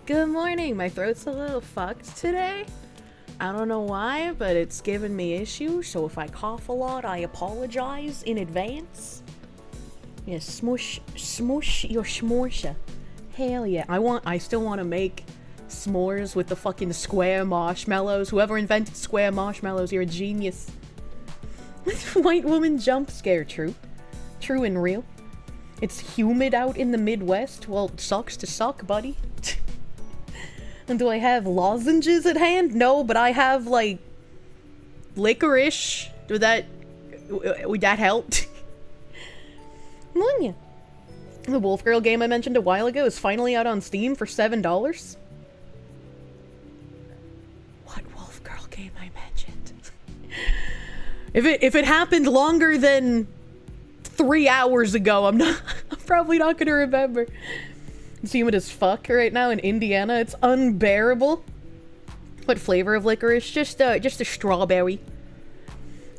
Good morning. My throat's a little fucked today. I don't know why, but it's giving me issues, so if I cough a lot, I apologize in advance. Yeah, smush your smorsche. Hell yeah. I still want to make s'mores with the fucking square marshmallows. Whoever invented square marshmallows, you're a genius. White woman jump scare, true. True and real. It's humid out in the Midwest. Well, it sucks to suck, buddy. And do I have lozenges at hand? No, but I have, like, licorice. Would that help? Monya. The Wolf Girl game I mentioned a while ago is finally out on Steam for $7. What Wolf Girl game I mentioned? If it happened longer than 3 hours ago, I'm probably not gonna remember. It's humid as fuck right now in Indiana. It's unbearable. What flavor of licorice? Just a strawberry.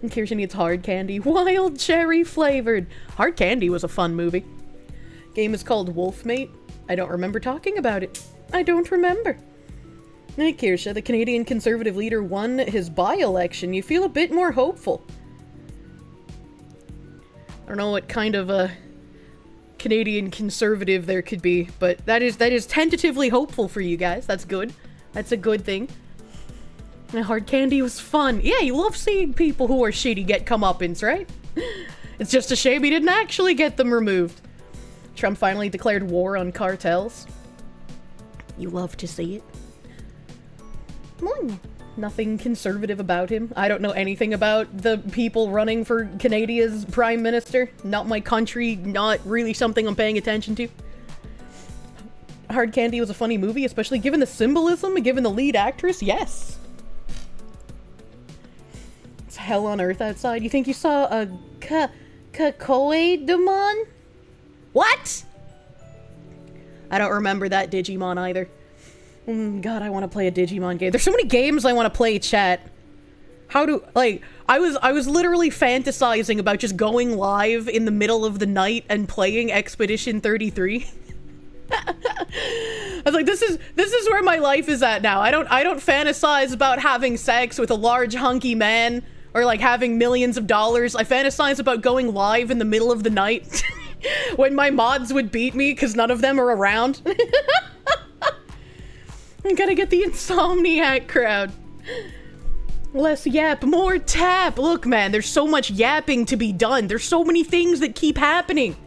And Kirsche needs hard candy. Wild cherry flavored. Hard Candy was a fun movie. Game is called Wolfmate. I don't remember talking about it. I don't remember. Hey Kirsche, the Canadian Conservative leader won his by-election. You feel a bit more hopeful. I don't know what kind of a Canadian Conservative there could be, but that is tentatively hopeful for you guys. That's good. That's a good thing. And Hard Candy was fun. Yeah, you love seeing people who are shitty get comeuppance, right? It's just a shame he didn't actually get them removed. Trump finally declared war on cartels. You love to see it. Nothing conservative about him. I don't know anything about the people running for Canada's prime minister. Not my country, not really something I'm paying attention to. Hard Candy was a funny movie, especially given the symbolism and given the lead actress. Yes. It's hell on earth outside. You think you saw a Kakoe Demon? What? I don't remember that Digimon either. God, I want to play a Digimon game. There's so many games I want to play, chat. How do, like, I was literally fantasizing about just going live in the middle of the night and playing Expedition 33. I was like, this is where my life is at now. I don't fantasize about having sex with a large hunky man or like having millions of dollars. I fantasize about going live in the middle of the night when my mods would beat me because none of them are around. I gotta get the Insomniac crowd. Less yap, more tap. Look, man, there's so much yapping to be done. There's so many things that keep happening.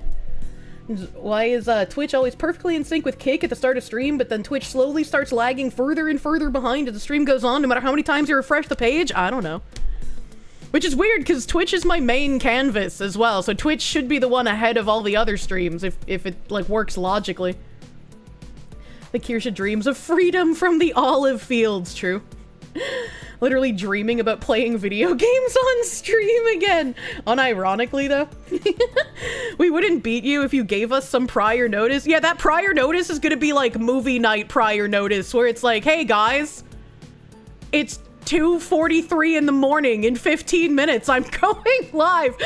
Why is Twitch always perfectly in sync with Kick at the start of stream, but then Twitch slowly starts lagging further and further behind as the stream goes on, no matter how many times you refresh the page? I don't know. Which is weird, because Twitch is my main canvas as well, so Twitch should be the one ahead of all the other streams, if it, like, works logically. The Kirsche dreams of freedom from the olive fields, true. Literally dreaming about playing video games on stream again. Unironically, though. We wouldn't beat you if you gave us some prior notice. Yeah, that prior notice is gonna be like movie night prior notice, where it's like, hey guys, it's 2:43 in the morning. In 15 minutes, I'm going live.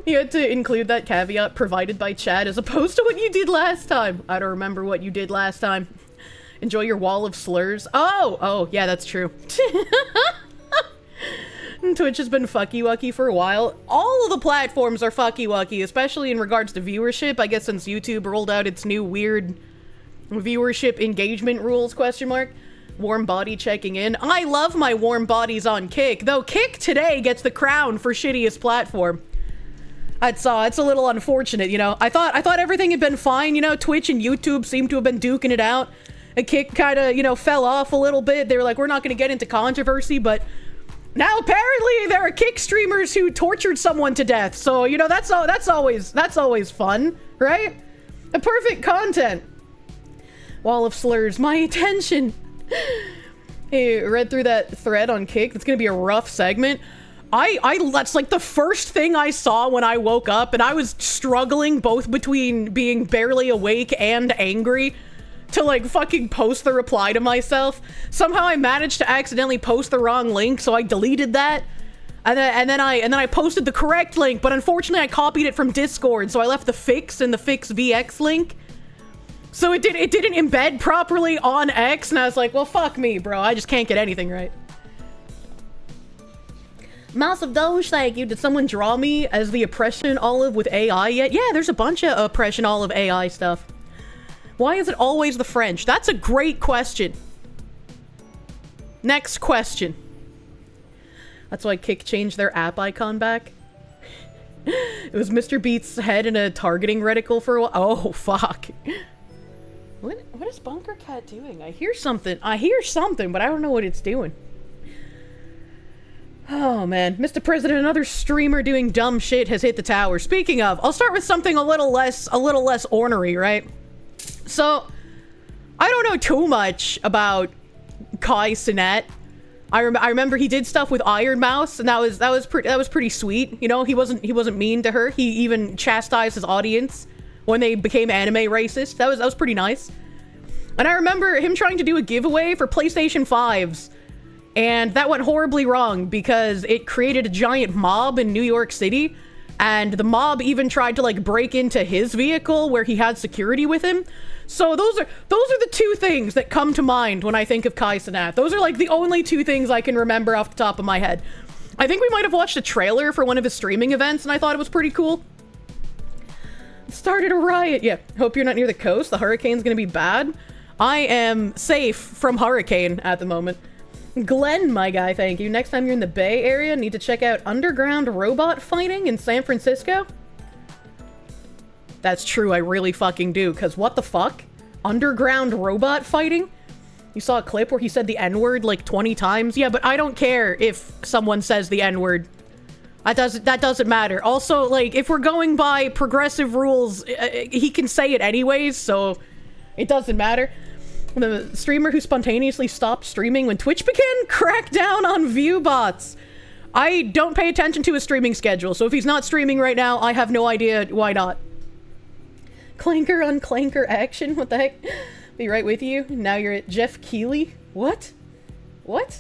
You had to include that caveat provided by chat as opposed to what you did last time. I don't remember what you did last time. Enjoy your wall of slurs. Oh, yeah, that's true. Twitch has been fucky-wucky for a while. All of the platforms are fucky-wucky, especially in regards to viewership. I guess since YouTube rolled out its new weird viewership engagement rules, question mark. Warm body checking in. I love my warm bodies on Kick, though Kick today gets the crown for shittiest platform. It's a little unfortunate, you know. I thought everything had been fine, you know. Twitch and YouTube seemed to have been duking it out. A Kick kind of, you know, fell off a little bit. They were like, we're not going to get into controversy, but now apparently there are Kick streamers who tortured someone to death. So, you know, that's always fun, right? A perfect content. Wall of slurs, my attention. Hey, read through that thread on Kick. That's going to be a rough segment. That's like the first thing I saw when I woke up, and I was struggling both between being barely awake and angry to like fucking post the reply to myself. Somehow I managed to accidentally post the wrong link, so I deleted that. And then I posted the correct link, but unfortunately I copied it from Discord, so I left the fix and the fix VX link. So it didn't embed properly on X, and I was like, well, fuck me, bro. I just can't get anything right. Massive Doge, thank you. Did someone draw me as the Oppression Olive with AI yet? Yeah, there's a bunch of Oppression Olive AI stuff. Why is it always the French? That's a great question. Next question. That's why Kick changed their app icon back. It was MrBeast's head in a targeting reticle for a while. Oh, fuck. What is Bunker Cat doing? I hear something, but I don't know what it's doing. Oh, man. Mr. President, another streamer doing dumb shit has hit the tower. Speaking of, I'll start with something a little less ornery, right? So, I don't know too much about Cenat. I remember he did stuff with Iron Mouse, and that was pretty sweet. You know, he wasn't mean to her. He even chastised his audience when they became anime racist. That was pretty nice. And I remember him trying to do a giveaway for PlayStation 5s. And that went horribly wrong because it created a giant mob in New York City. And the mob even tried to like break into his vehicle where he had security with him. So those are the two things that come to mind when I think of Cenat. Those are like the only two things I can remember off the top of my head. I think we might have watched a trailer for one of his streaming events and I thought it was pretty cool. Started a riot. Yeah, hope you're not near the coast. The hurricane's gonna be bad. I am safe from hurricane at the moment. Glenn, my guy, thank you. Next time you're in the Bay Area, need to check out underground robot fighting in San Francisco. That's true, I really fucking do, because what the fuck? Underground robot fighting? You saw a clip where he said the N-word like 20 times? Yeah, but I don't care if someone says the N-word. That doesn't matter. Also, like, if we're going by progressive rules, he can say it anyways, so it doesn't matter. The streamer who spontaneously stopped streaming when Twitch began crackdown on view bots. I don't pay attention to his streaming schedule, so if he's not streaming right now, I have no idea why not. Clanker on clanker action? What the heck? Be right with you. Now you're at Jeff Keighley? What? What?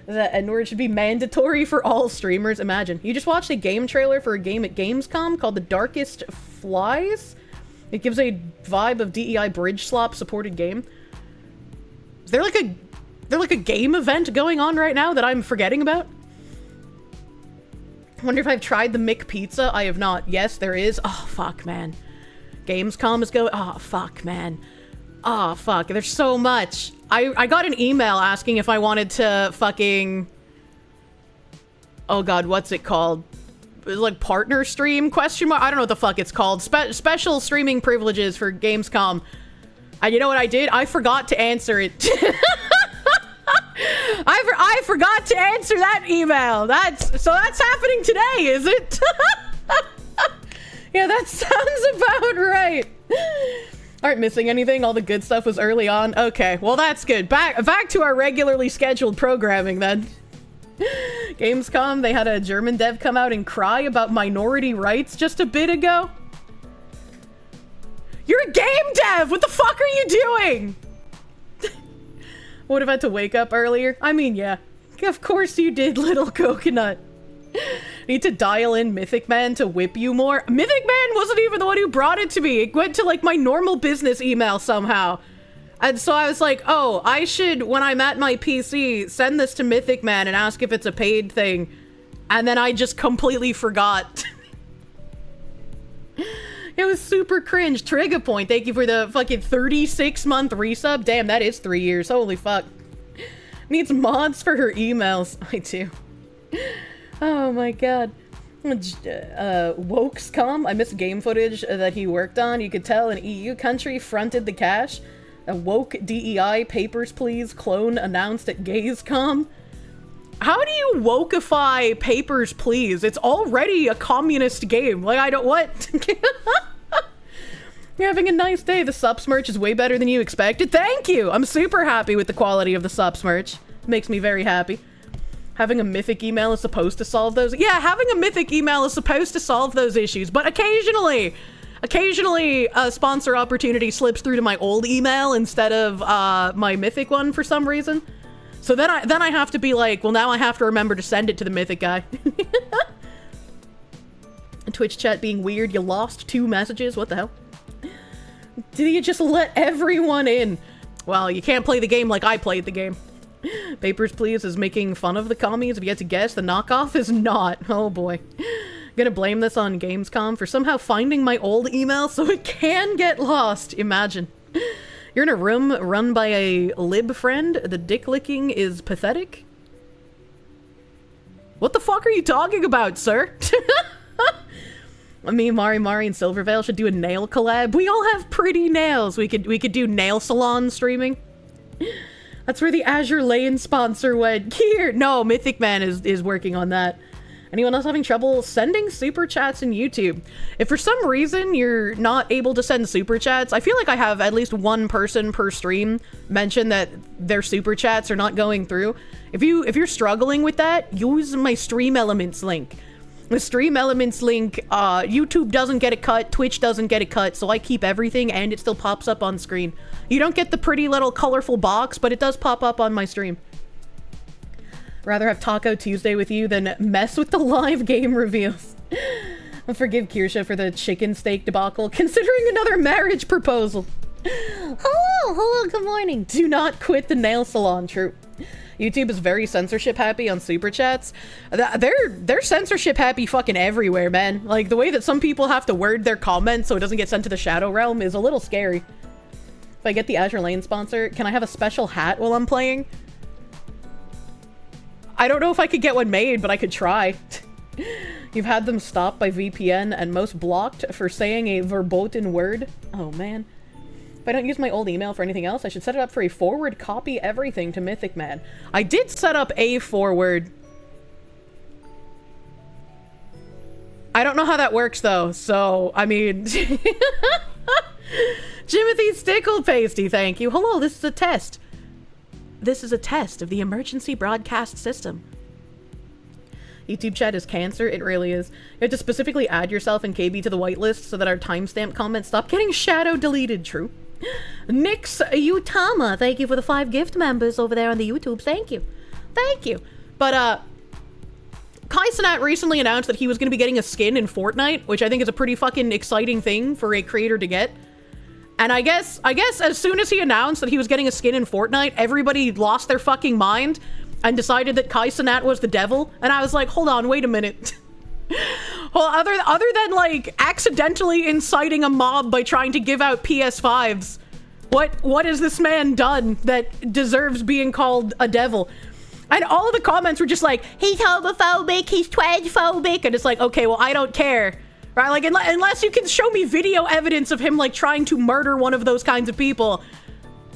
That N-word should be mandatory for all streamers. Imagine. You just watched a game trailer for a game at Gamescom called The Darkest Flies? It gives a vibe of DEI bridge slop supported game. Is there like a game event going on right now that I'm forgetting about? I wonder if I've tried the McPizza. I have not. Yes, there is. Oh, fuck, man. Gamescom is going. Oh, fuck, man. Oh, fuck. There's so much. I got an email asking if I wanted to fucking... Oh, God, what's it called? Like, partner stream? Question mark? I don't know what the fuck it's called. Special streaming privileges for Gamescom. And you know what I did? I forgot to answer it. I forgot to answer that email. So that's happening today, is it? Yeah, that sounds about right. Aren't missing anything? All the good stuff was early on? Okay, well that's good. Back to our regularly scheduled programming then. Gamescom, they had a German dev come out and cry about minority rights just a bit ago. You're a game dev! What the fuck are you doing? Would have had to wake up earlier? I mean, yeah. Of course you did, little coconut. Need to dial in Mythic Man to whip you more. Mythic Man wasn't even the one who brought it to me. It went to like my normal business email somehow. And so I was like, oh, I should, when I'm at my PC, send this to Mythic Man and ask if it's a paid thing. And then I just completely forgot. It was super cringe. Trigger Point, thank you for the fucking 36-month resub. Damn, that is 3 years. Holy fuck. Needs mods for her emails. I do. Oh my god. Wokescom, I missed game footage that he worked on. You could tell an EU country fronted the cash. A woke DEI papers please clone announced at Gamescom. How do you wokeify papers please? It's already a communist game. Like, I don't, what? You're having a nice day. The subs merch is way better than you expected. Thank you! I'm super happy with the quality of the subs merch. It makes me very happy. Having a mythic email is supposed to solve those. Yeah, having a mythic email is supposed to solve those issues, but occasionally a sponsor opportunity slips through to my old email instead of my mythic one for some reason. So then I have to be like, well, now I have to remember to send it to the mythic guy. Twitch chat being weird. You lost 2 messages. What the hell? Did you just let everyone in? Well, you can't play the game like I played the game. Papers, Please is making fun of the commies. If you had to guess, the knockoff is not. Oh boy. Gonna blame this on Gamescom for somehow finding my old email so it can get lost. Imagine. You're in a room run by a lib friend. The dick licking is pathetic. What the fuck are you talking about, sir? Me, Mari, and Silvervale should do a nail collab. We all have pretty nails. We could do nail salon streaming. That's where the Azure Lane sponsor went. Here, no, Mythic Man is working on that. Anyone else having trouble sending super chats in YouTube? If for some reason you're not able to send super chats, I feel like I have at least one person per stream mention that their super chats are not going through. If you're struggling with that, use my Stream Elements link. The Stream Elements link, YouTube doesn't get a cut, Twitch doesn't get a cut, so I keep everything and it still pops up on screen. You don't get the pretty little colorful box, but it does pop up on my stream. Rather have Taco Tuesday with you than mess with the live game reveals. I'll forgive Kirsche for the chicken steak debacle, considering another marriage proposal. Hello, good morning. Do not quit the nail salon, true. YouTube is very censorship happy on super chats. They're censorship happy fucking everywhere, man. Like, the way that some people have to word their comments so it doesn't get sent to the Shadow Realm is a little scary. If I get the Azure Lane sponsor, can I have a special hat while I'm playing? I don't know if I could get one made, but I could try. You've had them stopped by VPN and most blocked for saying a verboten word. Oh, man. If I don't use my old email for anything else, I should set it up for a forward copy everything to Mythic Man. I did set up a forward. I don't know how that works, though, so, I mean... Jimothy Stickle Pasty, thank you. Hello, this is a test. This is a test of the emergency broadcast system. YouTube chat is cancer. It really is. You have to specifically add yourself and KB to the whitelist so that our timestamp comments stop getting shadow deleted. True. Nix Utama, thank you for the 5 gift members over there on the YouTube. Thank you. Thank you. But, Cenat recently announced that he was going to be getting a skin in Fortnite, which I think is a pretty fucking exciting thing for a creator to get. And I guess as soon as he announced that he was getting a skin in Fortnite, everybody lost their fucking mind and decided that Cenat was the devil. And I was like, hold on, wait a minute. Well, other than like accidentally inciting a mob by trying to give out PS5s, what has this man done that deserves being called a devil? And all of the comments were just like, he's homophobic, he's transphobic, and it's like, okay, well, I don't care. Right, like, unless you can show me video evidence of him, like, trying to murder one of those kinds of people,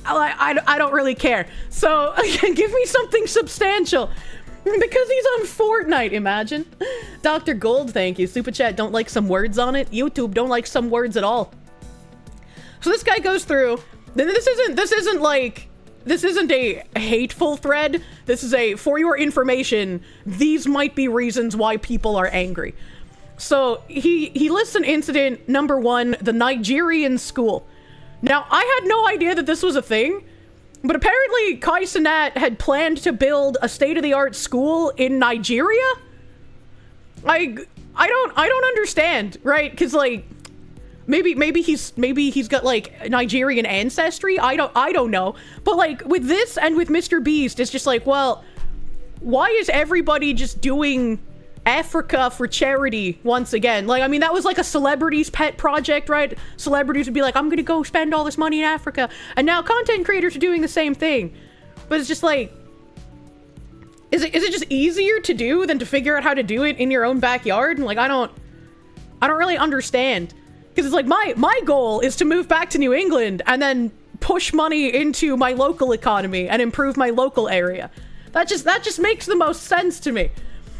I don't really care. So, give me something substantial. Because he's on Fortnite, imagine. Dr. Gold, thank you. Super Chat, don't like some words on it. YouTube, don't like some words at all. So this guy goes through... This isn't a hateful thread. This is a, for your information, these might be reasons why people are angry. So he lists an incident, number 1, the Nigerian school. Now, I had no idea that this was a thing, but apparently Cenat had planned to build a state-of-the-art school in Nigeria? I don't understand, right? Because, like, maybe he's got, like, Nigerian ancestry? I don't know. But, like, with this and with MrBeast, it's just like, well, why is everybody just doing Africa for charity once again? Like, I mean, that was like a celebrity's pet project, right? Celebrities would be like, I'm gonna go spend all this money in Africa. And now content creators are doing the same thing. But it's just like, is it just easier to do than to figure out how to do it in your own backyard? And like, I don't really understand. Because it's like, my goal is to move back to New England and then push money into my local economy and improve my local area. That just makes the most sense to me.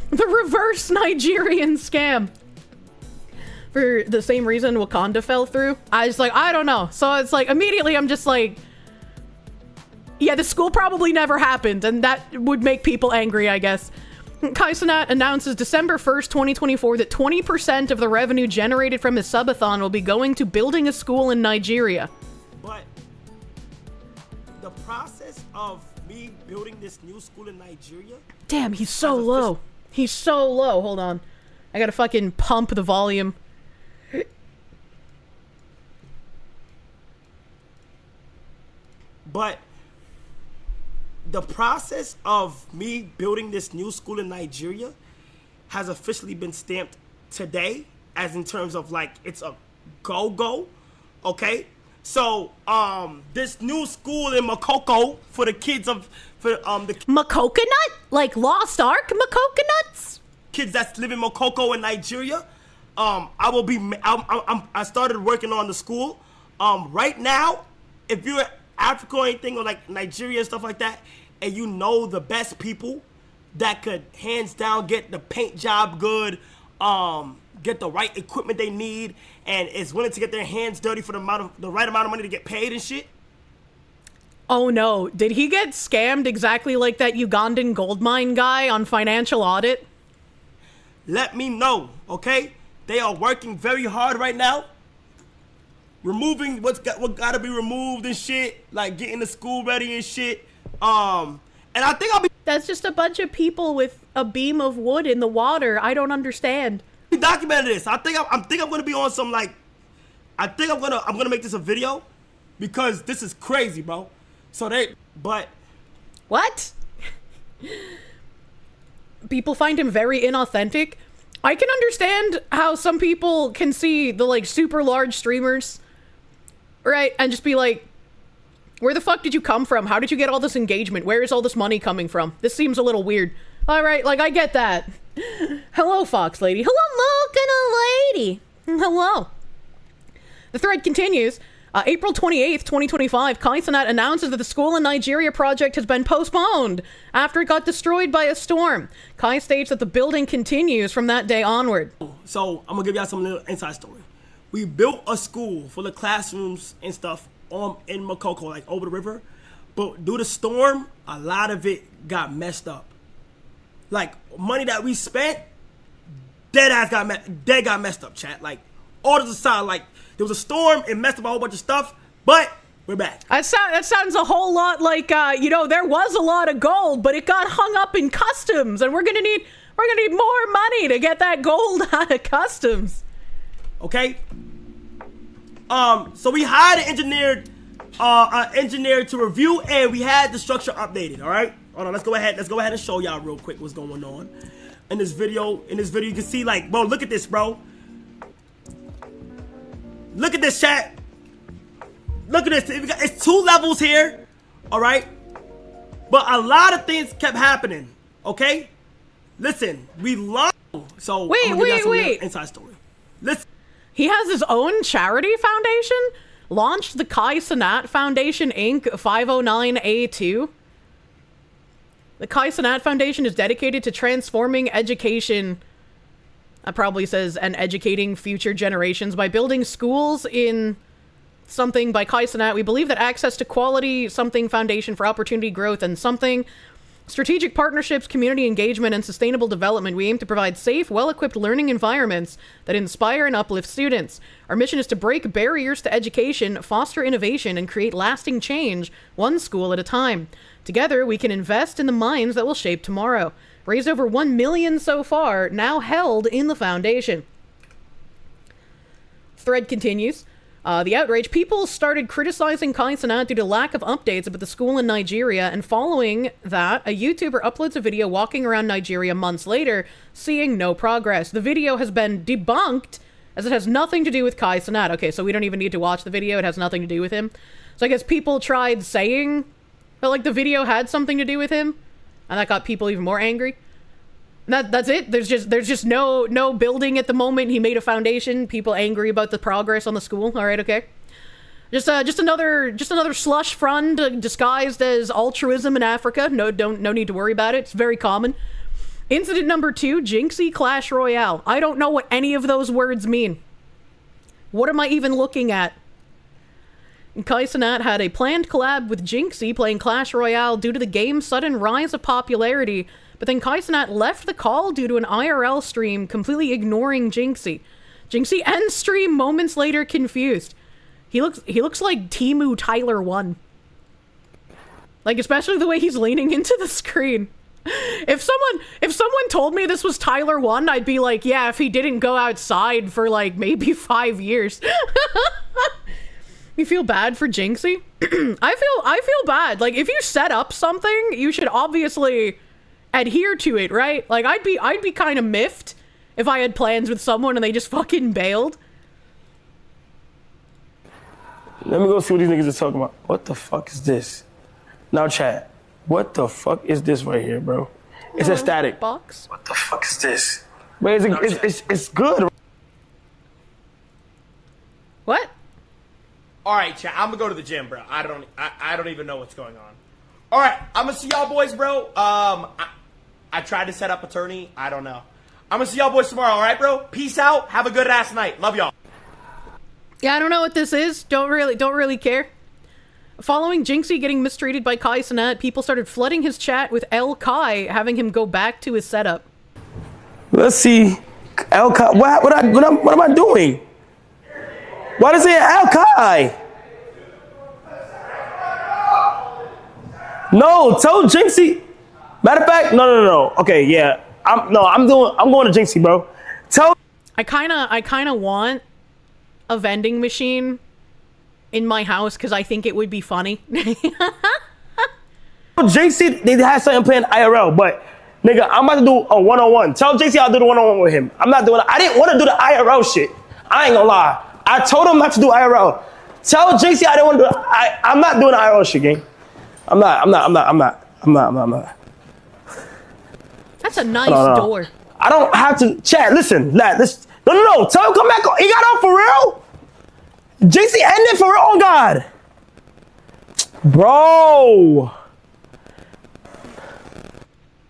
The reverse Nigerian scam. For the same reason Wakanda fell through. I was like, I don't know. So it's like, immediately I'm just like, yeah, the school probably never happened, and that would make people angry, I guess. Cenat announces December 1st, 2024 that 20% of the revenue generated from his subathon will be going to building a school in Nigeria. But the process of me building this new school in Nigeria... Damn, he's so low. He's so low. Hold on. I gotta fucking pump the volume. But the process of me building this new school in Nigeria has officially been stamped today, as in terms of like it's a go, okay? So this new school in Makoko for the kids of the Macoconut? Like Lost Ark Macoconuts? kids that live in Makoko in Nigeria. I started working on the school. Right now, if you're Africa or anything, or like Nigeria and stuff like that, and you know the best people that could hands down get the paint job good, get the right equipment they need, and is willing to get their hands dirty for the right amount of money to get paid and shit. Oh no, did he get scammed exactly like that Ugandan gold mine guy on Financial Audit? Let me know, okay? They are working very hard right now, removing what gotta be removed and shit, like getting the school ready and shit. And I think I'll be That's just a bunch of people with a beam of wood in the water. I don't understand. documenting this. I think I'm gonna be on some like, I'm gonna make this a video because this is crazy, bro. But What? People find him very inauthentic. I can understand how some people can see the like super large streamers, right, and just be like, where the fuck did you come from? How did you get all this engagement? Where is all this money coming from? This seems a little weird. All right, like I get that. Hello, Fox Lady. Hello, Mocha Lady. Hello. The thread continues. April 28th, 2025, Cenat announces that the school in Nigeria project has been postponed after it got destroyed by a storm. Kai states that the building continues from that day onward. So I'm gonna give y'all some little inside story. We built a school full of classrooms and stuff in Makoko, like over the river, but due to storm, a lot of it got messed up. Like money that we spent, dead got messed up, chat. Like orders aside, like there was a storm, it messed up a whole bunch of stuff, but we're back. That sounds a whole lot like, there was a lot of gold, but it got hung up in customs, and we're gonna need more money to get that gold out of customs. Okay. So we hired an engineer to review, and we had the structure updated. All right. Hold on. Let's go ahead and show y'all real quick what's going on in this video. In this video, you can see like, bro, look at this, bro. Look at this, chat. Look at this. It's 2 levels here. All right. But a lot of things kept happening. Okay. Listen, we lost. So wait. Inside story. Listen. He has his own charity foundation, launched the Cenat Foundation Inc. 509A2. The Cenat Foundation is dedicated to transforming education, that probably says, and educating future generations by building schools in something by Cenat. We believe that access to quality something foundation for opportunity growth and something strategic partnerships, community engagement, and sustainable development. We aim to provide safe, well-equipped learning environments that inspire and uplift students. Our mission is to break barriers to education, foster innovation, and create lasting change, one school at a time. Together, we can invest in the minds that will shape tomorrow. Raised over 1 million so far, now held in the foundation. Thread continues. The outrage. People started criticizing Cenat due to lack of updates about the school in Nigeria, and following that, a YouTuber uploads a video walking around Nigeria months later, seeing no progress. The video has been debunked, as it has nothing to do with Cenat. Okay, so we don't even need to watch the video. It has nothing to do with him. So I guess people tried saying that, like, the video had something to do with him, and that got people even more angry. That's it. There's just no building at the moment. He made a foundation. People angry about the progress on the school. All right, okay. Just another slush fund disguised as altruism in Africa. No need to worry about it. It's very common. Incident number 2: Jinxie Clash Royale. I don't know what any of those words mean. What am I even looking at? Cenat had a planned collab with Jinxie playing Clash Royale due to the game's sudden rise of popularity. But then Cenat left the call due to an IRL stream, completely ignoring Jinxie. Jinxie ends stream moments later, confused. He looks like Temu Tyler 1. Like, especially the way he's leaning into the screen. If someone told me this was Tyler 1, I'd be like, yeah, if he didn't go outside for like maybe 5 years. You feel bad for Jinxie? I feel bad. Like, if you set up something, you should obviously adhere to it, right? Like, I'd be kind of miffed if I had plans with someone and they just fucking bailed. Let me go see what these niggas are talking about. What the fuck is this? Now, chat. What the fuck is this right here, bro? It's a static box. What the fuck is this? But it's good. What? All right, chat. I'm gonna go to the gym, bro. I don't even know what's going on. All right, I'm gonna see y'all boys, bro. I tried to set up attorney. I don't know. I'm gonna see y'all boys tomorrow. All right, bro. Peace out. Have a good ass night. Love y'all. Yeah, I don't know what this is. Don't really care. Following Jinxie getting mistreated by Cenat, people started flooding his chat with El Kai, having him go back to his setup. Let's see. El Kai. What am I doing? Why does it say El Kai? No, tell Jinxie. Matter of fact, no. Okay, yeah. I'm going to Jinxie, bro. I kinda want a vending machine in my house because I think it would be funny. Jinxie, they had something playing IRL, but nigga, I'm about to do a one-on-one. Tell Jinxie I'll do the one-on-one with him. I'm not doing it. I didn't want to do the IRL shit. I ain't gonna lie. I told him not to do IRL. Tell Jinxie I didn't want to do it. I'm not doing the IRL shit, gang. I'm not. That's a nice door. I don't have to chat. Listen, lad. No. Tell him come back. He got out for real. JC ended for real. Oh God, bro.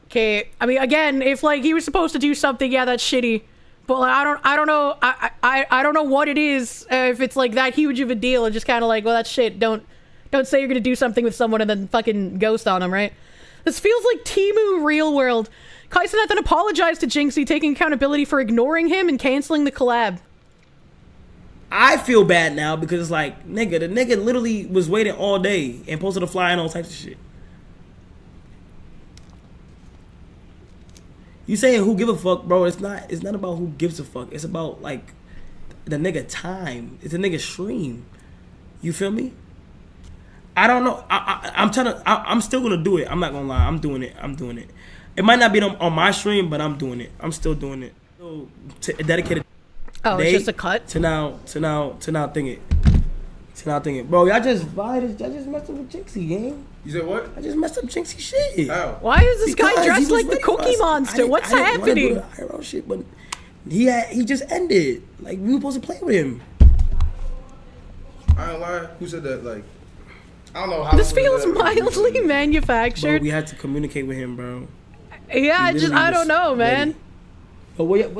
Okay, I mean, again, if like he was supposed to do something, yeah, that's shitty. But like, I don't know. I don't know what it is. If it's like that huge of a deal, and just kind of like, well, that's shit. Don't say you're gonna do something with someone and then fucking ghost on them, right? This feels like Temu Real World. Cenat then apologized to Jinxie, taking accountability for ignoring him and canceling the collab. I feel bad now because it's like, nigga, the nigga literally was waiting all day and posted a flyer and all types of shit. You saying who give a fuck, bro? It's not about who gives a fuck. It's about like the nigga time. It's a nigga stream. You feel me? I don't know. I'm still gonna do it. I'm not gonna lie. I'm doing it. It might not be on my stream, but I'm doing it. I'm still doing it. So, dedicated. Oh, it's just a cut. To now think it. Bro, y'all just messed up with Jinxie, gang. You said what? I just messed up Jinxie shit. How? Why is this guy dressed like the Cookie Monster? What's happening? I didn't want to do the IRL shit, but he just ended. Like, we were supposed to play with him. I ain't lying. Who said that? Like, I don't know how. This feels mildly manufactured. Bro, we had to communicate with him, bro. Yeah, I don't know, man. But what?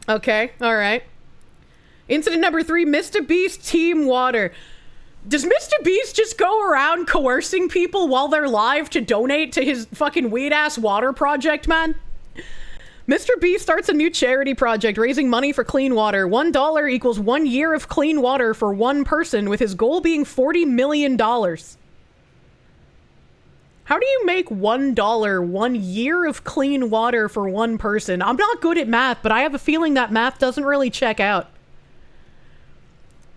Okay, alright. Incident number 3, MrBeast Team Water. Does MrBeast just go around coercing people while they're live to donate to his fucking weird-ass water project, man? MrBeast starts a new charity project raising money for clean water. $1 equals 1 year of clean water for one person, with his goal being $40 million. How do you make $1 1 year of clean water for one person? I'm not good at math, but I have a feeling that math doesn't really check out.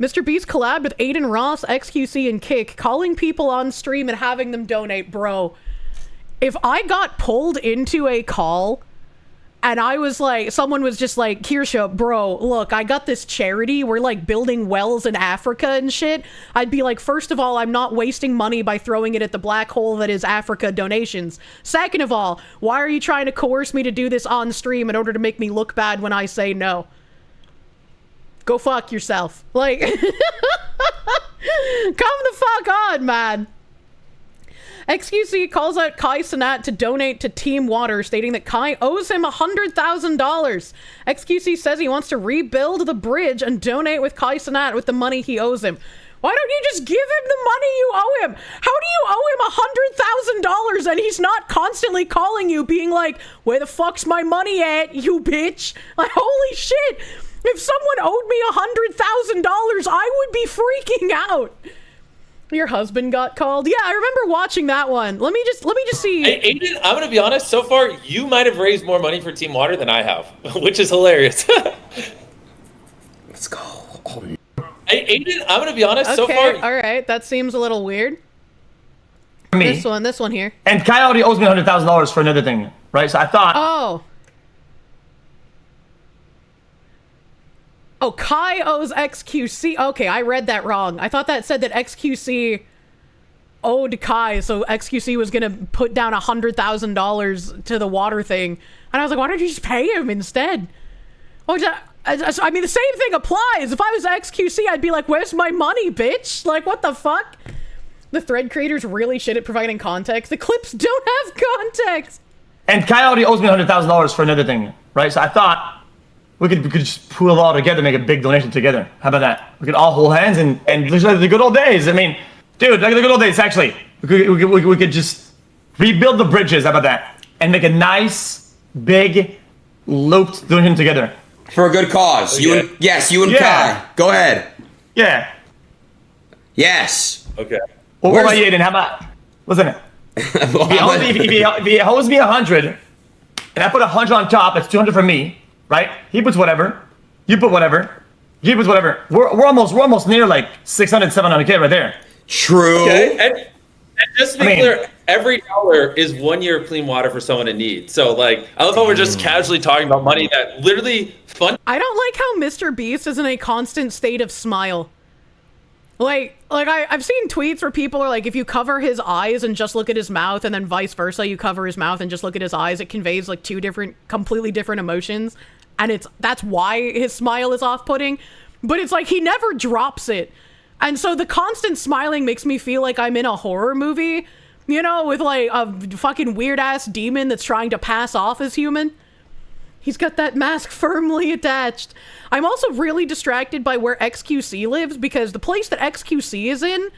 MrBeast collabed with Aiden Ross, XQC, and Kick, calling people on stream and having them donate. Bro, if I got pulled into a call and I was like, someone was just like, Kirsche, bro, look, I got this charity. We're like building wells in Africa and shit. I'd be like, first of all, I'm not wasting money by throwing it at the black hole that is Africa donations. Second of all, why are you trying to coerce me to do this on stream in order to make me look bad when I say no? Go fuck yourself. Like, come the fuck on, man. XQC calls out Cenat to donate to Team Water, stating that Kai owes him $100,000. XQC says he wants to rebuild the bridge and donate with Cenat with the money he owes him. Why don't you just give him the money you owe him? How do you owe him $100,000 and he's not constantly calling you being like, where the fuck's my money at, you bitch? Like, holy shit. If someone owed me $100,000, I would be freaking out. Your husband got called? Yeah, I remember watching that one. Let me just see. Hey, Aiden, I'm gonna be honest. So far, you might have raised more money for Team Water than I have, which is hilarious. Let's go. Oh, Aiden, I'm gonna be honest. Okay, So far, all right, that seems a little weird. Me. This one here. And Kai already owes me $100,000 for another thing, right? So I thought. Oh, Kai owes XQC. Okay, I read that wrong. I thought that said that XQC owed Kai, so XQC was gonna put down $100,000 to the water thing. And I was like, why don't you just pay him instead? I mean, the same thing applies. If I was XQC, I'd be like, where's my money, bitch? Like, what the fuck? The thread creators really shit at providing context. The clips don't have context. And Kai already owes me $100,000 for another thing, right? So I thought we could just pool it all together, make a big donation together. How about that? We could all hold hands and just like the good old days. I mean, dude, like the good old days, actually. We could just rebuild the bridges. How about that? And make a nice, big, looped donation together. For a good cause. Okay. You and Kai. Go ahead. Yeah. Yes. okay. What about you, Aiden? How about, listen, if he owes me 100, and I put 100 on top, that's 200 for me, right? He puts whatever, you put whatever, he puts whatever. We're almost near like 600, 700K right there. True. Okay. And just to be clear, every dollar is 1 year of clean water for someone in need. So, like, I love how we're just casually talking about money that literally fund. I don't like how MrBeast is in a constant state of smile. I've seen tweets where people are like, if you cover his eyes and just look at his mouth, and then vice versa, you cover his mouth and just look at his eyes, it conveys like two completely different emotions, and that's why his smile is off-putting. But it's like he never drops it, and so the constant smiling makes me feel like I'm in a horror movie, you know, with like a fucking weird-ass demon that's trying to pass off as human. He's got that mask firmly attached. I'm also really distracted by where XQC lives, because the place that XQC is in,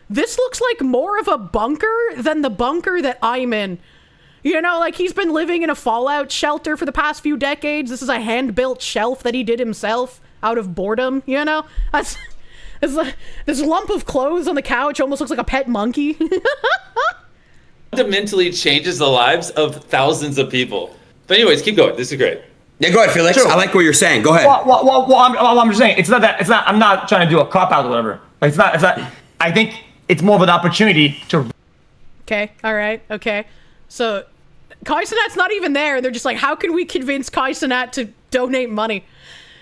this looks like more of a bunker than the bunker that I'm in. You know, like he's been living in a fallout shelter for the past few decades. This is a hand-built shelf that he did himself out of boredom, you know? This lump of clothes on the couch almost looks like a pet monkey. Fundamentally changes the lives of thousands of people. But anyways, keep going. This is great. Yeah, go ahead, Felix. True. I like what you're saying. Go ahead. I'm just saying, I'm not trying to do a cop-out or whatever. Like, it's not, I think it's more of an opportunity to... Okay, alright, okay. So, Cenat's not even there, and they're just like, how can we convince Cenat to donate money?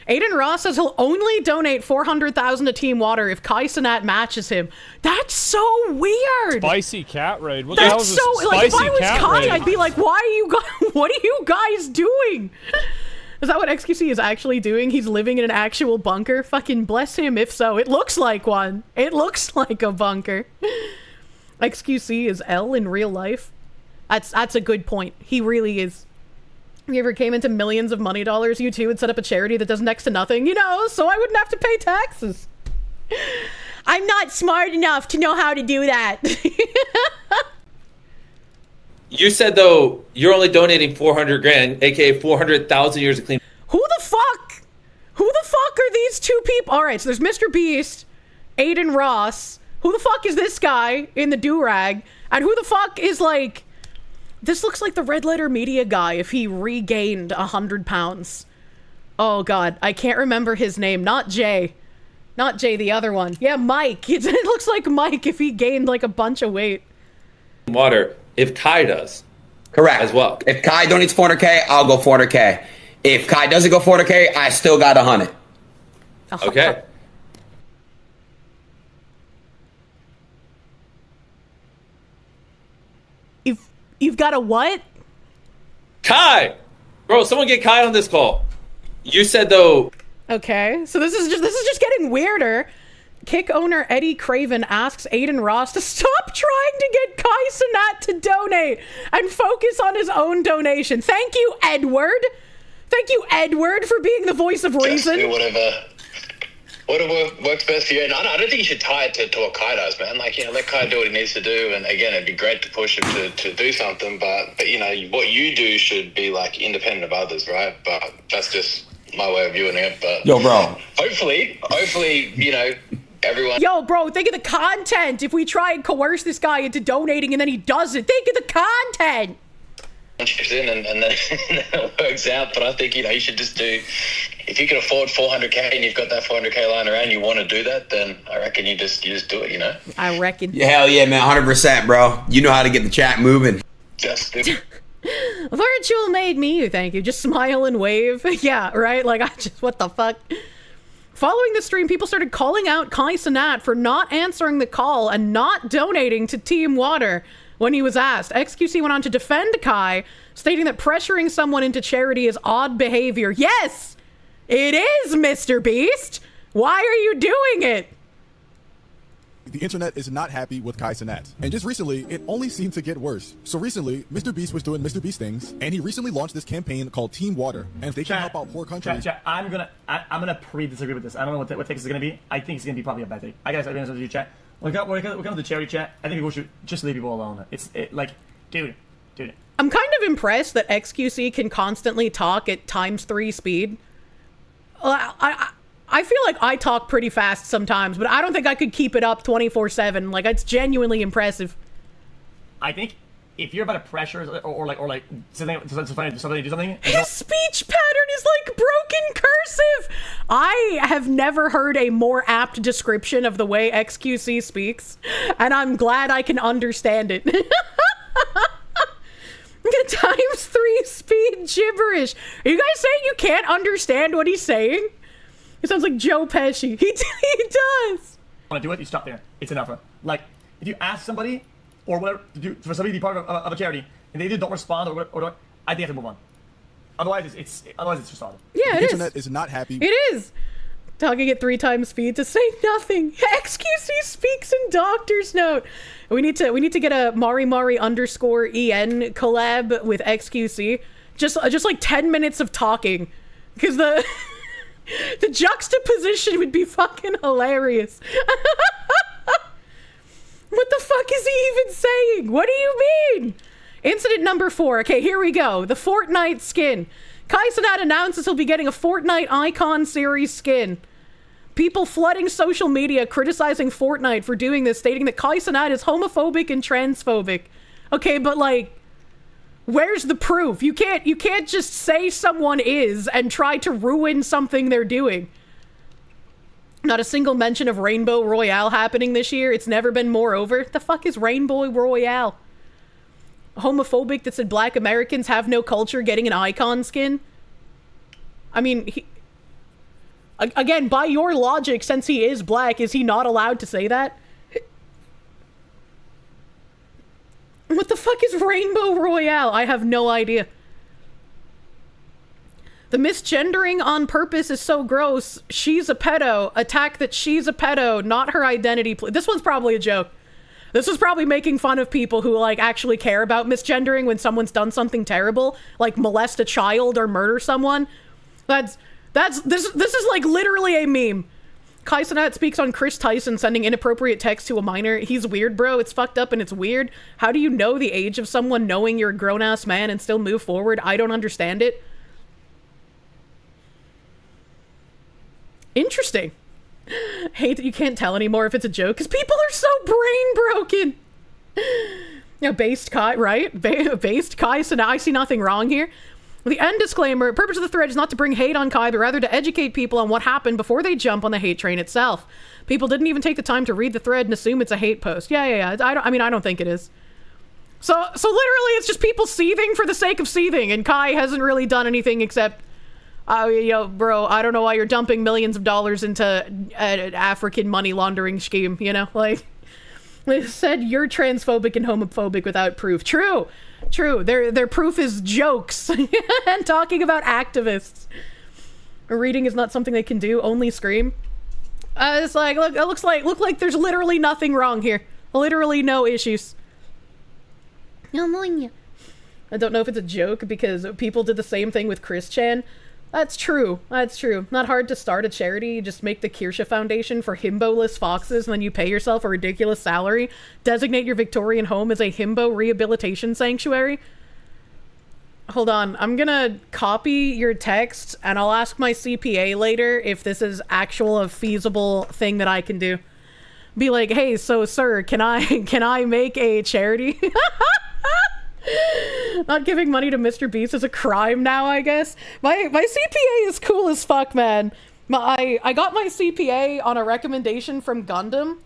Aiden Ross says he'll only donate $400,000 to Team Water if Cenat matches him. That's so weird. Spicy cat raid. What the hell That's is so this like. If spicy I was cat Kai, raid? I'd be like, "Why are you guys? What are you guys doing?" Is that what XQC is actually doing? He's living in an actual bunker. Fucking bless him. If so, it looks like one. It looks like a bunker. XQC is L in real life. That's a good point. He really is. If you ever came into millions of money dollars, you too would set up a charity that does next to nothing, you know, so I wouldn't have to pay taxes. I'm not smart enough to know how to do that. You said, though, you're only donating 400 grand, aka 400,000 years of clean. Who the fuck? Who the fuck are these two people? All right, so there's MrBeast, Aiden Ross. Who the fuck is this guy in the do-rag? And who the fuck is like... This looks like the Red Letter Media guy if he regained 100 pounds. Oh god, I can't remember his name. Not Jay. Not Jay, the other one. Yeah, Mike. It looks like Mike if he gained like a bunch of weight. Water, if Kai does. Correct. As well. If Kai donates 400K, I'll go 400K. If Kai doesn't go 400K, I still got 100. Okay. You've got a what? Kai! Bro, someone get Kai on this call. You said, though... Okay, so this is just getting weirder. Kick owner Eddie Craven asks Aiden Ross to stop trying to get Cenat to donate and focus on his own donation. Thank you, Edward. Thank you, Edward, for being the voice of reason. Do whatever works best for you. And I don't think you should tie it to what Kai does, man. Like, you know, let Kai do what he needs to do. And again, it'd be great to push him to do something. But you know, what you do should be like independent of others, right? But that's just my way of viewing it. But yo, bro. Hopefully, you know, everyone. Yo, bro, think of the content. If we try and coerce this guy into donating and then he doesn't, think of the content. chips in and then it works out. But I think, you should just do, if you can afford 400K and you've got that 400K lying around, you want to do that, then I reckon you just do it, I reckon. Yeah, hell yeah, man, 100%, bro. You know how to get the chat moving. Just do it. Virtual made me, thank you. Just smile and wave. Yeah, right? Like, what the fuck? Following the stream, people started calling out Cenat for not answering the call and not donating to Team Water when he was asked. XQC went on to defend Kai, stating that pressuring someone into charity is odd behavior. Yes, it is, MrBeast. Why are you doing it? The internet is not happy with Cenat. And just recently, it only seemed to get worse. So recently, MrBeast was doing MrBeast things, and he recently launched this campaign called Team Water. And if they can help out poor countries... I'm gonna pre-disagree with this. I don't know what take this is gonna be. I think it's gonna be probably a bad take. I guess I didn't do chat. When it comes to the charity chat, I think people should just leave people alone. Dude. I'm kind of impressed that XQC can constantly talk at ×3 speed. I feel like I talk pretty fast sometimes, but I don't think I could keep it up 24/7. Like, it's genuinely impressive. I think if you're about to pressure or something to do something, his speech pattern is like broken cursive. I have never heard a more apt description of the way XQC speaks, and I'm glad I can understand it. ×3 speed gibberish. Are you guys saying you can't understand what he's saying? It sounds like Joe Pesci. He does. Want to do it? You stop there. It's enough. Like, if you ask somebody or whatever for somebody to be part of a charity and they either don't respond or I think you have to move on. Otherwise, it's just odd. Yeah, the internet is not happy. It is. Talking at 3 times speed to say nothing. XQC speaks in doctor's note. We need to get a Mari _EN collab with XQC. Just like 10 minutes of talking, because the juxtaposition would be fucking hilarious. What the fuck is he even saying? What do you mean? Incident number 4. Okay, here we go. The Fortnite skin. Cenat announces he'll be getting a Fortnite Icon Series skin. People flooding social media criticizing Fortnite for doing this, stating that Cenat is homophobic and transphobic. Okay, but like, where's the proof? You can't just say someone is and try to ruin something they're doing. Not a single mention of Rainbow Royale happening this year. It's never been more over. The fuck is Rainbow Royale? Homophobic that said black Americans have no culture getting an icon skin? I mean, again, by your logic, since he is black, is he not allowed to say that? What the fuck is Rainbow Royale? I have no idea. The misgendering on purpose is so gross. She's a pedo. Attack that she's a pedo, not her identity. This one's probably a joke. This is probably making fun of people who like actually care about misgendering when someone's done something terrible, like molest a child or murder someone. This is like literally a meme. Cenat speaks on Chris Tyson sending inappropriate text to a minor. He's weird, bro. It's fucked up and it's weird. How do you know the age of someone knowing you're a grown-ass man and still move forward? I don't understand it. Interesting. Hate that you can't tell anymore if it's a joke, because people are so brain broken. Yeah, based Kai, right? Based Kai, so now I see nothing wrong here. The end disclaimer, purpose of the thread is not to bring hate on Kai, but rather to educate people on what happened before they jump on the hate train itself. People didn't even take the time to read the thread and assume it's a hate post. Yeah. I don't think it is. So literally it's just people seething for the sake of seething, and Kai hasn't really done anything except, bro, I don't know why you're dumping millions of dollars into an African money laundering scheme, like, they said you're transphobic and homophobic without proof. True. Their proof is jokes and talking about activists. Reading is not something they can do, only scream. It's like, look, it look like there's literally nothing wrong here. Literally no issues. I don't know if it's a joke because people did the same thing with Chris Chan. That's true. Not hard to start a charity. You just make the Kirsche Foundation for himbo-less foxes, and then you pay yourself a ridiculous salary. Designate your Victorian home as a himbo rehabilitation sanctuary. Hold on. I'm gonna copy your text, and I'll ask my CPA later if this is a feasible thing that I can do. Be like, hey, so sir, can I make a charity? Not giving money to MrBeast is a crime now, I guess. My CPA is cool as fuck, man. I got my CPA on a recommendation from Gundam,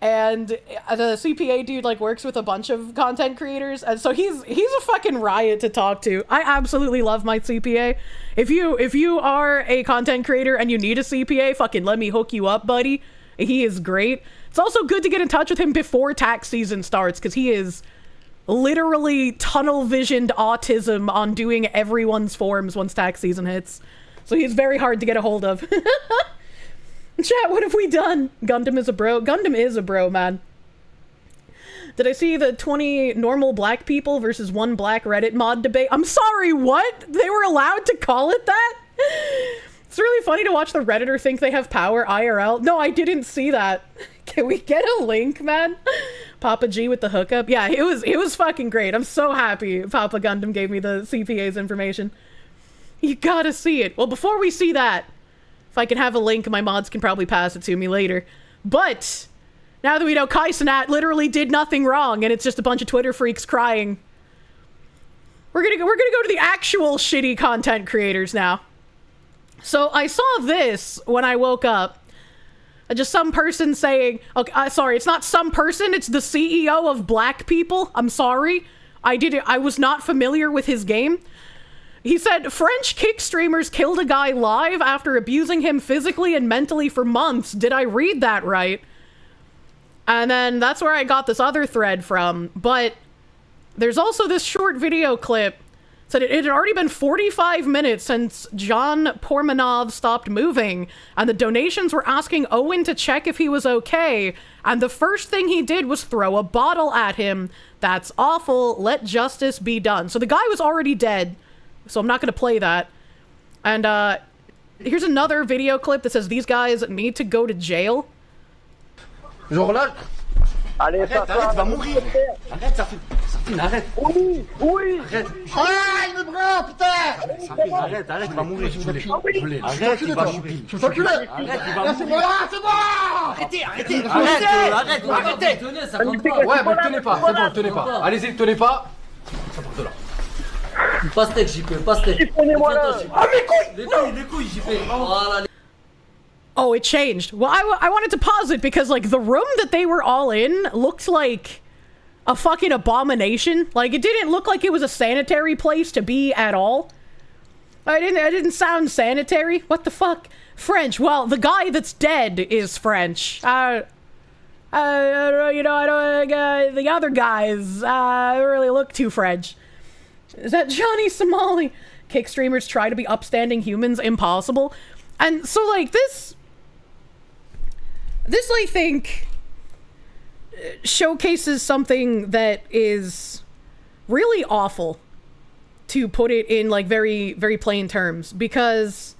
and the CPA dude like works with a bunch of content creators, and so he's a fucking riot to talk to. I absolutely love my CPA. If you are a content creator and you need a CPA, fucking let me hook you up, buddy. He is great. It's also good to get in touch with him before tax season starts, because he is literally tunnel visioned autism on doing everyone's forms once tax season hits. So he's very hard to get a hold of. Chat, what have we done? Gundam is a bro. Gundam is a bro, man. Did I see the 20 normal black people versus 1 black Reddit mod debate? I'm sorry, what? They were allowed to call it that? It's really funny to watch the Redditor think they have power IRL. No, I didn't see that. Can we get a link, man? Papa G with the hookup. Yeah, it was fucking great. I'm so happy Papa Gundam gave me the CPA's information. You gotta see it. Well, before we see that, if I can have a link, my mods can probably pass it to me later. But now that we know Cenat literally did nothing wrong and it's just a bunch of Twitter freaks crying, we're gonna go to the actual shitty content creators now. So I saw this when I woke up. Just some person saying, okay, sorry, it's not some person, it's the CEO of Black People. I'm sorry. I was not familiar with his game. He said, French kick streamers killed a guy live after abusing him physically and mentally for months. Did I read that right? And then that's where I got this other thread from. But there's also this short video clip. Said it had already been 45 minutes since John Pormanov stopped moving, and the donations were asking Owen to check if he was okay, and the first thing he did was throw a bottle at him. That's awful. Let justice be done. So the guy was already dead, so I'm not going to play that. And here's another video clip that says these guys need to go to jail. Allez, arrête, tu vas mourir. Arrête, Sarfine, arrête. Oui, oui. Arrête. Ah, il me prend, putain. Sarfine, arrête, tu vas mourir. Je l'ai. Arrête, tu vas mourir. Je suis enculé. Arrête, tu vas mourir. C'est bon. Arrêtez. Arrêtez. Tenez, ça compte pas. Ouais, mais tenez pas, c'est bon, tenez pas. Allez-y, tenez pas. Ça part de là. Pastèque, JP, pastèque. Prenez-moi là. Ah, mes couilles. Les couilles, JP. Voilà. Oh, it changed. Well, I wanted to pause it because, like, the room that they were all in looked like a fucking abomination. Like, it didn't look like it was a sanitary place to be at all. It didn't sound sanitary. What the fuck? French. Well, the guy that's dead is French. The other guys, really look too French. Is that Johnny Somali? Kick streamers try to be upstanding humans. Impossible. And so, like, this I think showcases something that is really awful, to put it in like very, very plain terms, because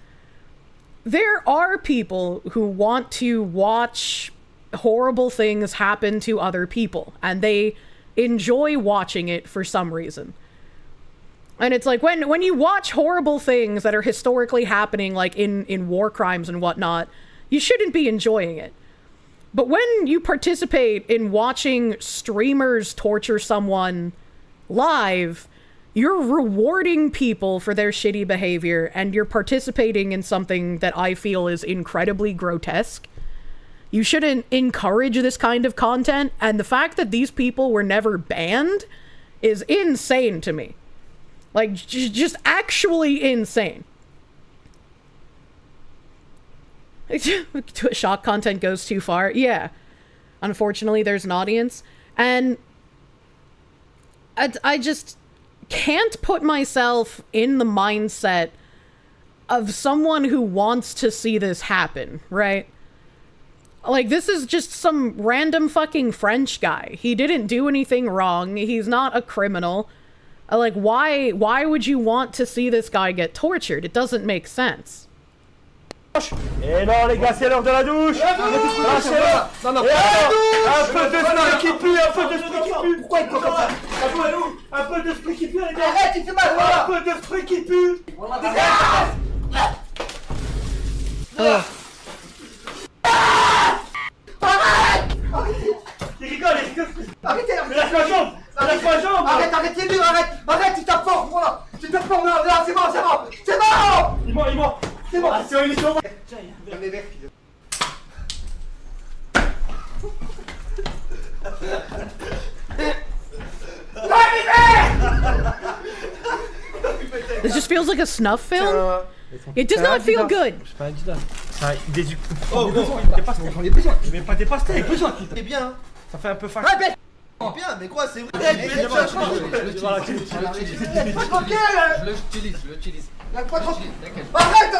there are people who want to watch horrible things happen to other people, and they enjoy watching it for some reason. And it's like, when you watch horrible things that are historically happening, like in war crimes and whatnot, you shouldn't be enjoying it. But when you participate in watching streamers torture someone live, you're rewarding people for their shitty behavior, and you're participating in something that I feel is incredibly grotesque. You shouldn't encourage this kind of content, and the fact that these people were never banned is insane to me. Like, just actually insane. Shock content goes too far. Yeah. Unfortunately, there's an audience. And I just can't put myself in the mindset of someone who wants to see this happen, right? Like, this is just some random fucking French guy. He didn't do anything wrong. He's not a criminal. Like, why would you want to see this guy get tortured? It doesn't make sense. Et non les gars, c'est l'heure de la douche. Lâchez-le. Non, un peu d'esprit qui pue, un peu d'esprit qui pue. Pourquoi il peut comme ça? Un peu d'esprit qui pue, les gars. Arrête, il fait mal. Un peu d'esprit qui pue. Arrête. Il rigole. Arrêtez, lâche ma jambe. Arrête, arrête, les deux, arrête, tu tapes fort, voilà. Tu tapes fort, là, c'est bon. C'est bon. Il est mort. C'est bon. Il est chaud. Tiens, il mes verres, fils. This just feels like a snuff film. It does not feel good. Oh, il est besoin. Mais pas des pastèques. C'est bien. Ça fait un peu fac. C'est bien, mais quoi, c'est vrai. Je l'utilise. Pas tranquille. Arrête.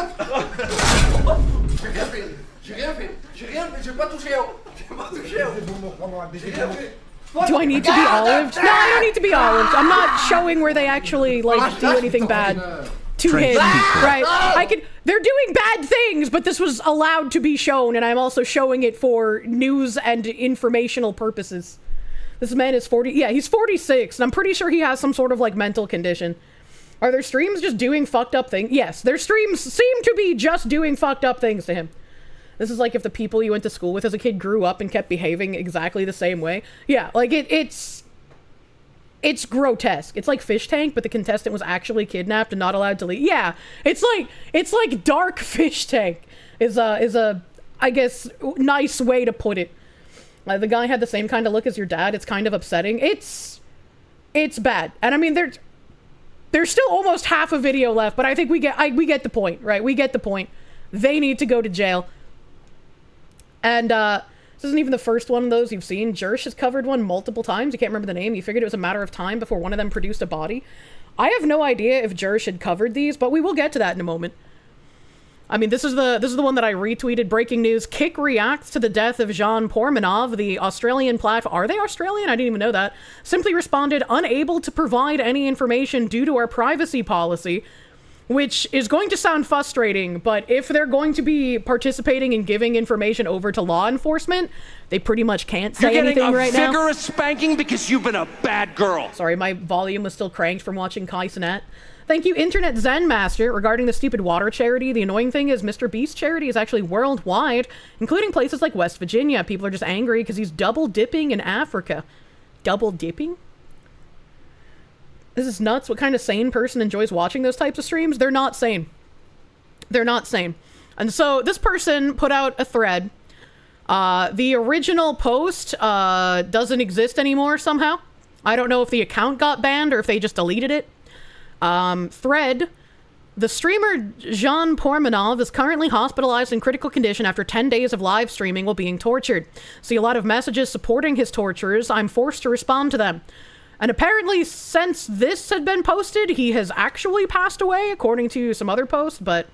J'ai rien fait. J'ai pas touché. Do I need to be olived? No, I don't need to be olived. I'm not showing where they actually like do anything bad to him, right? They're doing bad things, but this was allowed to be shown, and I'm also showing it for news and informational purposes. This man is 40. Yeah, he's 46, and I'm pretty sure he has some sort of like mental condition. Are their streams just doing fucked up things? Yes, their streams seem to be just doing fucked up things to him. This is like if the people you went to school with as a kid grew up and kept behaving exactly the same way. Yeah, like it's grotesque. It's like Fish Tank, but the contestant was actually kidnapped and not allowed to leave. Yeah, it's like dark Fish Tank is a I guess nice way to put it. The guy had the same kind of look as your dad. It's kind of upsetting. It's bad, and I mean there's still almost half a video left, but I think we get the point, right? We get the point. They need to go to jail. And this isn't even the first one of those you've seen. Kirsche has covered one multiple times. You can't remember the name. You figured it was a matter of time before one of them produced a body. I have no idea if Kirsche had covered these, but we will get to that in a moment. I mean, this is the one that I retweeted. Breaking news: Kik reacts to the death of Jean Pormanov, the Australian platform. Are they Australian? I didn't even know that. Simply responded, unable to provide any information due to our privacy policy. Which is going to sound frustrating, but if they're going to be participating in giving information over to law enforcement, they pretty much can't say anything right now. You're getting a vigorous spanking because you've been a bad girl. Sorry, my volume was still cranked from watching Cenat. Thank you, Internet Zen Master. Regarding the stupid water charity, the annoying thing is MrBeast charity is actually worldwide, including places like West Virginia. People are just angry because he's double dipping in Africa. Double dipping? This is nuts. What kind of sane person enjoys watching those types of streams? They're not sane. They're not sane. And so this person put out a thread. The original post doesn't exist anymore somehow. I don't know if the account got banned or if they just deleted it. Thread. The streamer Jean Pormanov is currently hospitalized in critical condition after 10 days of live streaming while being tortured. See a lot of messages supporting his torturers. I'm forced to respond to them. And apparently, since this had been posted, he has actually passed away, according to some other posts, but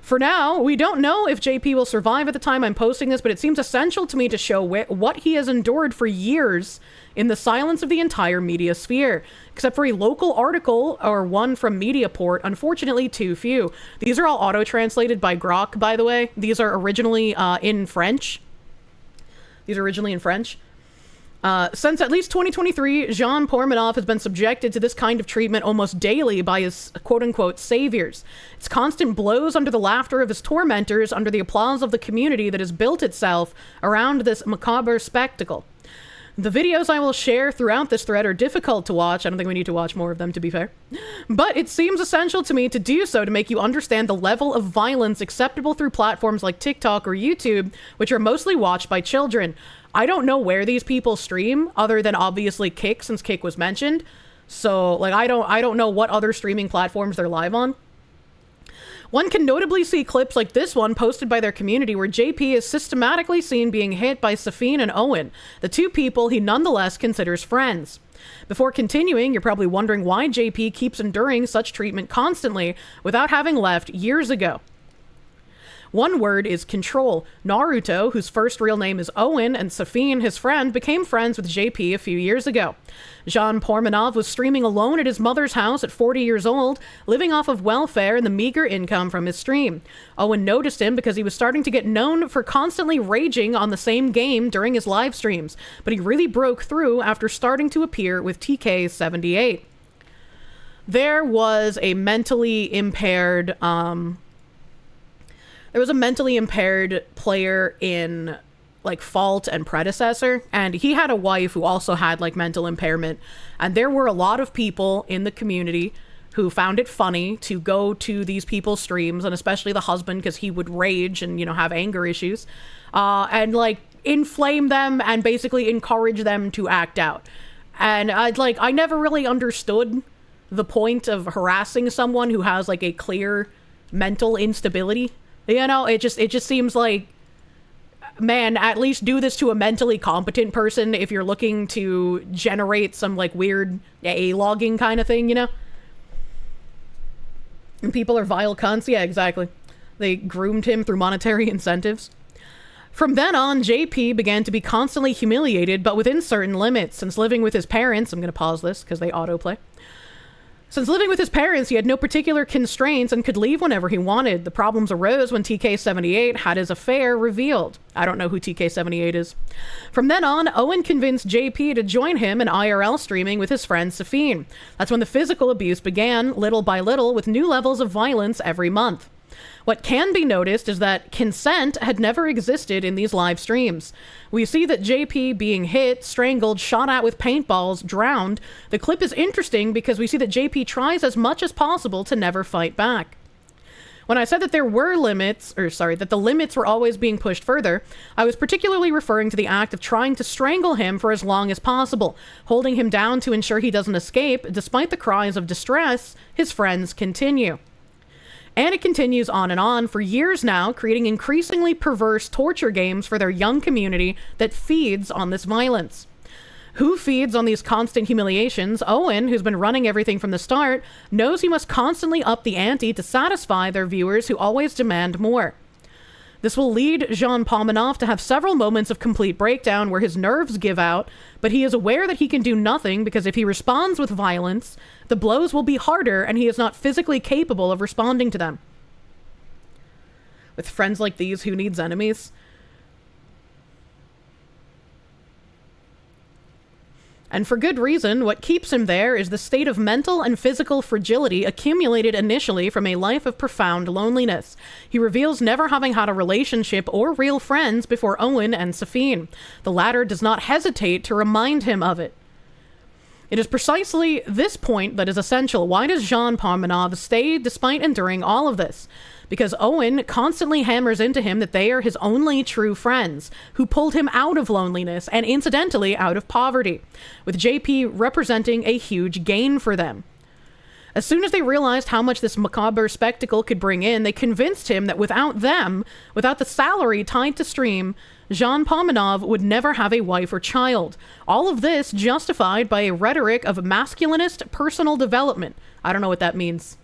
for now, we don't know if JP will survive at the time I'm posting this, but it seems essential to me to show what he has endured for years in the silence of the entire media sphere. Except for a local article, or one from Mediaport, unfortunately too few. These are all auto-translated by Grok, by the way. These are originally in French. Since at least 2023, Jean Pormanov has been subjected to this kind of treatment almost daily by his quote-unquote saviors. It's constant blows under the laughter of his tormentors, under the applause of the community that has built itself around this macabre spectacle. The videos I will share throughout this thread are difficult to watch. I don't think we need to watch more of them, to be fair. But it seems essential to me to do so to make you understand the level of violence acceptable through platforms like TikTok or YouTube, which are mostly watched by children. I don't know where these people stream, other than obviously Kik, since Kik was mentioned. So, like, I don't know what other streaming platforms they're live on. One can notably see clips like this one posted by their community where JP is systematically seen being hit by Safine and Owen, the two people he nonetheless considers friends. Before continuing, you're probably wondering why JP keeps enduring such treatment constantly without having left years ago. One word is control. Naruto, whose first real name is Owen, and Safine, his friend, became friends with JP a few years ago. Jean Pormanov was streaming alone at his mother's house at 40 years old, living off of welfare and the meager income from his stream. Owen noticed him because he was starting to get known for constantly raging on the same game during his live streams, but he really broke through after starting to appear with TK78. There was a mentally impaired player in like fault and predecessor, and he had a wife who also had like mental impairment, and there were a lot of people in the community who found it funny to go to these people's streams, and especially the husband, because he would rage and, you know, have anger issues, and like inflame them and basically encourage them to act out. And I never really understood the point of harassing someone who has like a clear mental instability. You know, it just seems like, man, at least do this to a mentally competent person if you're looking to generate some like weird A-logging kind of thing, you know? And people are vile cunts. Yeah, exactly. They groomed him through monetary incentives. From then on, JP began to be constantly humiliated, but within certain limits. Since living with his parents, I'm going to pause this because they autoplay. Since living with his parents, he had no particular constraints and could leave whenever he wanted. The problems arose when TK78 had his affair revealed. I don't know who TK78 is. From then on, Owen convinced JP to join him in IRL streaming with his friend Safine. That's when the physical abuse began, little by little, with new levels of violence every month. What can be noticed is that consent had never existed in these live streams. We see that JP being hit, strangled, shot at with paintballs, drowned. The clip is interesting because we see that JP tries as much as possible to never fight back. When I said that there were limits, that the limits were always being pushed further, I was particularly referring to the act of trying to strangle him for as long as possible, holding him down to ensure he doesn't escape. Despite the cries of distress, his friends continue. And it continues on and on for years now, creating increasingly perverse torture games for their young community that feeds on this violence. Who feeds on these constant humiliations? Owen, who's been running everything from the start, knows he must constantly up the ante to satisfy their viewers who always demand more. This will lead Jean Pomenov to have several moments of complete breakdown where his nerves give out, but he is aware that he can do nothing because if he responds with violence, the blows will be harder and he is not physically capable of responding to them. With friends like these, who needs enemies? And for good reason. What keeps him there is the state of mental and physical fragility accumulated initially from a life of profound loneliness. He reveals never having had a relationship or real friends before Owen and Safine. The latter does not hesitate to remind him of it. It is precisely this point that is essential. Why does Jean Pomenov stay despite enduring all of this? Because Owen constantly hammers into him that they are his only true friends, who pulled him out of loneliness and incidentally out of poverty, with JP representing a huge gain for them. As soon as they realized how much this macabre spectacle could bring in, they convinced him that without them, without the salary tied to stream, Jean Pomenov would never have a wife or child. All of this justified by a rhetoric of masculinist personal development. I don't know what that means.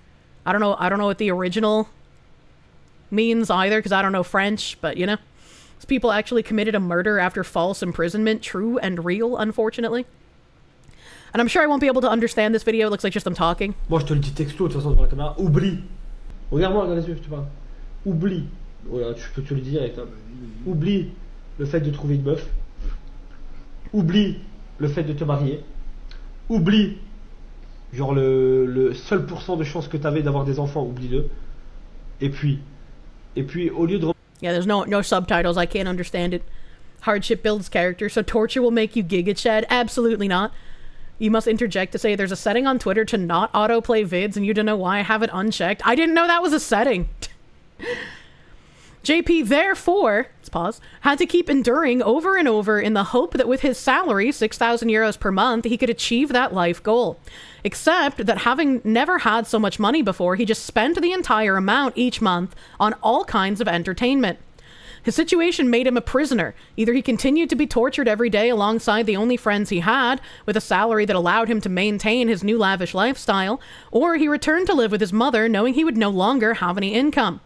I don't know what the original means either, because I don't know French, but you know. These people actually committed a murder after false imprisonment. True and real, unfortunately. And I'm sure I won't be able to understand this video. It looks like just I'm talking. Moi je te le dis texto de toute façon devant la caméra. Oublie. Regarde-moi, regarde les yeux, je te parle. Oublie. Regarde, tu le dis direct. Hein. Oublie le fait de trouver une meuf. Oublie le fait de te marier. Oublie genre le seul pourcent de chance que t'avais d'avoir des enfants, oublie-le. Et puis au lieu de... Yeah, there's no subtitles. I can't understand it. Hardship builds character, so torture will make you Giga Chad? Absolutely not. You must interject to say there's a setting on Twitter to not autoplay vids, and you don't know why I have it unchecked. I didn't know that was a setting. JP, therefore, let's pause, had to keep enduring over and over in the hope that with his salary, 6,000 euros per month, he could achieve that life goal. Except that having never had so much money before, he just spent the entire amount each month on all kinds of entertainment. His situation made him a prisoner. Either he continued to be tortured every day alongside the only friends he had, with a salary that allowed him to maintain his new lavish lifestyle, or he returned to live with his mother knowing he would no longer have any income.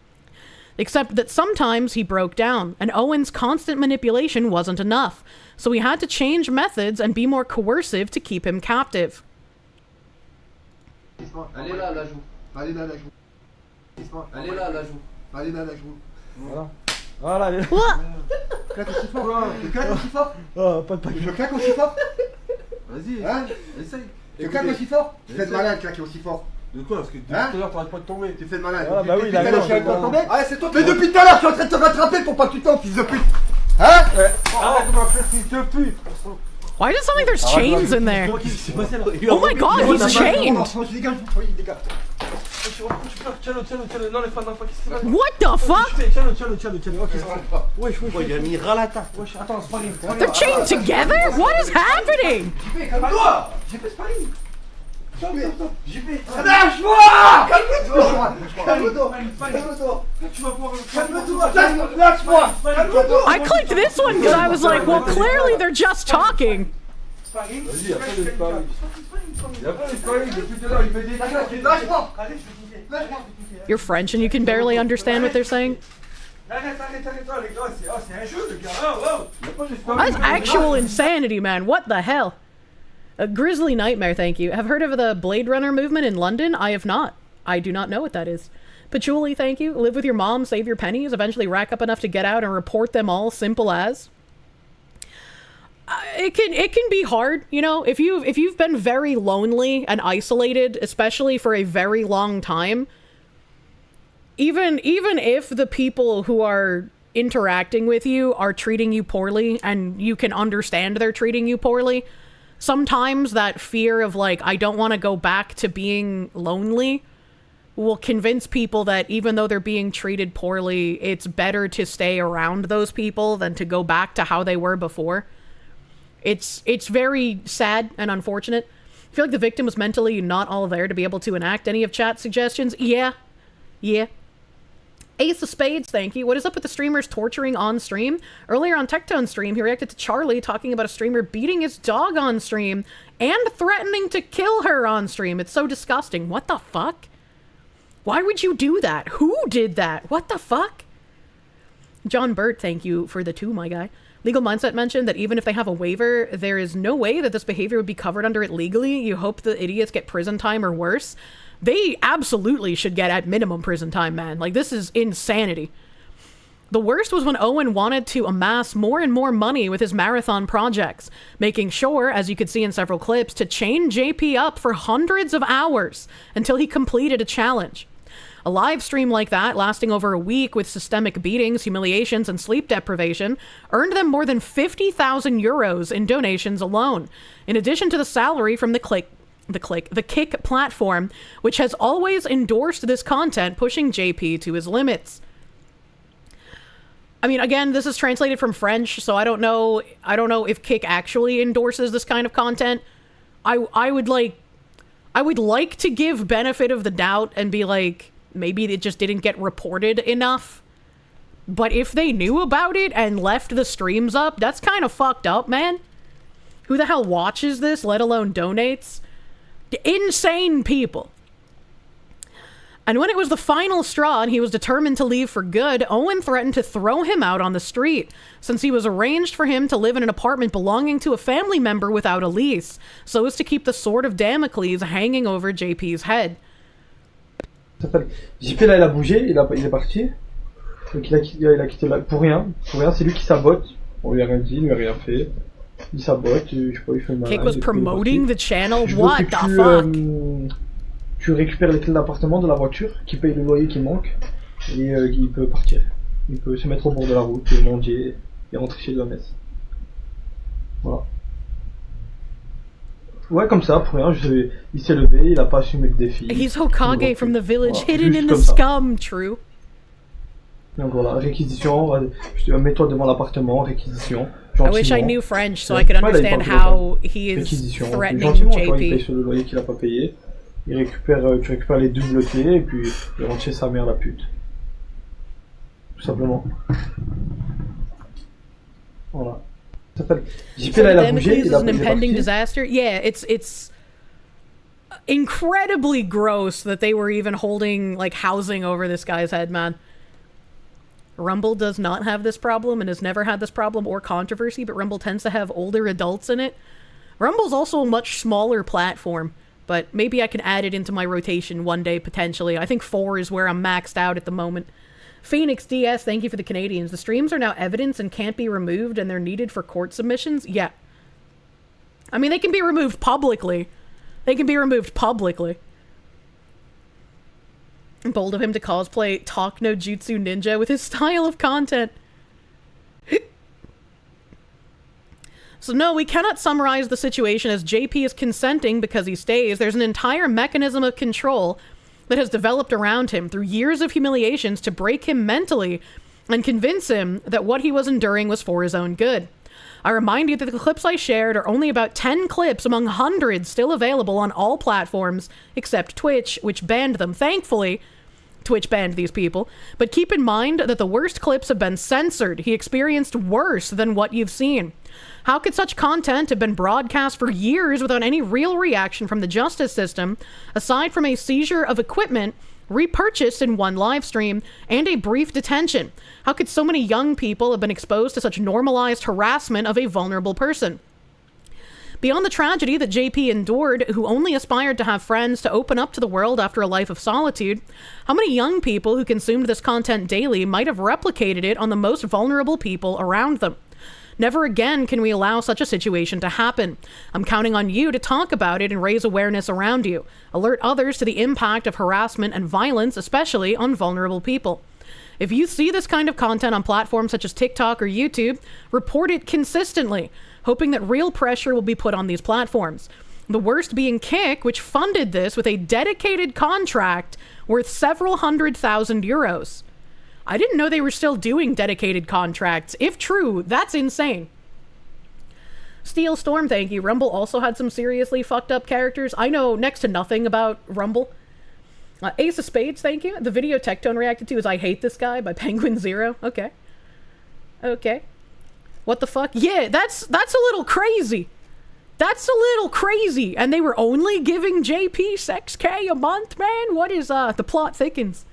Except that sometimes he broke down, and Owen's constant manipulation wasn't enough, so he had to change methods and be more coercive to keep him captive. Allez là, la joue. Allez là, la joue. Allez là, la joue. Allez là, la joue. Voilà. Voilà, allez là. Claque aussi fort. Tu claques aussi fort. Oh, pas de paquet. Je claque aussi fort. Vas-y, hein, essaye. Tu claques aussi fort. Tu fais de malin, claquer aussi fort. De quoi? Parce que depuis tout à l'heure, t'arrêtes pas de tomber. Tu fais de malin. Ah bah oui, là, je suis en train de tomber. Ah, c'est toi. Mais depuis tout à l'heure, je suis en train de te rattraper pour pas que tu tombes, fils de pute. Hein? Why does it sound like there's chains in there? Oh my god, he's chained! What the fuck? They're chained together? What is happening? I clicked this one because I was like, well, clearly they're just talking. You're French and you can barely understand what they're saying? That's actual insanity, man. What the hell? A Grizzly Nightmare, thank you. Have heard of the Blade Runner movement in London? I have not. I do not know what that is. Patchouli, thank you. Live with your mom, save your pennies, eventually rack up enough to get out and report them all, simple as. It can be hard, you know, if you've been very lonely and isolated, especially for a very long time. Even if the people who are interacting with you are treating you poorly and you can understand they're treating you poorly, sometimes that fear of like, I don't want to go back to being lonely will convince people that even though they're being treated poorly, it's better to stay around those people than to go back to how they were before. It's very sad and unfortunate. I feel like the victim was mentally not all there to be able to enact any of chat's suggestions. Yeah. Ace of Spades, thank you. What is up with the streamers torturing on stream? Earlier on Tectone's stream, he reacted to Charlie talking about a streamer beating his dog on stream and threatening to kill her on stream. It's so disgusting. What the fuck? Why would you do that? Who did that? What the fuck? John Burt, thank you for the 2, my guy. Legal Mindset mentioned that even if they have a waiver, there is no way that this behavior would be covered under it legally. You hope the idiots get prison time or worse. They absolutely should get at minimum prison time, man. Like, this is insanity. The worst was when Owen wanted to amass more and more money with his marathon projects, making sure, as you could see in several clips, to chain JP up for hundreds of hours until he completed a challenge. A live stream like that, lasting over a week with systemic beatings, humiliations, and sleep deprivation, earned them more than 50,000 euros in donations alone, in addition to the salary from the Kick platform, which has always endorsed this content, pushing JP to his limits. I mean, again, this is translated from French, so I don't know if Kick actually endorses this kind of content. I would like to give benefit of the doubt and be like, maybe it just didn't get reported enough. But if they knew about it and left the streams up, that's kind of fucked up, man. Who the hell watches this, let alone donates? Insane people. And when it was the final straw and he was determined to leave for good, Owen threatened to throw him out on the street, since he was arranged for him to live in an apartment belonging to a family member without a lease, so as to keep the sword of Damocles hanging over JP's head. JP là il a bougé, il est parti. Donc il a quitté là pour rien, c'est lui qui sabote. On lui a rien dit, il lui a rien fait. Il sabote, je sais pas, il fait mal. Kick was promoting the channel, what the fuck? Tu récupères les clés d'appartement de la voiture, qui paye le loyer qui manque, et il peut partir. Il peut se mettre au bord de la route, et manger, et rentrer chez lui à Metz. Voilà. Ouais, comme ça, pour rien, il s'est levé, il a pas assumé le défi. He's Okage from the village, voilà, hidden in the scum, true. Donc voilà, réquisition, mets-toi devant l'appartement, réquisition. I wish I knew French so I could understand how he is threatening JP. Il paye sur le loyer qu'il a pas payé, tu récupères les doubles clés, et puis il rentre chez sa mère, la pute. Tout simplement. Voilà. So Damocles is an impending disaster. Yeah, it's incredibly gross that they were even holding like housing over this guy's head, man. Rumble does not have this problem and has never had this problem or controversy, but Rumble tends to have older adults in it. Rumble's also a much smaller platform, but maybe I can add it into my rotation one day potentially. I think 4 is where I'm maxed out at the moment. Phoenix DS, thank you for the Canadians. The streams are now evidence and can't be removed, and they're needed for court submissions? Yeah. I mean, they can be removed publicly. Bold of him to cosplay Talk no Jutsu Ninja with his style of content. So no, we cannot summarize the situation as JP is consenting because he stays. There's an entire mechanism of control that has developed around him through years of humiliations to break him mentally and convince him that what he was enduring was for his own good. I remind you that the clips I shared are only about 10 clips among hundreds still available on all platforms except Twitch, which banned them. Thankfully, Twitch banned these people. But keep in mind that the worst clips have been censored. He experienced worse than what you've seen. How could such content have been broadcast for years without any real reaction from the justice system, aside from a seizure of equipment repurchased in one live stream and a brief detention? How could so many young people have been exposed to such normalized harassment of a vulnerable person? Beyond the tragedy that JP endured, who only aspired to have friends to open up to the world after a life of solitude, how many young people who consumed this content daily might have replicated it on the most vulnerable people around them? Never again can we allow such a situation to happen. I'm counting on you to talk about it and raise awareness around you. Alert others to the impact of harassment and violence, especially on vulnerable people. If you see this kind of content on platforms such as TikTok or YouTube, report it consistently, hoping that real pressure will be put on these platforms. The worst being Kick, which funded this with a dedicated contract worth several €100,000. I didn't know they were still doing dedicated contracts. If true, that's insane. Steel Storm, thank you. Rumble also had some seriously fucked up characters. I know next to nothing about Rumble. Ace of Spades, thank you. The video Tectone reacted to is I Hate This Guy by Penguin Zero. Okay. Okay. What the fuck? Yeah, that's a little crazy. That's a little crazy. And they were only giving JP 6K a month, man? What is, the plot thickens.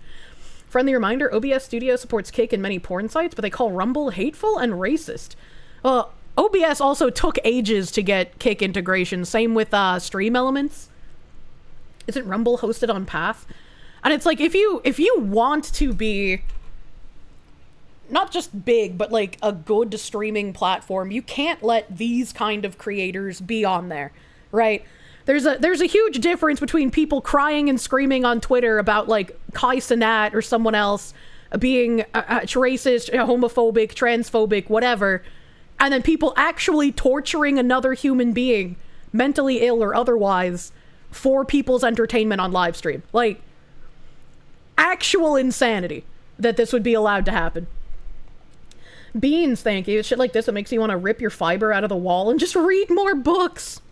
Friendly reminder, OBS Studio supports Kick in many porn sites, but they call Rumble hateful and racist. OBS also took ages to get Kick integration. Same with Stream Elements. Isn't Rumble hosted on Path? And it's like, if you want to be not just big, but like a good streaming platform, you can't let these kind of creators be on there, right? There's a huge difference between people crying and screaming on Twitter about like Cenat or someone else being racist, homophobic, transphobic, whatever, and then people actually torturing another human being, mentally ill or otherwise, for people's entertainment on live stream. Like, actual insanity that this would be allowed to happen. Beans, thank you. Shit like this that makes you want to rip your fiber out of the wall and just read more books.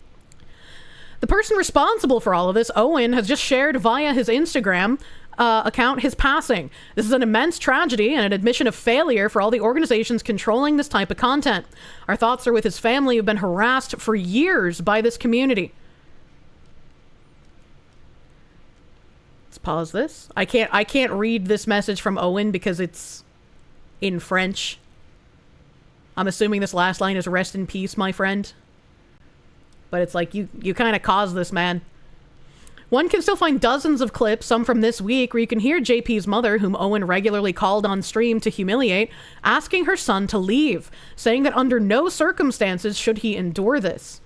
The person responsible for all of this, Owen, has just shared via his Instagram account his passing. This is an immense tragedy and an admission of failure for all the organizations controlling this type of content. Our thoughts are with his family who've been harassed for years by this community. Let's pause this. I can't read this message from Owen because it's in French. I'm assuming this last line is rest in peace, my friend. But it's like, you kind of caused this, man. One can still find dozens of clips, some from this week, where you can hear JP's mother, whom Owen regularly called on stream to humiliate, asking her son to leave, saying that under no circumstances should he endure this.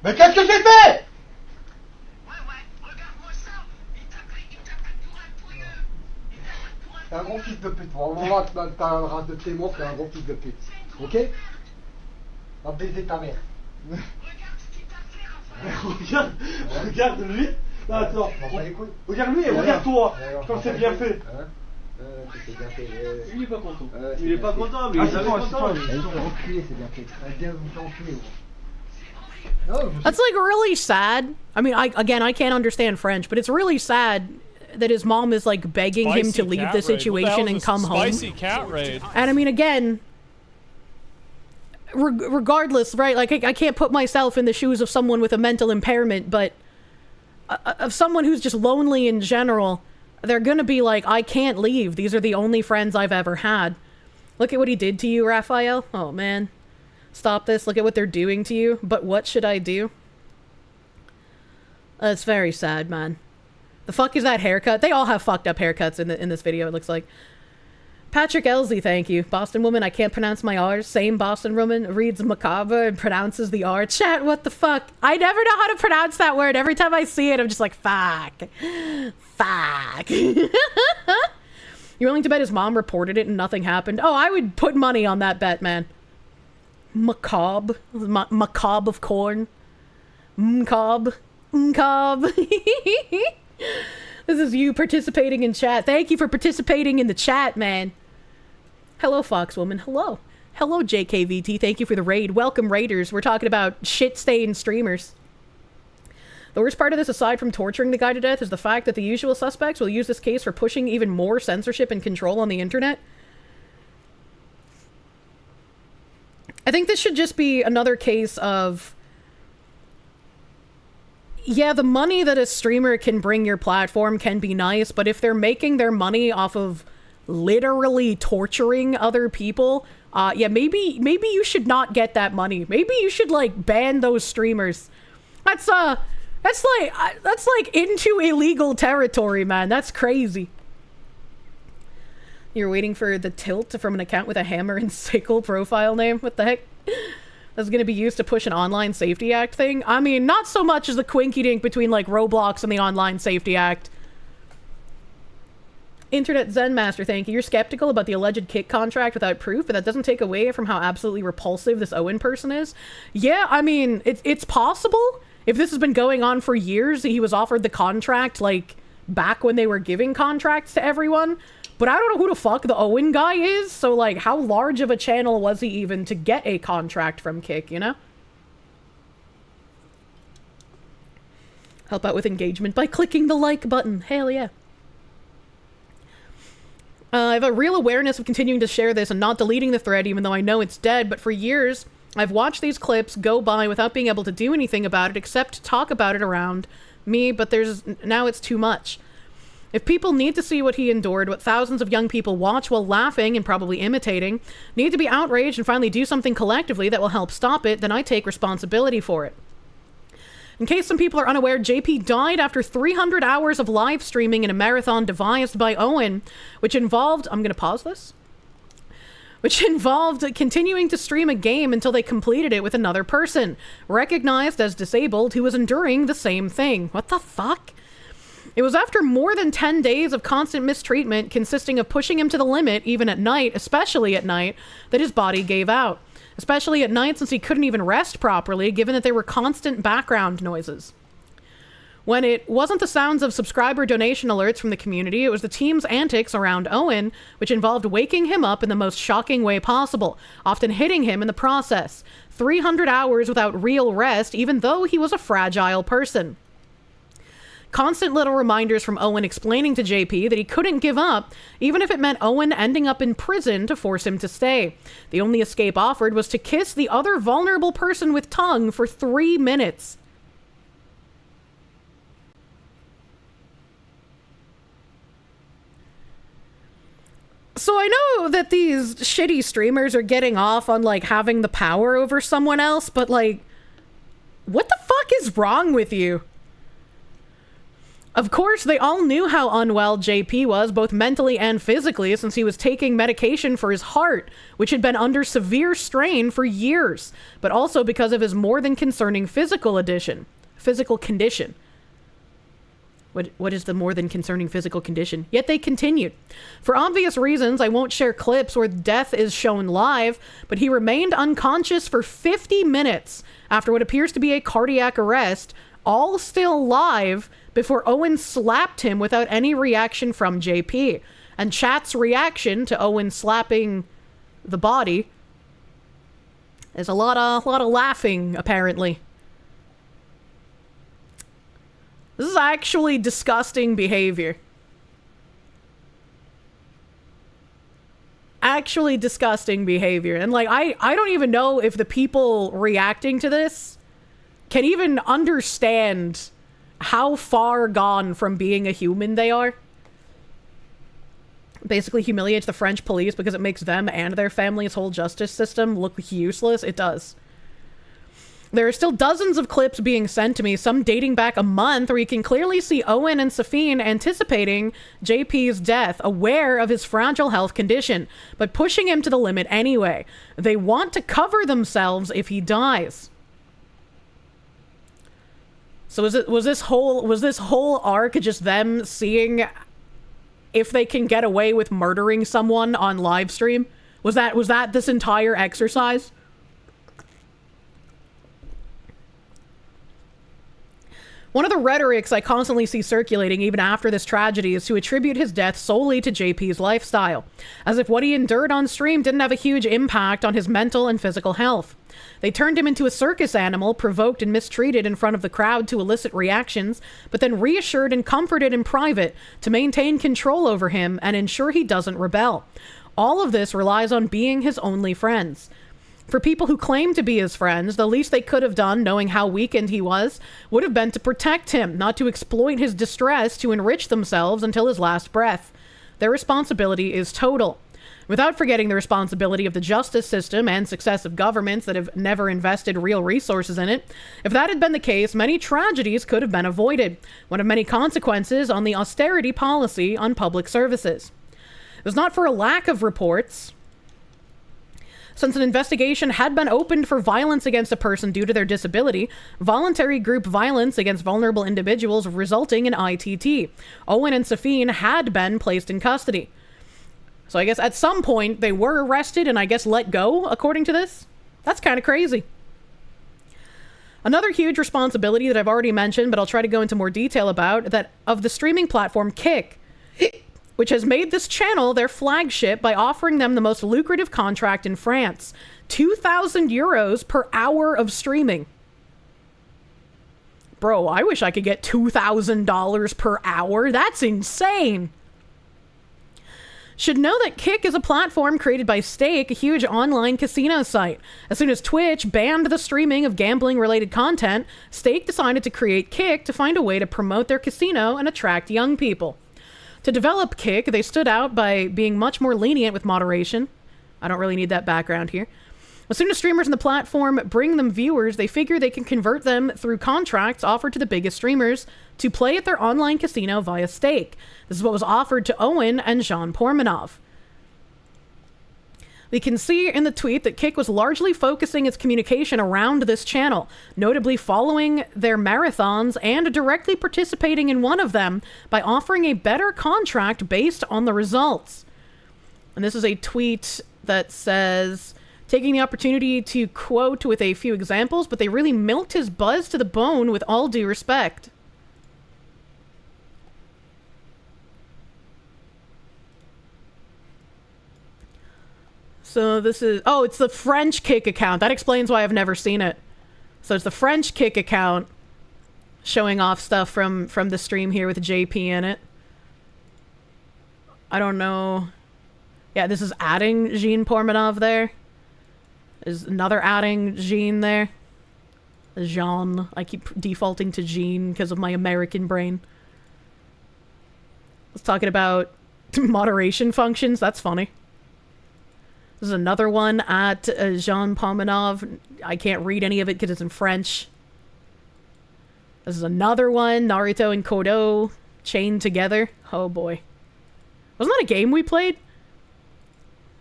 Mais qu'est-ce que j'ai fait? T'es un gros fils de pute. On va voir que t'as un race de témoin, t'es un gros fils de pute. Ok? Va baiser ta mère. Regarde lui. Non, attends. Regarde lui et regarde toi. Comme c'est bien fait. Il est pas content. Il est pas content, mais il est content. Enculé, c'est bien fait. Viens vous faire enculer. That's like really sad. I mean, I can't understand French, but it's really sad that his mom is like begging him to leave the situation and come home. Spicy cat raid. And I mean, again, regardless, right? Like, I can't put myself in the shoes of someone with a mental impairment, but of someone who's just lonely in general, they're gonna be like, I can't leave. These are the only friends I've ever had. Look at what he did to you, Raphael. Oh, man. Stop this. Look at what they're doing to you. But what should I do? It's very sad, man. The fuck is that haircut? They all have fucked up haircuts in this video, it looks like. Patrick Elsie, thank you. Boston woman, I can't pronounce my R's. Same Boston woman reads macabre and pronounces the R. Chat, what the fuck? I never know how to pronounce that word. Every time I see it, I'm just like, fuck. Fuck. You're willing to bet his mom reported it and nothing happened? Oh, I would put money on that bet, man. Macabre. Macabre of corn. Mcob. Mcob. This is you participating in chat. Thank you for participating in the chat, man. Hello, Foxwoman. Hello. Hello, JKVT. Thank you for the raid. Welcome, raiders. We're talking about shit-stained streamers. The worst part of this, aside from torturing the guy to death, is the fact that the usual suspects will use this case for pushing even more censorship and control on the internet. I think this should just be another case of... Yeah, the money that a streamer can bring your platform can be nice, but if they're making their money off of literally torturing other people, yeah, maybe you should not get that money. Maybe you should, like, ban those streamers. That's like into illegal territory, man. That's crazy. You're waiting for the tilt from an account with a hammer and sickle profile name? What the heck? That's gonna be used to push an Online Safety Act thing? I mean, not so much as the quinky-dink between, like, Roblox and the Online Safety Act. Internet Zen Master, thank you. You're skeptical about the alleged kick contract without proof, but that doesn't take away from how absolutely repulsive this Owen person is. Yeah, I mean, it's possible. If this has been going on for years, he was offered the contract, like, back when they were giving contracts to everyone. But I don't know who the fuck the Owen guy is, so, like, how large of a channel was he even to get a contract from Kick, you know? Help out with engagement by clicking the like button. Hell yeah. I have a real awareness of continuing to share this and not deleting the thread, even though I know it's dead, but for years, I've watched these clips go by without being able to do anything about it except talk about it around me, but now it's too much. If people need to see what he endured, what thousands of young people watch while laughing and probably imitating, need to be outraged and finally do something collectively that will help stop it, then I take responsibility for it. In case some people are unaware, JP died after 300 hours of live streaming in a marathon devised by Owen, which involved... I'm gonna pause this. Which involved continuing to stream a game until they completed it with another person, recognized as disabled, who was enduring the same thing. What the fuck? It was after more than 10 days of constant mistreatment, consisting of pushing him to the limit, even at night, especially at night, that his body gave out. Especially at night, since he couldn't even rest properly, given that there were constant background noises. When it wasn't the sounds of subscriber donation alerts from the community, it was the team's antics around Owen, which involved waking him up in the most shocking way possible, often hitting him in the process. 300 hours without real rest, even though he was a fragile person. Constant little reminders from Owen explaining to JP that he couldn't give up, even if it meant Owen ending up in prison to force him to stay. The only escape offered was to kiss the other vulnerable person with tongue for 3 minutes. So I know that these shitty streamers are getting off on, like, having the power over someone else, but, like, what the fuck is wrong with you? Of course, they all knew how unwell JP was, both mentally and physically, since he was taking medication for his heart, which had been under severe strain for years, but also because of his more than concerning physical condition. What is the more than concerning physical condition? Yet they continued. For obvious reasons, I won't share clips where death is shown live, but he remained unconscious for 50 minutes after what appears to be a cardiac arrest, all still live, before Owen slapped him without any reaction from JP. And chat's reaction to Owen slapping the body is a lot of laughing, apparently. This is actually disgusting behavior. Actually disgusting behavior. And, like, I don't even know if the people reacting to this can even understand how far gone from being a human they are. Basically humiliates the French police because it makes them and their family's whole justice system look useless. It does. There are still dozens of clips being sent to me, some dating back a month, where you can clearly see Owen and Safine anticipating JP's death, aware of his fragile health condition, but pushing him to the limit anyway. They want to cover themselves if he dies. So was this whole arc just them seeing if they can get away with murdering someone on live stream? Was that this entire exercise? One of the rhetorics I constantly see circulating even after this tragedy is to attribute his death solely to JP's lifestyle, as if what he endured on stream didn't have a huge impact on his mental and physical health. They turned him into a circus animal, provoked and mistreated in front of the crowd to elicit reactions, but then reassured and comforted in private to maintain control over him and ensure he doesn't rebel. All of this relies on being his only friends. For people who claim to be his friends, the least they could have done, knowing how weakened he was, would have been to protect him, not to exploit his distress to enrich themselves until his last breath. Their responsibility is total. Without forgetting the responsibility of the justice system and successive governments that have never invested real resources in it. If that had been the case, many tragedies could have been avoided, one of many consequences on the austerity policy on public services. It was not for a lack of reports. Since an investigation had been opened for violence against a person due to their disability, voluntary group violence against vulnerable individuals resulting in ITT, Owen and Safine had been placed in custody. So I guess at some point they were arrested and I guess let go, according to this? That's kind of crazy. Another huge responsibility that I've already mentioned, but I'll try to go into more detail about, that of the streaming platform Kick, which has made this channel their flagship by offering them the most lucrative contract in France, 2,000 euros per hour of streaming. Bro, I wish I could get $2,000 per hour. That's insane. Should know that Kick is a platform created by Stake, a huge online casino site. As soon as Twitch banned the streaming of gambling-related content, Stake decided to create Kick to find a way to promote their casino and attract young people. To develop Kick, they stood out by being much more lenient with moderation. I don't really need that background here. As soon as streamers on the platform bring them viewers, they figure they can convert them through contracts offered to the biggest streamers to play at their online casino via Stake. This is what was offered to Owen and Jean Pormanov. We can see in the tweet that Kick was largely focusing its communication around this channel, notably following their marathons and directly participating in one of them by offering a better contract based on the results. And this is a tweet that says, taking the opportunity to quote with a few examples, but they really milked his buzz to the bone with all due respect. So this is, oh, it's the French Kick account. That explains why I've never seen it. So it's the French Kick account showing off stuff from the stream here with JP in it. I don't know. Yeah, this is adding Jean Pormanov there. There's another adding Jean there. Jean. I keep defaulting to Jean because of my American brain. It's talking about moderation functions. That's funny. This is another one at Jean Pomanov. I can't read any of it because it's in French. This is another one. Naruto and Kodo chained together. Oh boy. Wasn't that a game we played?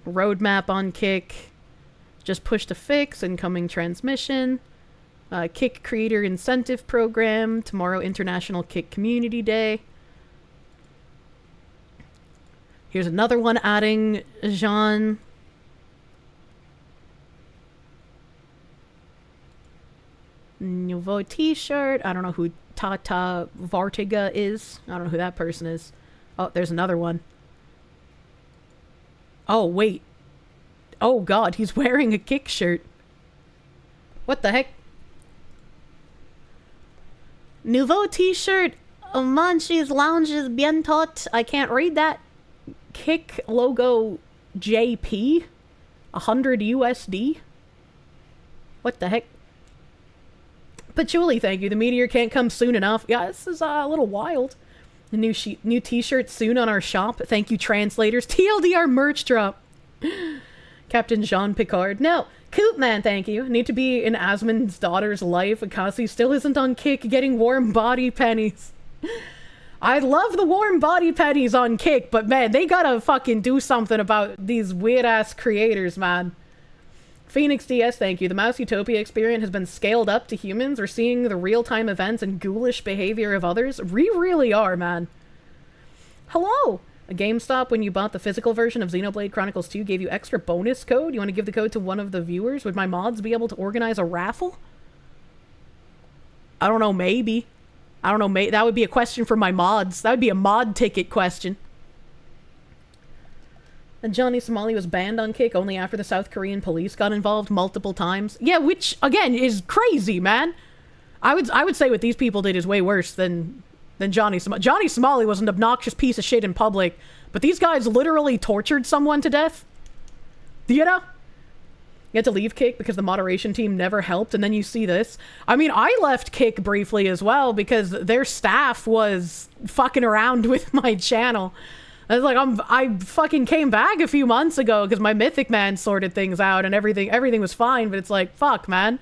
Roadmap on Kick. Just push to fix. Incoming transmission. Kick Creator Incentive Program. Tomorrow International Kick Community Day. Here's another one adding Jean. Nouveau t-shirt. I don't know who Tata Vartiga is. I don't know who that person is. Oh, there's another one. Oh, wait. Oh, God, he's wearing a Kick shirt. What the heck? Nouveau t-shirt. Manches lounges bientôt. I can't read that. Kick logo JP. 100 USD. What the heck? Patchouli, thank you. The meteor can't come soon enough. Yeah, this is a little wild. The new t-shirt soon on our shop. Thank you, translators. TLDR merch drop. Captain Jean Picard. No, Coop Man, thank you. Need to be in Asmund's daughter's life because he still isn't on Kick getting warm body pennies. I love the warm body pennies on Kick, but man, they gotta fucking do something about these weird-ass creators, man. Phoenix DS, thank you. The Mouse Utopia experience has been scaled up to humans. We're seeing the real-time events and ghoulish behavior of others. We really are, man. Hello! A GameStop, when you bought the physical version of Xenoblade Chronicles 2, gave you extra bonus code. You want to give the code to one of the viewers? Would my mods be able to organize a raffle? I don't know, maybe. I don't know, that would be a question for my mods. That would be a mod ticket question. And Johnny Somali was banned on Kick only after the South Korean police got involved multiple times. Yeah, which, again, is crazy, man. I would say what these people did is way worse than Johnny Somali. Johnny Somali was an obnoxious piece of shit in public, but these guys literally tortured someone to death. You know? You had to leave Kick because the moderation team never helped, and then you see this. I mean, I left Kick briefly as well because their staff was fucking around with my channel. I was like, I fucking came back a few months ago because my Mythic Man sorted things out and everything was fine, but it's like, fuck, man.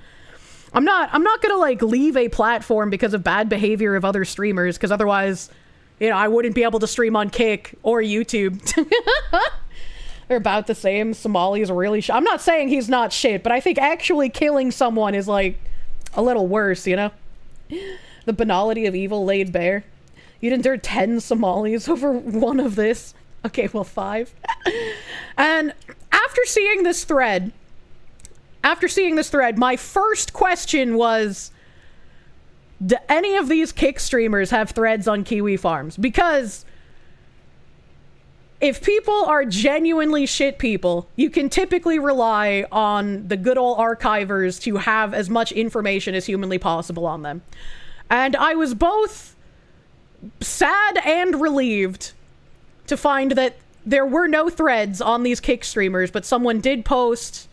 I'm not gonna, like, leave a platform because of bad behavior of other streamers, because otherwise, you know, I wouldn't be able to stream on Kick or YouTube. They're about the same. Somali's really I'm not saying he's not shit, but I think actually killing someone is, like, a little worse, you know? The banality of evil laid bare. You'd endure 10 Somalis over one of this. Okay, well, 5. And after seeing this thread, my first question was, do any of these Kick streamers have threads on Kiwi Farms? Because if people are genuinely shit people, you can typically rely on the good old archivers to have as much information as humanly possible on them. And I was both sad and relieved to find that there were no threads on these Kick streamers, but someone did post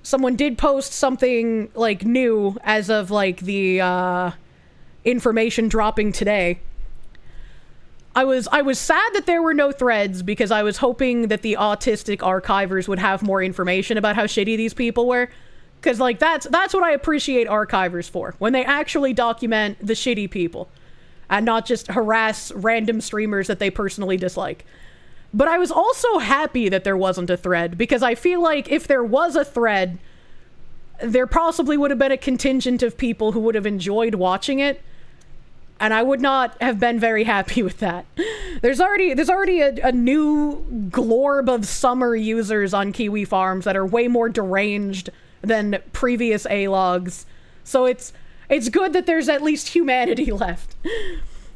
something, like, new as of, like, the information dropping today. I was sad that there were no threads because I was hoping that the autistic archivers would have more information about how shitty these people were. Because, like, that's what I appreciate archivers for, when they actually document the shitty people and not just harass random streamers that they personally dislike. But I was also happy that there wasn't a thread, because I feel like if there was a thread, there possibly would have been a contingent of people who would have enjoyed watching it, and I would not have been very happy with that. There's already a new glorb of summer users on Kiwi Farms that are way more deranged than previous A-logs, so it's good that there's at least humanity left.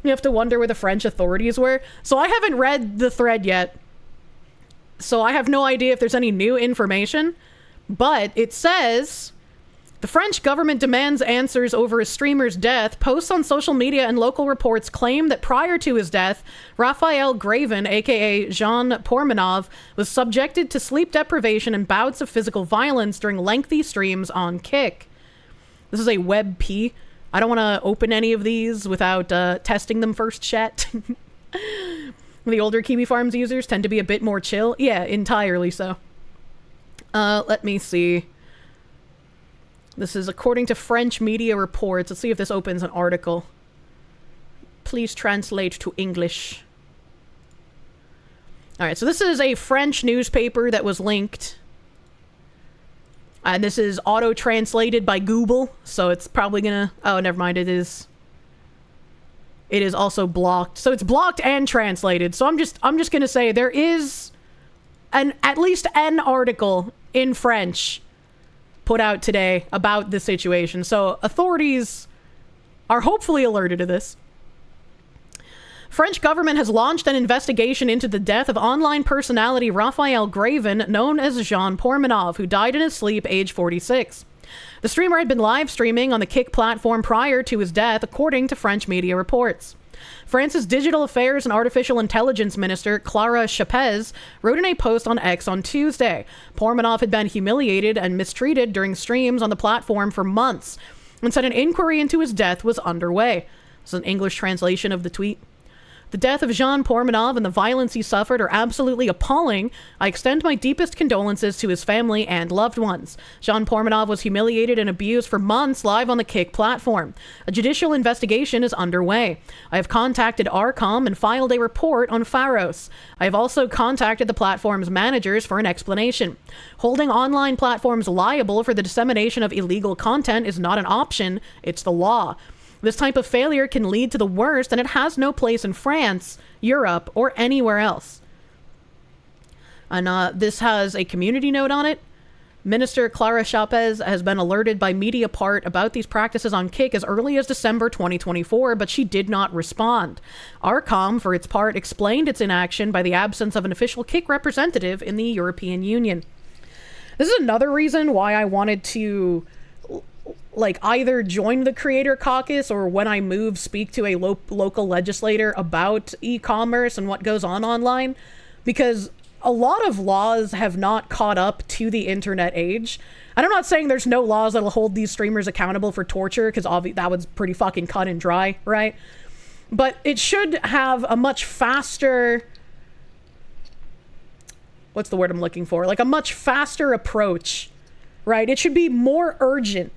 You have to wonder where the French authorities were. So I haven't read the thread yet, so I have no idea if there's any new information, but it says, the French government demands answers over a streamer's death. Posts on social media and local reports claim that prior to his death, Raphael Graven, aka Jean Pormanov, was subjected to sleep deprivation and bouts of physical violence during lengthy streams on Kick. This is a WebP. I don't want to open any of these without testing them first, chat. The older Kiwi Farms users tend to be a bit more chill. Yeah, entirely so. Let me see. This is according to French media reports. Let's see if this opens an article. Please translate to English. Alright, so this is a French newspaper that was linked. And this is auto-translated by Google, so it's probably gonna... Oh, never mind, it is also blocked. So it's blocked and translated, so I'm just gonna say there is at least an article in French put out today about this situation, so authorities are hopefully alerted to this. French government has launched an investigation into the death of online personality Raphael Graven, known as Jean Pormanov, who died in his sleep, age 46. The streamer had been live streaming on the Kick platform prior to his death, according to French media reports. France's Digital Affairs and Artificial Intelligence Minister, Clara Chapez, wrote in a post on X on Tuesday. Pormanov had been humiliated and mistreated during streams on the platform for months, and said an inquiry into his death was underway. This is an English translation of the tweet. The death of Jean Pormanov and the violence he suffered are absolutely appalling. I extend my deepest condolences to his family and loved ones. Jean Pormanov was humiliated and abused for months live on the Kick platform. A judicial investigation is underway. I have contacted Arcom and filed a report on Pharos. I have also contacted the platform's managers for an explanation. Holding online platforms liable for the dissemination of illegal content is not an option, it's the law. This type of failure can lead to the worst, and it has no place in France, Europe, or anywhere else. And this has a community note on it. Minister Clara Chapez has been alerted by Mediapart about these practices on Kick as early as December 2024, but she did not respond. Arcom, for its part, explained its inaction by the absence of an official Kick representative in the European Union. This is another reason why I wanted to either join the creator caucus or when I move speak to a local legislator about e-commerce and what goes on online, because a lot of laws have not caught up to the internet age. And I'm not saying there's no laws that'll hold these streamers accountable for torture, because that was pretty fucking cut and dry, right? But it should have a much faster, what's the word I'm looking for? A much faster approach, right? It should be more urgent.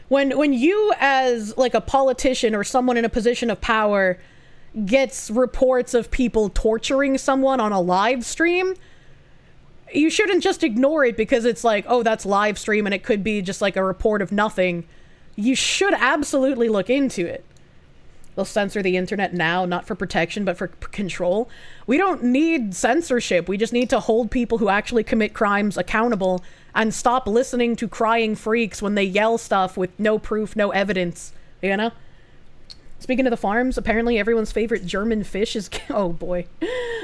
When you as a politician or someone in a position of power gets reports of people torturing someone on a live stream, you shouldn't just ignore it because it's oh, that's live stream and it could be just a report of nothing. You should absolutely look into it. They'll censor the internet now, not for protection, but for control. We don't need censorship. We just need to hold people who actually commit crimes accountable and stop listening to crying freaks when they yell stuff with no proof, no evidence, you know? Speaking of the farms, apparently everyone's favorite German fish is... Oh, boy.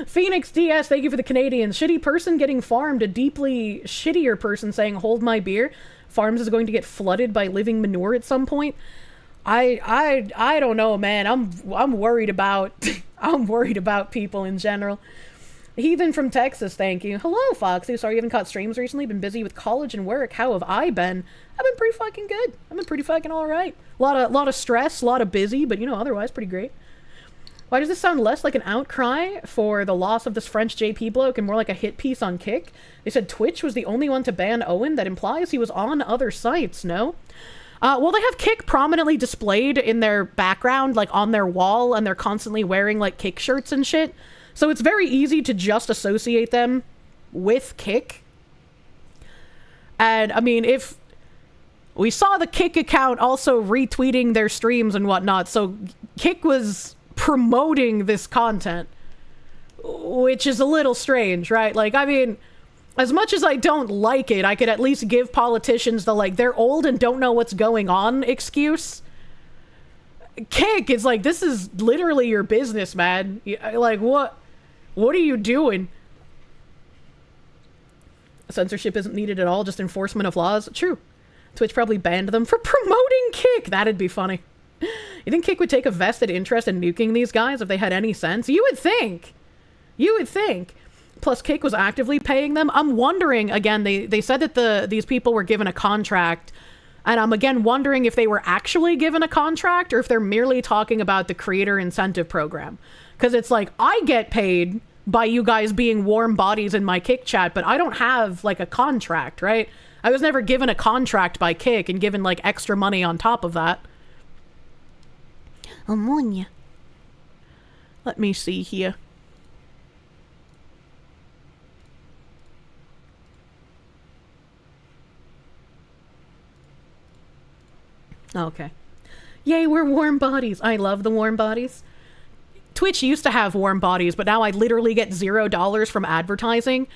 Phoenix DS, thank you for the Canadians. Shitty person getting farmed, a deeply shittier person saying, hold my beer. Farms is going to get flooded by living manure at some point. I don't know, man. I'm worried about... I'm worried about people in general. Heathen from Texas, thank you. Hello, Foxy. Sorry you haven't caught streams recently. Been busy with college and work. How have I been? I've been pretty fucking good. I've been pretty fucking alright. A lot of stress, a lot of busy, but otherwise pretty great. Why does this sound less like an outcry for the loss of this French JP bloke and more like a hit piece on Kick? They said Twitch was the only one to ban Owen. That implies he was on other sites, no? Well, they have Kick prominently displayed in their background, on their wall, and they're constantly wearing, Kick shirts and shit. So it's very easy to just associate them with Kick. And, I mean, if we saw the Kick account also retweeting their streams and whatnot, so Kick was promoting this content, which is a little strange, right? I mean, as much as I don't like it, I could at least give politicians the, they're old and don't know what's going on excuse. Kick, it's this is literally your business, man. What are you doing? Censorship isn't needed at all, just enforcement of laws. True. Twitch probably banned them for promoting Kick. That'd be funny. You think Kick would take a vested interest in nuking these guys if they had any sense? You would think. You would think. Plus, Kick was actively paying them. I'm wondering, again, they said that these people were given a contract, and I'm again wondering if they were actually given a contract or if they're merely talking about the creator incentive program. Because it's I get paid by you guys being warm bodies in my Kick chat, but I don't have, a contract, right? I was never given a contract by Kick and given, extra money on top of that. Ammonia. Let me see here. Okay. Yay, we're warm bodies. I love the warm bodies. Twitch used to have warm bodies, but now I literally get $0 from advertising.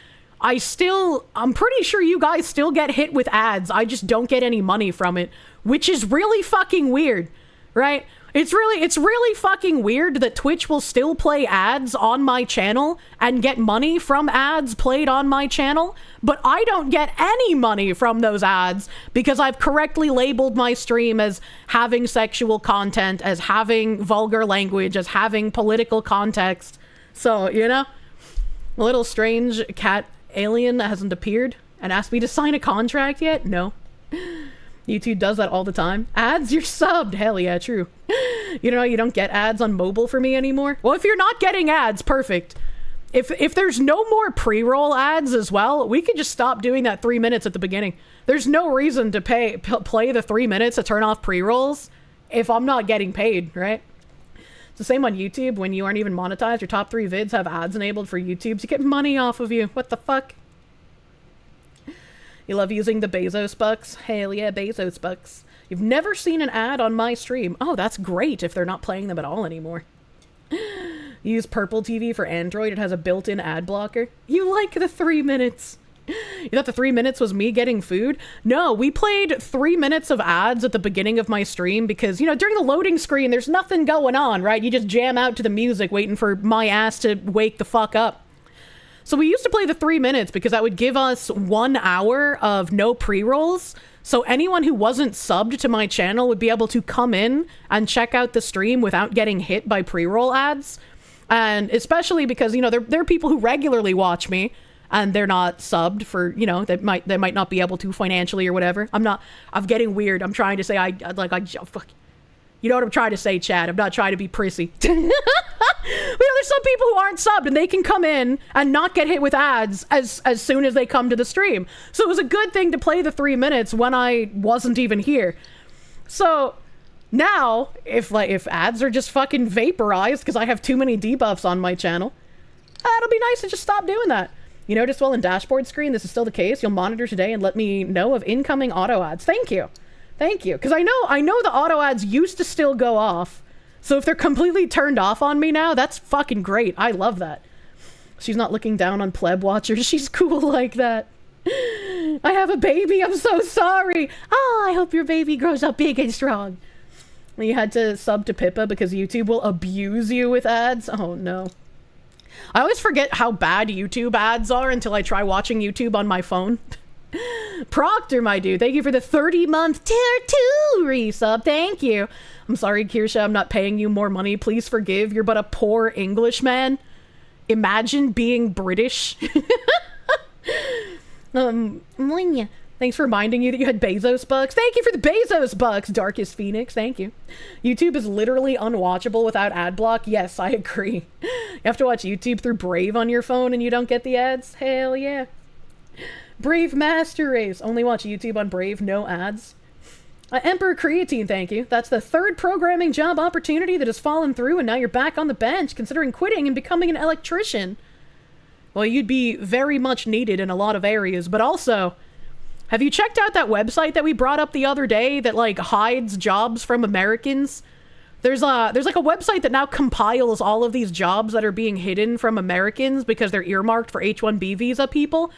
I'm pretty sure you guys still get hit with ads. I just don't get any money from it, which is really fucking weird, right? It's really fucking weird that Twitch will still play ads on my channel and get money from ads played on my channel, but I don't get any money from those ads because I've correctly labeled my stream as having sexual content, as having vulgar language, as having political context. So, a little strange cat alien that hasn't appeared and asked me to sign a contract yet? No. YouTube does that all the time. Ads, you're subbed. Hell yeah, true. You know, you don't get ads on mobile for me anymore. Well, if you're not getting ads, perfect. If there's no more pre-roll ads as well, we could just stop doing that 3 minutes at the beginning. There's no reason to play the 3 minutes to turn off pre-rolls if I'm not getting paid, right? It's the same on YouTube. When you aren't even monetized, your top 3 vids have ads enabled for YouTube to get money off of you. What the fuck? You love using the Bezos bucks? Hell yeah, Bezos bucks. You've never seen an ad on my stream. Oh, that's great if they're not playing them at all anymore. Use Purple TV for Android. It has a built-in ad blocker. You like the 3 minutes. You thought the 3 minutes was me getting food? No, we played 3 minutes of ads at the beginning of my stream because, you know, during the loading screen, there's nothing going on, right? You just jam out to the music waiting for my ass to wake the fuck up. So we used to play the 3 minutes because that would give us 1 hour of no pre-rolls. So anyone who wasn't subbed to my channel would be able to come in and check out the stream without getting hit by pre-roll ads. And especially because, you know, there are people who regularly watch me and they're not subbed for, you know, they might not be able to financially or whatever. I'm getting weird. I'm trying to say, fuck. You know what I'm trying to say, Chad. I'm not trying to be prissy. But, you know, there's some people who aren't subbed and they can come in and not get hit with ads as soon as they come to the stream. So it was a good thing to play the 3 minutes when I wasn't even here. So now, if ads are just fucking vaporized because I have too many debuffs on my channel, it'll be nice to just stop doing that. You noticed well in dashboard screen, this is still the case. You'll monitor today and let me know of incoming auto ads. Thank you. Thank you. Because I know the auto ads used to still go off. So if they're completely turned off on me now, that's fucking great. I love that. She's not looking down on pleb watchers. She's cool like that. I have a baby. I'm so sorry. Oh, I hope your baby grows up big and strong. You had to sub to Pippa because YouTube will abuse you with ads. Oh no. I always forget how bad YouTube ads are until I try watching YouTube on my phone. Proctor, my dude, thank you for the 30-month tier 2 resub. Thank you. I'm sorry, Kirsche, I'm not paying you more money. Please forgive. You're but a poor Englishman. Imagine being British. Thanks for reminding you that you had Bezos bucks. Thank you for the Bezos bucks, Darkest Phoenix. Thank you. YouTube is literally unwatchable without ad block. Yes, I agree. You have to watch YouTube through Brave on your phone and you don't get the ads? Hell yeah. Brave Master Race. Only watch YouTube on Brave, no ads. Emperor Creatine, thank you. That's the 3rd programming job opportunity that has fallen through and now you're back on the bench considering quitting and becoming an electrician. Well, you'd be very much needed in a lot of areas, but also, have you checked out that website that we brought up the other day that like hides jobs from Americans? There's like a website that now compiles all of these jobs that are being hidden from Americans because they're earmarked for H-1B visa people.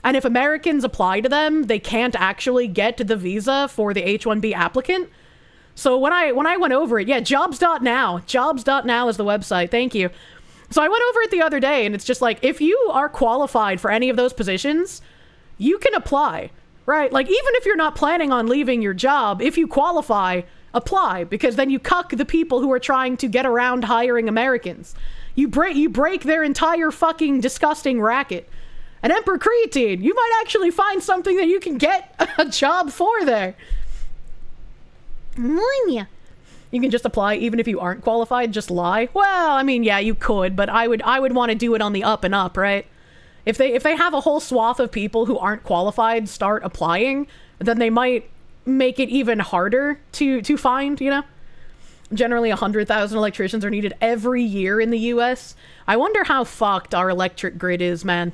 And if Americans apply to them, they can't actually get the visa for the H-1B applicant. So when I went over it, yeah, jobs.now. Jobs.now is the website. Thank you. So I went over it the other day and it's just like, if you are qualified for any of those positions, you can apply, right? Like even if you're not planning on leaving your job, if you qualify, apply, because then you cuck the people who are trying to get around hiring Americans. You break their entire fucking disgusting racket. And Emperor Creatine, you might actually find something that you can get a job for there. You can just apply even if you aren't qualified, just lie. Well, I mean, yeah, you could, but I would want to do it on the up and up, right? If they have a whole swath of people who aren't qualified start applying, then they might make it even harder to find, you know? Generally 100,000 electricians are needed every year in the US. I wonder how fucked our electric grid is, man.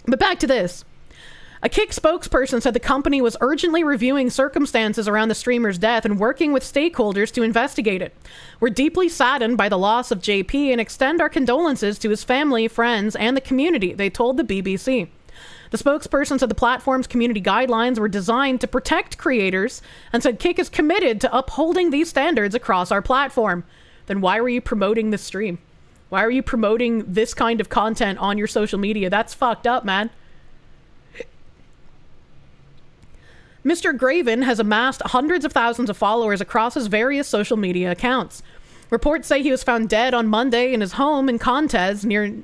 But back to this. A Kick spokesperson said the company was urgently reviewing circumstances around the streamer's death and working with stakeholders to investigate it. We're deeply saddened by the loss of JP and extend our condolences to his family, friends, and the community, they told the BBC. The spokesperson said the platform's community guidelines were designed to protect creators and said Kick is committed to upholding these standards across our platform. Then why were you promoting this stream? Why are you promoting this kind of content on your social media? That's fucked up, man. Mr. Graven has amassed hundreds of thousands of followers across his various social media accounts. Reports say he was found dead on Monday in his home in Contes near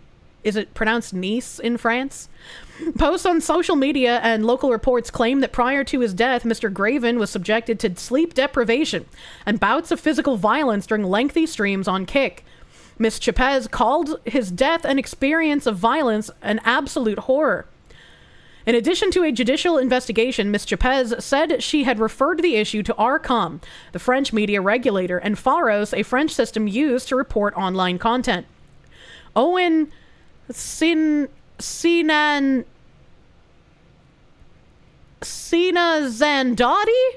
is it pronounced Nice in France? Posts on social media and local reports claim that prior to his death, Mr. Graven was subjected to sleep deprivation and bouts of physical violence during lengthy streams on Kick. Ms. Chapez called his death an experience of violence an absolute horror. In addition to a judicial investigation, Ms. Chapez said she had referred the issue to ARCOM, the French media regulator, and Pharos, a French system used to report online content. Owen Sina Zandotti,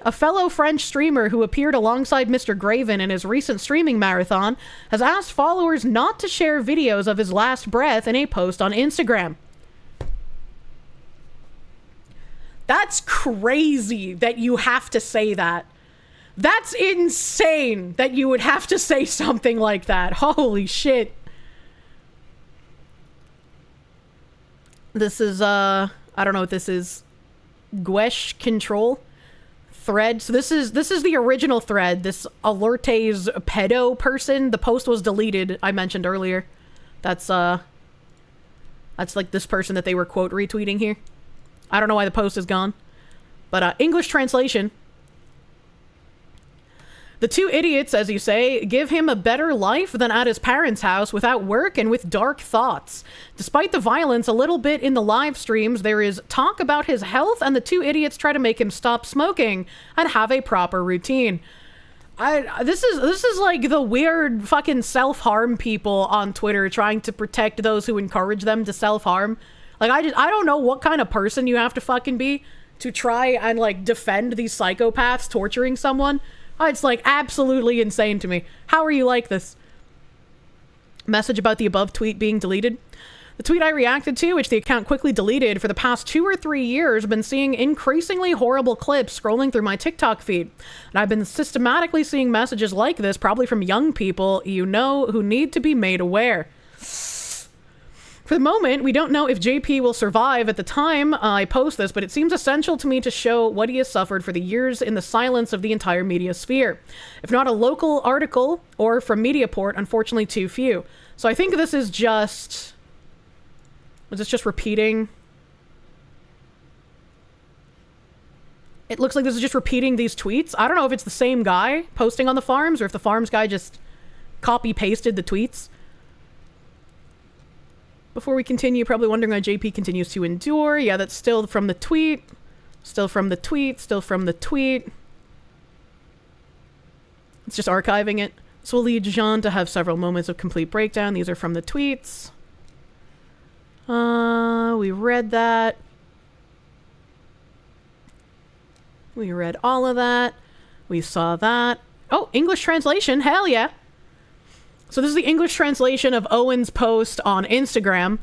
a fellow French streamer who appeared alongside Mr. Graven in his recent streaming marathon, has asked followers not to share videos of his last breath in a post on Instagram. That's crazy that you have to say that. That's insane that you would have to say something like that. Holy shit. This is, I don't know what this is. Gwesh control thread. So this is the original thread. This Alertes pedo person. The post was deleted, I mentioned earlier. That's like this person that they were quote retweeting here. I don't know why the post is gone. But English translation. The two idiots, as you say, give him a better life than at his parents' house without work and with dark thoughts. Despite the violence a little bit in the live streams, there is talk about his health, and the two idiots try to make him stop smoking and have a proper routine. This is like the weird fucking self-harm people on Twitter trying to protect those who encourage them to self-harm. Like, I don't know what kind of person you have to fucking be to try and, like, defend these psychopaths torturing someone. It's, like, absolutely insane to me. How are you like this? Message about the above tweet being deleted. The tweet I reacted to, which the account quickly deleted, for the past 2 or 3 years, been seeing increasingly horrible clips scrolling through my TikTok feed. And I've been systematically seeing messages like this, probably from young people you know who need to be made aware. For the moment, we don't know if JP will survive at the time I post this, but it seems essential to me to show what he has suffered for the years in the silence of the entire media sphere. If not a local article or from Mediaport, unfortunately too few. So I think this is just... Was this just repeating? It looks like this is just repeating these tweets. I don't know if it's the same guy posting on the farms or if the farms guy just copy-pasted the tweets. Before we continue, probably wondering why JP continues to endure. Yeah, that's still from the tweet. Still from the tweet. Still from the tweet. It's just archiving it. This will lead Jean to have several moments of complete breakdown. These are from the tweets. We read that. We read all of that. We saw that. Oh, English translation. Hell yeah. So this is the English translation of Owen's post on Instagram.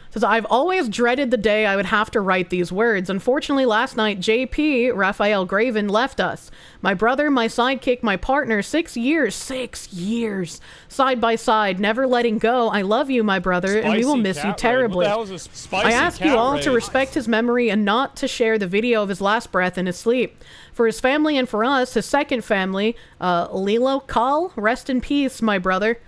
It says, I've always dreaded the day I would have to write these words. Unfortunately, last night, JP, Raphael Graven, left us. My brother, my sidekick, my partner, 6 years, side by side, never letting go. I love you, my brother, and we will miss you terribly. I ask you all to respect his memory and not to share the video of his last breath in his sleep. For his family and for us, his second family, Lilo Kal, rest in peace, my brother.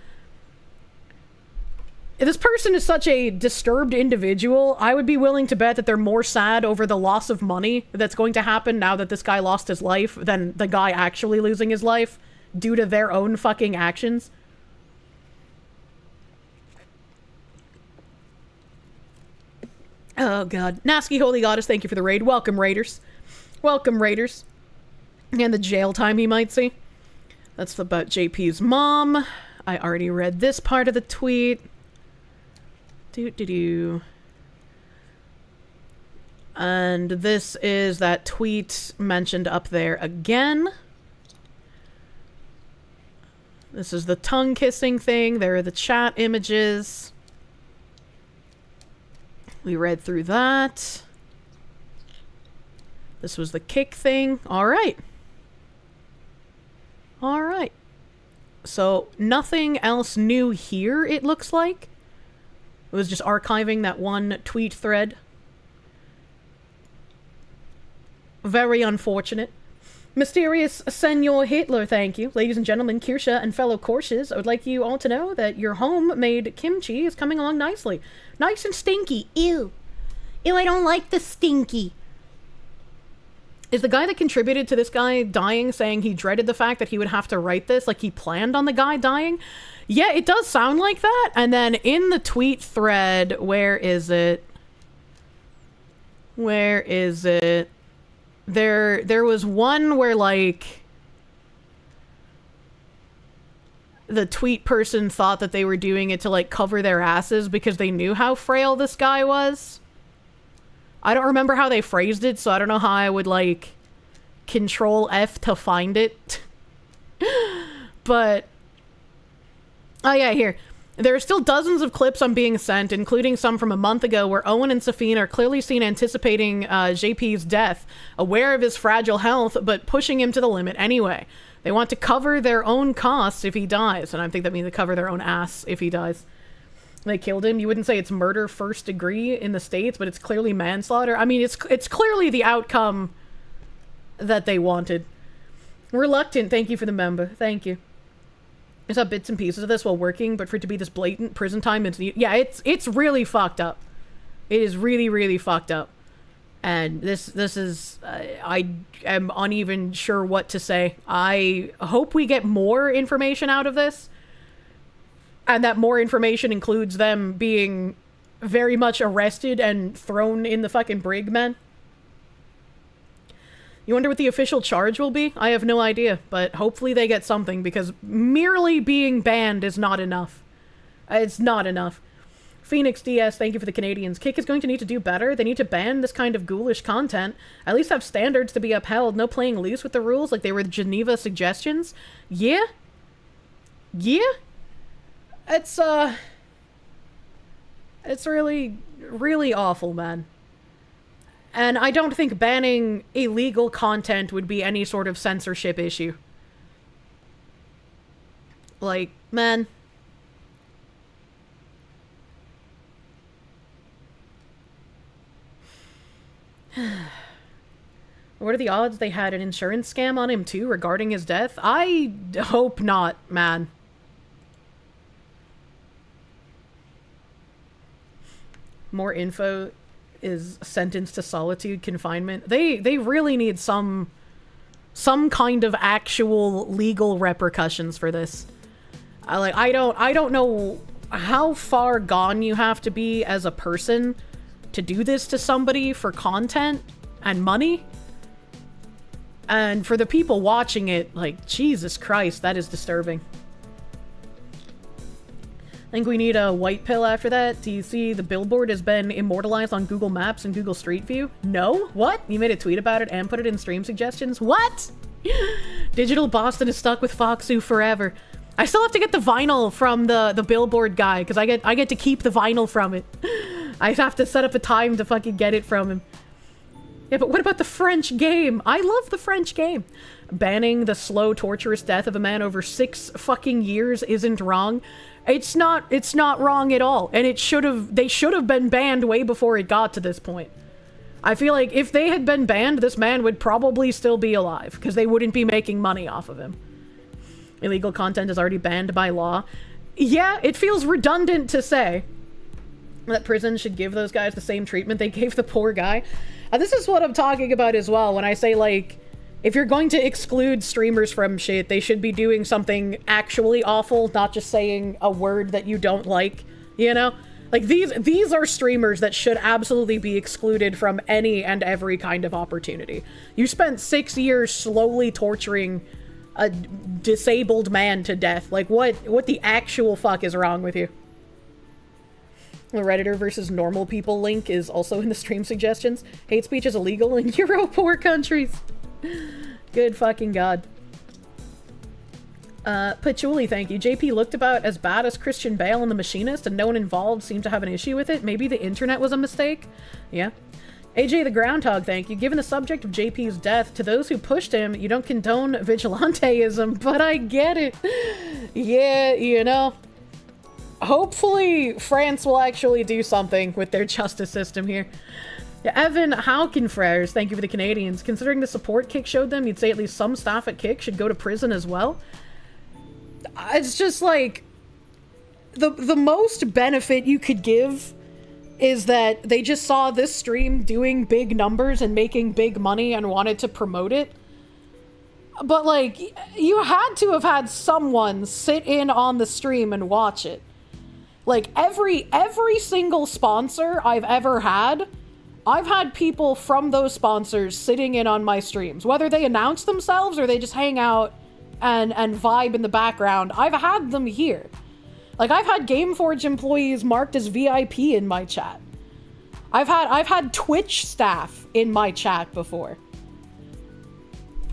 If this person is such a disturbed individual, I would be willing to bet that they're more sad over the loss of money that's going to happen now that this guy lost his life than the guy actually losing his life due to their own fucking actions. Oh god. Nasky Holy Goddess, thank you for the raid. Welcome, Raiders. Welcome, Raiders. And the jail time he might see. That's about JP's mom. I already read this part of the tweet. And this is that tweet mentioned up there again. This is the tongue kissing thing. There are the chat images. We read through that. This was the kick thing. Alright. Alright. So, nothing else new here, it looks like. It was just archiving that one tweet thread. Very unfortunate. Mysterious Senor Hitler, thank you. Ladies and gentlemen, Kirsche and fellow Korsches, I would like you all to know that your homemade kimchi is coming along nicely. Nice and stinky. Ew. Ew, I don't like the stinky. Is the guy that contributed to this guy dying saying he dreaded the fact that he would have to write this, like he planned on the guy dying? Yeah, it does sound like that. And then in the tweet thread, where is it? Where is it? There was one where, like, the tweet person thought that they were doing it to, like, cover their asses because they knew how frail this guy was. I don't remember how they phrased it, so I don't know how I would, like, Control F to find it. But, oh yeah, here. There are still dozens of clips I'm being sent, including some from a month ago, where Owen and Safine are clearly seen anticipating JP's death, aware of his fragile health, but pushing him to the limit anyway. They want to cover their own costs if he dies, and I think that means to cover their own ass if he dies. They killed him. You wouldn't say it's murder first degree in the States, but it's clearly manslaughter. I mean, it's clearly the outcome that they wanted. Reluctant, thank you for the member. Thank you. I saw bits and pieces of this while working, but for it to be this blatant prison time, yeah, it's really fucked up. It is really, really fucked up. And this is, I am uneven sure what to say. I hope we get more information out of this. And that more information includes them being very much arrested and thrown in the fucking brig, man. You wonder what the official charge will be? I have no idea, but hopefully they get something, because merely being banned is not enough. It's not enough. Phoenix DS, thank you for the Canadians. Kick is going to need to do better. They need to ban this kind of ghoulish content. At least have standards to be upheld. No playing loose with the rules like they were the Geneva suggestions. Yeah? Yeah? It's really, really awful, man. And I don't think banning illegal content would be any sort of censorship issue. Like, man. What are the odds they had an insurance scam on him too regarding his death? I hope not, man. More info is sentenced to solitude confinement. They really need some kind of actual legal repercussions for this. I don't know how far gone you have to be as a person to do this to somebody for content and money. And for the people watching it, like, Jesus Christ, that is disturbing. I think we need a white pill after that. Do you see the billboard has been immortalized on Google Maps and Google Street View? No? What? You made a tweet about it and put it in stream suggestions? What? Digital Boston is stuck with Foxu forever. I still have to get the vinyl from the billboard guy, because I get to keep the vinyl from it. I have to set up a time to fucking get it from him. Yeah, but what about the French game? I love the French game. Banning the slow, torturous death of a man over 6 fucking years isn't wrong. It's not wrong at all. And they should have been banned way before it got to this point. I feel like if they had been banned, this man would probably still be alive, because they wouldn't be making money off of him. Illegal content is already banned by law. Yeah, it feels redundant to say that prison should give those guys the same treatment they gave the poor guy. This is what I'm talking about as well when I say, like, if you're going to exclude streamers from shit, they should be doing something actually awful, not just saying a word that you don't like, you know? Like, these are streamers that should absolutely be excluded from any and every kind of opportunity. You spent 6 years slowly torturing a disabled man to death. Like, what the actual fuck is wrong with you? The Redditor versus normal people link is also in the stream suggestions. Hate speech is illegal in Euro-poor countries. Good fucking god. Patchouli, thank you. JP looked about as bad as Christian Bale and The Machinist, and no one involved seemed to have an issue with it. Maybe the internet was a mistake? Yeah. AJ the Groundhog, thank you. Given the subject of JP's death, to those who pushed him, you don't condone vigilanteism, but I get it. Yeah, you know. hopefully France will actually do something with their justice system here. Yeah, Evan Haukenfrères, thank you for the Canadians. Considering the support Kick showed them, you'd say at least some staff at Kick should go to prison as well. It's just like, the most benefit you could give is that they just saw this stream doing big numbers and making big money and wanted to promote it. But like, you had to have had someone sit in on the stream and watch it. Like, every single sponsor I've ever had, I've had people from those sponsors sitting in on my streams. Whether they announce themselves or they just hang out and vibe in the background, I've had them here. Like, I've had Gameforge employees marked as VIP in my chat. I've had Twitch staff in my chat before.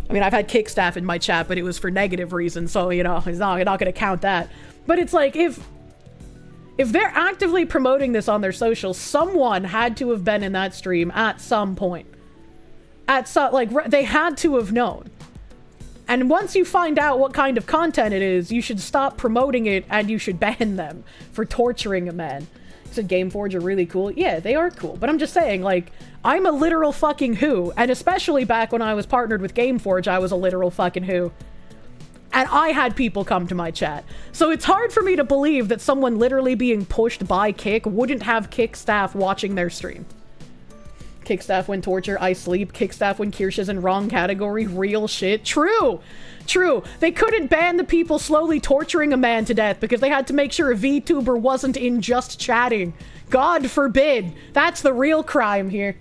I mean, I've had Kick staff in my chat, but it was for negative reasons, so, you know, you're not gonna count that. But it's like, if they're actively promoting this on their socials, someone had to have been in that stream at some point. They had to have known. And once you find out what kind of content it is, you should stop promoting it and you should ban them for torturing a man. You said Gameforge are really cool. Yeah, they are cool. But I'm just saying, like, I'm a literal fucking who. And especially back when I was partnered with Gameforge, I was a literal fucking who. And I had people come to my chat. So it's hard for me to believe that someone literally being pushed by Kick wouldn't have Kick staff watching their stream. Kick staff when torture, I sleep. Kick staff when Kirsche in wrong category. Real shit. True. True. They couldn't ban the people slowly torturing a man to death because they had to make sure a VTuber wasn't in just chatting. God forbid. That's the real crime here.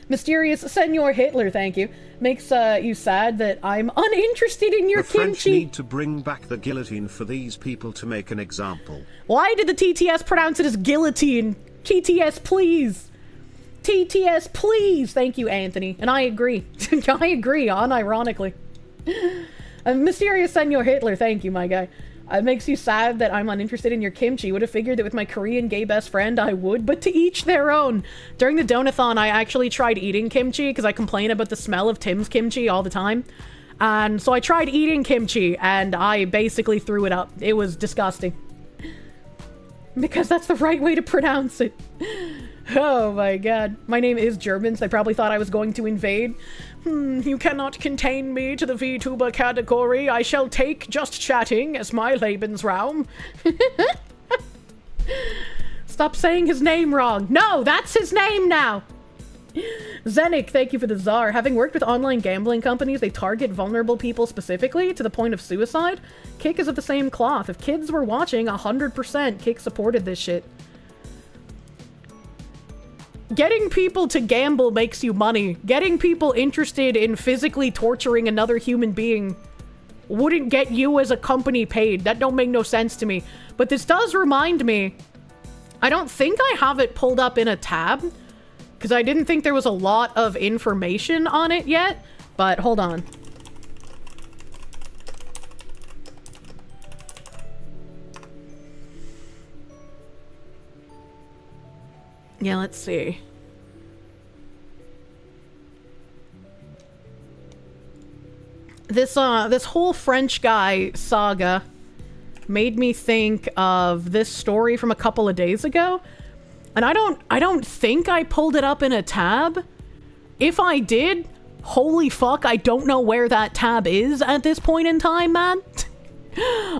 Mysterious Senor Hitler, thank you. Makes you sad that I'm uninterested in your the French kimchi. need to bring back the guillotine for these people to make an example. Why did the TTS pronounce it as guillotine? TTS, please. TTS, please. Thank you, Anthony. And I agree. I agree, unironically. Mysterious Senor Hitler, thank you, my guy. It makes you sad that I'm uninterested in your kimchi. Would have figured that with my Korean gay best friend I would, but to each their own. During the donathon, I actually tried eating kimchi because I complain about the smell of Tim's kimchi all the time. And so I tried eating kimchi and I basically threw it up. It was disgusting. Because that's the right way to pronounce it. Oh my god. My name is German, so they probably thought I was going to invade. You cannot contain me to the VTuber category. I shall take just chatting as my Lebensraum. Stop saying his name wrong. No, that's his name now. Zenik, thank you for the czar. Having worked with online gambling companies, they target vulnerable people specifically to the point of suicide. Kick is of the same cloth. If kids were watching, 100% Kick supported this shit. Getting people to gamble makes you money. Getting people interested in physically torturing another human being wouldn't get you as a company paid. That don't make no sense to me. But this does remind me, I don't think I have it pulled up in a tab, because I didn't think there was a lot of information on it yet, but hold on. Yeah, let's see. This whole French guy saga made me think of this story from a couple of days ago. And I don't think I pulled it up in a tab. If I did, holy fuck, I don't know where that tab is at this point in time, man.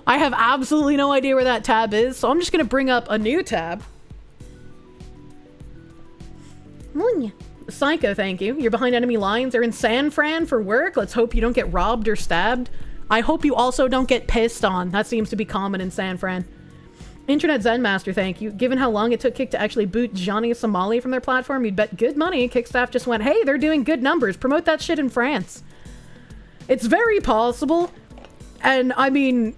I have absolutely no idea where that tab is, so I'm just gonna bring up a new tab. Psycho, thank you. You're behind enemy lines. They're in San Fran for work. Let's hope you don't get robbed or stabbed. I hope you also don't get pissed on. That seems to be common in San Fran. Internet Zen Master, thank you. Given how long it took Kick to actually boot Johnny Somali from their platform, you'd bet good money Kick staff just went, hey, they're doing good numbers. Promote that shit in France. It's very possible. And, I mean,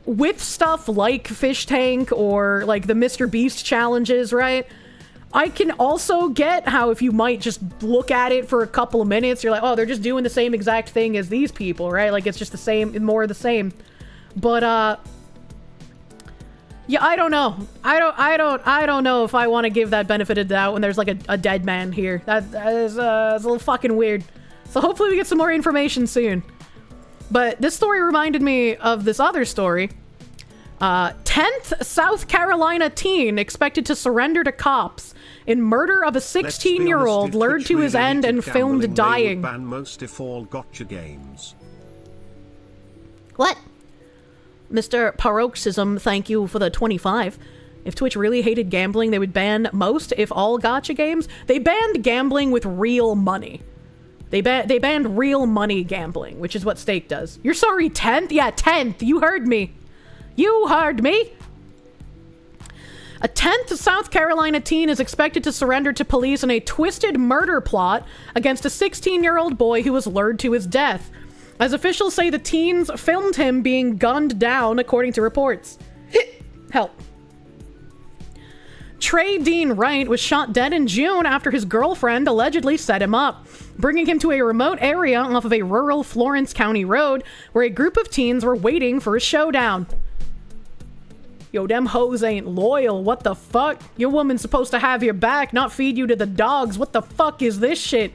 with stuff like Fish Tank or, like, the MrBeast challenges, right? I can also get how if you might just look at it for a couple of minutes, you're like, oh, they're just doing the same exact thing as these people, right? Like, it's just the same, more of the same. But, yeah, I don't know. I don't know if I want to give that benefit of the doubt when there's, like, a dead man here. That is, it's a little fucking weird. So hopefully we get some more information soon. But this story reminded me of this other story. 10th South Carolina teen expected to surrender to cops in murder of a 16-year-old lured to his end and filmed dying. Ban most if all gotcha games. What? Mr. Paroxysm, thank you for the 25. If Twitch really hated gambling, they would ban most if all gotcha games. They banned gambling with real money. They banned real money gambling, which is what Stake does. You're sorry, 10th? Yeah, 10th. You heard me. You heard me. A 10th South Carolina teen is expected to surrender to police in a twisted murder plot against a 16-year-old boy who was lured to his death. As officials say, the teens filmed him being gunned down, according to reports. Help. Trey Dean Wright was shot dead in June after his girlfriend allegedly set him up, bringing him to a remote area off of a rural Florence County road where a group of teens were waiting for a showdown. Yo, them hoes ain't loyal. What the fuck? Your woman's supposed to have your back, not feed you to the dogs. What the fuck is this shit?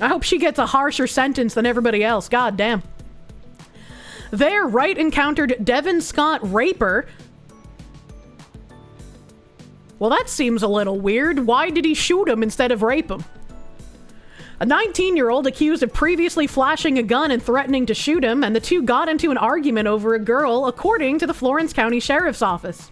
I hope she gets a harsher sentence than everybody else. God damn. There, Wright encountered Devin Scott Raper. Well, that seems a little weird. Why did he shoot him instead of rape him? A 19-year-old accused of previously flashing a gun and threatening to shoot him, and the two got into an argument over a girl, according to the Florence County Sheriff's Office.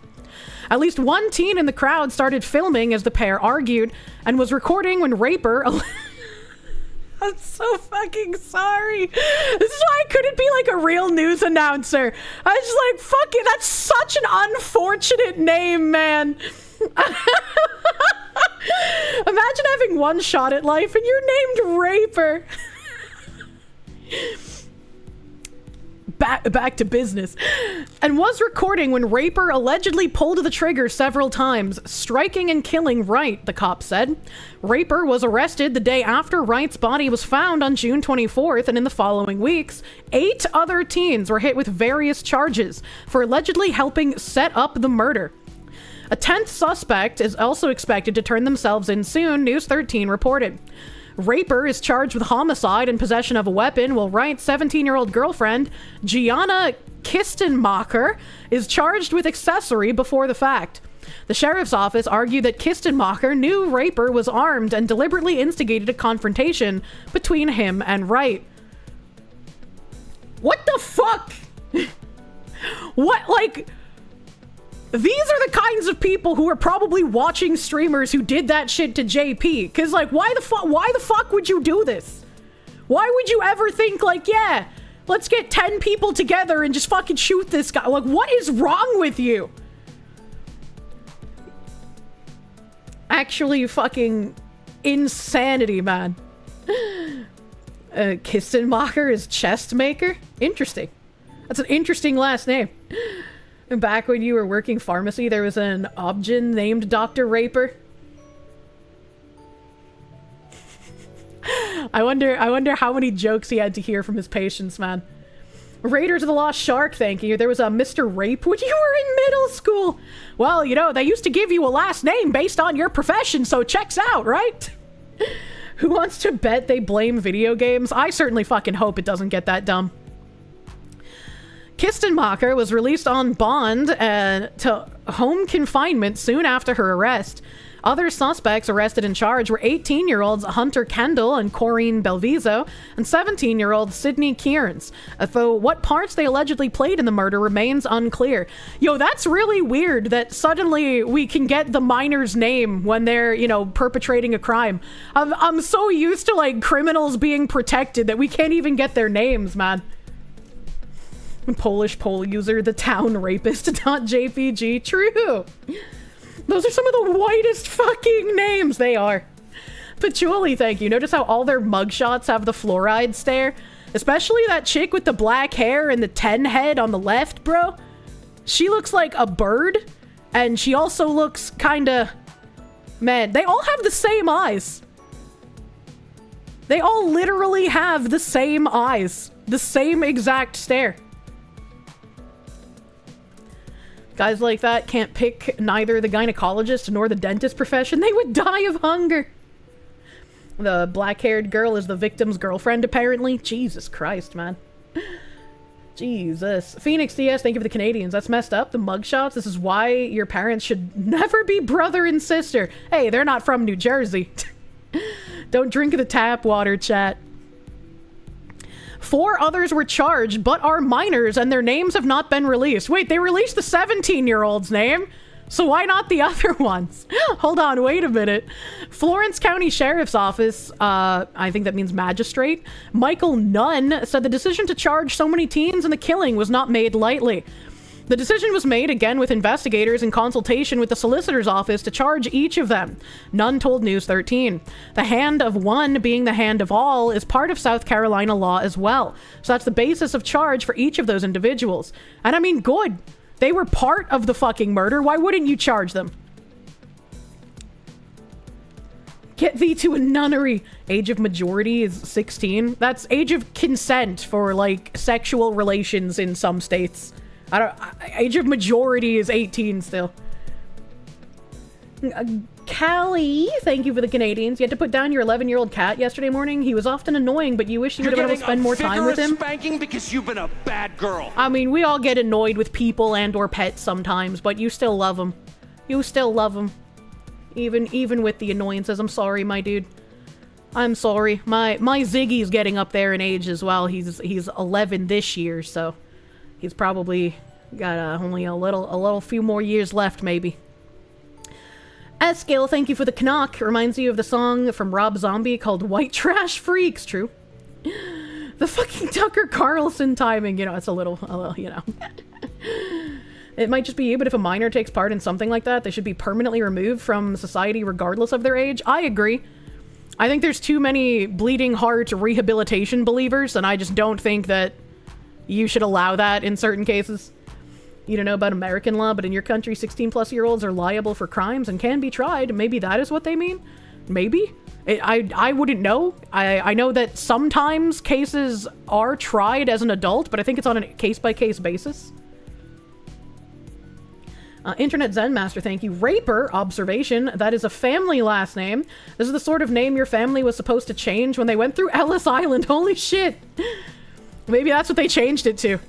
At least one teen in the crowd started filming as the pair argued, and was recording when Raper... I'm so fucking sorry. This is why I couldn't be like a real news announcer. I was just like, fuck it, that's such an unfortunate name, man. Imagine having one shot at life and you're named Raper. Back to business. And was recording when Raper allegedly pulled the trigger several times, striking and killing Wright, the cop said. Raper was arrested the day after Wright's body was found on June 24th, and in the following weeks, 8 other teens were hit with various charges for allegedly helping set up the murder. A 10th suspect is also expected to turn themselves in soon, News 13 reported. Raper is charged with homicide and possession of a weapon, while Wright's 17-year-old girlfriend, Gianna Kistenmacher, is charged with accessory before the fact. The sheriff's office argued that Kistenmacher knew Raper was armed and deliberately instigated a confrontation between him and Wright. What the fuck? What, like... These are the kinds of people who are probably watching streamers who did that shit to JP. Cause like, why the fuck would you do this? Why would you ever think like, yeah, let's get 10 people together and just fucking shoot this guy? Like, what is wrong with you? Actually fucking insanity, man. Kistenmacher is chest maker? Interesting. That's an interesting last name. Back when you were working pharmacy, there was an obgyn named Dr. Raper. I wonder how many jokes he had to hear from his patients, man. Raiders of the Lost Shark, thank you. There was a Mr. Rape when you were in middle school. Well, you know, they used to give you a last name based on your profession, so it checks out, right? Who wants to bet they blame video games? I certainly fucking hope it doesn't get that dumb. Kistenmacher was released on bond to home confinement soon after her arrest. Other suspects arrested and charged were 18-year-olds Hunter Kendall and Corrine Belviso, and 17-year-old Sydney Kearns, though what parts they allegedly played in the murder remains unclear. Yo, that's really weird that suddenly we can get the minor's name when they're, you know, perpetrating a crime. I'm so used to, like, criminals being protected that we can't even get their names, man. Polish poll user, the town rapist.jpg. True. Those are some of the whitest fucking names. They are. Patchouli, thank you. Notice how all their mugshots have the fluoride stare? Especially that chick with the black hair and the 10 head on the left, bro. She looks like a bird. And she also looks kinda... Man, they all have the same eyes. They all literally have the same eyes. The same exact stare. Guys like that can't pick neither the gynecologist nor the dentist profession. They would die of hunger. The black-haired girl is the victim's girlfriend, apparently. Jesus Christ, man. Jesus. Phoenix DS, thank you for the Canadians. That's messed up. The mugshots. This is why your parents should never be brother and sister. Hey, they're not from New Jersey. Don't drink the tap water, chat. 4 others were charged, but are minors, and their names have not been released. Wait, they released the 17-year-old's name? So why not the other ones? Hold on, wait a minute. Florence County Sheriff's Office, I think that means magistrate, Michael Nunn, said the decision to charge so many teens in the killing was not made lightly. The decision was made, again, with investigators in consultation with the solicitor's office to charge each of them. Nunn told News 13. The hand of one being the hand of all is part of South Carolina law as well. So that's the basis of charge for each of those individuals. And I mean, good. They were part of the fucking murder. Why wouldn't you charge them? Get thee to a nunnery. Age of majority is 16. That's age of consent for, like, sexual relations in some states. Age of majority is 18 still. Callie, thank you for the Canadians. You had to put down your 11-year-old cat yesterday morning. He was often annoying, but you wish you would have been able to spend more time with him. Spanking because you've been a bad girl. I mean, we all get annoyed with people and or pets sometimes, but you still love them. You still love them. Even with the annoyances. I'm sorry, my dude. I'm sorry. My Ziggy's getting up there in age as well. He's 11 this year, so he's probably got only a little few more years left, maybe. Eskill, thank you for the Canuck. Reminds you of the song from Rob Zombie called White Trash Freaks. True. The fucking Tucker Carlson timing, you know, it's a little, you know. It might just be you, but if a minor takes part in something like that, they should be permanently removed from society regardless of their age. I agree. I think there's too many bleeding heart rehabilitation believers, and I just don't think that you should allow that in certain cases. You don't know about American law, but in your country, 16-plus-year-olds are liable for crimes and can be tried. Maybe that is what they mean? Maybe? I wouldn't know. I know that sometimes cases are tried as an adult, but I think it's on a case-by-case basis. Internet Zen Master, thank you. Raper, observation, that is a family last name. This is the sort of name your family was supposed to change when they went through Ellis Island. Holy shit. Maybe that's what they changed it to.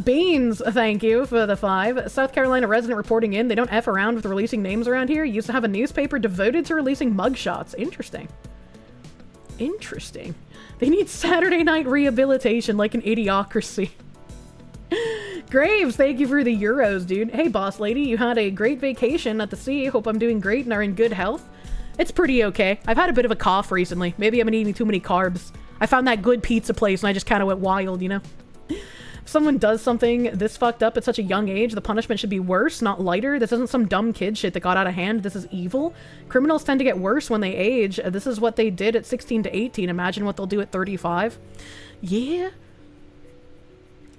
Beans, thank you for the 5. South Carolina resident reporting in. They don't F around with releasing names around here. Used to have a newspaper devoted to releasing mugshots. Interesting. Interesting. They need Saturday night rehabilitation like an idiocracy. Graves, thank you for the euros, dude. Hey, boss lady, you had a great vacation at the sea. Hope I'm doing great and are in good health. It's pretty okay. I've had a bit of a cough recently. Maybe I've been eating too many carbs. I found that good pizza place and I just kind of went wild, you know? If someone does something this fucked up at such a young age, the punishment should be worse, not lighter. This isn't some dumb kid shit that got out of hand. This is evil. Criminals tend to get worse when they age. This is what they did at 16 to 18. Imagine what they'll do at 35. Yeah.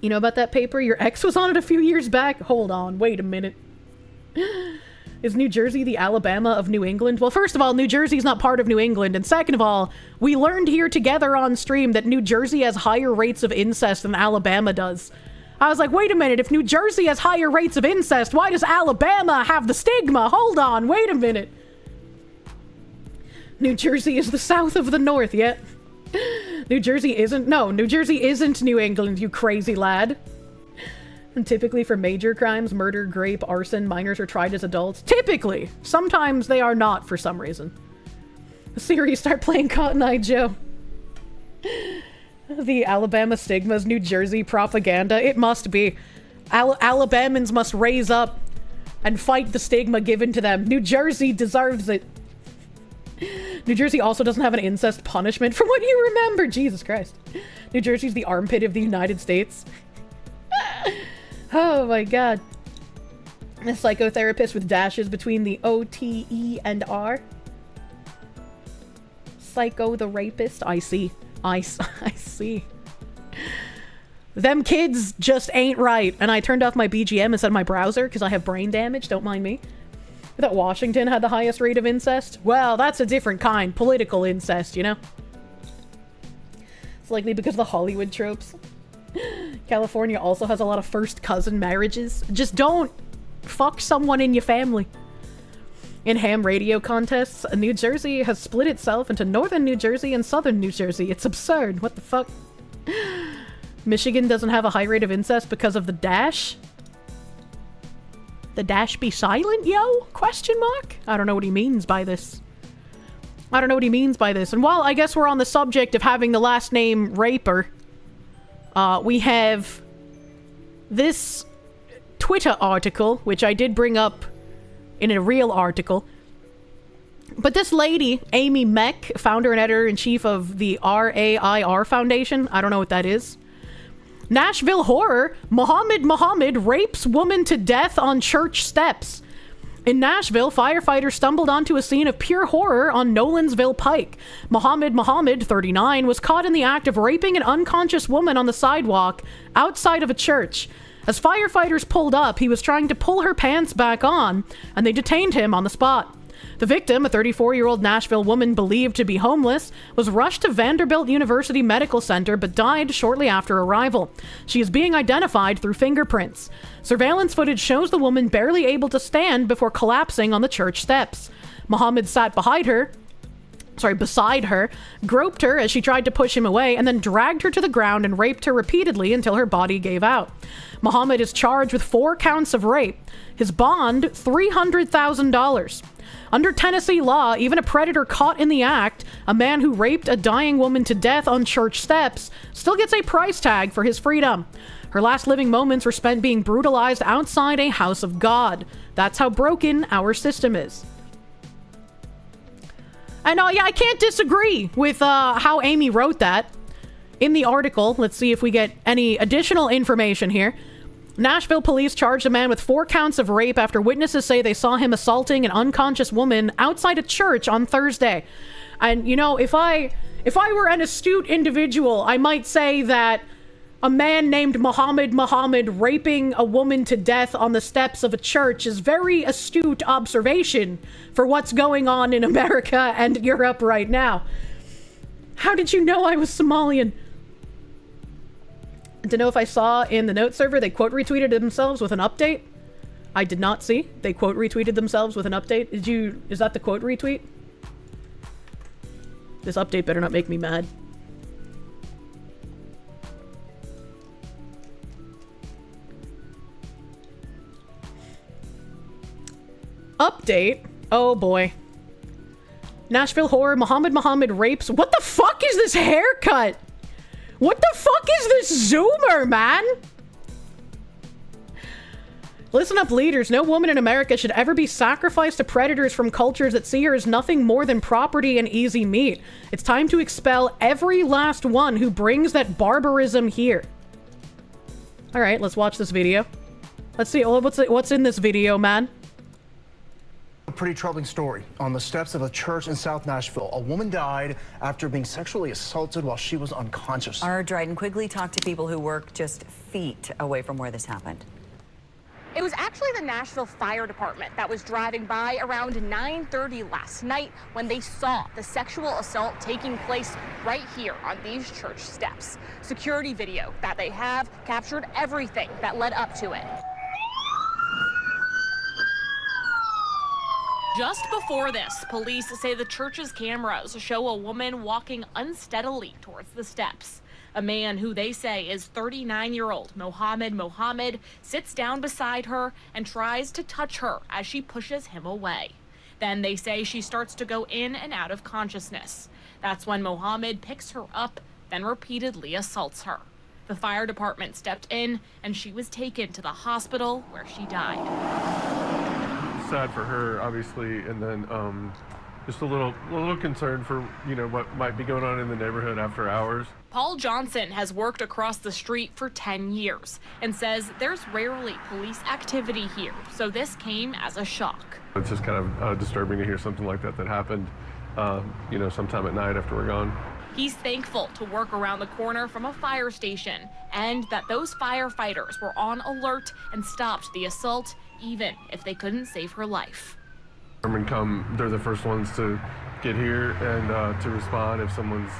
You know about that paper? Your ex was on it a few years back? Hold on, wait a minute. Is New Jersey the Alabama of New England? Well, first of all, New Jersey's not part of New England, and second of all, we learned here together on stream that New Jersey has higher rates of incest than Alabama does. I was like, wait a minute, if New Jersey has higher rates of incest, why does Alabama have the stigma? Hold on, wait a minute. New Jersey is the south of the north, yet. New Jersey isn't New England, you crazy lad. And typically for major crimes, murder, grape, arson, minors are tried as adults. Typically. Sometimes they are not for some reason. Siri, start playing Cotton Eye Joe. The Alabama stigma's New Jersey propaganda. It must be. Alabamans must raise up and fight the stigma given to them. New Jersey deserves it. New Jersey also doesn't have an incest punishment from what you remember. Jesus Christ. New Jersey's the armpit of the United States. Oh my god. A psychotherapist with dashes between the O, T, E, and R. Psycho the rapist. I see. I see. Them kids just ain't right. And I turned off my BGM instead of my browser because I have brain damage. Don't mind me. That Washington had the highest rate of incest? Well, that's a different kind. Political incest, you know? It's likely because of the Hollywood tropes. California also has a lot of first cousin marriages. Just don't fuck someone in your family. In ham radio contests, New Jersey has split itself into northern New Jersey and southern New Jersey. It's absurd. What the fuck? Michigan doesn't have a high rate of incest because of the dash? The dash be silent, yo? Question mark? I don't know what he means by this. I don't know what he means by this. And while I guess we're on the subject of having the last name Raper, we have this Twitter article, which I did bring up in a real article. But this lady, Amy Meck, founder and editor-in-chief of the RAIR Foundation, I don't know what that is. Nashville horror, Muhammad rapes woman to death on church steps. In Nashville, firefighters stumbled onto a scene of pure horror on Nolensville Pike. Muhammad, 39, was caught in the act of raping an unconscious woman on the sidewalk outside of a church. As firefighters pulled up, he was trying to pull her pants back on, and they detained him on the spot. The victim, a 34-year-old Nashville woman believed to be homeless, was rushed to Vanderbilt University Medical Center but died shortly after arrival. She is being identified through fingerprints. Surveillance footage shows the woman barely able to stand before collapsing on the church steps. Muhammad sat beside her, groped her as she tried to push him away, and then dragged her to the ground and raped her repeatedly until her body gave out. Muhammad is charged with 4 counts of rape. His bond, $300,000. Under Tennessee law, even a predator caught in the act, a man who raped a dying woman to death on church steps, still gets a price tag for his freedom. Her last living moments were spent being brutalized outside a house of God. That's how broken our system is. And yeah, I can't disagree with how Amy wrote that. In the article, let's see if we get any additional information here. Nashville police charged a man with 4 counts of rape after witnesses say they saw him assaulting an unconscious woman outside a church on Thursday. And, you know, if I were an astute individual, I might say that a man named Muhammad raping a woman to death on the steps of a church is very astute observation for what's going on in America and Europe right now. How did you know I was Somalian? To know if I saw in the note server they quote retweeted themselves with an update. I did not see. They quote retweeted themselves with an update. Is that the quote retweet? This update better not make me mad. Update? Oh boy. Nashville horror, Muhammad rapes. What the fuck is this haircut? What the fuck is this zoomer, man? Listen up, leaders. No woman in America should ever be sacrificed to predators from cultures that see her as nothing more than property and easy meat. It's time to expel every last one who brings that barbarism here. All right, let's watch this video. Let's see what's in this video, man. A pretty troubling story. On the steps of a church in South Nashville, a woman died after being sexually assaulted while she was unconscious. Our Dryden Quigley talked to people who work just feet away from where this happened. It was actually the Nashville Fire Department that was driving by around 9:30 last night when they saw the sexual assault taking place right here on these church steps. Security video that they have captured everything that led up to it. Just before this, police say the church's cameras show a woman walking unsteadily towards the steps. A man who they say is 39-year-old Muhammad sits down beside her and tries to touch her as she pushes him away. Then they say she starts to go in and out of consciousness. That's when Muhammad picks her up, then repeatedly assaults her. The fire department stepped in and she was taken to the hospital where she died. Sad for her, obviously, and then just a little concerned for, you know, what might be going on in the neighborhood after hours. Paul Johnson has worked across the street for 10 years and says there's rarely police activity here, so this came as a shock. It's just kind of disturbing to hear something like that happened, you know, sometime at night after we're gone. He's thankful to work around the corner from a fire station and that those firefighters were on alert and stopped the assault, even if they couldn't save her life. They're the first ones to get here and to respond if someone's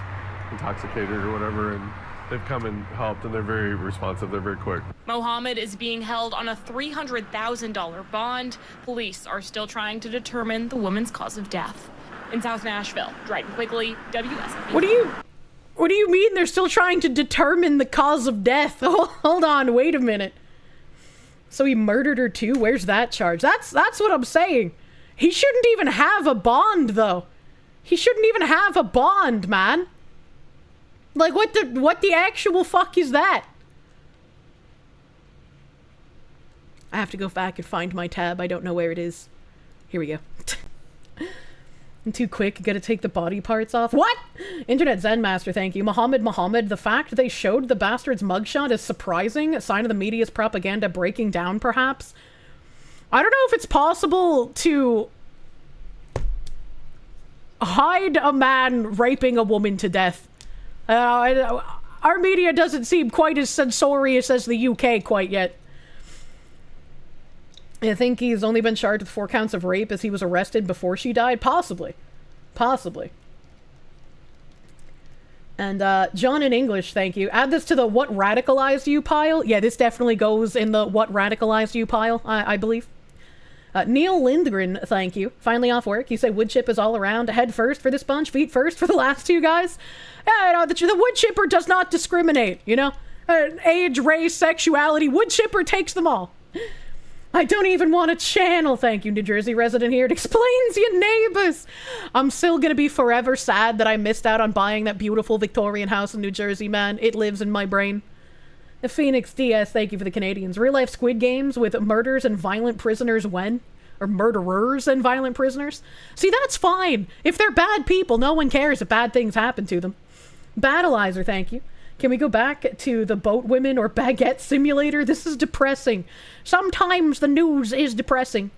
intoxicated or whatever, and they've come and helped, and they're very responsive, they're very quick. Muhammad is being held on a $300,000 bond. Police are still trying to determine the woman's cause of death. In South Nashville, Dryden Quigley, WSB. What do you mean they're still trying to determine the cause of death? Hold on, wait a minute. So he murdered her too? Where's that charge? That's what I'm saying. He shouldn't even have a bond, though. He shouldn't even have a bond, man. Like, what the actual fuck is that? I have to go back and find my tab. I don't know where it is. Here we go. I'm too quick. Gotta take the body parts off. What? Internet Zen Master, thank you. Mohammed, the fact they showed the bastard's mugshot is surprising. A sign of the media's propaganda breaking down, perhaps. I don't know if it's possible to hide a man raping a woman to death. Our media doesn't seem quite as censorious as the UK quite yet. I think he's only been charged with 4 counts of rape as he was arrested before she died. Possibly. Possibly. And, John in English, thank you. Add this to the what radicalized you pile. Yeah, this definitely goes in the what radicalized you pile, I believe. Neil Lindgren, thank you. Finally off work. You say wood chip is all around. Head first for this bunch, feet first for the last 2 guys. Yeah, you know, the wood chipper does not discriminate, you know? Age, race, sexuality, wood chipper takes them all. I don't even want a channel, thank you, New Jersey resident here. It explains your neighbors. I'm still gonna be forever sad that I missed out on buying that beautiful Victorian house in New Jersey, man. It lives in my brain. The Phoenix DS, thank you for the Canadians. Real life Squid Games with murders and violent prisoners when? Or murderers and violent prisoners? See, that's fine. If they're bad people, no one cares if bad things happen to them. Battleizer, thank you. Can we go back to the boat women or baguette simulator? This is depressing. Sometimes the news is depressing.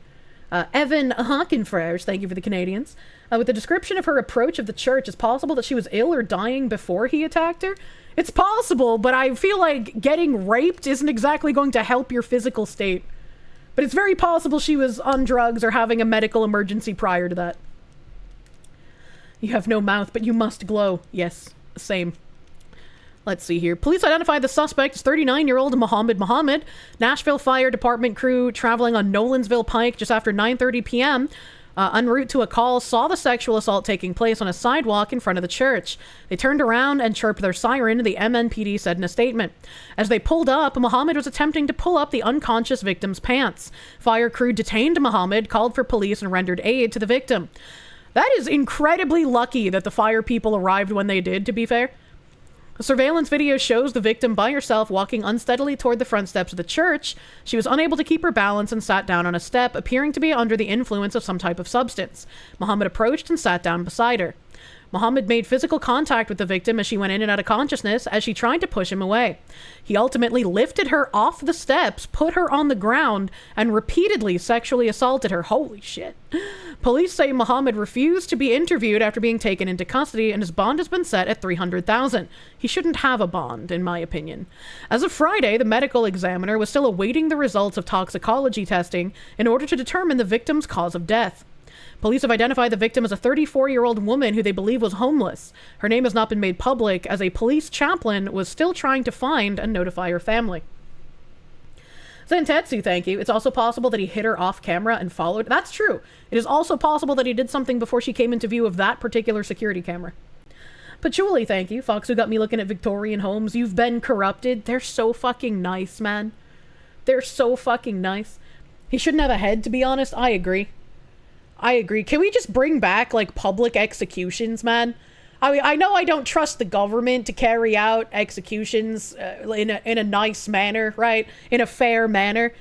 Evan Hawkenfrers, thank you for the Canadians. With the description of her approach of the church, it's possible that she was ill or dying before he attacked her? It's possible, but I feel like getting raped isn't exactly going to help your physical state. But it's very possible she was on drugs or having a medical emergency prior to that. You have no mouth, but you must glow. Yes, same. Let's see here. Police identified the suspect as 39-year-old Mohammed. Nashville Fire Department crew traveling on Nolensville Pike just after 9:30 p.m. En route to a call, saw the sexual assault taking place on a sidewalk in front of the church. They turned around and chirped their siren, the MNPD said in a statement. As they pulled up, Mohammed was attempting to pull up the unconscious victim's pants. Fire crew detained Mohammed, called for police, and rendered aid to the victim. That is incredibly lucky that the fire people arrived when they did, to be fair. A surveillance video shows the victim by herself walking unsteadily toward the front steps of the church. She was unable to keep her balance and sat down on a step, appearing to be under the influence of some type of substance. Mohammed approached and sat down beside her. Mohammed made physical contact with the victim as she went in and out of consciousness as she tried to push him away. He ultimately lifted her off the steps, put her on the ground, and repeatedly sexually assaulted her. Holy shit. Police say Mohammed refused to be interviewed after being taken into custody, and his bond has been set at $300,000. He shouldn't have a bond, in my opinion. As of Friday, the medical examiner was still awaiting the results of toxicology testing in order to determine the victim's cause of death. Police have identified the victim as a 34-year-old woman who they believe was homeless. Her name has not been made public, as a police chaplain was still trying to find and notify her family. Zentetsu, thank you. It's also possible that he hit her off camera and followed. That's true. It is also possible that he did something before she came into view of that particular security camera. Patchouli, thank you. Fox, who got me looking at Victorian homes. You've been corrupted. They're so fucking nice, man. They're so fucking nice. He shouldn't have a head, to be honest. I agree. Can we just bring back, like, public executions, man? I mean, I know I don't trust the government to carry out executions in a nice manner, right? In a fair manner.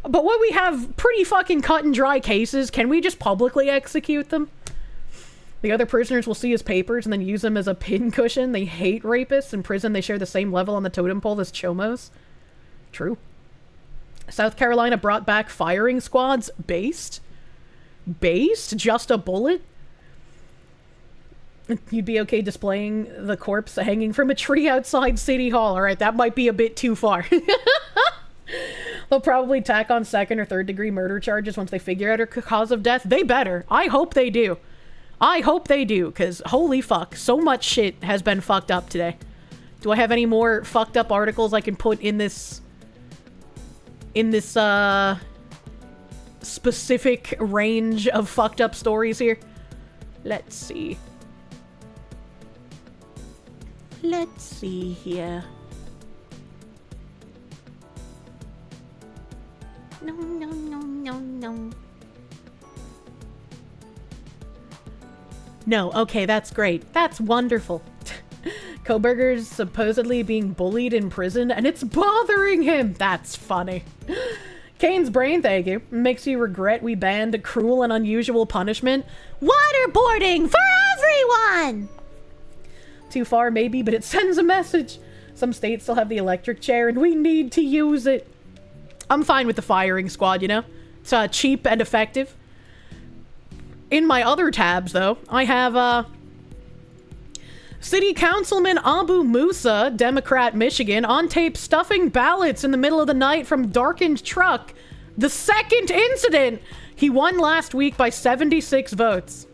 But when we have pretty fucking cut and dry cases, can we just publicly execute them? The other prisoners will see his papers and then use them as a pincushion. They hate rapists. In prison, they share the same level on the totem pole as chomos. True. South Carolina brought back firing squads. Based? Just a bullet? You'd be okay displaying the corpse hanging from a tree outside City Hall. Alright, that might be a bit too far. They'll probably tack on 2nd or 3rd degree murder charges once they figure out her cause of death. They better. I hope they do. Because holy fuck, so much shit has been fucked up today. Do I have any more fucked up articles I can put in this specific range of fucked up stories here? Let's see. Let's see here. No. No, okay, that's great. That's wonderful. Koberger's supposedly being bullied in prison, and it's bothering him. That's funny. Kane's brain, thank you. Makes you regret we banned a cruel and unusual punishment. Waterboarding for everyone! Too far, maybe, but it sends a message. Some states still have the electric chair, and we need to use it. I'm fine with the firing squad, you know? It's cheap and effective. In my other tabs, though, I have, City Councilman Abu Musa, Democrat, Michigan, on tape stuffing ballots in the middle of the night from darkened truck. The second incident! He won last week by 76 votes.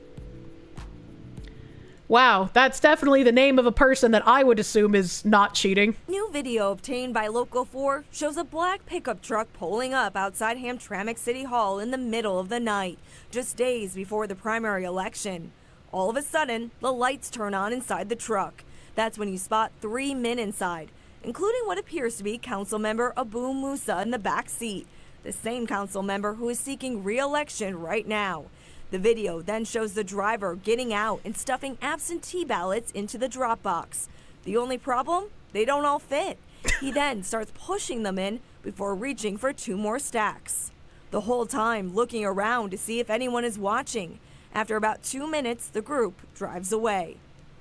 Wow, that's definitely the name of a person that I would assume is not cheating. New video obtained by Local 4 shows a black pickup truck pulling up outside Hamtramck City Hall in the middle of the night, just days before the primary election. All of a sudden, the lights turn on inside the truck. That's when you spot 3 men inside, including what appears to be council member Abu Musa in the back seat, the same council member who is seeking re-election right now. The video then shows the driver getting out and stuffing absentee ballots into the drop box. The only problem? They don't all fit. He then starts pushing them in before reaching for 2 more stacks. The whole time looking around to see if anyone is watching. After about 2 minutes, the group drives away.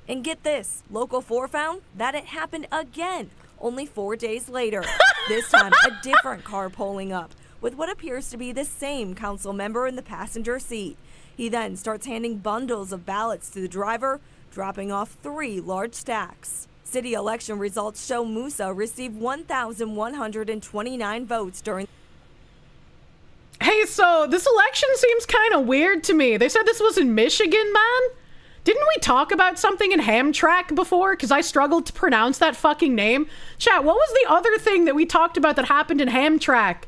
And get this, Local 4 found that it happened again, only 4 days later. This time, a different car pulling up, with what appears to be the same council member in the passenger seat. He then starts handing bundles of ballots to the driver, dropping off 3 large stacks. City election results show Musa received 1,129 votes during... Hey, so this election seems kind of weird to me. They said this was in Michigan, man? Didn't we talk about something in Hamtramck before? Because I struggled to pronounce that fucking name. Chat, what was the other thing that we talked about that happened in Hamtramck?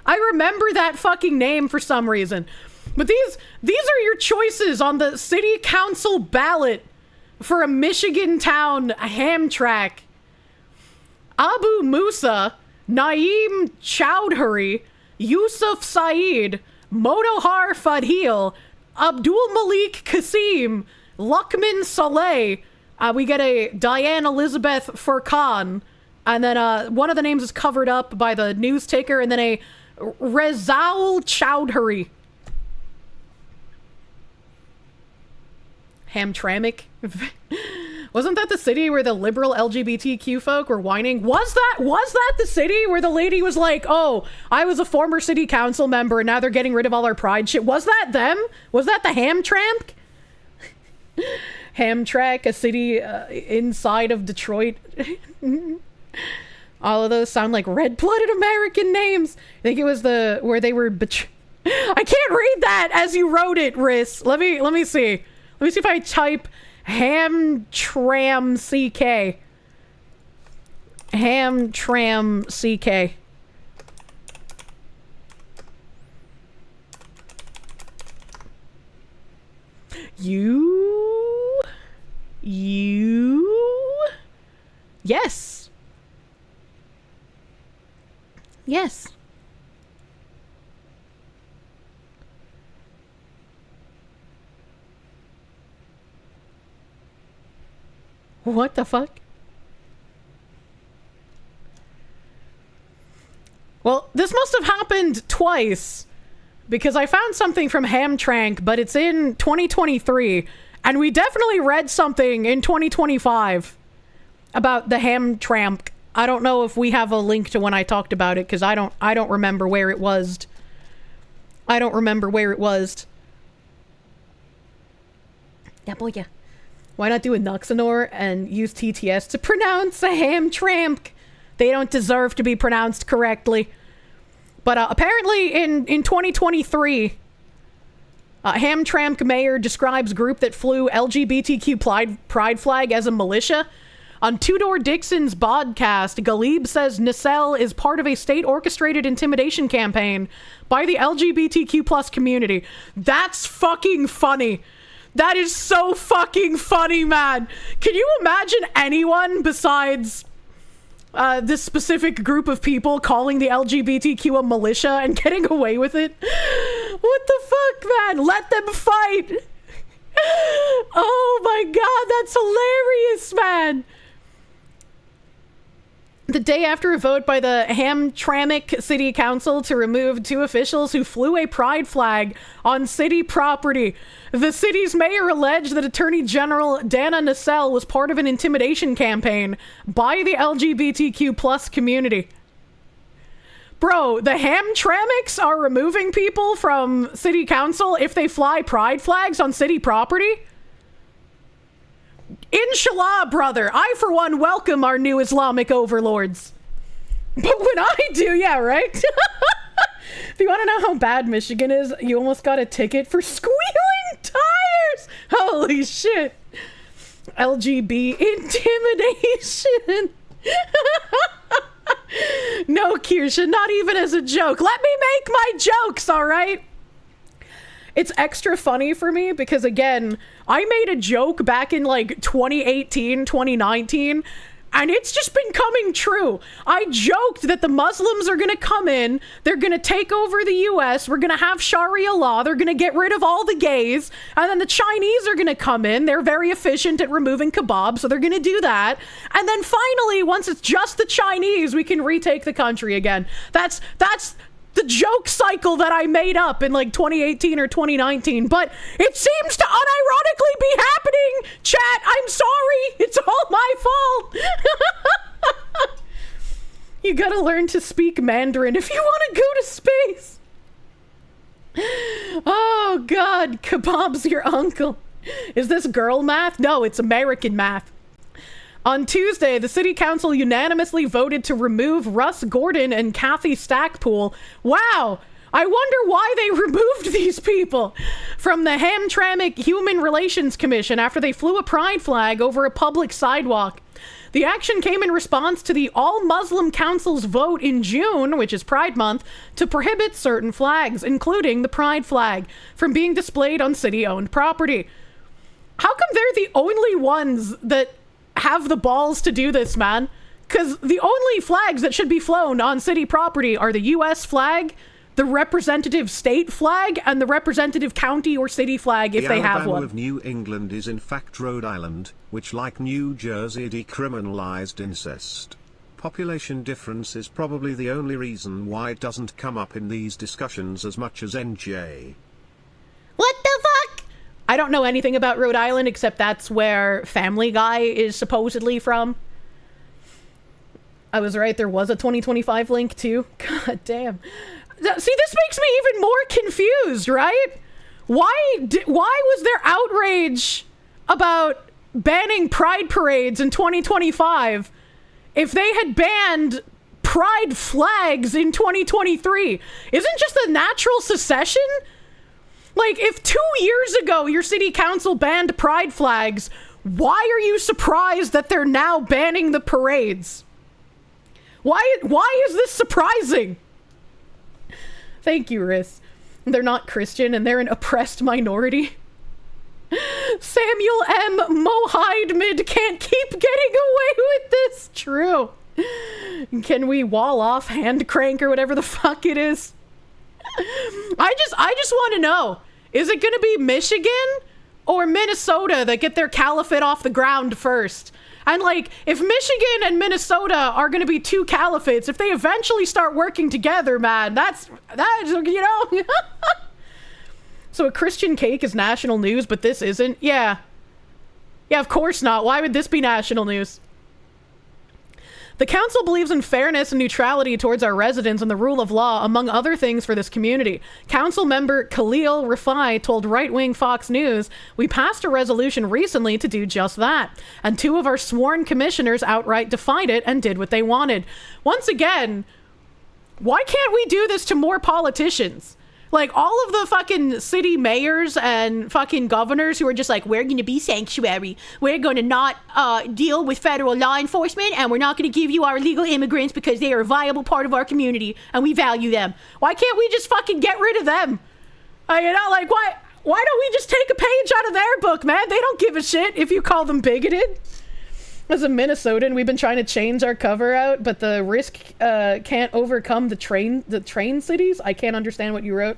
I remember that fucking name for some reason. But these are your choices on the city council ballot for a Michigan town, Hamtramck. Abu Musa, Naeem Chowdhury, Yusuf Saeed, Motohar Fadhil, Abdul Malik Qasim, Luqman Saleh. We get a Diane Elizabeth Furqan. And then one of the names is covered up by the news ticker. And then a Rezaul Chowdhury. Hamtramck. Wasn't that the city where the liberal LGBTQ folk were whining? Was that the city where the lady was like, oh, I was a former city council member and now they're getting rid of all our pride shit? Was that them? Was that the Hamtramck? Hamtramck, a city inside of Detroit. All of those sound like red-blooded American names. I think it was where they were I can't read that as you wrote it, Riss. Let me see. Let me see if I type Hamtramck CK. Hamtramck CK. You? Yes. Yes. What the fuck? Well, this must have happened twice, because I found something from Hamtramck, but it's in 2023, and we definitely read something in 2025 about the Hamtramck. I don't know if we have a link to when I talked about it, because I don't remember where it was. I don't remember where it was. Yeah, boy, yeah. Why not do a Nuxanor and use TTS to pronounce a Hamtramck? They don't deserve to be pronounced correctly. But apparently in 2023, Hamtramck mayor describes group that flew LGBTQ pride flag as a militia. On Two Door Dixon's podcast, Galib says Nacelle is part of a state-orchestrated intimidation campaign by the LGBTQ plus community. That's fucking funny. That is so fucking funny, man. Can you imagine anyone besides this specific group of people calling the LGBTQ a militia and getting away with it? What the fuck, man? Let them fight. Oh my god, that's hilarious, man. The day after a vote by the Hamtramck City Council to remove 2 officials who flew a pride flag on city property, the city's mayor alleged that Attorney General Dana Nessel was part of an intimidation campaign by the LGBTQ plus community. Bro, the Hamtramcks are removing people from city council if they fly pride flags on city property? Inshallah, brother. I, for one, welcome our new Islamic overlords. But when I do, yeah, right? If you want to know how bad Michigan is, you almost got a ticket for squealing tires. Holy shit. LGB intimidation. No, Kirsche, not even as a joke. Let me make my jokes, all right? It's extra funny for me because, again, I made a joke back in like 2018, 2019, and it's just been coming true. I joked that the Muslims are going to come in, they're going to take over the US, we're going to have Sharia law, they're going to get rid of all the gays, and then the Chinese are going to come in. They're very efficient at removing kebabs, so they're going to do that. And then finally, once it's just the Chinese, we can retake the country again. That's the joke cycle that I made up in like 2018 or 2019, but it seems to unironically be happening. Chat, I'm sorry. It's all my fault. You gotta learn to speak Mandarin if you want to go to space. Oh God, kebab's your uncle. Is this girl math? No, it's American math. On Tuesday, the city council unanimously voted to remove Russ Gordon and Kathy Stackpool. Wow! I wonder why they removed these people from the Hamtramck Human Relations Commission after they flew a pride flag over a public sidewalk. The action came in response to the All-Muslim Council's vote in June, which is Pride Month, to prohibit certain flags, including the pride flag, from being displayed on city-owned property. How come they're the only ones that have the balls to do this, man? Because the only flags that should be flown on city property are the US flag, the representative state flag, and the representative county or city flag if they have Alabama one. of New England is in fact Rhode Island, which like New Jersey decriminalized incest. Population difference is probably the only reason why it doesn't come up in these discussions as much as NJ. What the fuck? I don't know anything about Rhode Island except that's where Family Guy is supposedly from. I was right, there was a 2025 link too. God damn. See, this makes me even more confused, right? Why was there outrage about banning pride parades in 2025 if they had banned pride flags in 2023? Isn't just the natural succession? Like, if 2 years ago your city council banned pride flags, why are you surprised that they're now banning the parades? Why is this surprising? Thank you, Riz. They're not Christian and they're an oppressed minority. Samuel M. Mohidmid can't keep getting away with this. True. Can we wall off hand crank or whatever the fuck it is? I just want to know, is it going to be Michigan or Minnesota that get their caliphate off the ground first? And like, if Michigan and Minnesota are going to be two caliphates, if they eventually start working together, man, that's you know. So a Christian cake is national news, but this isn't? Yeah. Yeah, of course not. Why would this be national news? The council believes in fairness and neutrality towards our residents and the rule of law, among other things for this community. Council member Khalil Rafai told right-wing Fox News, "We passed a resolution recently to do just that. And two of our sworn commissioners outright defied it and did what they wanted." Once again, why can't we do this to more politicians? Like, all of the fucking city mayors and fucking governors who are just like, we're going to be sanctuary. We're going to not deal with federal law enforcement, and we're not going to give you our illegal immigrants because they are a viable part of our community, and we value them. Why can't we just fucking get rid of them? You know, like, Why don't we just take a page out of their book, man? They don't give a shit if you call them bigoted. As a Minnesotan, we've been trying to change our cover out, but the risk can't overcome the train cities. I can't understand what you wrote.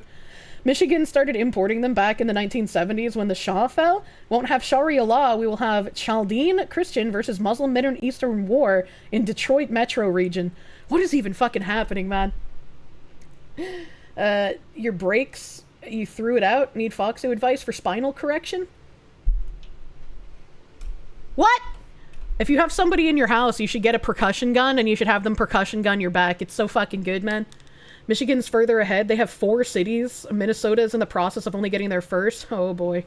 Michigan started importing them back in the 1970s when the Shah fell. Won't have Sharia law. We will have Chaldean Christian versus Muslim Middle Eastern war in Detroit metro region. What is even fucking happening, man? Your brakes, you threw it out. Need Foxo advice for spinal correction? What? If you have somebody in your house, you should get a percussion gun and you should have them percussion gun your back. It's so fucking good, man. Michigan's further ahead. They have 4 cities. Minnesota's in the process of only getting there first. Oh boy.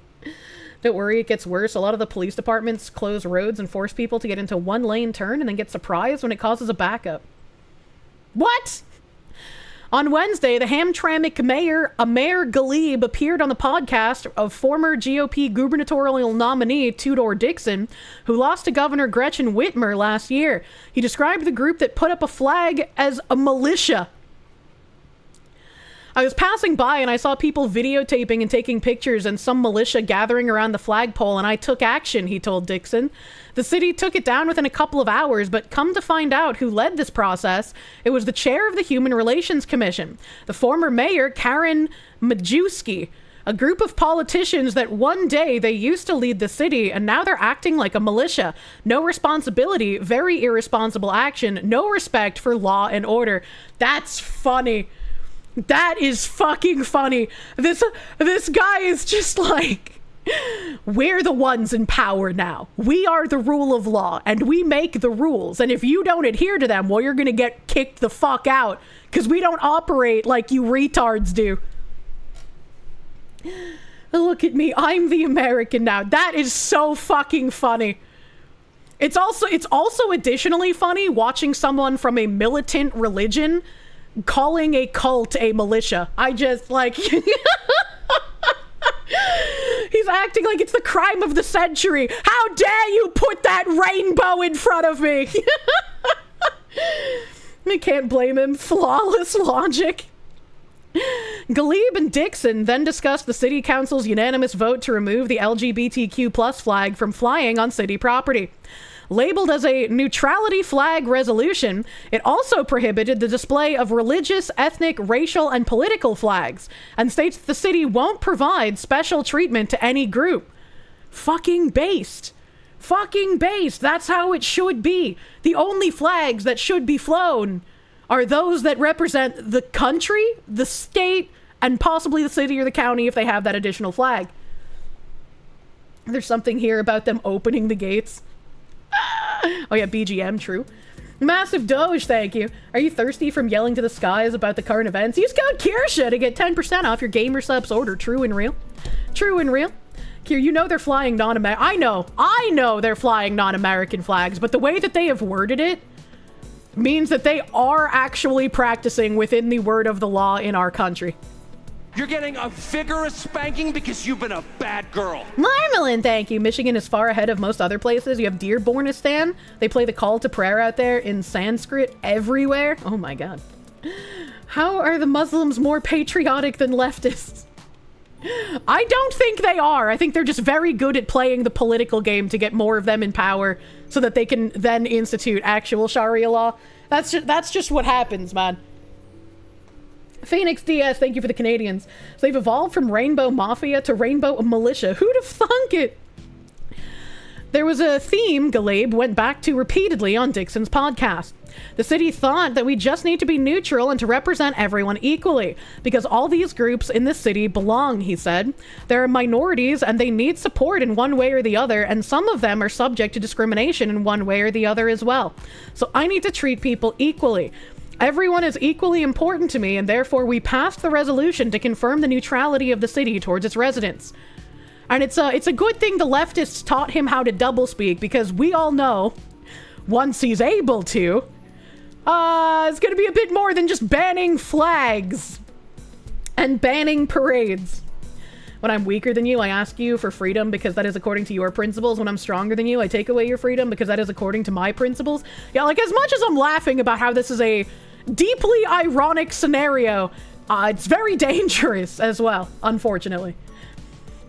Don't worry, it gets worse. A lot of the police departments close roads and force people to get into one-lane turn and then get surprised when it causes a backup. What? On Wednesday, the Hamtramck mayor, Mayor Galib, appeared on the podcast of former GOP gubernatorial nominee Tudor Dixon, who lost to Governor Gretchen Whitmer last year. He described the group that put up a flag as a militia. I was passing by and I saw people videotaping and taking pictures and some militia gathering around the flagpole, and I took action, he told Dixon. The city took it down within a couple of hours, but come to find out who led this process, it was the chair of the Human Relations Commission, the former mayor, Karen Majewski, a group of politicians that one day they used to lead the city and now they're acting like a militia. No responsibility, very irresponsible action, no respect for law and order. That's funny. That is fucking funny. This guy is just like, we're the ones in power now. We are the rule of law and we make the rules. And if you don't adhere to them, well, you're going to get kicked the fuck out because we don't operate like you retards do. Look at me. I'm the American now. That is so fucking funny. It's also additionally funny watching someone from a militant religion calling a cult a militia. I just like he's acting like it's the crime of the century. How dare you put that rainbow in front of me? I can't blame him. Flawless logic. Galib and Dixon then discussed the city council's unanimous vote to remove the LGBTQ+ flag from flying on city property. Labeled as a neutrality flag resolution, it also prohibited the display of religious, ethnic, racial, and political flags, and states that the city won't provide special treatment to any group. Fucking based. Fucking based. That's how it should be. The only flags that should be flown are those that represent the country, the state, and possibly the city or the county if they have that additional flag. There's something here about them opening the gates. Oh yeah, BGM, true. Massive Doge, thank you. Are you thirsty from yelling to the skies about the current events? Use code Kirsche to get 10% off your Gamer Subs order. True and real. True and real. Kier, you know they're flying non-American... I know they're flying non-American flags, but the way that they have worded it means that they are actually practicing within the word of the law in our country. You're getting a vigorous spanking because you've been a bad girl. Marmalin, thank you. Michigan is far ahead of most other places. You have Dearbornistan. They play the call to prayer out there in Sanskrit everywhere. Oh my god. How are the Muslims more patriotic than leftists? I don't think they are. I think they're just very good at playing the political game to get more of them in power so that they can then institute actual Sharia law. That's just what happens, man. Phoenix DS, thank you for the Canadians. So they've evolved from Rainbow Mafia to Rainbow Militia. Who'd have thunk it? There was a theme Galib went back to repeatedly on Dixon's podcast. The city thought that we just need to be neutral and to represent everyone equally, because all these groups in this city belong, he said. There are minorities and they need support in one way or the other, and some of them are subject to discrimination in one way or the other as well. So I need to treat people equally. Everyone is equally important to me, and therefore we passed the resolution to confirm the neutrality of the city towards its residents. And it's a good thing the leftists taught him how to doublespeak, because we all know, once he's able to, it's gonna be a bit more than just banning flags and banning parades. When I'm weaker than you, I ask you for freedom because that is according to your principles. When I'm stronger than you, I take away your freedom because that is according to my principles. Yeah, like, as much as I'm laughing about how this is a deeply ironic scenario, it's very dangerous as well, unfortunately.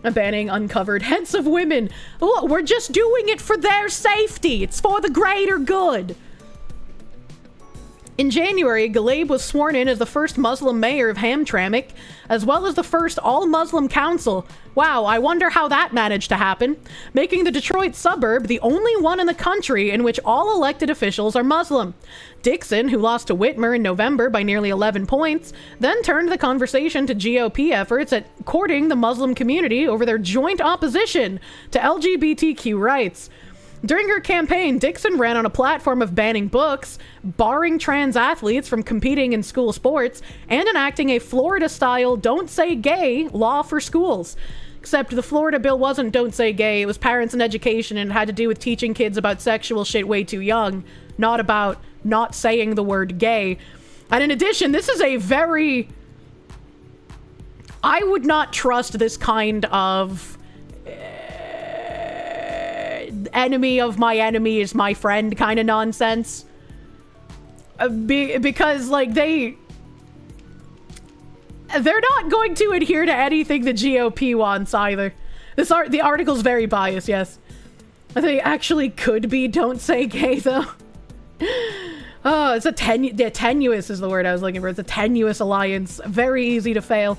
banning uncovered heads of women. Look, we're just doing it for their safety. It's for the greater good. In January, Ghalib was sworn in as the first Muslim mayor of Hamtramck, as well as the first all-Muslim council. Wow, I wonder how that managed to happen. Making the Detroit suburb the only one in the country in which all elected officials are Muslim. Dixon, who lost to Whitmer in November by nearly 11 points, then turned the conversation to GOP efforts at courting the Muslim community over their joint opposition to LGBTQ rights. During her campaign, Dixon ran on a platform of banning books, barring trans athletes from competing in school sports, and enacting a Florida-style Don't Say Gay law for schools. Except the Florida bill wasn't Don't Say Gay, it was parents and education, and it had to do with teaching kids about sexual shit way too young, not about not saying the word gay. And in addition, this is a very... I would not trust this kind of... enemy of my enemy is my friend kind of nonsense. Because, like, they're not going to adhere to anything the GOP wants either. The article's very biased, yes. They actually could be Don't Say Gay, though. Oh, it's tenuous is the word I was looking for. It's a tenuous alliance. Very easy to fail.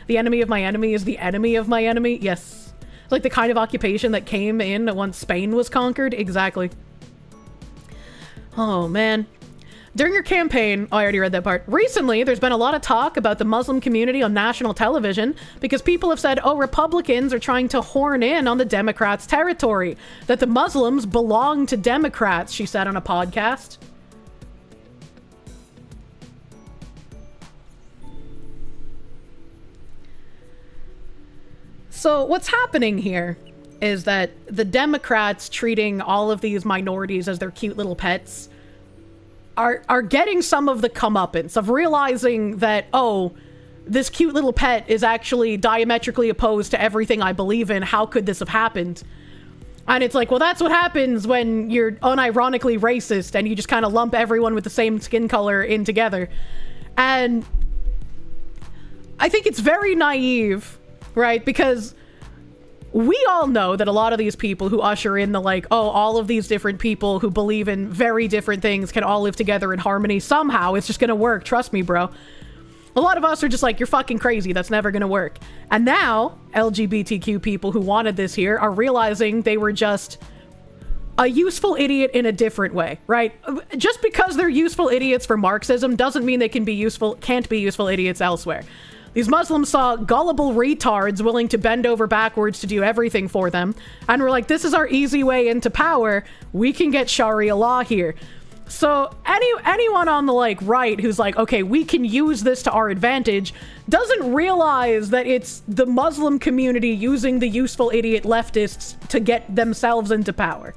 The enemy of my enemy is the enemy of my enemy. Yes. It's like the kind of occupation that came in once Spain was conquered. Exactly. Oh, man. During your campaign, oh, I already read that part. Recently, there's been a lot of talk about the Muslim community on national television because people have said, oh, Republicans are trying to horn in on the Democrats' territory, that the Muslims belong to Democrats, she said on a podcast. So what's happening here is that the Democrats treating all of these minorities as their cute little pets are getting some of the comeuppance of realizing that, oh, this cute little pet is actually diametrically opposed to everything I believe in. How could this have happened? And it's like, well, that's what happens when you're unironically racist and you just kind of lump everyone with the same skin color in together. And I think it's very naive, right? Because we all know that a lot of these people who usher in the like, oh, all of these different people who believe in very different things can all live together in harmony somehow. It's just gonna work. Trust me, bro. A lot of us are just like, you're fucking crazy. That's never gonna work. And now, LGBTQ people who wanted this here are realizing they were just a useful idiot in a different way, right? Just because they're useful idiots for Marxism doesn't mean they can't be useful idiots elsewhere. These Muslims saw gullible retards willing to bend over backwards to do everything for them, and were like, this is our easy way into power. We can get Sharia law here. So anyone on the like right who's like, okay, we can use this to our advantage, doesn't realize that it's the Muslim community using the useful idiot leftists to get themselves into power.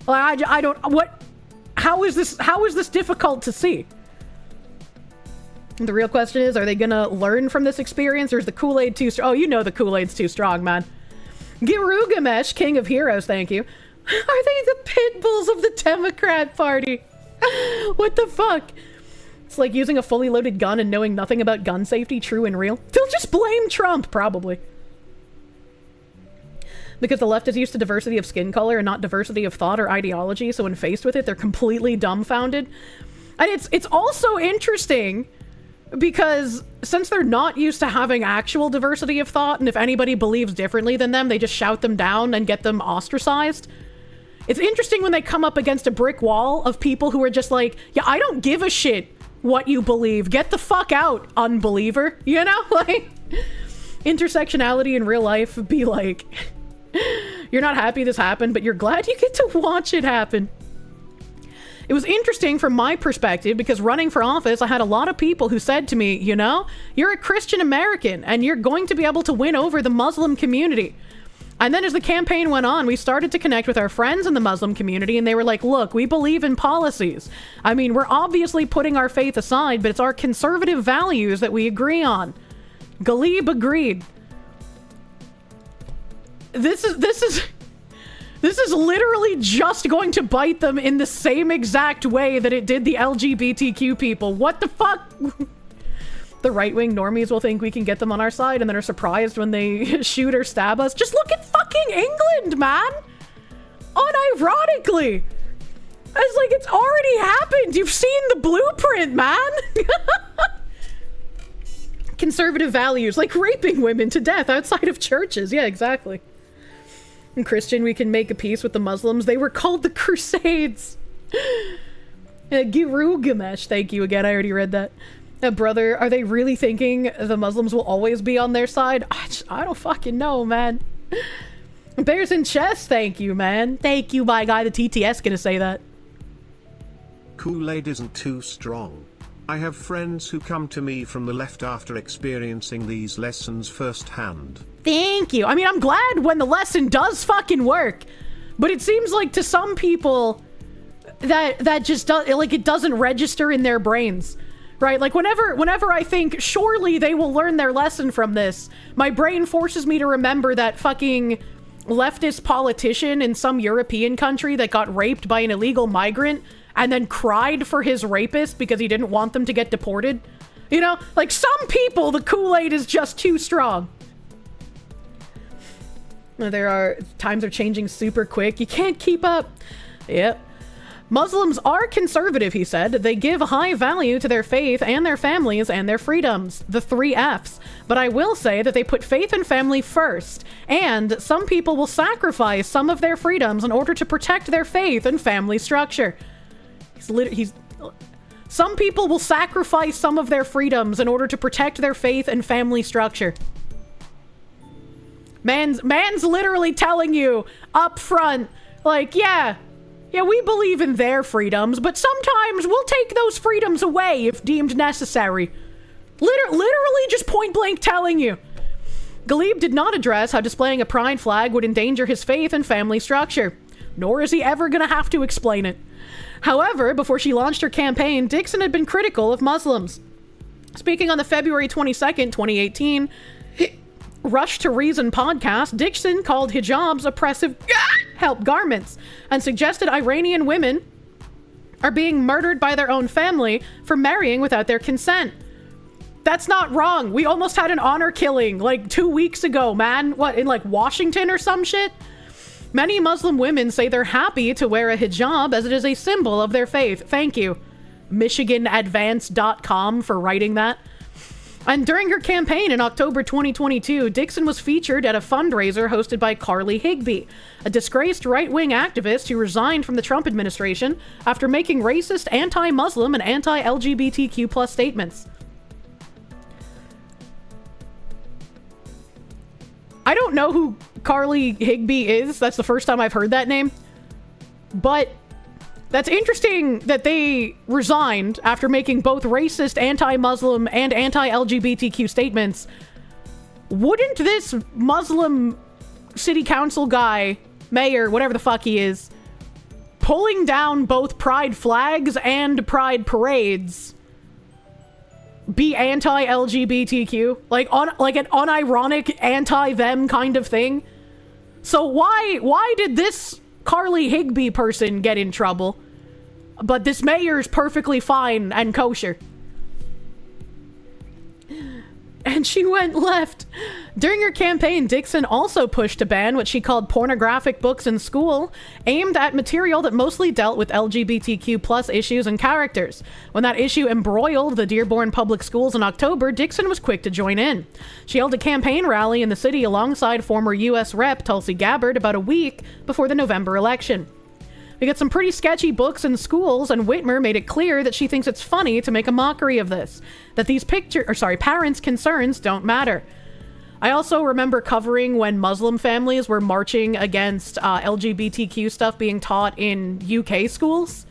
Like, I don't, what, how is this difficult to see? The real question is, are they gonna learn from this experience, or is the Kool-Aid too strong? Oh, you know the Kool-Aid's too strong, man. Girugamesh, King of Heroes, thank you. Are they the pit bulls of the Democrat Party? What the fuck? It's like using a fully loaded gun and knowing nothing about gun safety, true and real. They'll just blame Trump, probably. Because the left is used to diversity of skin color and not diversity of thought or ideology, so when faced with it, they're completely dumbfounded. And it's also interesting because since they're not used to having actual diversity of thought, and if anybody believes differently than them, they just shout them down and get them ostracized. It's interesting when they come up against a brick wall of people who are just like, yeah, I don't give a shit what you believe. Get the fuck out, unbeliever. You know? Like, intersectionality in real life would be like, you're not happy this happened, but you're glad you get to watch it happen. It was interesting from my perspective because running for office, I had a lot of people who said to me, you know, you're a Christian American and you're going to be able to win over the Muslim community. And then as the campaign went on, we started to connect with our friends in the Muslim community, and they were like, look, we believe in policies. I mean, we're obviously putting our faith aside, but it's our conservative values that we agree on. Ghalib agreed. This is literally just going to bite them in the same exact way that it did the LGBTQ people. What the fuck? The right-wing normies will think we can get them on our side and then are surprised when they shoot or stab us. Just look at fucking England, man! Unironically! It's like it's already happened! You've seen the blueprint, man! Conservative values, like raping women to death outside of churches. Yeah, exactly. And Christian, we can make a peace with the Muslims. They were called the Crusades! Girugamesh, thank you again, I already read that. Brother, are they really thinking the Muslims will always be on their side? I don't fucking know, man. Bears in chest, thank you, man. Thank you, my guy. The TTS gonna say that. Kool-Aid isn't too strong. I have friends who come to me from the left after experiencing these lessons firsthand. Thank you. I mean, I'm glad when the lesson does fucking work. But it seems like to some people that just does, like, it doesn't register in their brains. Right, like whenever I think, surely they will learn their lesson from this, my brain forces me to remember that fucking leftist politician in some European country that got raped by an illegal migrant and then cried for his rapist because he didn't want them to get deported. You know, like some people, the Kool-Aid is just too strong. Times are changing super quick. You can't keep up. Yep. Muslims are conservative, he said. They give high value to their faith and their families and their freedoms. The 3 Fs. But I will say that they put faith and family first. And some people will sacrifice some of their freedoms in order to protect their faith and family structure. Some people will sacrifice some of their freedoms in order to protect their faith and family structure. Man's literally telling you up front, like, yeah, we believe in their freedoms, but sometimes we'll take those freedoms away if deemed necessary. Literally just point blank telling you. Ghalib did not address how displaying a pride flag would endanger his faith and family structure, nor is he ever gonna have to explain it. However, before she launched her campaign, Dixon had been critical of Muslims. Speaking on the February 22nd, 2018, Rush to Reason podcast, Dixon called hijabs oppressive help garments and suggested Iranian women are being murdered by their own family for marrying without their consent. That's not wrong. We almost had an honor killing like 2 weeks ago, man. What, in like Washington or some shit? Many Muslim women say they're happy to wear a hijab as it is a symbol of their faith. Thank you, MichiganAdvance.com, for writing that. And during her campaign in October 2022, Dixon was featured at a fundraiser hosted by Carly Higbee, a disgraced right-wing activist who resigned from the Trump administration after making racist, anti-Muslim, and anti-LGBTQ+ statements. I don't know who Carly Higbee is. That's the first time I've heard that name. But that's interesting that they resigned after making both racist, anti-Muslim, and anti-LGBTQ statements. Wouldn't this Muslim city council guy, mayor, whatever the fuck he is, pulling down both pride flags and pride parades be anti-LGBTQ? Like an unironic anti-them kind of thing? So why did this Carly Higbee person get in trouble, but this mayor's perfectly fine and kosher? And she went left. During her campaign, Dixon also pushed to ban what she called pornographic books in school, aimed at material that mostly dealt with LGBTQ+ issues and characters. When that issue embroiled the Dearborn Public Schools in October, Dixon was quick to join in. She held a campaign rally in the city alongside former U.S. Rep. Tulsi Gabbard about a week before the November election. We got some pretty sketchy books in schools, and Whitmer made it clear that she thinks it's funny to make a mockery of this, that these parents' concerns don't matter. I also remember covering when Muslim families were marching against LGBTQ stuff being taught in UK schools,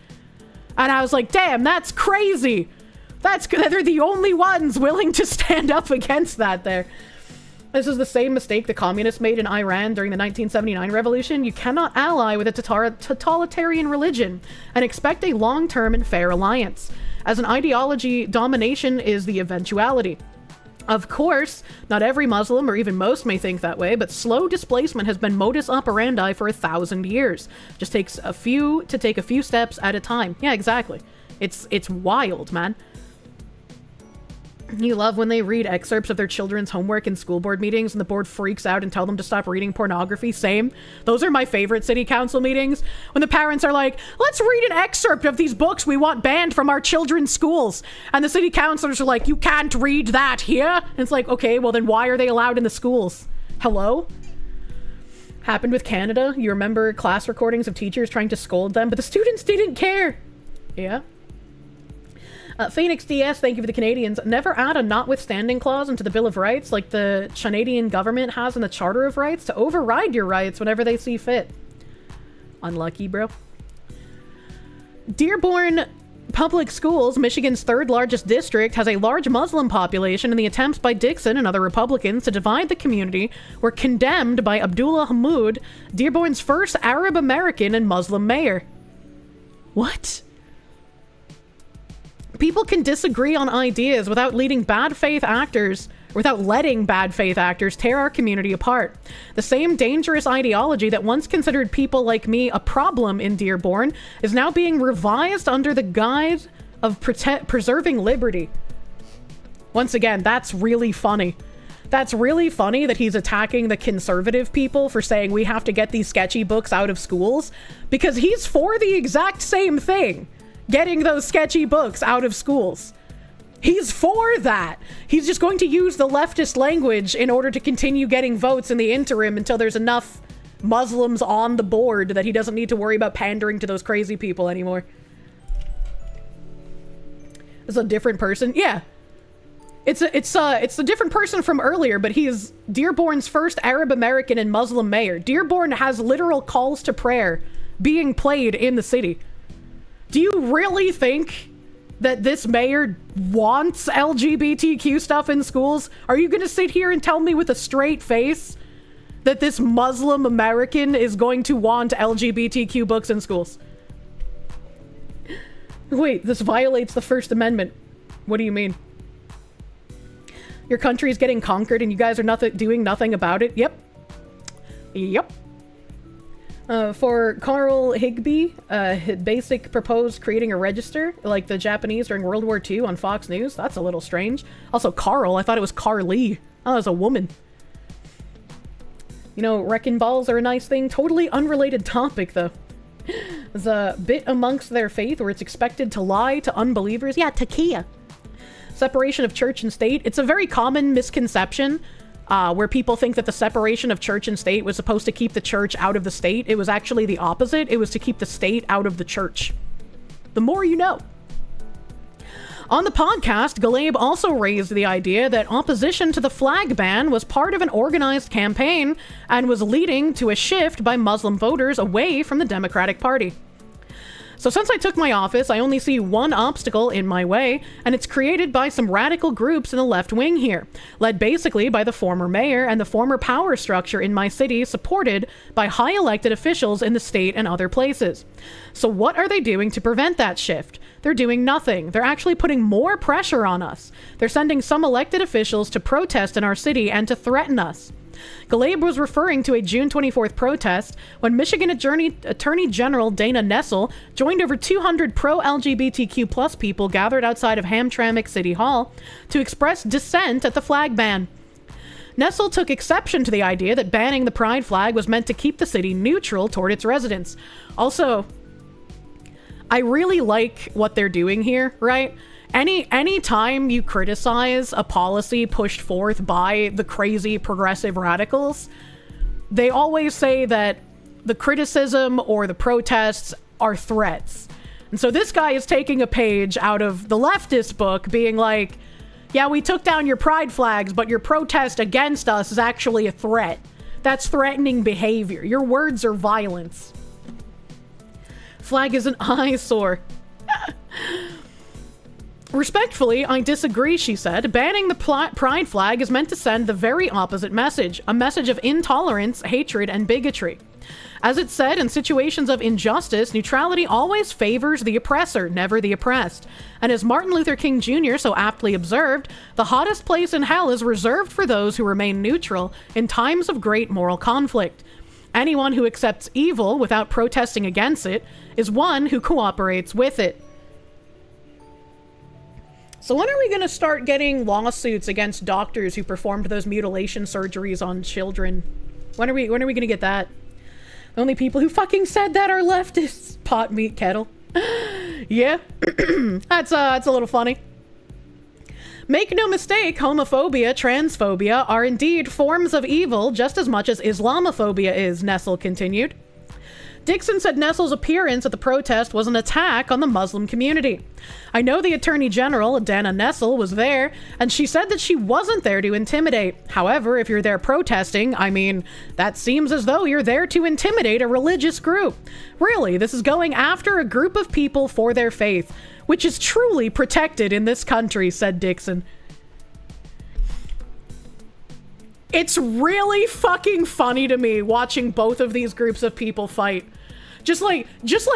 and I was like, damn, that's crazy. They're the only ones willing to stand up against that there. This is the same mistake the communists made in Iran during the 1979 revolution. You cannot ally with a totalitarian religion and expect a long-term and fair alliance. As an ideology, domination is the eventuality. Of course, not every Muslim, or even most, may think that way, but slow displacement has been modus operandi for 1,000 years. Just takes a few to take a few steps at a time. Yeah, exactly. It's wild, man. You love when they read excerpts of their children's homework in school board meetings and the board freaks out and tell them to stop reading pornography. Same. Those are my favorite city council meetings. When the parents are like, let's read an excerpt of these books we want banned from our children's schools. And the city councilors are like, you can't read that here. And it's like, okay, well then why are they allowed in the schools? Hello? Happened with Canada. You remember class recordings of teachers trying to scold them, but the students didn't care. Yeah. Phoenix DS, thank you for the Canadians. Never add a notwithstanding clause into the Bill of Rights like the Canadian government has in the Charter of Rights to override your rights whenever they see fit. Unlucky, bro. Dearborn Public Schools, Michigan's third largest district, has a large Muslim population, and the attempts by Dixon and other Republicans to divide the community were condemned by Abdullah Hammoud, Dearborn's first Arab American and Muslim mayor. What? People can disagree on ideas without letting bad faith actors tear our community apart. The same dangerous ideology that once considered people like me a problem in Dearborn is now being revised under the guise of preserving liberty. Once again, that's really funny. That's really funny that he's attacking the conservative people for saying we have to get these sketchy books out of schools, because he's for the exact same thing. Getting those sketchy books out of schools. He's for that. He's just going to use the leftist language in order to continue getting votes in the interim until there's enough Muslims on the board that he doesn't need to worry about pandering to those crazy people anymore. It's a different person. Yeah. It's a different person from earlier, but he's Dearborn's first Arab American and Muslim mayor. Dearborn has literal calls to prayer being played in the city. Do you really think that this mayor wants LGBTQ stuff in schools? Are you going to sit here and tell me with a straight face that this Muslim American is going to want LGBTQ books in schools? Wait, this violates the First Amendment. What do you mean? Your country is getting conquered and you guys are doing nothing about it? Yep. Yep. For Carl Higbee, basic proposed creating a register like the Japanese during World War II on Fox News. That's a little strange. Also, Carl, I thought it was Carly. Oh, it was a woman. You know, wrecking balls are a nice thing. Totally unrelated topic, though. There's a bit amongst their faith where it's expected to lie to unbelievers. Yeah, Takia. Separation of church and state. It's a very common misconception. Where people think that the separation of church and state was supposed to keep the church out of the state. It was actually the opposite. It was to keep the state out of the church. The more you know. On the podcast, Galeb also raised the idea that opposition to the flag ban was part of an organized campaign and was leading to a shift by Muslim voters away from the Democratic Party. So since I took my office, I only see one obstacle in my way, and it's created by some radical groups in the left wing here, led basically by the former mayor and the former power structure in my city, supported by high elected officials in the state and other places. So what are they doing to prevent that shift? They're doing nothing. They're actually putting more pressure on us. They're sending some elected officials to protest in our city and to threaten us. Galeb was referring to a June 24th protest when Michigan Attorney General Dana Nessel joined over 200 pro-LGBTQ+ people gathered outside of Hamtramck City Hall to express dissent at the flag ban. Nessel took exception to the idea that banning the pride flag was meant to keep the city neutral toward its residents. Also, I really like what they're doing here, right? Any time you criticize a policy pushed forth by the crazy progressive radicals, they always say that the criticism or the protests are threats. And so this guy is taking a page out of the leftist book being like, yeah, we took down your pride flags, but your protest against us is actually a threat. That's threatening behavior. Your words are violence. Flag is an eyesore. Respectfully, I disagree, she said. Banning the pride flag is meant to send the very opposite message, a message of intolerance, hatred, and bigotry. As it said, in situations of injustice, neutrality always favors the oppressor, never the oppressed. And as Martin Luther King Jr. so aptly observed, the hottest place in hell is reserved for those who remain neutral in times of great moral conflict. Anyone who accepts evil without protesting against it is one who cooperates with it. So when are we gonna start getting lawsuits against doctors who performed those mutilation surgeries on children? When are we gonna get that? The only people who fucking said that are leftists. Pot meat kettle. Yeah. That's a little funny. Make no mistake, homophobia, transphobia are indeed forms of evil just as much as Islamophobia is, Nessel continued. Dixon said Nessel's appearance at the protest was an attack on the Muslim community. I know the Attorney General, Dana Nessel, was there, and she said that she wasn't there to intimidate. However, if you're there protesting, I mean, that seems as though you're there to intimidate a religious group. Really, this is going after a group of people for their faith, which is truly protected in this country, said Dixon. It's really fucking funny to me watching both of these groups of people fight. Just like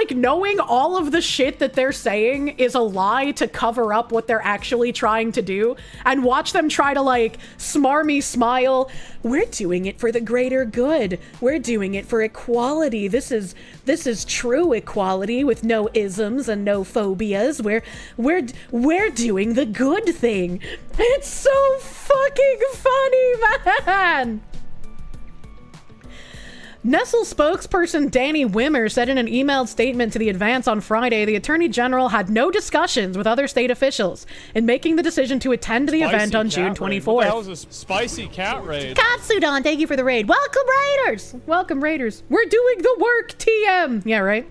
knowing all of the shit that they're saying is a lie to cover up what they're actually trying to do, and watch them try to like smarmy smile. We're doing it for the greater good. We're doing it for equality. This is true equality with no isms and no phobias. We're doing the good thing. It's so fucking funny, man. Nessel spokesperson Danny Wimmer said in an emailed statement to the Advance on Friday, the Attorney General had no discussions with other state officials in making the decision to attend the event on June 24th. That was a spicy cat raid. Katsudan, thank you for the raid. Welcome, Raiders! Welcome, Raiders. We're doing the work, TM! Yeah, right?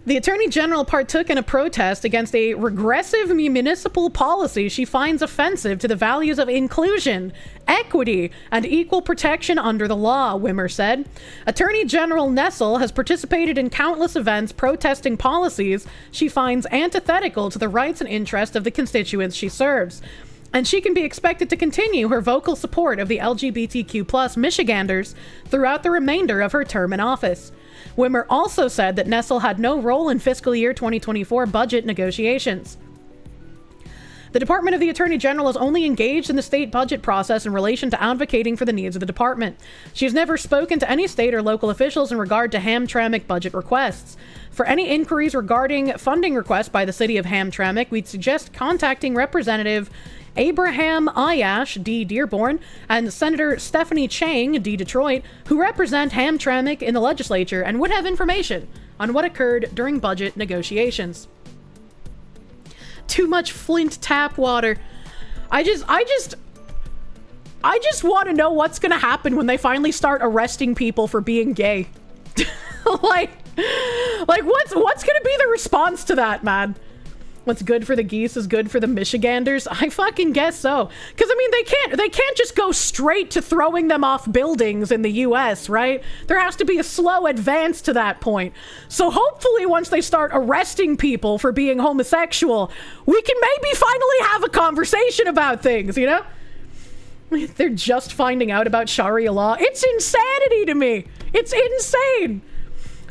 The Attorney General partook in a protest against a regressive municipal policy she finds offensive to the values of inclusion, equity, and equal protection under the law, Wimmer said. Attorney General Nessel has participated in countless events protesting policies she finds antithetical to the rights and interests of the constituents she serves. And she can be expected to continue her vocal support of the LGBTQ+ Michiganders throughout the remainder of her term in office. Wimmer also said that Nessel had no role in fiscal year 2024 budget negotiations. The Department of the Attorney General is only engaged in the state budget process in relation to advocating for the needs of the department. She has never spoken to any state or local officials in regard to Hamtramck budget requests. For any inquiries regarding funding requests by the city of Hamtramck, we'd suggest contacting Representative Abraham Ayash, D. Dearborn, and Senator Stephanie Chang, D. Detroit, who represent Hamtramck in the legislature and would have information on what occurred during budget negotiations. Too much Flint tap water. I just want to know what's gonna happen when they finally start arresting people for being gay. like what's gonna be the response to that, man? What's good for the geese is good for the Michiganders? I fucking guess so. Because, I mean, they can't just go straight to throwing them off buildings in the US, right? There has to be a slow advance to that point. So hopefully once they start arresting people for being homosexual, we can maybe finally have a conversation about things, you know? They're just finding out about Sharia law. It's insanity to me. It's insane.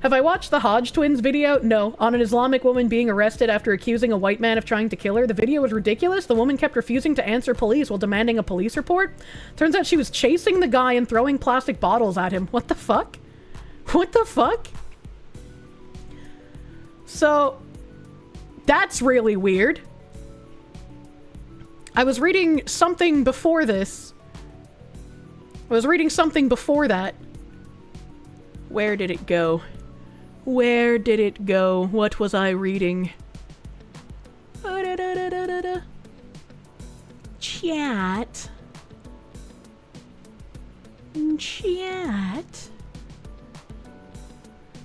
Have I watched the Hodge twins video? No. On an Islamic woman being arrested after accusing a white man of trying to kill her. The video was ridiculous. The woman kept refusing to answer police while demanding a police report. Turns out she was chasing the guy and throwing plastic bottles at him. What the fuck? What the fuck? So, that's really weird. I was reading something before this. I was reading something before that. Where did it go? Where did it go? What was I reading? Chat.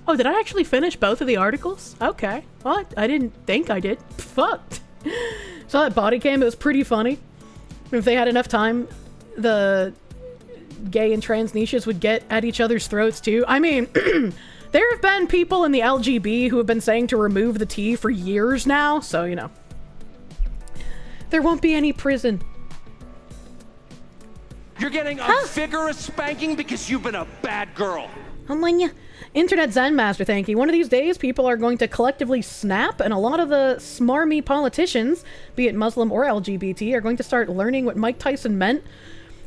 Oh, did I actually finish both of the articles? Okay. Well, I didn't think I did. Fucked. Saw that body cam. It was pretty funny. If they had enough time, the gay and trans niches would get at each other's throats too. I mean, there have been people in the LGB who have been saying to remove the T for years now, so, you know. There won't be any prison. You're getting a vigorous spanking because you've been a bad girl. Internet Zen Master, thank you. One of these days, people are going to collectively snap, and a lot of the smarmy politicians, be it Muslim or LGBT, are going to start learning what Mike Tyson meant.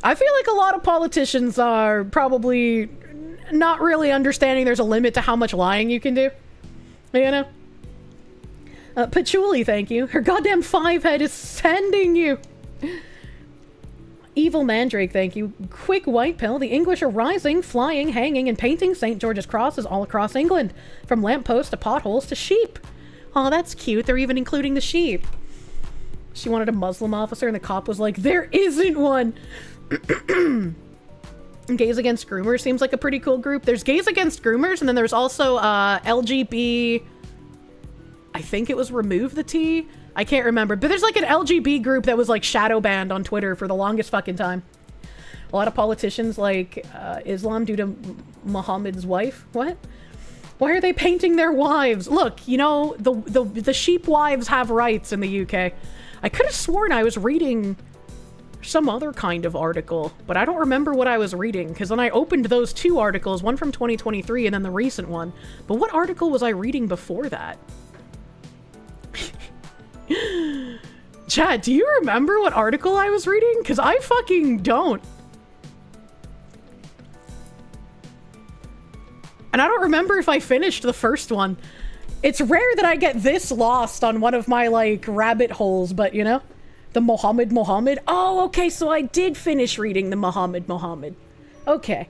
I feel like a lot of politicians are probably not really understanding there's a limit to how much lying you can do. You know? Patchouli, thank you. Her goddamn 5-head is sending you. Evil Mandrake, thank you. Quick White Pill, the English are rising, flying, hanging, and painting St. George's crosses all across England. From lampposts to potholes to sheep. Oh, that's cute. They're even including the sheep. She wanted a Muslim officer, and the cop was like, there isn't one! Gays Against Groomers seems like a pretty cool group. There's Gays Against Groomers, and then there's also LGB... I think it was Remove the T? I can't remember. But there's like an LGB group that was like shadow banned on Twitter for the longest fucking time. A lot of politicians like Islam due to Muhammad's wife. What? Why are they painting their wives? Look, you know, the sheep wives have rights in the UK. I could have sworn I was reading some other kind of article, but I don't remember what I was reading, because then I opened those two articles, one from 2023 and then the recent one. But what article was I reading before that? Chad, do you remember what article I was reading? Because I fucking don't. And I don't remember if I finished the first one. It's rare that I get this lost on one of my, like, rabbit holes, but, you know? The Muhammad. Oh, okay, so I did finish reading the Muhammad. Okay.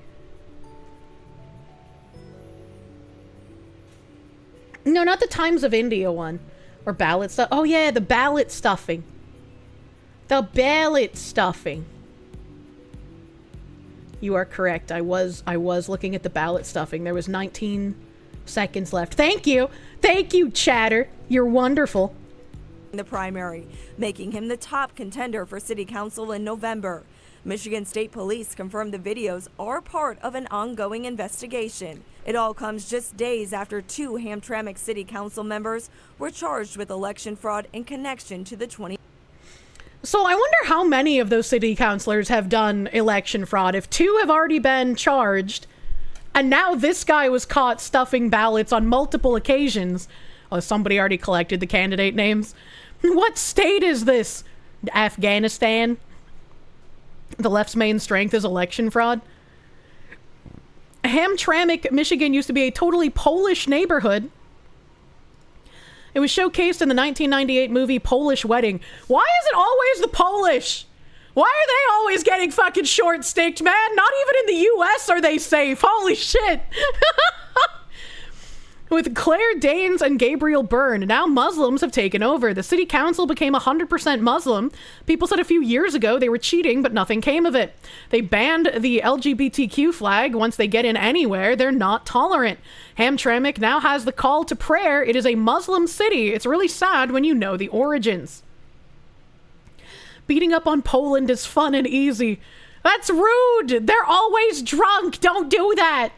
No, not the Times of India one. Or ballot stuff. Oh yeah, the ballot stuffing. The ballot stuffing. You are correct. I was looking at the ballot stuffing. There was 19 seconds left. Thank you. Thank you, Chatter. You're wonderful. The primary, making him the top contender for city council in November. Michigan State Police confirmed the videos are part of an ongoing investigation. It all comes just days after 2 Hamtramck City Council members were charged with election fraud in connection to the 20... So I wonder how many of those city councilors have done election fraud. If 2 have already been charged, and now this guy was caught stuffing ballots on multiple occasions. Oh, somebody already collected the candidate names. What state is this? Afghanistan? The left's main strength is election fraud. Hamtramck, Michigan used to be a totally Polish neighborhood. It was showcased in the 1998 movie Polish Wedding. Why is it always the Polish? Why are they always getting fucking short-sticked, man? Not even in the US are they safe. Holy shit. With Claire Danes and Gabriel Byrne, now Muslims have taken over. The city council became 100% Muslim. People said a few years ago they were cheating, but nothing came of it. They banned the LGBTQ flag. Once they get in anywhere, they're not tolerant. Hamtramck now has the call to prayer. It is a Muslim city. It's really sad when you know the origins. Beating up on Poland is fun and easy. That's rude. They're always drunk. Don't do that.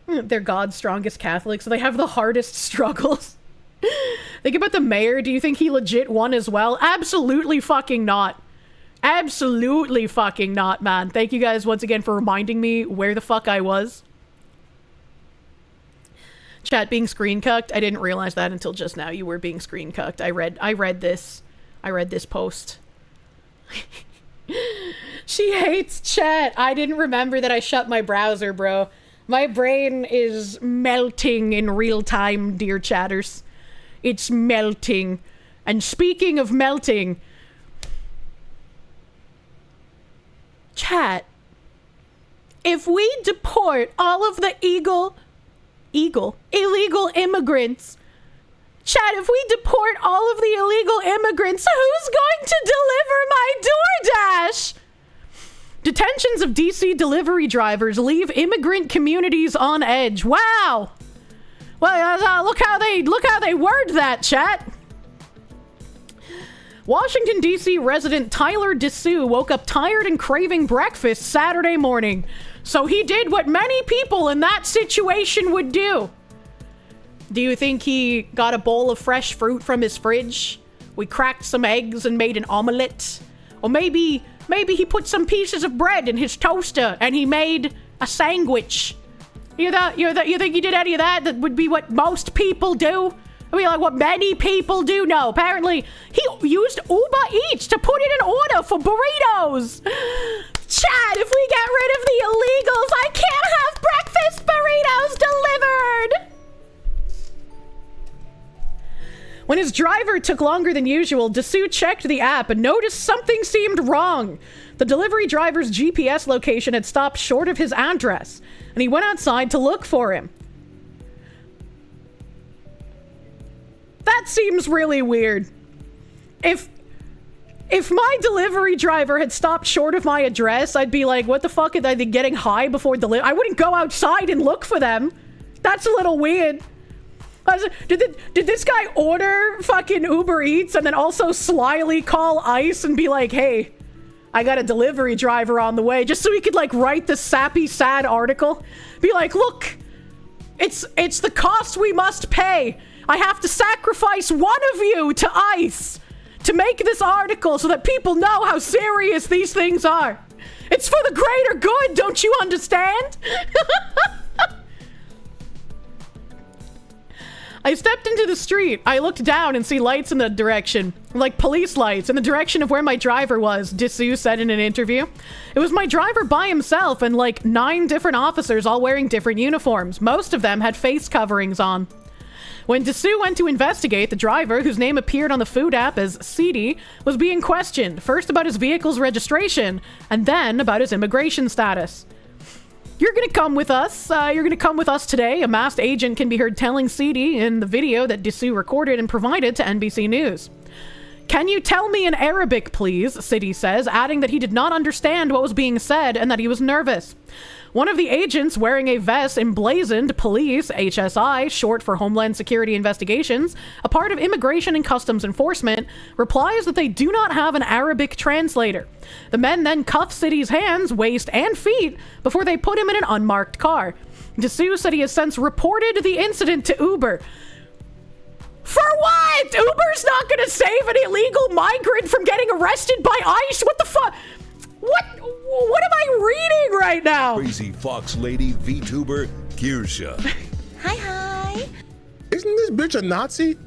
They're God's strongest Catholics, so they have the hardest struggles. Think about the mayor. Do you think he legit won as well? Absolutely fucking not. Absolutely fucking not, man. Thank you guys once again for reminding me where the fuck I was. Chat being screen cucked. I didn't realize that until just now. You were being screen cucked. I read this post. She hates chat. I didn't remember that I shut my browser, bro. My brain is melting in real time, dear chatters. It's melting. And speaking of melting, chat, if we deport all of the illegal immigrants, chat, if we deport all of the illegal immigrants, who's going to deliver my DoorDash? Detentions of DC delivery drivers leave immigrant communities on edge. Wow. Well, look how they word that, chat. Washington, D.C. resident Tyler DeSue woke up tired and craving breakfast Saturday morning. So he did what many people in that situation would do. Do you think he got a bowl of fresh fruit from his fridge? We cracked some eggs and made an omelette? Or maybe he put some pieces of bread in his toaster and he made a sandwich. You think he did any of that? That would be what most people do? I mean, like what many people do? No, apparently he used Uber Eats to put in an order for burritos. Chat, if we get rid of the illegals, I can't have breakfast burritos delivered. When his driver took longer than usual, Dessous checked the app and noticed something seemed wrong. The delivery driver's GPS location had stopped short of his address, and he went outside to look for him. That seems really weird. If my delivery driver had stopped short of my address, I'd be like, what the fuck, are they getting high before delivery? I wouldn't go outside and look for them. That's a little weird. Did this guy order fucking Uber Eats and then also slyly call ICE and be like, hey, I got a delivery driver on the way, just so he could like write the sappy, sad article? Be like, look, it's the cost we must pay. I have to sacrifice one of you to ICE to make this article so that people know how serious these things are. It's for the greater good, don't you understand? I stepped into the street. I looked down and see lights in the direction, like police lights, in the direction of where my driver was, Dessous said in an interview. It was my driver by himself and like 9 different officers all wearing different uniforms. Most of them had face coverings on. When Dessous went to investigate, the driver, whose name appeared on the food app as Seedy, was being questioned, first about his vehicle's registration, and then about his immigration status. You're gonna come with us. You're gonna come with us today. A masked agent can be heard telling Seedy in the video that Dessous recorded and provided to NBC News. Can you tell me in Arabic, please? Seedy says, adding that he did not understand what was being said and that he was nervous. One of the agents wearing a vest emblazoned Police, HSI, short for Homeland Security Investigations, a part of Immigration and Customs Enforcement, replies that they do not have an Arabic translator. The men then cuff Seedy's hands, waist, and feet before they put him in an unmarked car. Dessous said he has since reported the incident to Uber. For what? Uber's not gonna save an illegal migrant from getting arrested by ICE? What the fuck? What am I reading right now? Crazy Fox Lady VTuber Kirsche. Hi. Isn't this bitch a Nazi?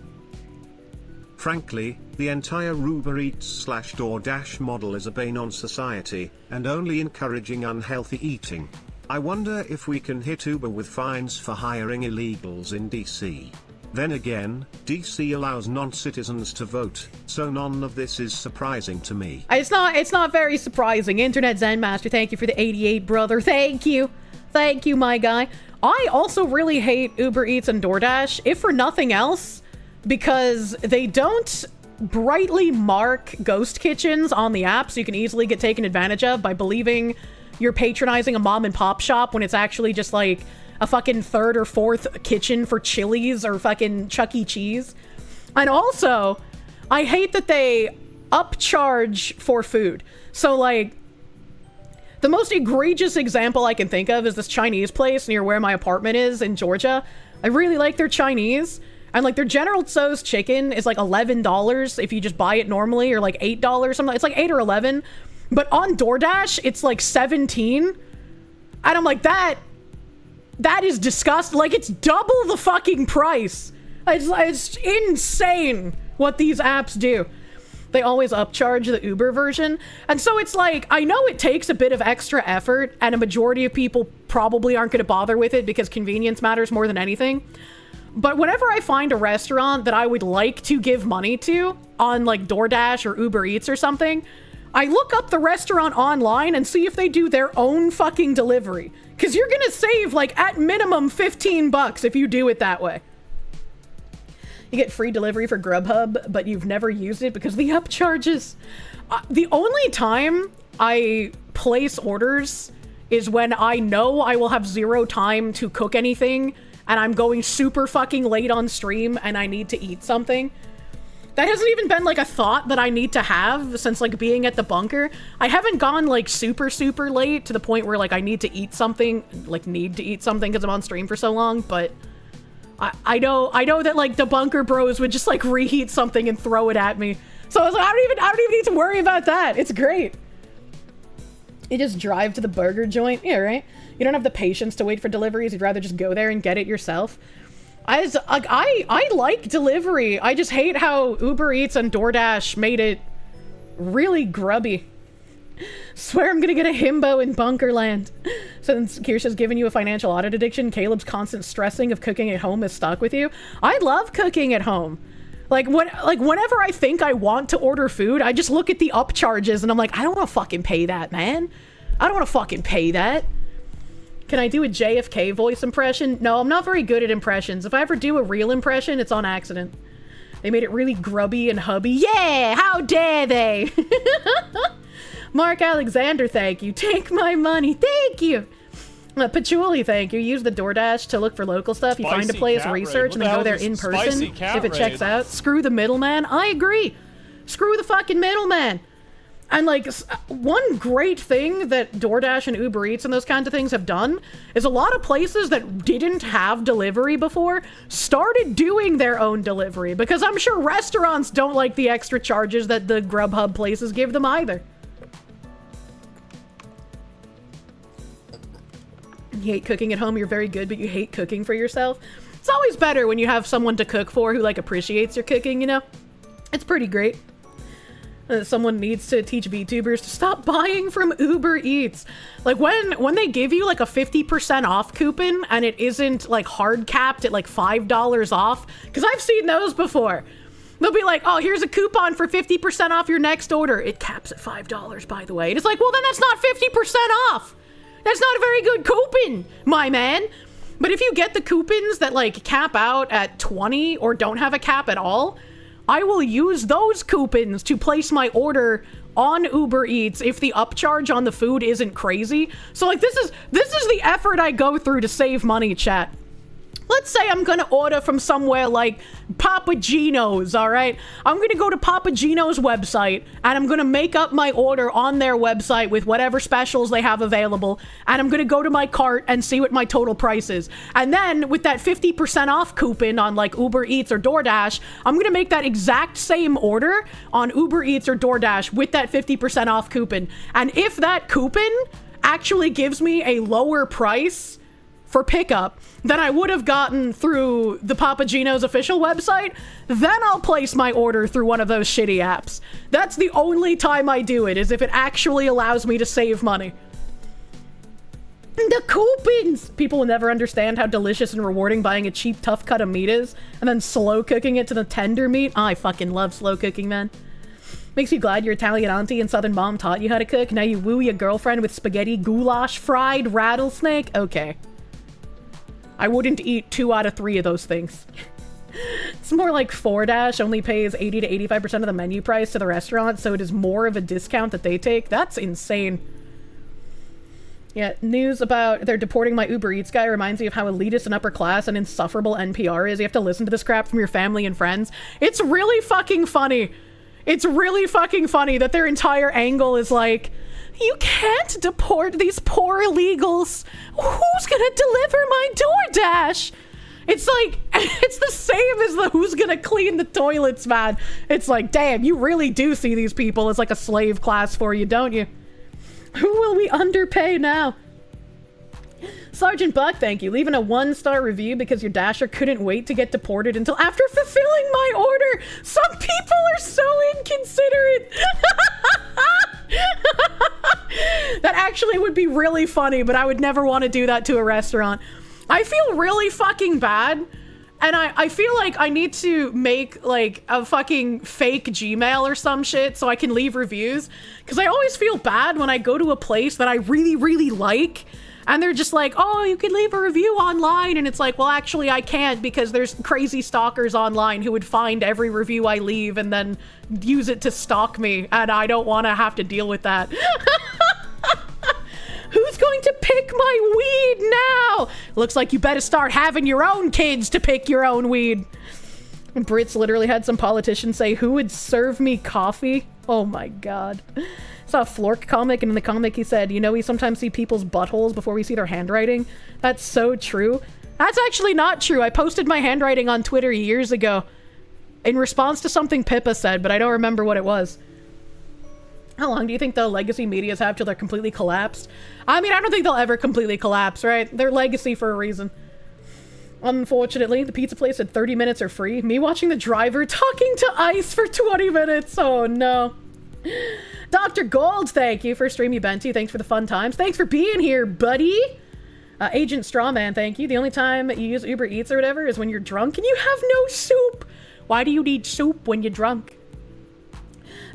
Frankly, the entire Uber Eats / DoorDash model is a bane on society, and only encouraging unhealthy eating. I wonder if we can hit Uber with fines for hiring illegals in DC. Then again, DC allows non-citizens to vote, so none of this is surprising to me. It's not very surprising. Internet Zen Master, thank you for the 88, brother. Thank you, my guy. I also really hate Uber Eats and DoorDash, if for nothing else, because they don't brightly mark ghost kitchens on the app, so you can easily get taken advantage of by believing you're patronizing a mom and pop shop when it's actually just like a fucking 3rd or 4th kitchen for Chili's or fucking Chuck E. Cheese. And also, I hate that they upcharge for food. So like, the most egregious example I can think of is this Chinese place near where my apartment is in Georgia. I really like their Chinese. And like their General Tso's chicken is like $11 if you just buy it normally, or like $8 something. It's like 8 or 11. But on DoorDash, it's like 17. And I'm like, that is disgusting. Like, it's double the fucking price. It's insane what these apps do. They always upcharge the Uber version. And so it's like, I know it takes a bit of extra effort, and a majority of people probably aren't going to bother with it because convenience matters more than anything. But whenever I find a restaurant that I would like to give money to on like DoorDash or Uber Eats or something, I look up the restaurant online and see if they do their own fucking delivery. Because you're gonna save, like, at minimum $15 if you do it that way. You get free delivery for Grubhub, but you've never used it because of the upcharges. The only time I place orders is when I know I will have 0 time to cook anything, and I'm going super fucking late on stream, and I need to eat something. That hasn't even been like a thought that I need to have since like being at the bunker. I haven't gone like super late to the point where like I need to eat something, because I'm on stream for so long, but I know that like the bunker bros would just like reheat something and throw it at me. So I was like, I don't even need to worry about that. It's great. You just drive to the burger joint. Yeah, right? You don't have the patience to wait for deliveries. You'd rather just go there and get it yourself. I like delivery. I just hate how Uber Eats and DoorDash made it really grubby. Swear I'm gonna get a himbo in Bunkerland. Since Kirsche's given you a financial audit addiction, Caleb's constant stressing of cooking at home is stuck with you. I love cooking at home. Like whenever I think I want to order food, I just look at the upcharges and I'm like, I don't want to fucking pay that, man. I don't want to fucking pay that. Can I do a JFK voice impression? No, I'm not very good at impressions. If I ever do a real impression, it's on accident. They made it really grubby and hubby. Yeah, how dare they? Mark Alexander, thank you. Take my money, thank you. Patchouli, thank you. Use the DoorDash to look for local stuff. You find a place, research, and then go there in person. If it checks out, screw the middleman. I agree. Screw the fucking middleman. And like, one great thing that DoorDash and Uber Eats and those kinds of things have done is a lot of places that didn't have delivery before started doing their own delivery, because I'm sure restaurants don't like the extra charges that the Grubhub places give them either. You hate cooking at home, you're very good, but you hate cooking for yourself. It's always better when you have someone to cook for who like appreciates your cooking, you know? It's pretty great. Someone needs to teach VTubers to stop buying from Uber Eats. Like when they give you like a 50% off coupon and it isn't like hard capped at like $5 off, because I've seen those before. They'll be like, oh, here's a coupon for 50% off your next order. It caps at $5, by the way. And it's like, well, then that's not 50% off. That's not a very good coupon, my man. But if you get the coupons that like cap out at 20 or don't have a cap at all, I will use those coupons to place my order on Uber Eats if the upcharge on the food isn't crazy. So like this is the effort I go through to save money, chat. Let's say I'm gonna order from somewhere like Papa Gino's, all right? I'm gonna go to Papa Gino's website and I'm gonna make up my order on their website with whatever specials they have available, and I'm gonna go to my cart and see what my total price is. And then with that 50% off coupon on like Uber Eats or DoorDash, I'm gonna make that exact same order on Uber Eats or DoorDash with that 50% off coupon. And if that coupon actually gives me a lower price for pickup than I would have gotten through the Papa Gino's official website, then I'll place my order through one of those shitty apps. That's the only time I do it, is if it actually allows me to save money. The coupons! People will never understand how delicious and rewarding buying a cheap, tough cut of meat is, and then slow cooking it to the tender meat. I fucking love slow cooking, man. Makes you glad your Italian auntie and Southern mom taught you how to cook. Now you woo your girlfriend with spaghetti, goulash, fried rattlesnake? Okay. I wouldn't eat 2 out of 3 of those things. It's more like DoorDash only pays 80 to 85% of the menu price to the restaurant, so it is more of a discount that they take. That's insane. Yeah, news about they're deporting my Uber Eats guy reminds me of how elitist and upper class and insufferable NPR is. You have to listen to this crap from your family and friends. It's really fucking funny. It's really fucking funny that their entire angle is like, you can't deport these poor illegals. Who's gonna deliver my DoorDash? It's like, it's the same as the who's gonna clean the toilets, man. It's like, damn, you really do see these people as like a slave class for you, don't you? Who will we underpay now? Sergeant Buck, thank you. Leaving a 1-star review because your Dasher couldn't wait to get deported until after fulfilling my order. Some people are so inconsiderate. That actually would be really funny, but I would never want to do that to a restaurant. I feel really fucking bad. And I feel like I need to make like a fucking fake Gmail or some shit so I can leave reviews. Because I always feel bad when I go to a place that I really, really like. And they're just like, oh, you can leave a review online. And it's like, well, actually, I can't because there's crazy stalkers online who would find every review I leave and then use it to stalk me. And I don't want to have to deal with that. Who's going to pick my weed now? Looks like you better start having your own kids to pick your own weed. Brits literally had some politicians say, who would serve me coffee? Oh my god. I saw a Flork comic, and in the comic he said, you know, we sometimes see people's buttholes before we see their handwriting. That's so true. That's actually not true. I posted my handwriting on Twitter years ago in response to something Pippa said, but I don't remember what it was. How long do you think the legacy medias have till they're completely collapsed? I mean, I don't think they'll ever completely collapse, right? They're legacy for a reason. Unfortunately, the pizza place said 30 minutes are free. Me watching the driver talking to ICE for 20 minutes. Oh, no. Dr. Gold, thank you for streaming, Benti. Thanks for the fun times. Thanks for being here, buddy. Agent Strawman, thank you. The only time you use Uber Eats or whatever is when you're drunk and you have no soup. Why do you need soup when you're drunk?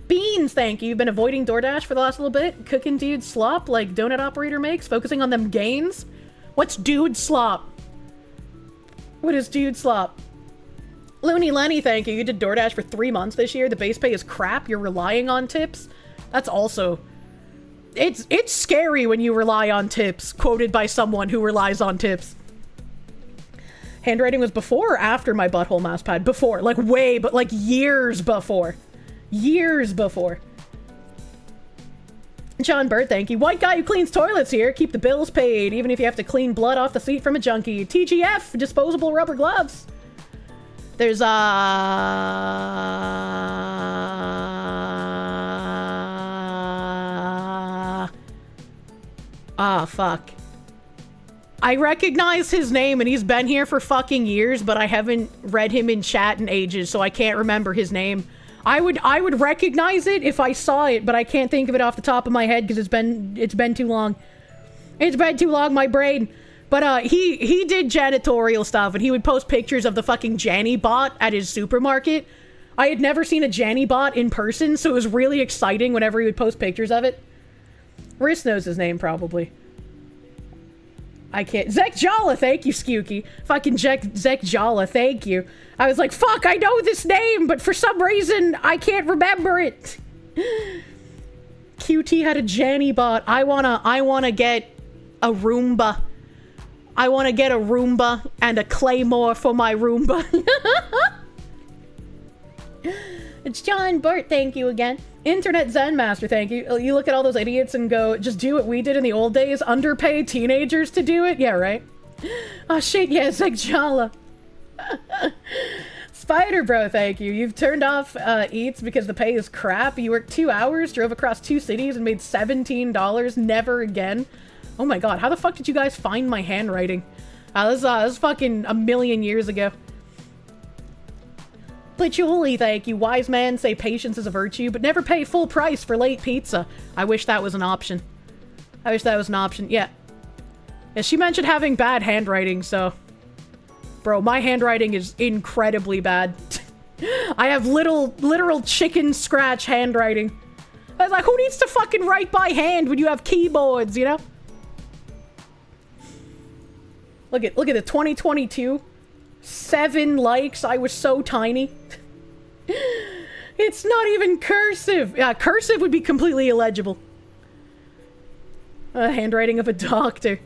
Beans, thank you. You've been avoiding DoorDash for the last little bit. Cooking dude slop like donut operator makes. Focusing on them gains. What's dude slop? What is dude slop? Looney Lenny, thank you. You did DoorDash for 3 months this year. The base pay is crap. You're relying on tips. That's also... It's scary when you rely on tips. Quoted by someone who relies on tips. Handwriting was before or after my butthole mouse pad? Before. Like way, but like years before. Years before. John Burt, thank you. White guy who cleans toilets here. Keep the bills paid, even if you have to clean blood off the seat from a junkie. TGF, disposable rubber gloves. There's fuck. I recognize his name and he's been here for fucking years, but I haven't read him in chat in ages, so I can't remember his name. I would recognize it if I saw it, but I can't think of it off the top of my head because it's been too long. It's been too long, my brain. But he did janitorial stuff and he would post pictures of the fucking Janny bot at his supermarket. I had never seen a Janny bot in person, so it was really exciting whenever he would post pictures of it. Riss knows his name, probably. I can't. Zek Jala, thank you, Skewky. Fucking Zek Jala, thank you. I was like, fuck, I know this name, but for some reason, I can't remember it. QT had a Janny bot. I wanna get a Roomba. I wanna get a Roomba and a Claymore for my Roomba. It's John Burt, thank you again. Internet Zen Master, thank you. You look at all those idiots and go, just do what we did in the old days, underpay teenagers to do it? Yeah, right? Oh shit, yeah, it's like Jala. Spider Bro, thank you. You've turned off Eats because the pay is crap. You worked 2 hours, drove across 2 cities, and made $17. Never again. Oh my god, how the fuck did you guys find my handwriting? This was fucking a million years ago. Patchouli, thank you. Wise man say patience is a virtue, but never pay full price for late pizza. I wish that was an option. I wish that was an option. Yeah. Yeah, she mentioned having bad handwriting, so... Bro, my handwriting is incredibly bad. I have literal chicken scratch handwriting. I was like, who needs to fucking write by hand when you have keyboards, you know? Look at the 2022. 7 likes. I was so tiny. It's not even cursive. Yeah, cursive would be completely illegible. Handwriting of a doctor.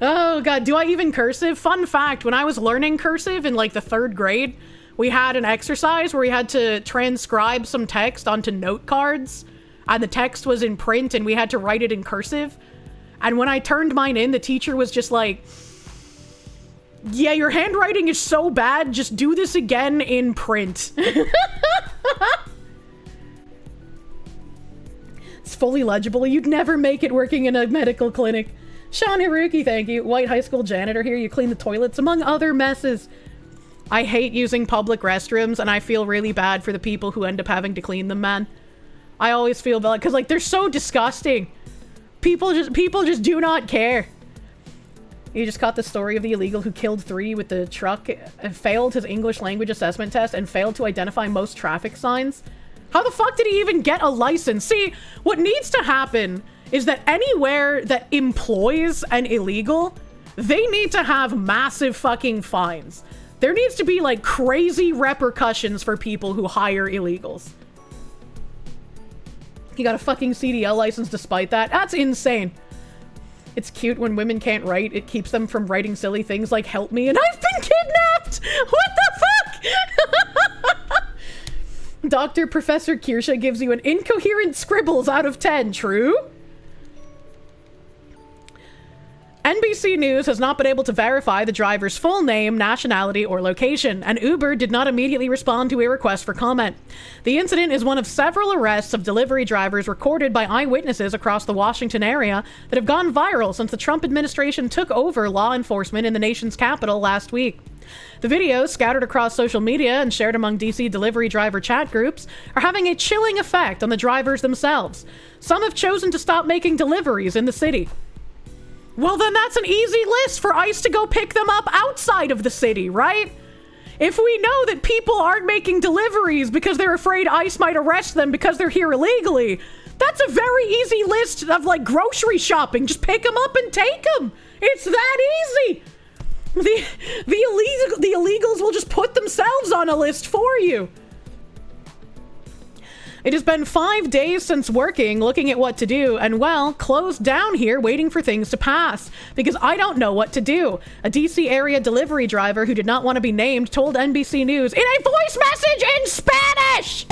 Oh god, do I even cursive? Fun fact, when I was learning cursive in like the 3rd grade, we had an exercise where we had to transcribe some text onto note cards, and the text was in print and we had to write it in cursive. And when I turned mine in, the teacher was just like, yeah, your handwriting is so bad, just do this again in print. It's fully legible. You'd never make it working in a medical clinic. Sean Haruki, thank you. White high school janitor here. You clean the toilets, among other messes. I hate using public restrooms, and I feel really bad for the people who end up having to clean them, man. I always feel bad, because, like, they're so disgusting. People just do not care. You just caught the story of the illegal who killed 3 with the truck, failed his English language assessment test, and failed to identify most traffic signs. How the fuck did he even get a license? See, what needs to happen is that anywhere that employs an illegal, they need to have massive fucking fines. There needs to be, like, crazy repercussions for people who hire illegals. He got a fucking CDL license despite that? That's insane. It's cute when women can't write. It keeps them from writing silly things like help me and I've been kidnapped! What the fuck? Dr. Professor Kirsche gives you an incoherent scribbles out of 10. True? NBC News has not been able to verify the driver's full name, nationality, or location, and Uber did not immediately respond to a request for comment. The incident is one of several arrests of delivery drivers recorded by eyewitnesses across the Washington area that have gone viral since the Trump administration took over law enforcement in the nation's capital last week. The videos, scattered across social media and shared among DC delivery driver chat groups, are having a chilling effect on the drivers themselves. Some have chosen to stop making deliveries in the city. Well, then that's an easy list for ICE to go pick them up outside of the city, right? If we know that people aren't making deliveries because they're afraid ICE might arrest them because they're here illegally, that's a very easy list of like grocery shopping. Just pick them up and take them. It's that easy. The illegals will just put themselves on a list for you. It has been 5 days since working, looking at what to do, and well, closed down here waiting for things to pass, because I don't know what to do. A DC area delivery driver who did not want to be named told NBC News in a voice message in Spanish!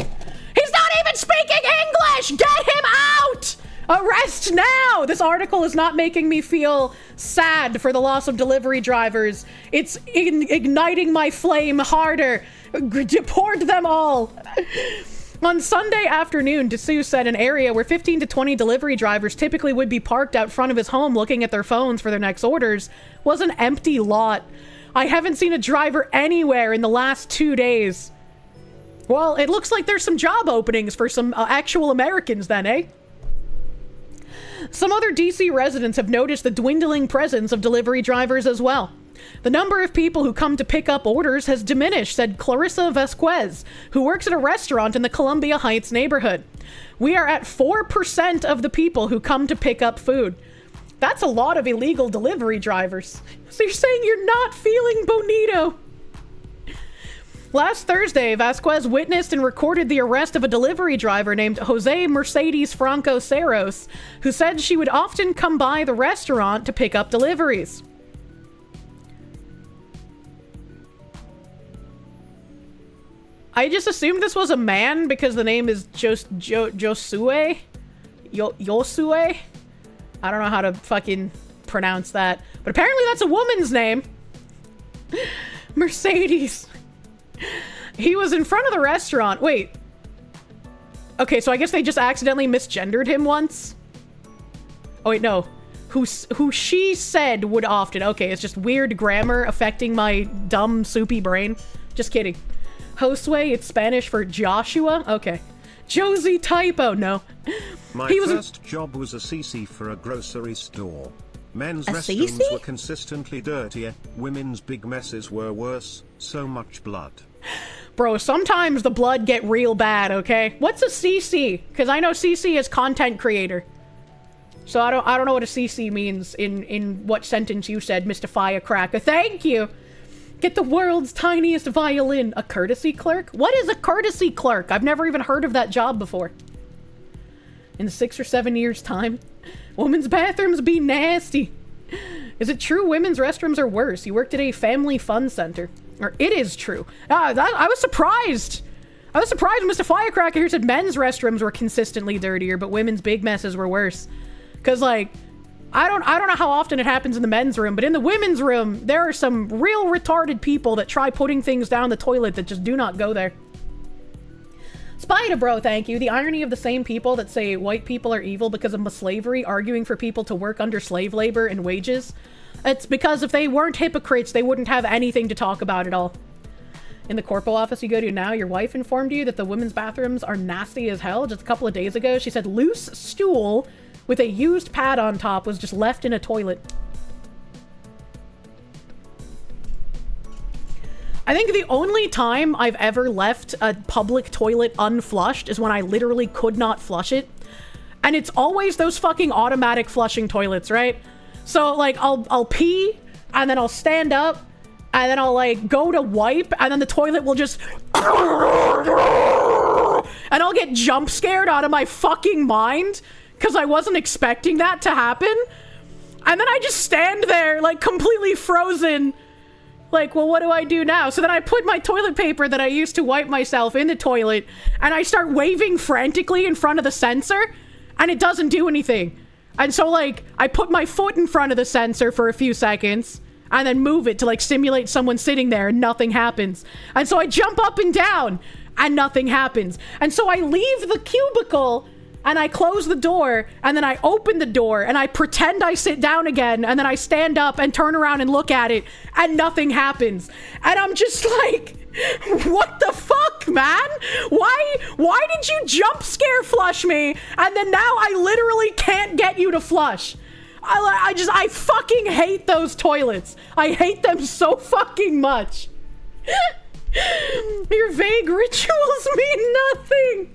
He's not even speaking English! Get him out! Arrest now! This article is not making me feel sad for the loss of delivery drivers. It's igniting my flame harder. Deport them all! On Sunday afternoon, Dessous said an area where 15 to 20 delivery drivers typically would be parked out front of his home looking at their phones for their next orders was an empty lot. I haven't seen a driver anywhere in the last 2 days. Well, it looks like there's some job openings for some actual Americans then, eh? Some other DC residents have noticed the dwindling presence of delivery drivers as well. The number of people who come to pick up orders has diminished, said Clarissa Vasquez, who works at a restaurant in the Columbia Heights neighborhood. We are at 4% of the people who come to pick up food. That's a lot of illegal delivery drivers. So you're saying you're not feeling bonito? Last Thursday, Vasquez witnessed and recorded the arrest of a delivery driver named Jose Mercedes Franco Ceros, who said she would often come by the restaurant to pick up deliveries. I just assumed this was a man because the name is Josue? Yosue? I don't know how to fucking pronounce that. But apparently that's a woman's name. Mercedes. He was in front of the restaurant. Wait. Okay, so I guess they just accidentally misgendered him once. Oh, wait, no. Who she said would often. Okay, it's just weird grammar affecting my dumb, soupy brain. Just kidding. Josue, it's Spanish for Joshua? Okay. Josie typo, no. My first job was a CC for a grocery store. Men's restrooms were consistently dirtier, women's big messes were worse, so much blood. Bro, sometimes the blood get real bad, okay? What's a CC? Because I know CC is content creator. So I don't know what a CC means in what sentence you said, Mr. Firecracker. Thank you! Get the world's tiniest violin. A courtesy clerk? What is a courtesy clerk? I've never even heard of that job before. In 6 or 7 years' time, women's bathrooms be nasty. Is it true women's restrooms are worse? You worked at a family fun center. Or it is true. I was surprised. I was surprised Mr. Firecracker here said men's restrooms were consistently dirtier, but women's big messes were worse. Because, like, I don't know how often it happens in the men's room, but in the women's room, there are some real retarded people that try putting things down the toilet that just do not go there. Spider bro, thank you. The irony of the same people that say white people are evil because of slavery arguing for people to work under slave labor and wages. It's because if they weren't hypocrites, they wouldn't have anything to talk about at all. In the corpo office you go to now, your wife informed you that the women's bathrooms are nasty as hell. Just a couple of days ago, she said loose stool with a used pad on top was just left in a toilet. I think the only time I've ever left a public toilet unflushed is when I literally could not flush it. And it's always those fucking automatic flushing toilets, right? So, like, I'll pee, and then I'll stand up, and then I'll, like, go to wipe, and then the toilet will just... and I'll get jump scared out of my fucking mind, because I wasn't expecting that to happen. And then I just stand there, like, completely frozen. Like, well, what do I do now? So then I put my toilet paper that I used to wipe myself in the toilet, and I start waving frantically in front of the sensor, and it doesn't do anything. And so, like, I put my foot in front of the sensor for a few seconds, and then move it to, like, simulate someone sitting there, and nothing happens. And so I jump up and down, and nothing happens. And so I leave the cubicle, and I close the door, and then I open the door, and I pretend I sit down again, and then I stand up and turn around and look at it, and nothing happens. And I'm just like, what the fuck, man? Why did you jump scare flush me, and then now I literally can't get you to flush? I fucking hate those toilets. I hate them so fucking much. Your vague rituals mean nothing.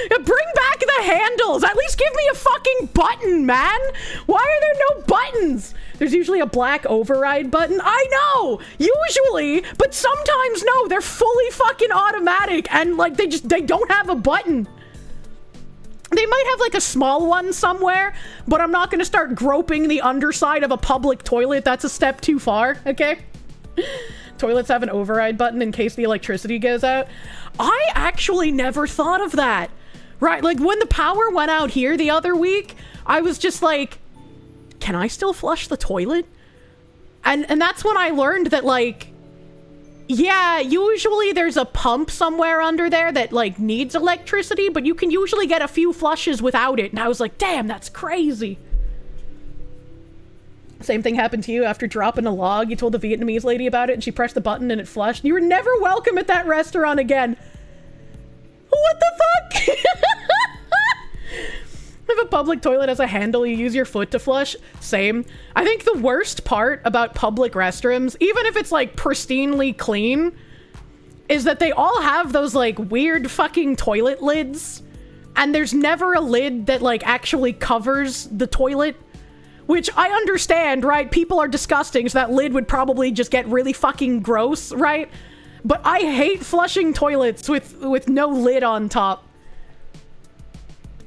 Bring back the handles. At least give me a fucking button, man. Why are there no buttons? There's usually a black override button. I know, usually, but sometimes no. They're fully fucking automatic, and like they don't have a button. They might have like a small one somewhere, but I'm not gonna start groping the underside of a public toilet. That's a step too far, okay? Toilets have an override button in case the electricity goes out. I actually never thought of that. Right, like when the power went out here the other week, I was just like, can I still flush the toilet? And that's when I learned that, like, yeah, usually there's a pump somewhere under there that like needs electricity, but you can usually get a few flushes without it. And I was like, damn, that's crazy. Same thing happened to you after dropping a log. You told the Vietnamese lady about it and she pressed the button and it flushed. You were never welcome at that restaurant again. What the fuck? If a public toilet has a handle, you use your foot to flush. Same. I think the worst part about public restrooms, even if it's like pristinely clean, is that they all have those like weird fucking toilet lids. And there's never a lid that like actually covers the toilet. Which I understand, right? People are disgusting, so that lid would probably just get really fucking gross, right? But I hate flushing toilets with no lid on top.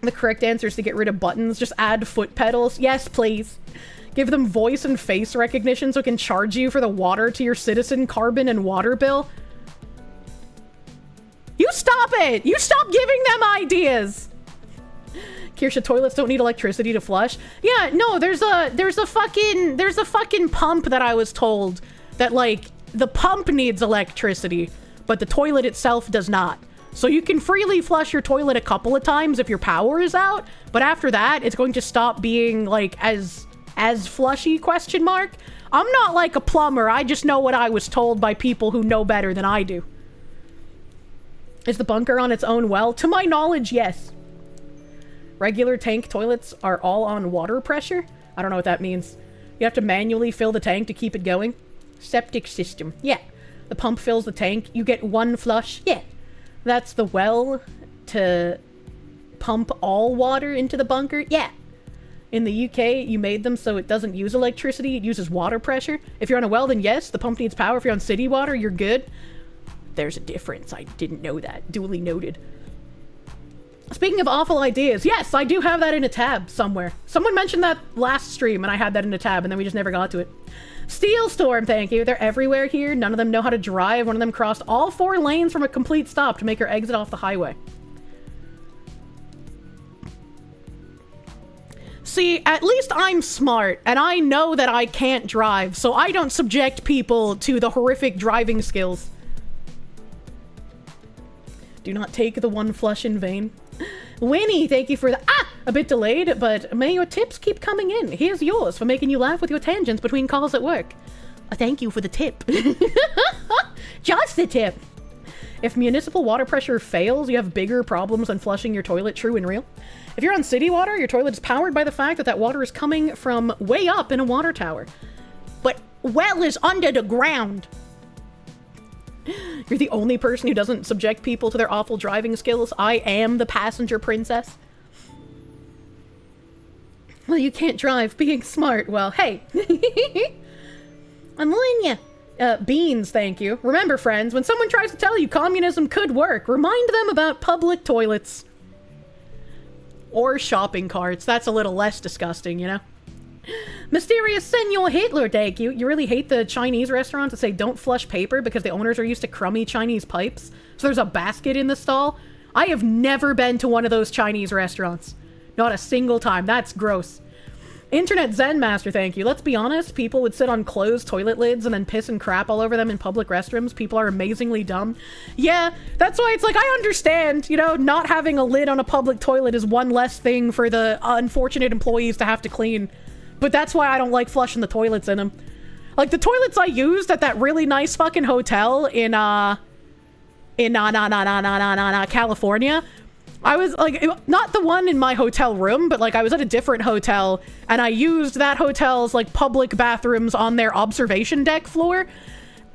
The correct answer is to get rid of buttons. Just add foot pedals. Yes, please. Give them voice and face recognition so it can charge you for the water to your citizen carbon and water bill. You stop it! You stop giving them ideas! Kirsche, toilets don't need electricity to flush. Yeah, no, there's a fucking pump that I was told that like the pump needs electricity, but the toilet itself does not. So you can freely flush your toilet a couple of times if your power is out, but after that, it's going to stop being like as flushy, question mark. I'm not like a plumber. I just know what I was told by people who know better than I do. Is the bunker on its own well? To my knowledge, yes. Regular tank toilets are all on water pressure. I don't know what that means. You have to manually fill the tank to keep it going. Septic system. Yeah. The pump fills the tank. You get one flush. Yeah. That's the well to pump all water into the bunker. Yeah. In the UK, you made them so it doesn't use electricity. It uses water pressure. If you're on a well, then yes, the pump needs power. If you're on city water, you're good. There's a difference. I didn't know that. Duly noted. Speaking of awful ideas, yes, I do have that in a tab somewhere. Someone mentioned that last stream and I had that in a tab and then we just never got to it. Steel Storm, thank you. They're everywhere here. None of them know how to drive. One of them crossed all 4 lanes from a complete stop to make her exit off the highway. See, at least I'm smart and I know that I can't drive, so I don't subject people to the horrific driving skills. Do not take the one flush in vain. Winnie, thank you for the a bit delayed, but may your tips keep coming in. Here's yours for making you laugh with your tangents between calls at work. Thank you for the tip. Just the tip. If municipal water pressure fails, you have bigger problems than flushing your toilet. True and real. If you're on city water, your toilet is powered by the fact that that water is coming from way up in a water tower. But well is under the ground. You're the only person who doesn't subject people to their awful driving skills. I am the passenger princess. Well, you can't drive. Being smart. Well, hey. I'm letting you. Beans, thank you. Remember, friends, when someone tries to tell you communism could work, remind them about public toilets. Or shopping carts. That's a little less disgusting, you know? Mysterious Senor Hitler, thank you. You really hate the Chinese restaurants that say don't flush paper because the owners are used to crummy Chinese pipes? So there's a basket in the stall? I have never been to one of those Chinese restaurants. Not a single time. That's gross. Internet Zen Master, thank you. Let's be honest, people would sit on closed toilet lids and then piss and crap all over them in public restrooms. People are amazingly dumb. Yeah, that's why it's like, I understand, you know, not having a lid on a public toilet is one less thing for the unfortunate employees to have to clean. But that's why I don't like flushing the toilets in them. Like, the toilets I used at that really nice fucking hotel in California, I was, like, not the one in my hotel room, but, like, I was at a different hotel, and I used that hotel's, like, public bathrooms on their observation deck floor,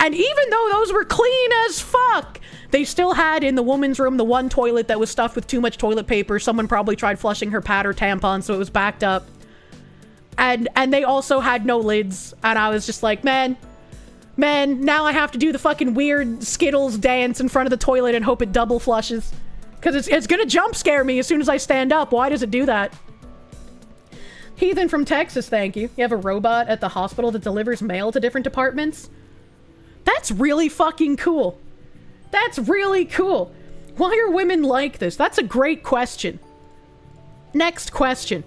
And even though those were clean as fuck, they still had in the woman's room the one toilet that was stuffed with too much toilet paper. Someone probably tried flushing her pad or tampon, so it was backed up. And they also had no lids. And I was just like, man, now I have to do the fucking weird Skittles dance in front of the toilet and hope it double flushes. Because it's gonna jump scare me as soon as I stand up. Why does it do that? Heathen from Texas, thank you. You have a robot at the hospital that delivers mail to different departments? That's really fucking cool. That's really cool. Why are women like this? That's a great question. Next question.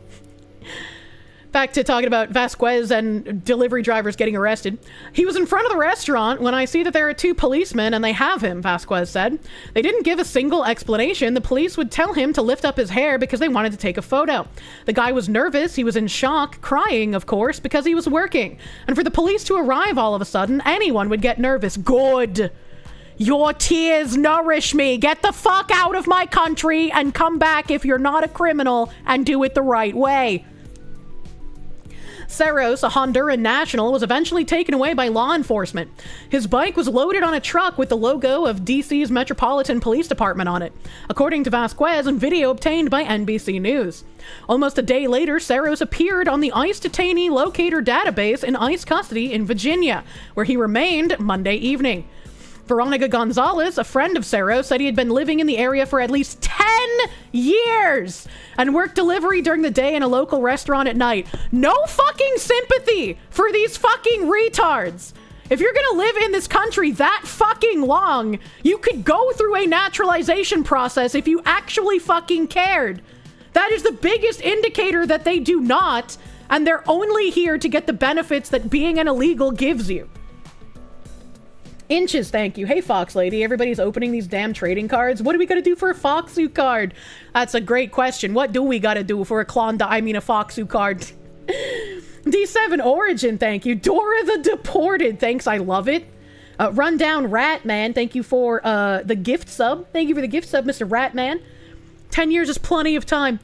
Back to talking about Vasquez and delivery drivers getting arrested. He was in front of the restaurant when I see that there are 2 policemen and they have him, Vasquez said. They didn't give a single explanation. The police would tell him to lift up his hair because they wanted to take a photo. The guy was nervous. He was in shock, crying, of course, because he was working. And for the police to arrive all of a sudden, anyone would get nervous. Good. Your tears nourish me. Get the fuck out of my country and come back if you're not a criminal and do it the right way. Saros, a Honduran national, was eventually taken away by law enforcement. His bike was loaded on a truck with the logo of DC's Metropolitan Police Department on it, according to Vasquez and video obtained by NBC News. Almost a day later, Saros appeared on the ICE detainee locator database in ICE custody in Virginia, where he remained Monday evening. Veronica Gonzalez, a friend of Saros, said he had been living in the area for at least 10 years and worked delivery during the day in a local restaurant at night. No fucking sympathy for these fucking retards. If you're gonna live in this country that fucking long, you could go through a naturalization process if you actually fucking cared. That is the biggest indicator that they do not, and they're only here to get the benefits that being an illegal gives you. Inches, thank you. Hey, Fox Lady, everybody's opening these damn trading cards. What do we gotta do for a Foxu card? That's a great question. What do we gotta do for a Foxu card? D7 Origin, thank you. Dora the Deported, thanks, I love it. Rundown Ratman, thank you for the gift sub. Thank you for the gift sub, Mr. Ratman. 10 years is plenty of time.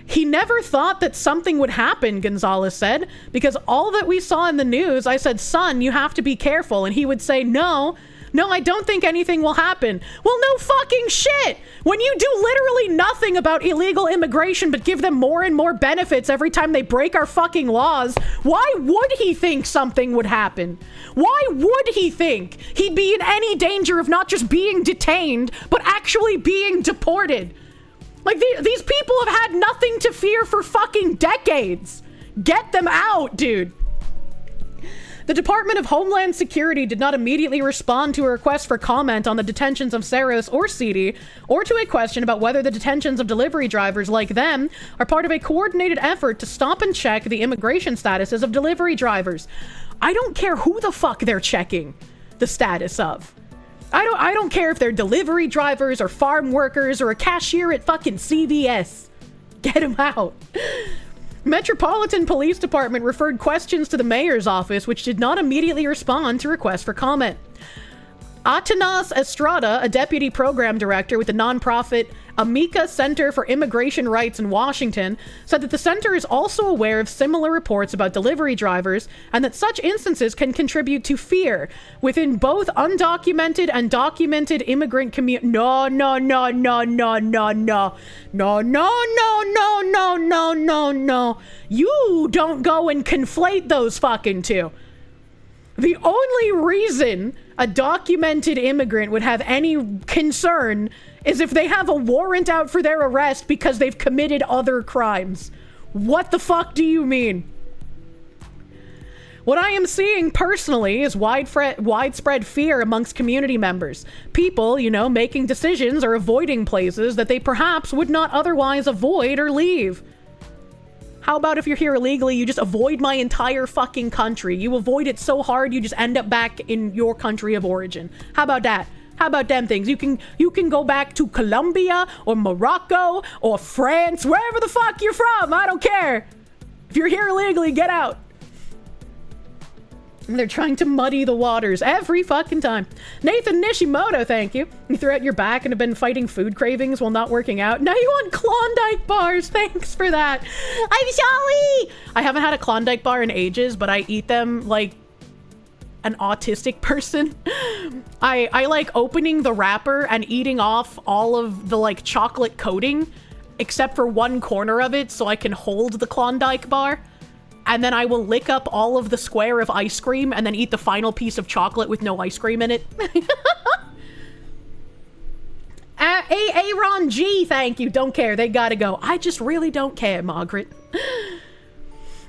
He never thought that something would happen, Gonzalez said, because all that we saw in the news, I said, son, you have to be careful. And he would say, no, I don't think anything will happen. Well, no fucking shit. When you do literally nothing about illegal immigration, but give them more and more benefits every time they break our fucking laws, why would he think something would happen? Why would he think he'd be in any danger of not just being detained, but actually being deported? Like, these people have had nothing to fear for fucking decades. Get them out, dude. The Department of Homeland Security did not immediately respond to a request for comment on the detentions of Saros or Sidi, or to a question about whether the detentions of delivery drivers like them are part of a coordinated effort to stop and check the immigration statuses of delivery drivers. I don't care who the fuck they're checking the status of. I don't care if they're delivery drivers or farm workers or a cashier at fucking CVS. Get them out. Metropolitan Police Department referred questions to the mayor's office, which did not immediately respond to requests for comment. Atanas Estrada, a deputy program director with the nonprofit Amica Center for Immigration Rights in Washington, said that the center is also aware of similar reports about delivery drivers and that such instances can contribute to fear within both undocumented and documented immigrant community. No. You don't go and conflate those fucking two. The only reason a documented immigrant would have any concern is if they have a warrant out for their arrest because they've committed other crimes. What the fuck do you mean? What I am seeing personally is widespread fear amongst community members. People, making decisions or avoiding places that they perhaps would not otherwise avoid or leave. How about if you're here illegally, you just avoid my entire fucking country? You avoid it so hard, you just end up back in your country of origin. How about that? How about them things? You can go back to Colombia or Morocco or France, wherever the fuck you're from. I don't care. If you're here illegally, get out. And they're trying to muddy the waters every fucking time. Nathan Nishimoto, thank you. You threw out your back and have been fighting food cravings while not working out. Now you want Klondike bars. Thanks for that. I'm sorry. I haven't had a Klondike bar in ages, but I eat them like an autistic person. I like opening the wrapper and eating off all of the like chocolate coating, except for one corner of it so I can hold the Klondike bar. And then I will lick up all of the square of ice cream and then eat the final piece of chocolate with no ice cream in it. Aaron G, thank you. Don't care. They gotta go. I just really don't care, Margaret.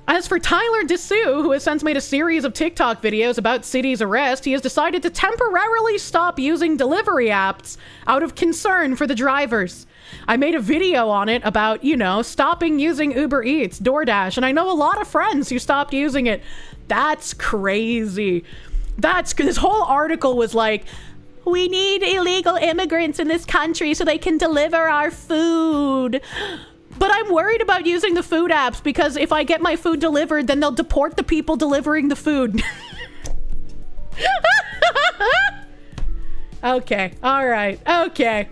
As for Tyler Dessou, who has since made a series of TikTok videos about City's arrest, he has decided to temporarily stop using delivery apps out of concern for the drivers. I made a video on it about, you know, stopping using Uber Eats, DoorDash, and I know a lot of friends who stopped using it. That's crazy. This whole article was like, we need illegal immigrants in this country so they can deliver our food. But I'm worried about using the food apps because if I get my food delivered, then they'll deport the people delivering the food. Okay. All right. Okay.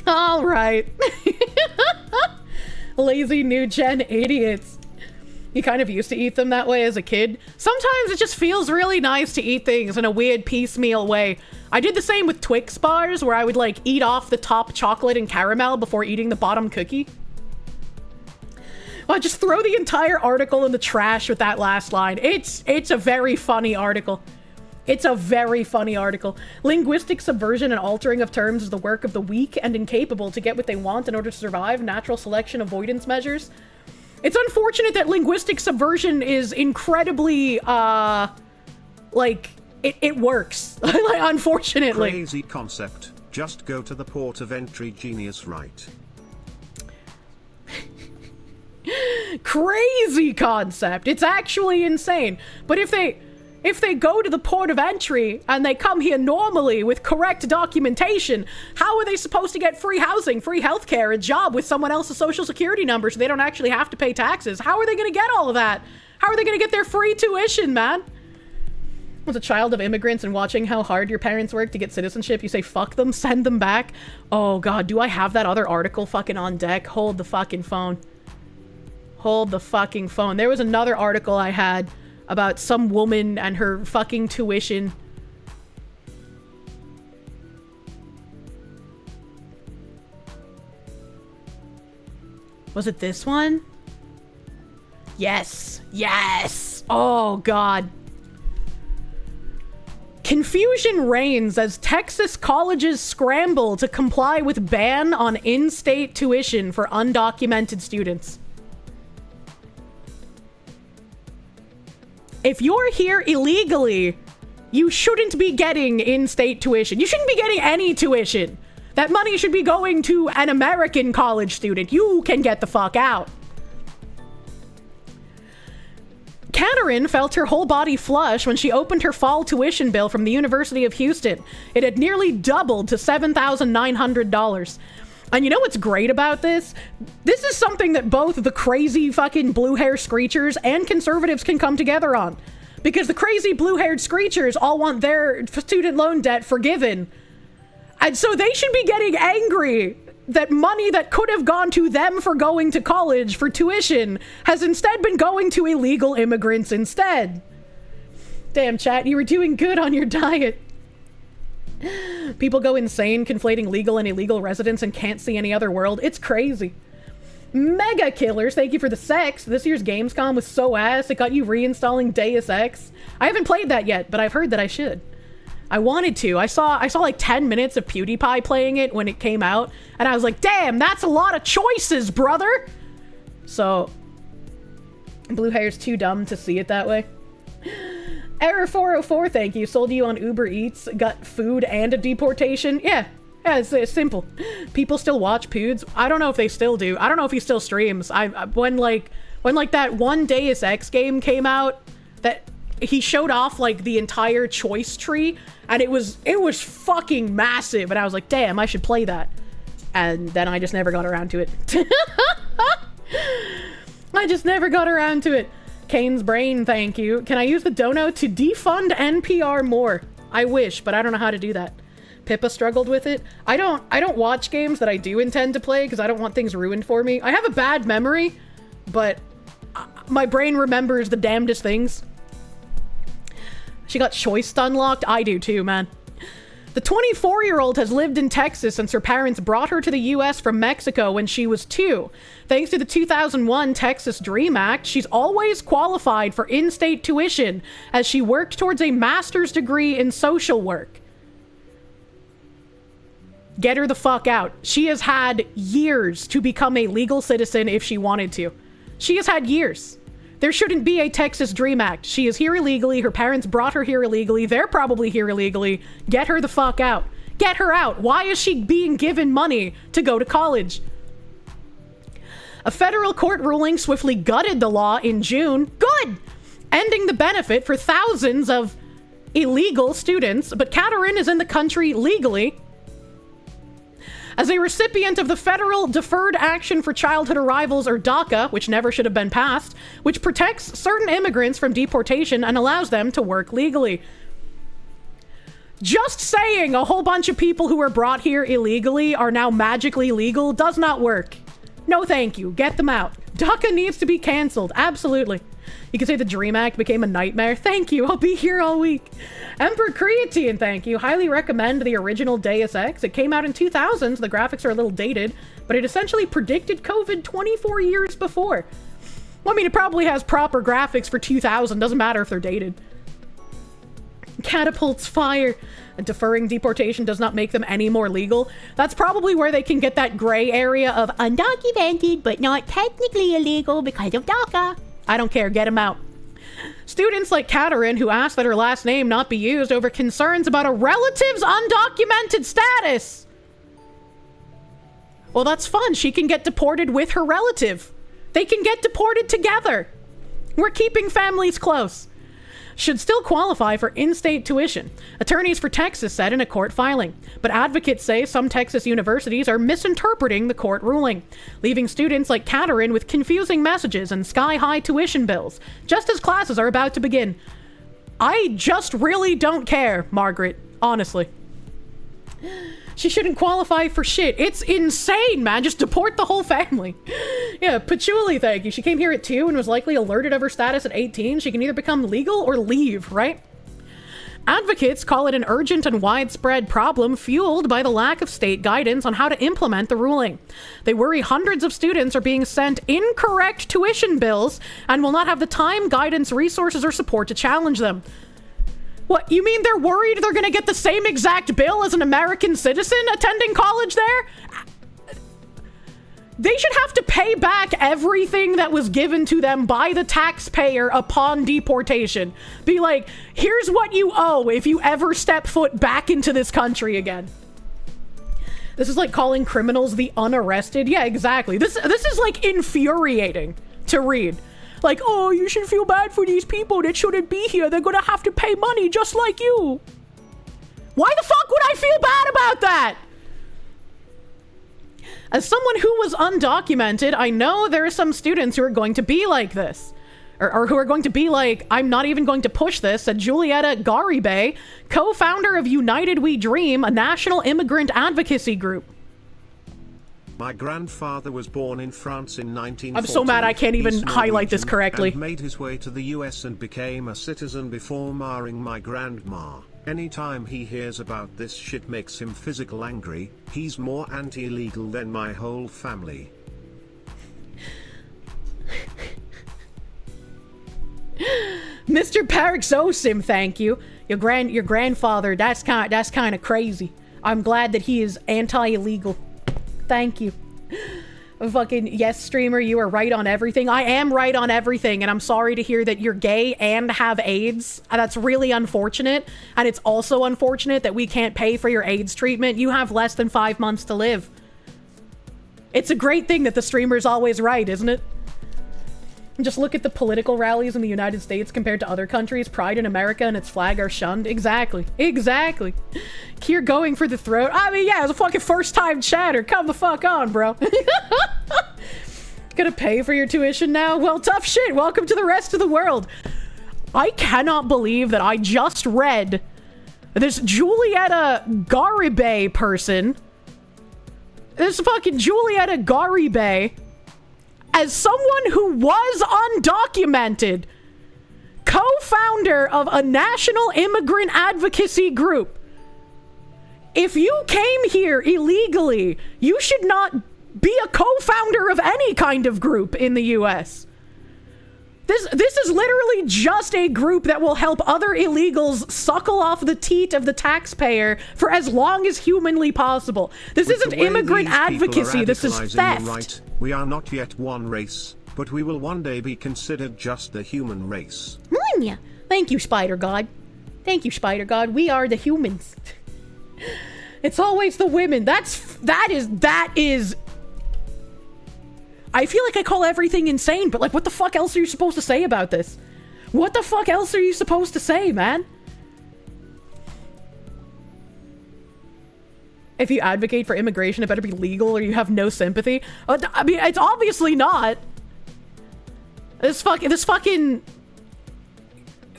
All right. Lazy new gen idiots. You kind of used to eat them that way as a kid. Sometimes it just feels really nice to eat things in a weird piecemeal way. I did the same with Twix bars, where I would like eat off the top chocolate and caramel before eating the bottom cookie. Well, just throw the entire article in the trash with that last line. It's a very funny article. It's a very funny article. Linguistic subversion and altering of terms is the work of the weak and incapable to get what they want in order to survive. Natural selection avoidance measures. It's unfortunate that linguistic subversion is incredibly, like, it works. Like, unfortunately. Crazy concept. Just go to the port of entry, genius, right? Crazy concept. It's actually insane. But if they go to the port of entry and they come here normally with correct documentation, how are they supposed to get free housing, free healthcare, a job with someone else's social security number so they don't actually have to pay taxes? How are they going to get all of that? How are they going to get their free tuition, man? As a child of immigrants and watching how hard your parents work to get citizenship, you say, fuck them, send them back. Oh God, do I have that other article fucking on deck? Hold the fucking phone. Hold the fucking phone. There was another article I had about some woman and her fucking tuition. Was it this one? Yes. Yes. Oh, God. Confusion reigns as Texas colleges scramble to comply with ban on in-state tuition for undocumented students. If you're here illegally, you shouldn't be getting in-state tuition. You shouldn't be getting any tuition. That money should be going to an American college student. You can get the fuck out. Katarin felt her whole body flush when she opened her fall tuition bill from the University of Houston. It had nearly doubled to $7,900. And you know what's great about this? This is something that both the crazy fucking blue-hair screechers and conservatives can come together on. Because the crazy blue-haired screechers all want their student loan debt forgiven. And so they should be getting angry that money that could have gone to them for going to college for tuition has instead been going to illegal immigrants instead. Damn, chat, you were doing good on your diet. People go insane conflating legal and illegal residents and can't see any other world. It's crazy. Mega Killers, thank you for the sex. This year's Gamescom was so ass, it got you reinstalling Deus Ex. I haven't played that yet, but I've heard that I should. I wanted to. I saw like 10 minutes of PewDiePie playing it when it came out, and I was like, damn, that's a lot of choices, brother! So, blue hair's too dumb to see it that way. Error 404, thank you. Sold you on Uber Eats, got food and a deportation. Yeah, it's simple. People still watch Pewds. I don't know if they still do. I don't know if he still streams. When that one Deus Ex game came out, that he showed off like the entire choice tree, and it was fucking massive, and I was like, damn, I should play that. And then I just never got around to it. I just never got around to it. Kane's Brain, thank you. Can I use the dono to defund NPR more? I wish, but I don't know how to do that. Pippa struggled with it. I don't watch games that I do intend to play because I don't want things ruined for me. I have a bad memory, but my brain remembers the damnedest things. She got choice unlocked? I do too, man. The 24-year-old has lived in Texas since her parents brought her to the U.S. from Mexico when she was 2. Thanks to the 2001 Texas DREAM Act, she's always qualified for in-state tuition as she worked towards a master's degree in social work. Get her the fuck out. She has had years to become a legal citizen if she wanted to. She has had years. There shouldn't be a Texas DREAM Act. She is here illegally. Her parents brought her here illegally. They're probably here illegally. Get her the fuck out. Get her out. Why is she being given money to go to college? A federal court ruling swiftly gutted the law in June. Good! Ending the benefit for thousands of illegal students. But Katerin is in the country legally. As a recipient of the Federal Deferred Action for Childhood Arrivals, or DACA, which never should have been passed, which protects certain immigrants from deportation and allows them to work legally. Just saying a whole bunch of people who were brought here illegally are now magically legal does not work. No thank you. Get them out. DACA needs to be canceled. Absolutely. You could say the DREAM Act became a nightmare. Thank you. I'll be here all week. Emperor Creatine, thank you. Highly recommend the original Deus Ex. It came out in 2000, so the graphics are a little dated, but it essentially predicted COVID 24 years before. Well, I mean, it probably has proper graphics for 2000. Doesn't matter if they're dated. Catapults fire. Deferring deportation does not make them any more legal. That's probably where they can get that gray area of undocumented, but not technically illegal because of DACA. I don't care. Get them out. Students like Katerin, who asked that her last name not be used over concerns about a relative's undocumented status. Well, that's fun. She can get deported with her relative. They can get deported together. We're keeping families close. Should still qualify for in-state tuition, attorneys for Texas said in a court filing. But advocates say some Texas universities are misinterpreting the court ruling, leaving students like Katerin with confusing messages and sky-high tuition bills, just as classes are about to begin. I just really don't care, Margaret, honestly. She shouldn't qualify for shit. It's insane, man. Just deport the whole family. Yeah, Patchouli, thank you. She came here at 2 and was likely alerted of her status at 18. She can either become legal or leave, right? Advocates call it an urgent and widespread problem fueled by the lack of state guidance on how to implement the ruling. They worry hundreds of students are being sent incorrect tuition bills and will not have the time, guidance, resources, or support to challenge them. What, you mean they're worried they're gonna get the same exact bill as an American citizen attending college there? They should have to pay back everything that was given to them by the taxpayer upon deportation. Be like, here's what you owe if you ever step foot back into this country again. This is like calling criminals the unarrested. Yeah, exactly. This is like infuriating to read. Like, oh, you should feel bad for these people that shouldn't be here. They're gonna have to pay money just like you. Why the fuck would I feel bad about that? As someone who was undocumented, I know there are some students who are going to be like this. Or who are going to be like, I'm not even going to push this, said Julieta Garibe, co-founder of United We Dream, a national immigrant advocacy group. My grandfather was born in France in 1940. I'm so mad I can't even highlight this correctly. And made his way to the US and became a citizen before marrying my grandma. Anytime he hears about this shit makes him physical angry. He's more anti-illegal than my whole family. Mr. Paraxosim, thank you. Your grandfather, that's kind of crazy. I'm glad that he is anti-illegal. Thank you. Fucking yes, streamer, you are right on everything. I am right on everything, and I'm sorry to hear that you're gay and have AIDS. That's really unfortunate, and it's also unfortunate that we can't pay for your AIDS treatment. You have less than 5 months to live. It's a great thing that the streamer's always right, isn't it? Just look at the political rallies in the United States compared to other countries. Pride in America and its flag are shunned. Exactly. Exactly. Kier going for the throat. I mean, yeah, it's a fucking first-time chatter. Come the fuck on, bro. Gonna pay for your tuition now? Well, tough shit. Welcome to the rest of the world. I cannot believe that I just read this Julieta Garibe person. This fucking Julieta Garibe, as someone who was undocumented, co-founded co-founder of a national immigrant advocacy group. If you came here illegally, you should not be a co-founder of any kind of group in the US. This is literally just a group that will help other illegals suckle off the teat of the taxpayer for as long as humanly possible. This isn't immigrant advocacy, this is theft. Right, we are not yet one race, but we will one day be considered just the human race. Thank you, Spider God. Thank you, Spider God. We are the humans. It's always the women. That is I feel like I call everything insane, but like, what the fuck else are you supposed to say about this? What the fuck else are you supposed to say, man? If you advocate for immigration, it better be legal or you have no sympathy. I mean, it's obviously not. This fucking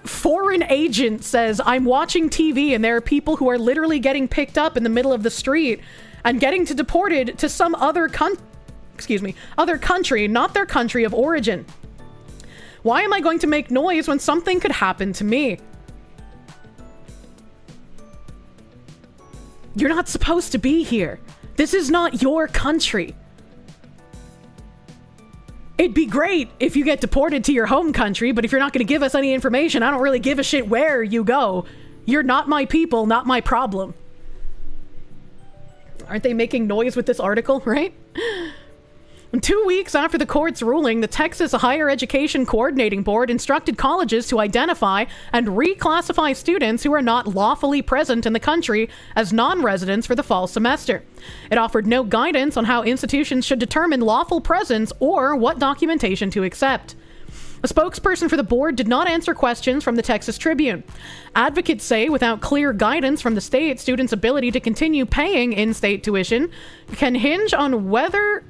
foreign agent says, I'm watching TV and there are people who are literally getting picked up in the middle of the street and getting deported to some other country, not their country of origin. Why am I going to make noise when something could happen to me? You're not supposed to be here. This is not your country. It'd be great if you get deported to your home country, but if you're not going to give us any information, I don't really give a shit where you go. You're not my people, not my problem. Aren't they making noise with this article, right? 2 weeks after the court's ruling, the Texas Higher Education Coordinating Board instructed colleges to identify and reclassify students who are not lawfully present in the country as non-residents for the fall semester. It offered no guidance on how institutions should determine lawful presence or what documentation to accept. A spokesperson for the board did not answer questions from the Texas Tribune. Advocates say without clear guidance from the state, students' ability to continue paying in-state tuition can hinge on where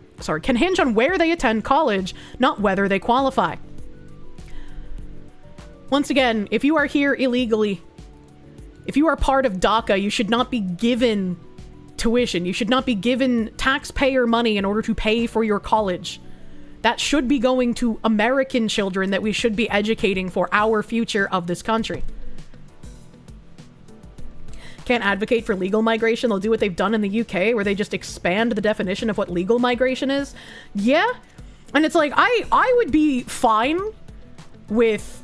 they attend college, not whether they qualify. Once again, if you are here illegally, if you are part of DACA, you should not be given tuition. You should not be given taxpayer money in order to pay for your college. That should be going to American children that we should be educating for our future of this country. Can't advocate for legal migration. They'll do what they've done in the UK, where they just expand the definition of what legal migration is. Yeah. And it's like, I would be fine with,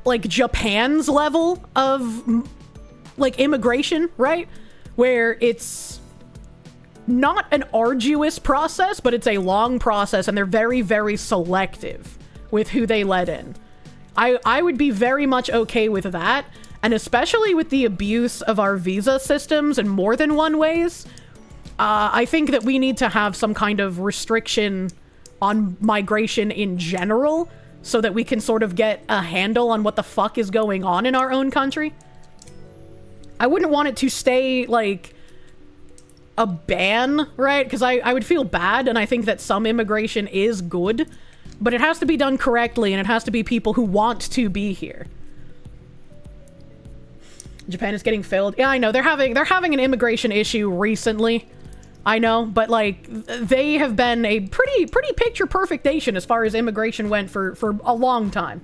like, Japan's level of, like, immigration, right? Where it's not an arduous process, but it's a long process, and they're very, very selective with who they let in. I would be very much okay with that. And especially with the abuse of our visa systems in more than one ways, I think that we need to have some kind of restriction on migration in general so that we can sort of get a handle on what the fuck is going on in our own country. I wouldn't want it to stay, like, a ban, right? Because I would feel bad, and I think that some immigration is good, but it has to be done correctly, and it has to be people who want to be here. Japan is getting filled. Yeah, I know. They're having an immigration issue recently. I know, but like they have been a pretty picture perfect nation as far as immigration went for a long time.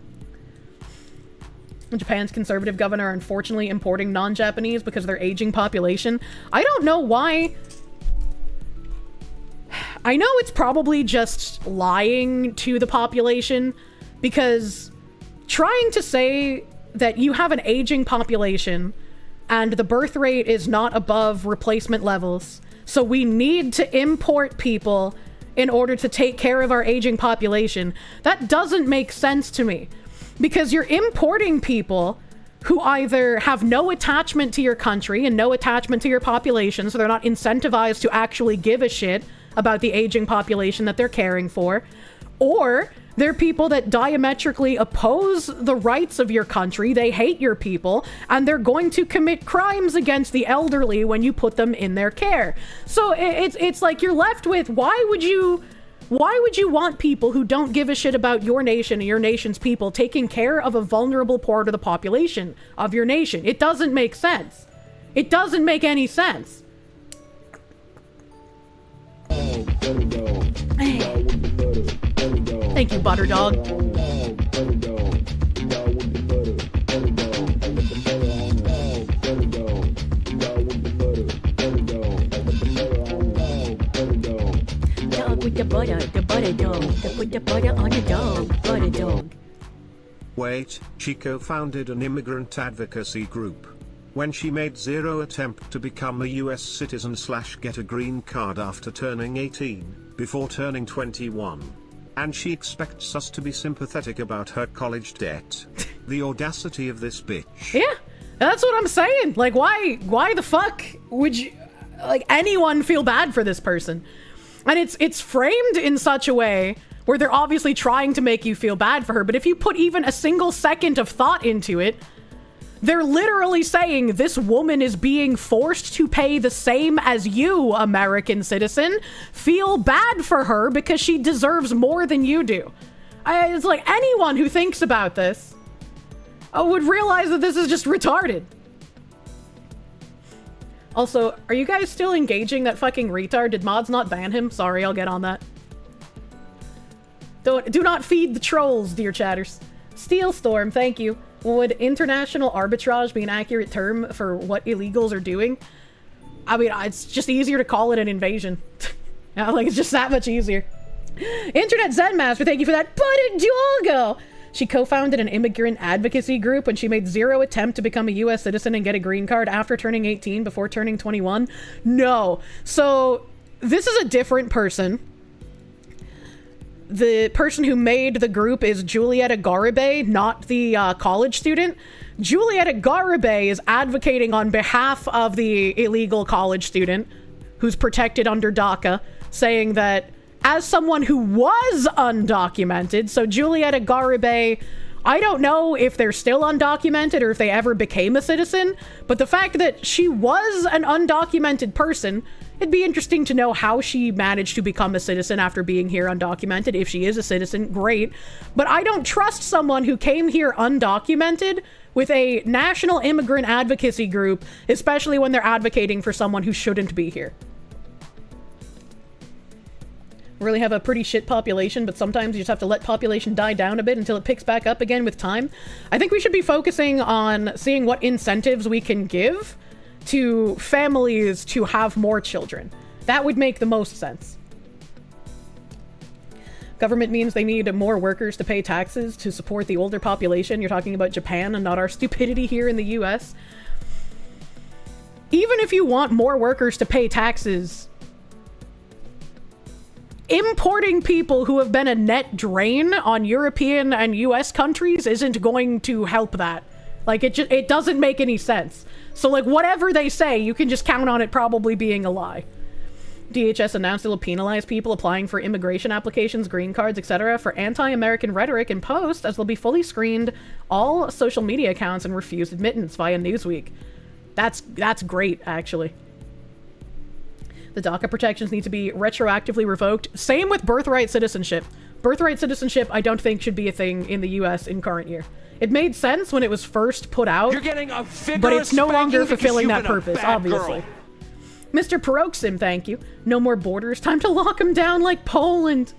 Japan's conservative governor are unfortunately importing non-Japanese because of their aging population. I don't know why. I know it's probably just lying to the population, because trying to say that you have an aging population and the birth rate is not above replacement levels, so we need to import people in order to take care of our aging population, that doesn't make sense to me. Because you're importing people who either have no attachment to your country and no attachment to your population, so they're not incentivized to actually give a shit about the aging population that they're caring for, or they're people that diametrically oppose the rights of your country, they hate your people, and they're going to commit crimes against the elderly when you put them in their care. So it's like you're left with, why would you want people who don't give a shit about your nation and your nation's people taking care of a vulnerable part of the population of your nation? It doesn't make sense. It doesn't make any sense. Thank you, Butterdog. Put the butter on the dog. Butter dog. Wait, she co-founded an immigrant advocacy group. When she made zero attempt to become a US citizen / get a green card after turning 18, before turning 21. And she expects us to be sympathetic about her college debt. The audacity of this bitch. Yeah, that's what I'm saying. Like, why the fuck would you, like, anyone feel bad for this person? And it's framed in such a way where they're obviously trying to make you feel bad for her, but if you put even a single second of thought into it, they're literally saying this woman is being forced to pay the same as you, American citizen. Feel bad for her because she deserves more than you do. It's like anyone who thinks about this would realize that this is just retarded. Also, are you guys still engaging that fucking retard? Did mods not ban him? Sorry, I'll get on that. Do not feed the trolls, dear chatters. Steelstorm, thank you. Would international arbitrage be an accurate term for what illegals are doing? I mean, it's just easier to call it an invasion. Like, it's just that much easier. Internet Zen Master, thank you for that. Butted doggo! She co-founded an immigrant advocacy group when she made zero attempt to become a US citizen and get a green card after turning 18 before turning 21. No. So, this is a different person. The person who made the group is Julieta Garibay, not the college student. Julieta Garibay is advocating on behalf of the illegal college student who's protected under DACA, saying that as someone who was undocumented, so Julieta Garibay, I don't know if they're still undocumented or if they ever became a citizen, but the fact that she was an undocumented person, it'd be interesting to know how she managed to become a citizen after being here undocumented. If she is a citizen, great. But I don't trust someone who came here undocumented with a national immigrant advocacy group, especially when they're advocating for someone who shouldn't be here. We really have a pretty shit population, but sometimes you just have to let population die down a bit until it picks back up again with time. I think we should be focusing on seeing what incentives we can give to families to have more children. That would make the most sense. Government means they need more workers to pay taxes to support the older population. You're talking about Japan and not our stupidity here in the US. Even if you want more workers to pay taxes, importing people who have been a net drain on European and US countries isn't going to help that. Like, it doesn't make any sense. So, like, whatever they say, you can just count on it probably being a lie. DHS announced it'll penalize people applying for immigration applications, green cards, etc. for anti-American rhetoric and posts, as they'll be fully screened all social media accounts and refuse admittance via Newsweek. That's great, actually. The DACA protections need to be retroactively revoked. Same with birthright citizenship. Birthright citizenship, I don't think should be a thing in the US in current year. It made sense when it was first put out, You're getting a but it's no longer fulfilling that been a purpose, bad obviously. girl. Mr. Peroxim, thank you. No more borders. Time to lock them down like Poland.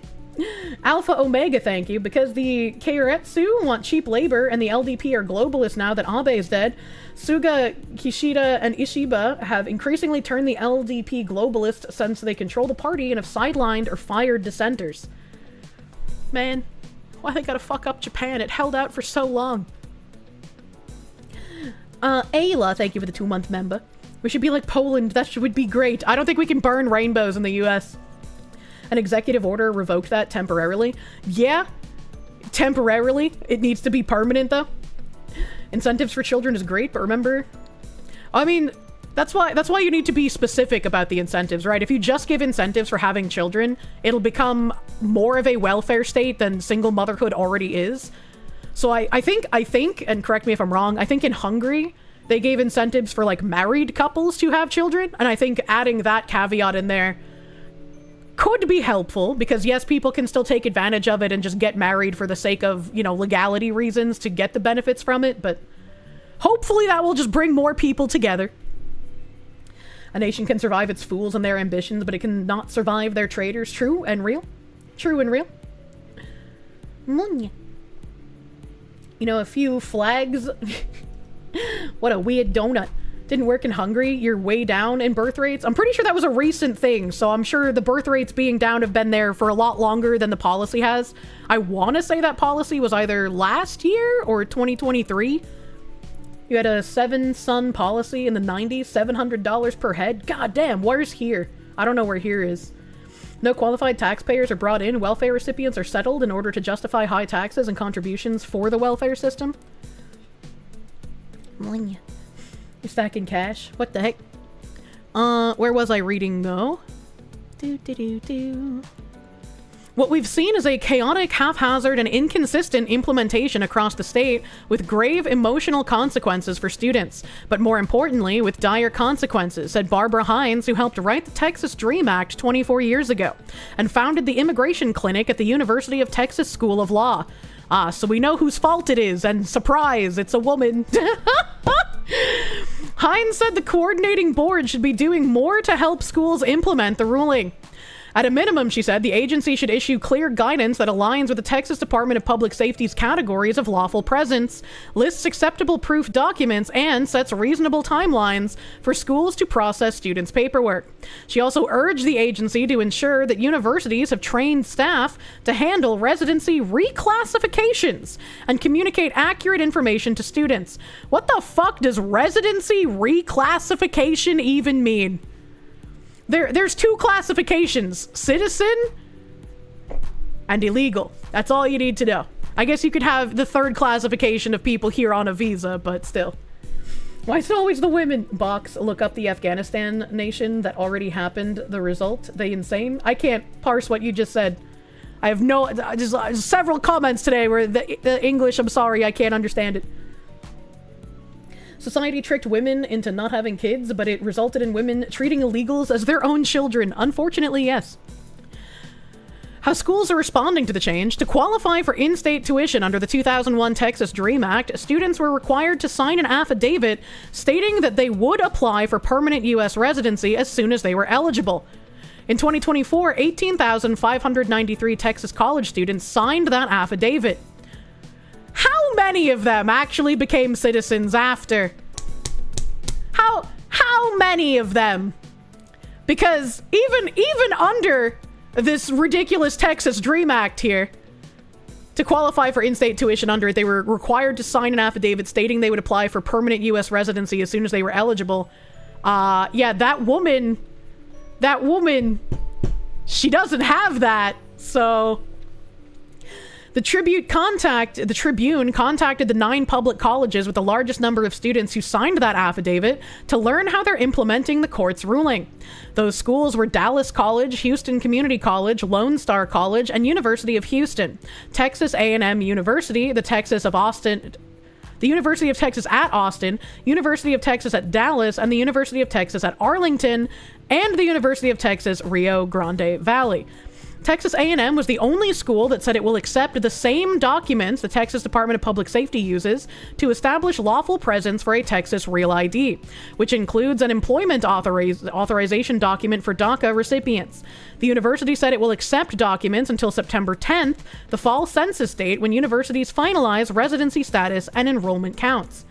Alpha Omega, thank you. Because the Keiretsu want cheap labor and the LDP are globalists now that Abe is dead, Suga, Kishida, and Ishiba have increasingly turned the LDP globalist since they control the party and have sidelined or fired dissenters. Man, why they gotta fuck up Japan? It held out for so long. Ayla, thank you for the 2-month member. We should be like Poland. That would be great. I don't think we can burn rainbows in the US. An executive order revoked that temporarily. Yeah, temporarily. It needs to be permanent, though. Incentives for children is great, but remember... I mean, that's why you need to be specific about the incentives, right? If you just give incentives for having children, it'll become more of a welfare state than single motherhood already is. So I think, and correct me if I'm wrong, I think in Hungary, they gave incentives for, like, married couples to have children, and I think adding that caveat in there could be helpful, because yes, people can still take advantage of it and just get married for the sake of, you know, legality reasons to get the benefits from it, but hopefully that will just bring more people together. A nation can survive its fools and their ambitions, but it cannot survive their traitors. True and real. True and real. You know, a few flags. What a weird donut. didn't work in Hungary, you're way down in birth rates. I'm pretty sure that was a recent thing, so I'm sure the birth rates being down have been there for a lot longer than the policy has. I want to say that policy was either last year or 2023. You had a 7-son policy in the 90s, $700 per head. God damn, where's here? I don't know where here is. No qualified taxpayers are brought in. Welfare recipients are settled in order to justify high taxes and contributions for the welfare system. You're stacking cash. What the heck? Where was I reading though? What we've seen is a chaotic, haphazard, and inconsistent implementation across the state with grave emotional consequences for students, but more importantly, with dire consequences, said Barbara Hines, who helped write the Texas DREAM Act 24 years ago and founded the Immigration Clinic at the University of Texas School of Law. Ah, so we know whose fault it is, and surprise, it's a woman. Hines said the coordinating board should be doing more to help schools implement the ruling. At a minimum, she said, the agency should issue clear guidance that aligns with the Texas Department of Public Safety's categories of lawful presence, lists acceptable proof documents, and sets reasonable timelines for schools to process students' paperwork. She also urged the agency to ensure that universities have trained staff to handle residency reclassifications and communicate accurate information to students. What the fuck does residency reclassification even mean? There's 2 classifications, citizen and illegal. That's all you need to know. I guess you could have the 3rd classification of people here on a visa, but still. Why is it always the women? Box, look up the Afghanistan nation that already happened, the result. They insane? I can't parse what you just said. I have no, just several comments today where the English, I'm sorry, I can't understand it. Society tricked women into not having kids, but it resulted in women treating illegals as their own children. Unfortunately, yes. How schools are responding to the change. To qualify for in-state tuition under the 2001 Texas DREAM Act, students were required to sign an affidavit stating that they would apply for permanent U.S. residency as soon as they were eligible. In 2024, 18,593 Texas college students signed that affidavit. How many of them actually became citizens after? How many of them? Because even under this ridiculous Texas DREAM Act here, to qualify for in-state tuition under it, they were required to sign an affidavit stating they would apply for permanent U.S. residency as soon as they were eligible. Yeah, that woman, she doesn't have that, so... The Tribune contacted the 9 public colleges with the largest number of students who signed that affidavit to learn how they're implementing the court's ruling. Those schools were Dallas College, Houston Community College, Lone Star College, and University of Houston, Texas A&M University, the University of Texas at Austin, University of Texas at Dallas, and the University of Texas at Arlington, and the University of Texas Rio Grande Valley. Texas A&M was the only school that said it will accept the same documents the Texas Department of Public Safety uses to establish lawful presence for a Texas Real ID, which includes an employment authorization document for DACA recipients. The university said it will accept documents until September 10th, the fall census date when universities finalize residency status and enrollment counts.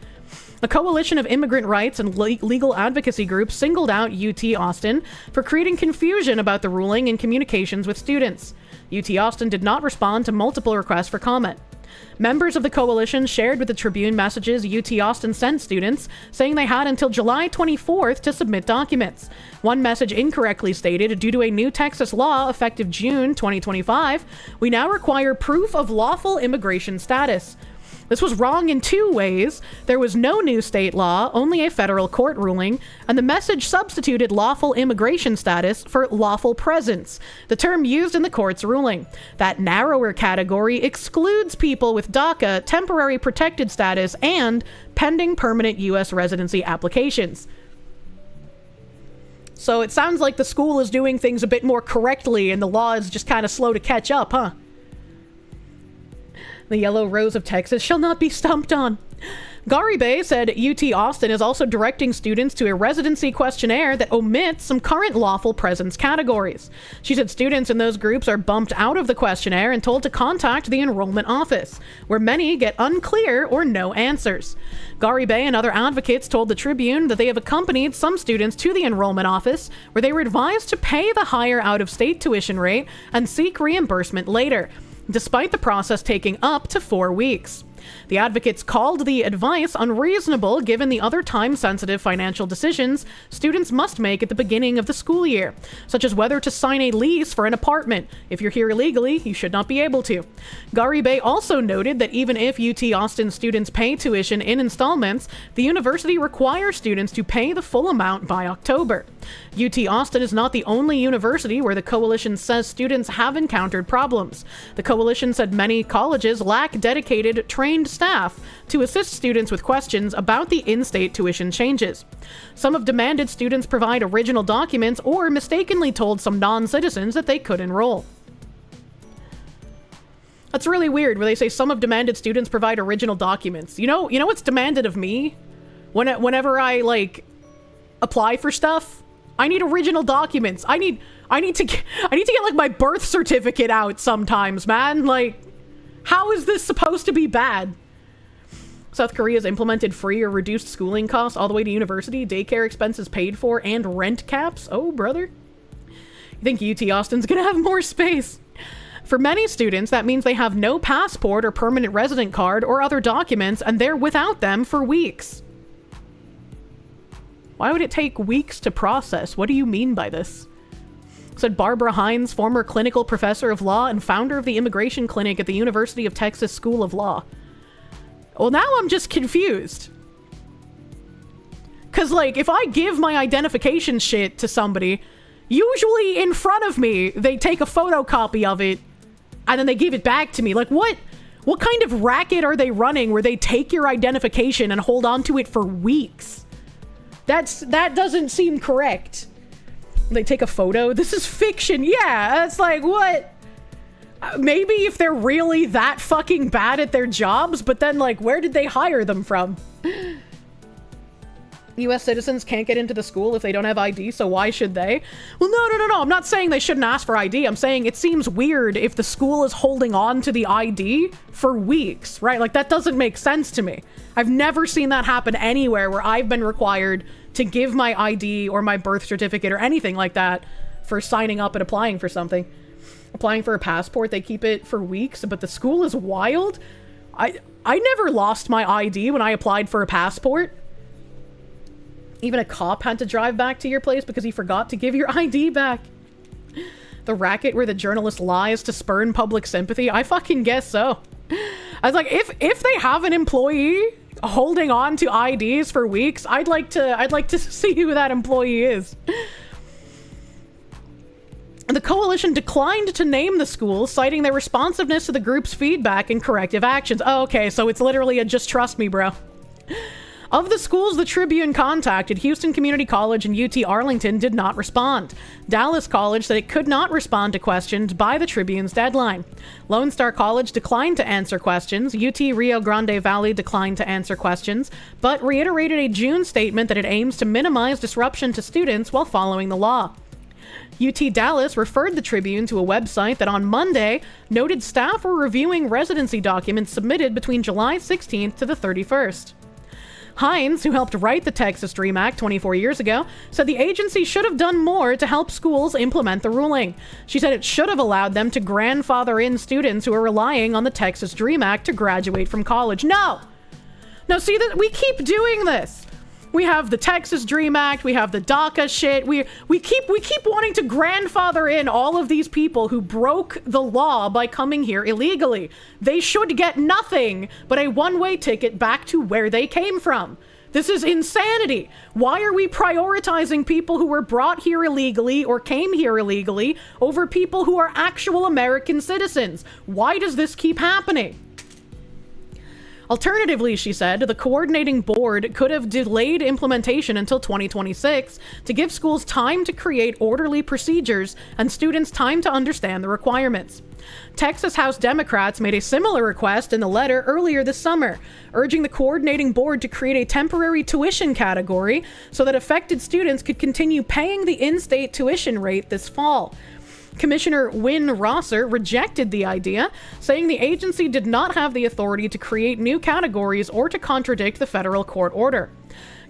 A coalition of immigrant rights and legal advocacy groups singled out UT Austin for creating confusion about the ruling in communications with students. UT Austin did not respond to multiple requests for comment. Members of the coalition shared with the Tribune messages UT Austin sent students, saying they had until July 24th to submit documents. One message incorrectly stated, due to a new Texas law effective June 2025, we now require proof of lawful immigration status. This was wrong in 2 ways. There was no new state law, only a federal court ruling, and the message substituted lawful immigration status for lawful presence, the term used in the court's ruling. That narrower category excludes people with DACA, temporary protected status, and pending permanent U.S. residency applications. So it sounds like the school is doing things a bit more correctly, and the law is just kind of slow to catch up, huh? The yellow rose of Texas shall not be stomped on. Garibay said UT Austin is also directing students to a residency questionnaire that omits some current lawful presence categories. She said students in those groups are bumped out of the questionnaire and told to contact the enrollment office, where many get unclear or no answers. Garibay and other advocates told the Tribune that they have accompanied some students to the enrollment office, where they were advised to pay the higher out-of-state tuition rate and seek reimbursement later, despite the process taking up to 4 weeks. The advocates called the advice unreasonable given the other time-sensitive financial decisions students must make at the beginning of the school year, such as whether to sign a lease for an apartment. If you're here illegally, you should not be able to. Garibay also noted that even if UT Austin students pay tuition in installments, the university requires students to pay the full amount by October. UT Austin is not the only university where the coalition says students have encountered problems. The coalition said many colleges lack dedicated, trained staff to assist students with questions about the in-state tuition changes. Some have demanded students provide original documents or mistakenly told some non-citizens that they could enroll. That's really weird where they say some have demanded students provide original documents. You know what's demanded of me? Whenever I, like, apply for stuff? I need original documents. I need to get like my birth certificate out sometimes, man. Like, how is this supposed to be bad? South Korea's implemented free or reduced schooling costs all the way to university, daycare expenses paid for, and rent caps. Oh, brother. You think UT Austin's gonna have more space? For many students, that means they have no passport or permanent resident card or other documents, and they're without them for weeks. Why would it take weeks to process? What do you mean by this? Said Barbara Hines, former clinical professor of law and founder of the immigration clinic at the University of Texas School of Law. Well, now I'm just confused. Because, like, if I give my identification shit to somebody, usually in front of me, they take a photocopy of it, and then they give it back to me. Like, what kind of racket are they running where they take your identification and hold on to it for weeks? That doesn't seem correct. They take a photo. This is fiction. Yeah, it's like, what? Maybe if they're really that fucking bad at their jobs, but then, like, where did they hire them from? U.S. citizens can't get into the school if they don't have ID, so why should they? Well, no. I'm not saying they shouldn't ask for ID. I'm saying it seems weird if the school is holding on to the ID for weeks, right? Like, that doesn't make sense to me. I've never seen that happen anywhere where I've been required to give my ID or my birth certificate or anything like that for signing up and applying for something. Applying for a passport, they keep it for weeks, but the school is wild. I never lost my ID when I applied for a passport. Even a cop had to drive back to your place because he forgot to give your ID back. The racket where the journalist lies to spurn public sympathy? I fucking guess so. I was like, if they have an employee holding on to IDs for weeks, I'd like to see who that employee is. The coalition declined to name the school, citing their responsiveness to the group's feedback and corrective actions. Oh, okay, so it's literally a just trust me, bro. Of the schools the Tribune contacted, Houston Community College and UT Arlington did not respond. Dallas College said it could not respond to questions by the Tribune's deadline. Lone Star College declined to answer questions. UT Rio Grande Valley declined to answer questions, but reiterated a June statement that it aims to minimize disruption to students while following the law. UT Dallas referred the Tribune to a website that on Monday noted staff were reviewing residency documents submitted between July 16th to the 31st. Hines, who helped write the Texas DREAM Act 24 years ago, said the agency should have done more to help schools implement the ruling. She said it should have allowed them to grandfather in students who are relying on the Texas DREAM Act to graduate from college. No, see that we keep doing this. We have the Texas DREAM Act, we have the DACA shit. We keep wanting to grandfather in all of these people who broke the law by coming here illegally. They should get nothing but a one-way ticket back to where they came from. This is insanity. Why are we prioritizing people who were brought here illegally or came here illegally over people who are actual American citizens? Why does this keep happening? Alternatively, she said, the coordinating board could have delayed implementation until 2026 to give schools time to create orderly procedures and students time to understand the requirements. Texas House Democrats made a similar request in the letter earlier this summer, urging the coordinating board to create a temporary tuition category so that affected students could continue paying the in-state tuition rate this fall. Commissioner Wynne Rosser rejected the idea, saying the agency did not have the authority to create new categories or to contradict the federal court order.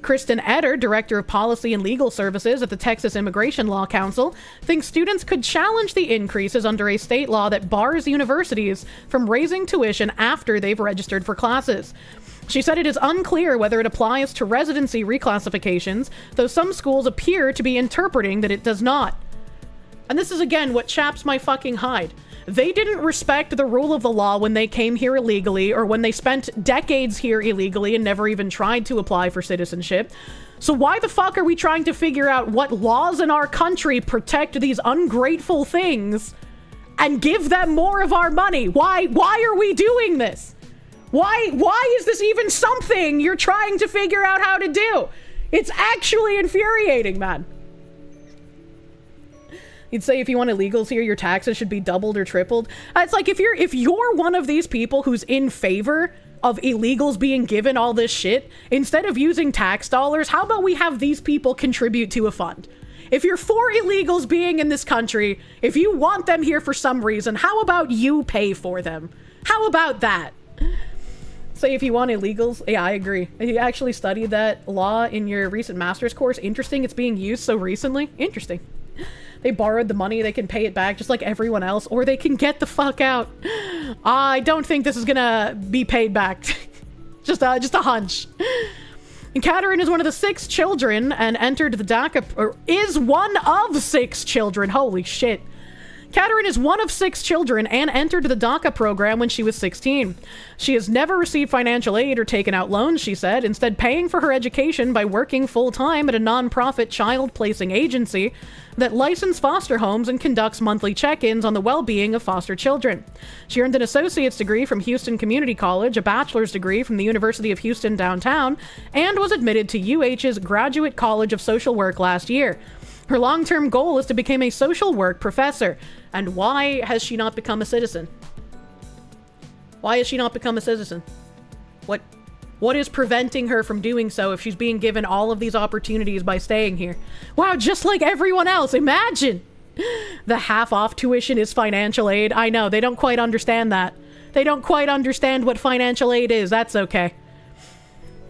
Kristen Etter, Director of Policy and Legal Services at the Texas Immigration Law Council, thinks students could challenge the increases under a state law that bars universities from raising tuition after they've registered for classes. She said it is unclear whether it applies to residency reclassifications, though some schools appear to be interpreting that it does not. And this is again what chaps my fucking hide. They didn't respect the rule of the law when they came here illegally, or when they spent decades here illegally and never even tried to apply for citizenship. So why the fuck are we trying to figure out what laws in our country protect these ungrateful things and give them more of our money? Why are we doing this? Why is this even something you're trying to figure out how to do? It's actually infuriating, man. You'd say if you want illegals here, your taxes should be doubled or tripled. It's like if you're one of these people who's in favor of illegals being given all this shit, instead of using tax dollars, how about we have these people contribute to a fund? If you're for illegals being in this country, if you want them here for some reason, how about you pay for them? How about that? Say if you want illegals, yeah, I agree. You actually studied that law in your recent master's course. Interesting, it's being used so recently. Interesting. They borrowed the money, they can pay it back just like everyone else, or they can get the fuck out. I don't think this is gonna be paid back. just a hunch. And Katerin is one of the 6 children and entered the DACA, or is one of 6 children. Holy shit. Katerin is one of 6 children and entered the DACA program when she was 16. She has never received financial aid or taken out loans, she said, instead paying for her education by working full-time at a non-profit child-placing agency that licenses foster homes and conducts monthly check-ins on the well-being of foster children. She earned an associate's degree from Houston Community College, a bachelor's degree from the University of Houston downtown, and was admitted to UH's Graduate College of Social Work last year. Her long-term goal is to become a social work professor. And why has she not become a citizen? Why has she not become a citizen? What is preventing her from doing so if she's being given all of these opportunities by staying here? Wow, just like everyone else. Imagine! The half-off tuition is financial aid. I know, they don't quite understand that. They don't quite understand what financial aid is. That's okay.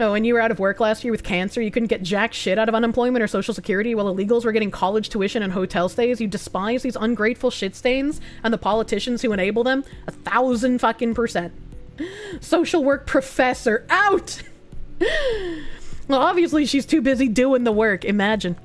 Oh, when you were out of work last year with cancer, you couldn't get jack shit out of unemployment or social security while illegals were getting college tuition and hotel stays. You despise these ungrateful shit stains and the politicians who enable them? 1,000% Social work professor out! Well, obviously she's too busy doing the work. Imagine.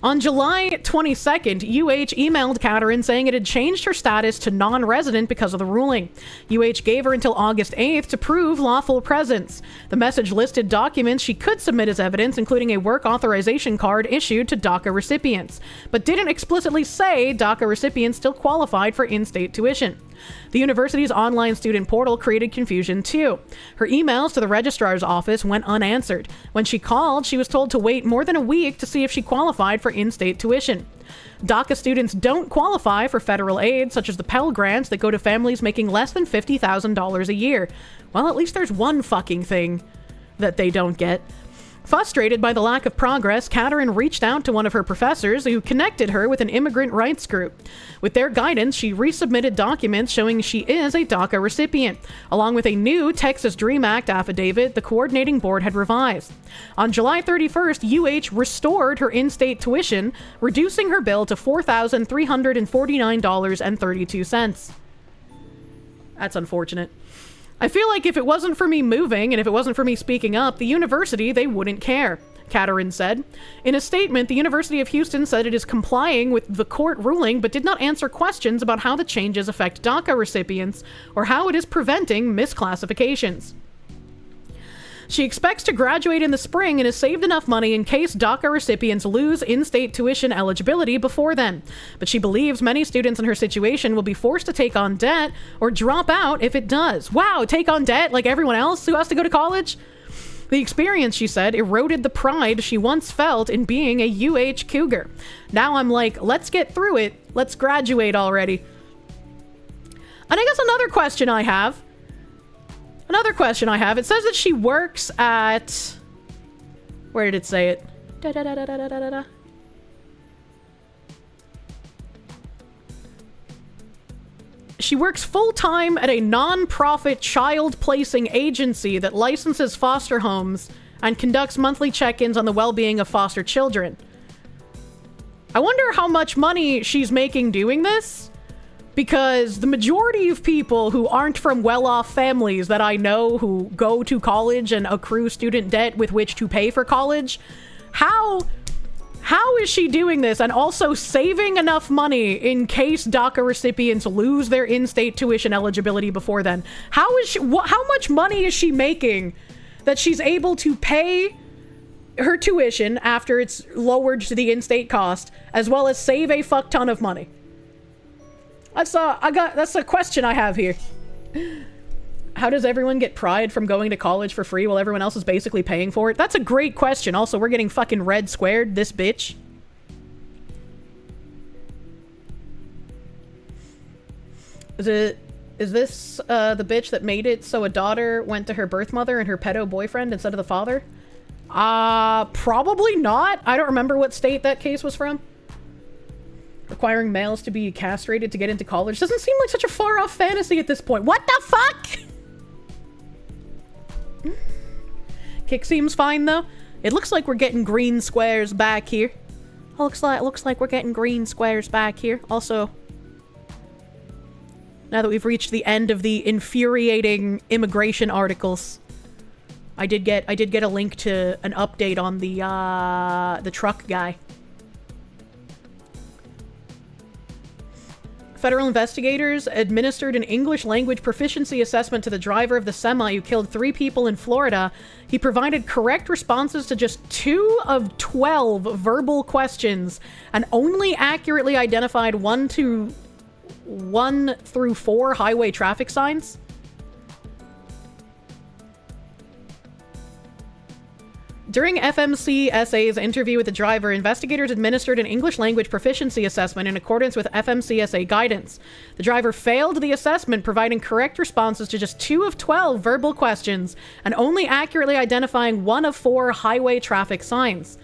On July 22nd, UH emailed Katerin saying it had changed her status to non-resident because of the ruling. UH gave her until August 8th to prove lawful presence. The message listed documents she could submit as evidence, including a work authorization card issued to DACA recipients, but didn't explicitly say DACA recipients still qualified for in-state tuition. The university's online student portal created confusion too. Her emails to the registrar's office went unanswered. When she called, she was told to wait more than a week to see if she qualified for in-state tuition. DACA students don't qualify for federal aid, such as the Pell Grants that go to families making less than $50,000 a year. Well, at least there's one fucking thing that they don't get. Frustrated by the lack of progress, Katerin reached out to one of her professors who connected her with an immigrant rights group. With their guidance, she resubmitted documents showing she is a DACA recipient, along with a new Texas DREAM Act affidavit the coordinating board had revised. On July 31st, UH restored her in-state tuition, reducing her bill to $4,349.32. That's unfortunate. I feel like if it wasn't for me moving and if it wasn't for me speaking up, the university, they wouldn't care, Katerin said. In a statement, the University of Houston said it is complying with the court ruling but did not answer questions about how the changes affect DACA recipients or how it is preventing misclassifications. She expects to graduate in the spring and has saved enough money in case DACA recipients lose in-state tuition eligibility before then. But she believes many students in her situation will be forced to take on debt or drop out if it does. Wow, take on debt like everyone else who has to go to college? The experience, she said, eroded the pride she once felt in being a UH cougar. Now I'm like, let's get through it. Let's graduate already. And I guess another question I have, it says that she works at, where did it say it? She works full-time at a non-profit child placing agency that licenses foster homes and conducts monthly check-ins on the well-being of foster children. I wonder how much money she's making doing this, because the majority of people who aren't from well-off families that I know who go to college and accrue student debt with which to pay for college, how is she doing this and also saving enough money in case DACA recipients lose their in-state tuition eligibility before then? How much money is she making that she's able to pay her tuition after it's lowered to the in-state cost, as well as save a fuck ton of money? That's a question I have here. How does everyone get pride from going to college for free while everyone else is basically paying for it? That's a great question. Also, we're getting fucking red squared, this bitch. Is this the bitch that made it so a daughter went to her birth mother and her pedo boyfriend instead of the father? Probably not. I don't remember what state that case was from. Requiring males to be castrated to get into college doesn't seem like such a far-off fantasy at this point. What the fuck? Kick seems fine, though. It looks like we're getting green squares back here. Looks like we're getting green squares back here. Also, now that we've reached the end of the infuriating immigration articles, I did get a link to an update on the truck guy. Federal investigators administered an English language proficiency assessment to the driver of the semi who killed 3 people in Florida. He provided correct responses to just 2 of 12 verbal questions and only accurately identified 1 through 4 highway traffic signs. During FMCSA's interview with the driver, investigators administered an English language proficiency assessment in accordance with FMCSA guidance. The driver failed the assessment, providing correct responses to just 2 of 12 verbal questions and only accurately identifying 1 of 4 highway traffic signs.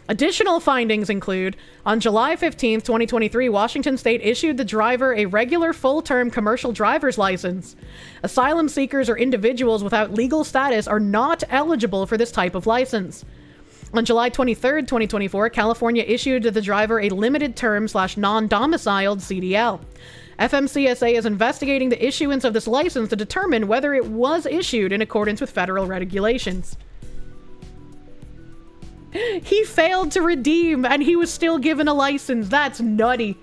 Additional findings include, on July 15, 2023, Washington State issued the driver a regular full-term commercial driver's license. Asylum seekers or individuals without legal status are not eligible for this type of license. On July 23, 2024, California issued the driver a limited-term / non-domiciled CDL. FMCSA is investigating the issuance of this license to determine whether it was issued in accordance with federal regulations. He failed to redeem, and he was still given a license. That's nutty.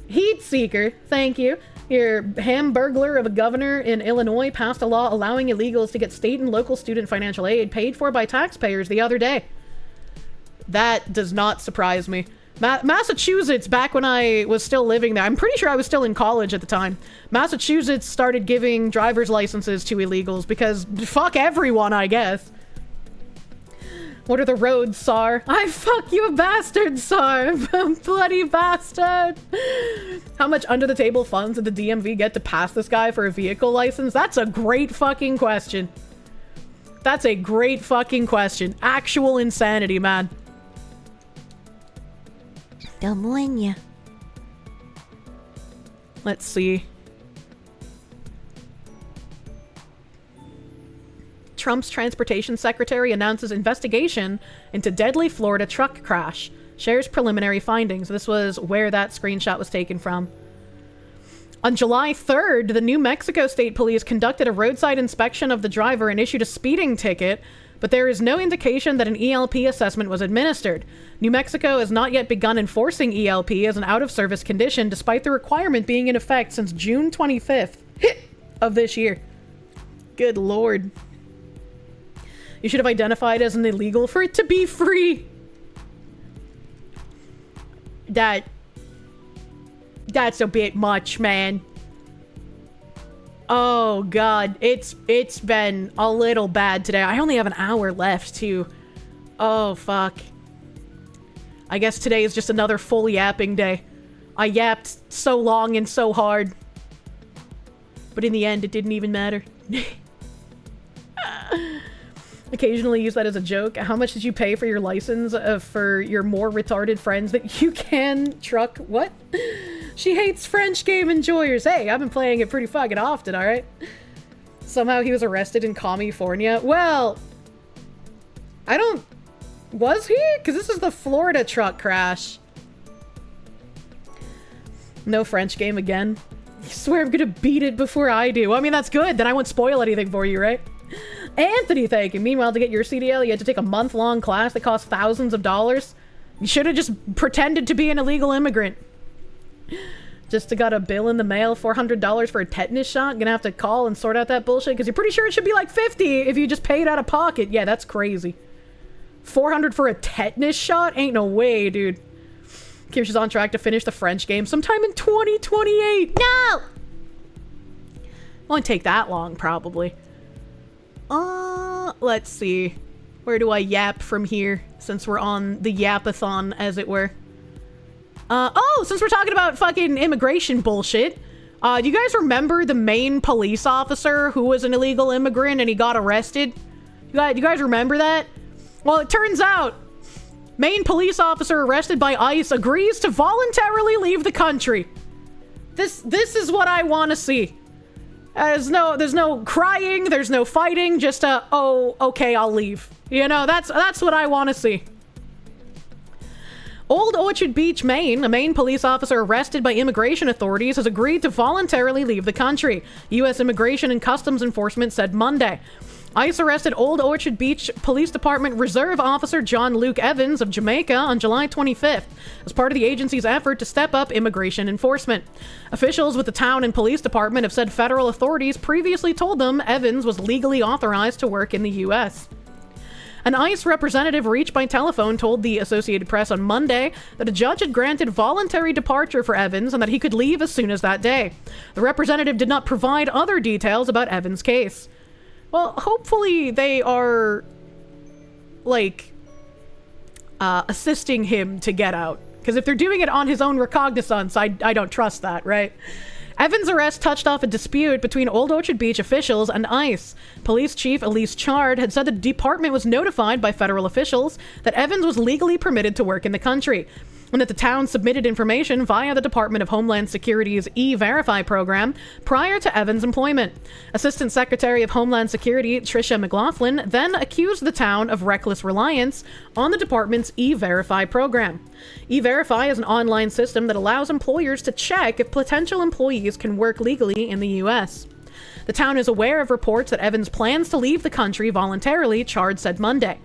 Heat seeker, thank you. Your hamburglar of a governor in Illinois passed a law allowing illegals to get state and local student financial aid paid for by taxpayers the other day. That does not surprise me. Massachusetts, back when I was still living there, I'm pretty sure I was still in college at the time. Massachusetts started giving driver's licenses to illegals because fuck everyone, I guess. What are the roads, Sar? I fuck you, bastard, Sar. Bloody bastard. How much under the table funds did the DMV get to pass this guy for a vehicle license? That's a great fucking question. That's a great fucking question. Actual insanity, man. Dumb. Let's see. Trump's transportation secretary announces investigation into deadly Florida truck crash. Shares preliminary findings. This was where that screenshot was taken from. On July 3rd, the New Mexico State Police conducted a roadside inspection of the driver and issued a speeding ticket, but there is no indication that an ELP assessment was administered. New Mexico has not yet begun enforcing ELP as an out-of-service condition, despite the requirement being in effect since June 25th of this year. Good lord. You should have identified as an illegal for it to be free. That's a bit much, man. Oh god, it's been a little bad today. I only have an hour left too. Oh fuck. I guess today is just another full yapping day. I yapped so long and so hard. But in the end, it didn't even matter. Occasionally use that as a joke. How much did you pay for your license for your more retarded friends that you can truck? What? She hates French game enjoyers. Hey, I've been playing it pretty fucking often, alright? Somehow he was arrested in California. Well, I don't... Was he? Because this is the Florida truck crash. No French game again. I swear I'm gonna beat it before I do. Well, I mean, that's good. Then I won't spoil anything for you, right? Anthony, thank you. Meanwhile, to get your CDL, you had to take a month-long class that cost thousands of dollars. You should have just pretended to be an illegal immigrant. Just got a bill in the mail, $400 for a tetanus shot. Gonna have to call and sort out that bullshit, because you're pretty sure it should be like $50 if you just paid out of pocket. Yeah, that's crazy. $400 for a tetanus shot? Ain't no way, dude. Kirsche is on track to finish the French game sometime in 2028. No! Won't take that long, probably. Let's see. Where do I yap from here, since we're on the yapathon, as it were? Oh, since we're talking about fucking immigration bullshit, do you guys remember the Maine police officer who was an illegal immigrant and he got arrested? You guys remember that? Well, it turns out Maine police officer arrested by ICE agrees to voluntarily leave the country. This is what I want to see. There's no crying, there's no fighting, just oh, okay, I'll leave. You know, that's what I want to see. Old Orchard Beach, Maine, a Maine police officer arrested by immigration authorities has agreed to voluntarily leave the country, U.S. Immigration and Customs Enforcement said Monday. ICE arrested Old Orchard Beach Police Department Reserve Officer John Luke Evans of Jamaica on July 25th as part of the agency's effort to step up immigration enforcement. Officials with the town and police department have said federal authorities previously told them Evans was legally authorized to work in the U.S. An ICE representative reached by telephone told the Associated Press on Monday that a judge had granted voluntary departure for Evans and that he could leave as soon as that day. The representative did not provide other details about Evans' case. Well, hopefully they are, like, assisting him to get out. Because if they're doing it on his own recognizance, I don't trust that, right? Evans' arrest touched off a dispute between Old Orchard Beach officials and ICE. Police Chief Elise Chard had said the department was notified by federal officials that Evans was legally permitted to work in the country, and that the town submitted information via the Department of Homeland Security's E-Verify program prior to Evans' employment. Assistant Secretary of Homeland Security Tricia McLaughlin then accused the town of reckless reliance on the department's E-Verify program. E-Verify is an online system that allows employers to check if potential employees can work legally in the U.S. The town is aware of reports that Evans plans to leave the country voluntarily, Chard said Monday.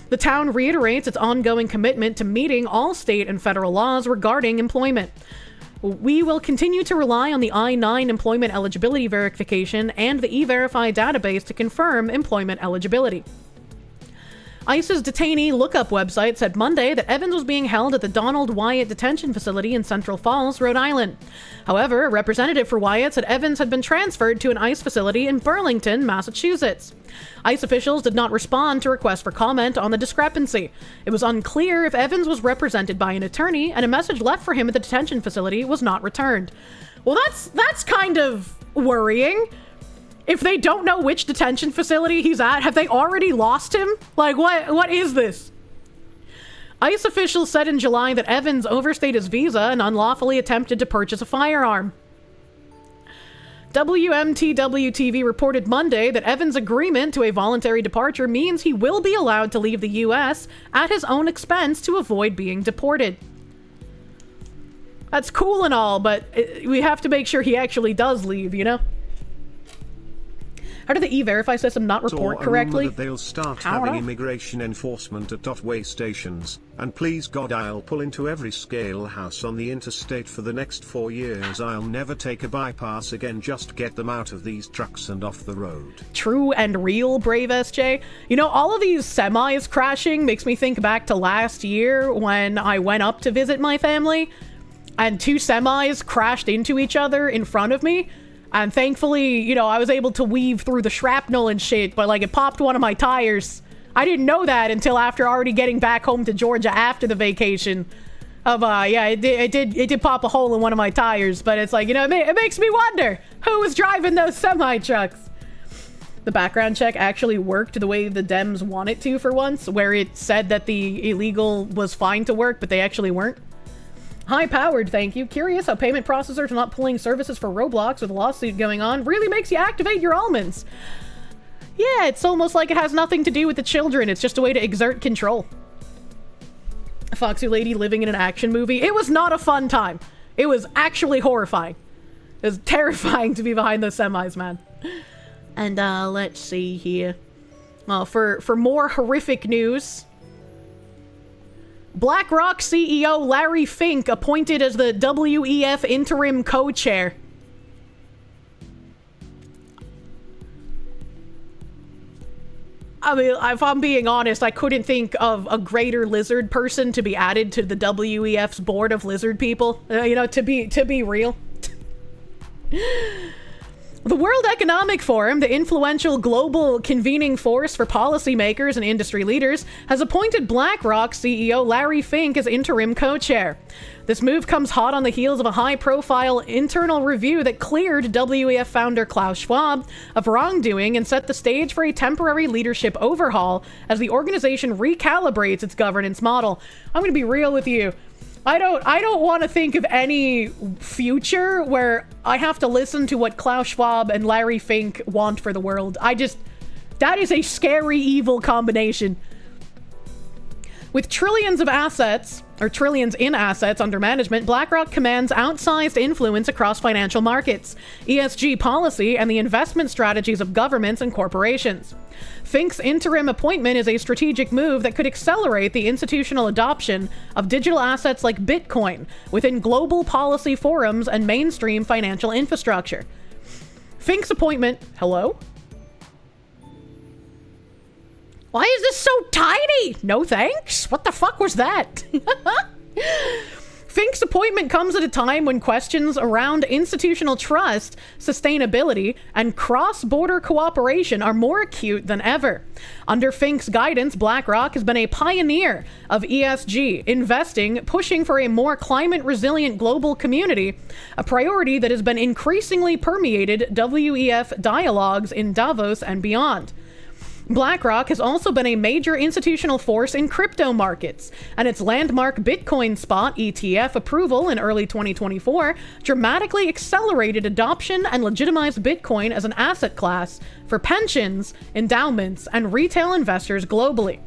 The town reiterates its ongoing commitment to meeting all state and federal laws regarding employment. We will continue to rely on the I-9 employment eligibility verification and the E-Verify database to confirm employment eligibility. ICE's detainee lookup website said Monday that Evans was being held at the Donald Wyatt Detention Facility in Central Falls, Rhode Island. However, a representative for Wyatt said Evans had been transferred to an ICE facility in Burlington, Massachusetts. ICE officials did not respond to requests for comment on the discrepancy. It was unclear if Evans was represented by an attorney, and a message left for him at the detention facility was not returned. Well, that's kind of worrying. If they don't know which detention facility he's at, have they already lost him? Like, what is this? ICE officials said in July that Evans overstayed his visa and unlawfully attempted to purchase a firearm. WMTW-TV reported Monday that Evans' agreement to a voluntary departure means he will be allowed to leave the U.S. at his own expense to avoid being deported. That's cool and all, but we have to make sure he actually does leave, you know? How did the E-Verify system not report correctly? That they'll start I don't having know. immigration enforcement at way stations, and please God I'll pull into every scale house on the interstate for the next 4 years. I'll never take a bypass again, just get them out of these trucks and off the road. True and real, Brave SJ. You know, all of these semis crashing makes me think back to last year when I went up to visit my family and 2 semis crashed into each other in front of me. And thankfully, you know, I was able to weave through the shrapnel and shit, but like it popped one of my tires. I didn't know that until after already getting back home to Georgia after the vacation. Yeah, it did pop a hole in one of my tires, but it's like, you know, it makes me wonder who was driving those semi trucks. The background check actually worked the way the Dems want it to for once, where it said that the illegal was fine to work, but they actually weren't. High-powered, thank you. Curious how payment processors are not pulling services for Roblox with a lawsuit going on. Really makes you activate your almonds. Yeah, it's almost like it has nothing to do with the children. It's just a way to exert control. Foxy lady living in an action movie. It was not a fun time. It was actually horrifying. It was terrifying to be behind those semis, man. And let's see here. For more horrific news, BlackRock CEO Larry Fink appointed as the WEF interim co-chair. I mean, if I'm being honest, I couldn't think of a greater lizard person to be added to the WEF's board of lizard people. You know, to be real. The World Economic Forum, the influential global convening force for policymakers and industry leaders, has appointed BlackRock CEO Larry Fink as interim co-chair. This move comes hot on the heels of a high-profile internal review that cleared WEF founder Klaus Schwab of wrongdoing and set the stage for a temporary leadership overhaul as the organization recalibrates its governance model. I'm going to be real with you. I don't want to think of any future where I have to listen to what Klaus Schwab and Larry Fink want for the world. That is a scary, evil combination. With trillions of assets, or trillions in assets under management, BlackRock commands outsized influence across financial markets, ESG policy, and the investment strategies of governments and corporations. Fink's interim appointment is a strategic move that could accelerate the institutional adoption of digital assets like Bitcoin within global policy forums and mainstream financial infrastructure. Fink's appointment... Hello? Why is this so tiny? No thanks. What the fuck was that? Fink's appointment comes at a time when questions around institutional trust, sustainability, and cross-border cooperation are more acute than ever. Under Fink's guidance, BlackRock has been a pioneer of ESG, investing, pushing for a more climate-resilient global community, a priority that has been increasingly permeated WEF dialogues in Davos and beyond. BlackRock has also been a major institutional force in crypto markets, and its landmark Bitcoin spot ETF approval in early 2024 dramatically accelerated adoption and legitimized Bitcoin as an asset class for pensions, endowments, and retail investors globally.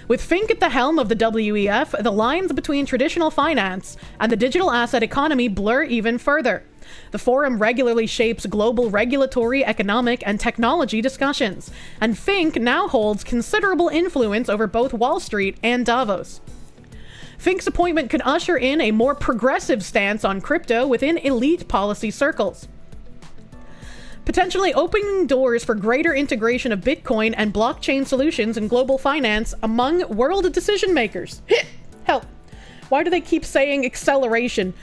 With Fink at the helm of the WEF, the lines between traditional finance and the digital asset economy blur even further. The forum regularly shapes global regulatory, economic, and technology discussions, and Fink now holds considerable influence over both Wall Street and Davos. Fink's appointment could usher in a more progressive stance on crypto within elite policy circles, potentially opening doors for greater integration of Bitcoin and blockchain solutions in global finance among world decision makers. Help. Why do they keep saying acceleration?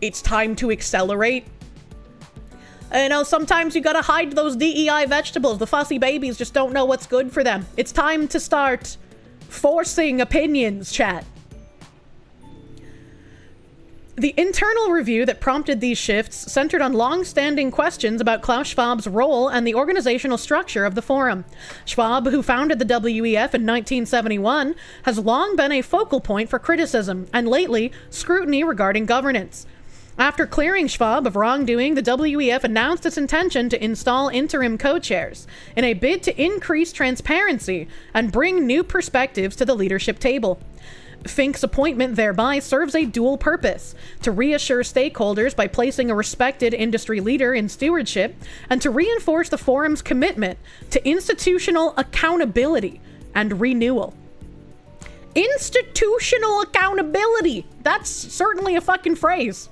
It's time to accelerate. You know, sometimes you gotta hide those DEI vegetables. The fussy babies just don't know what's good for them. It's time to start forcing opinions, chat. The internal review that prompted these shifts centered on long-standing questions about Klaus Schwab's role and the organizational structure of the forum. Schwab, who founded the WEF in 1971, has long been a focal point for criticism, and lately, scrutiny regarding governance. After clearing Schwab of wrongdoing, the WEF announced its intention to install interim co-chairs in a bid to increase transparency and bring new perspectives to the leadership table. Fink's appointment thereby serves a dual purpose: to reassure stakeholders by placing a respected industry leader in stewardship, and to reinforce the forum's commitment to institutional accountability and renewal. Institutional accountability! That's certainly a fucking phrase.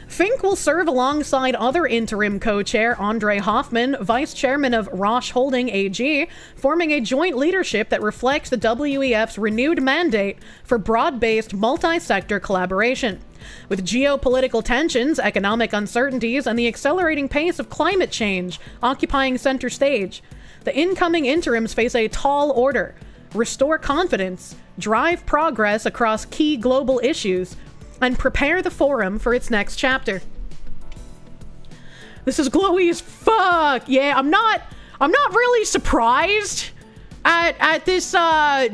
Fink will serve alongside other interim co-chair Andre Hoffman, vice chairman of Roche Holding AG, forming a joint leadership that reflects the WEF's renewed mandate for broad-based multi-sector collaboration. With geopolitical tensions, economic uncertainties, and the accelerating pace of climate change occupying center stage, the incoming interims face a tall order: restore confidence, drive progress across key global issues, and prepare the forum for its next chapter. This is glowy as fuck. Yeah, I'm not really surprised at this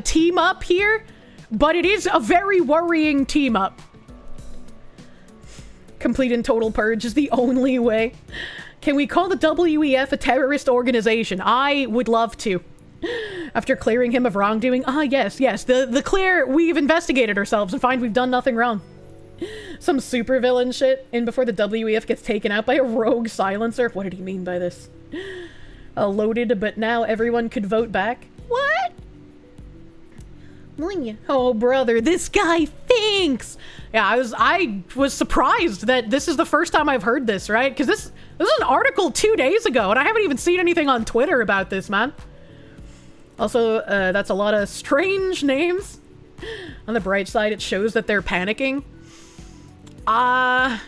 team up here, but it is a very worrying team up. Complete and total purge is the only way. Can we call the WEF a terrorist organization? I would love to. After clearing him of wrongdoing. Yes. The clear, we've investigated ourselves and find we've done nothing wrong. Some supervillain shit in before the WEF gets taken out by a rogue silencer. What did he mean by this? Loaded, but now everyone could vote back. What? Oh, brother, this guy thinks. Yeah, I was surprised that this is the first time I've heard this, right? Because this is an article 2 days ago, and I haven't even seen anything on Twitter about this, man. Also, that's a lot of strange names. On the bright side, it shows that they're panicking. I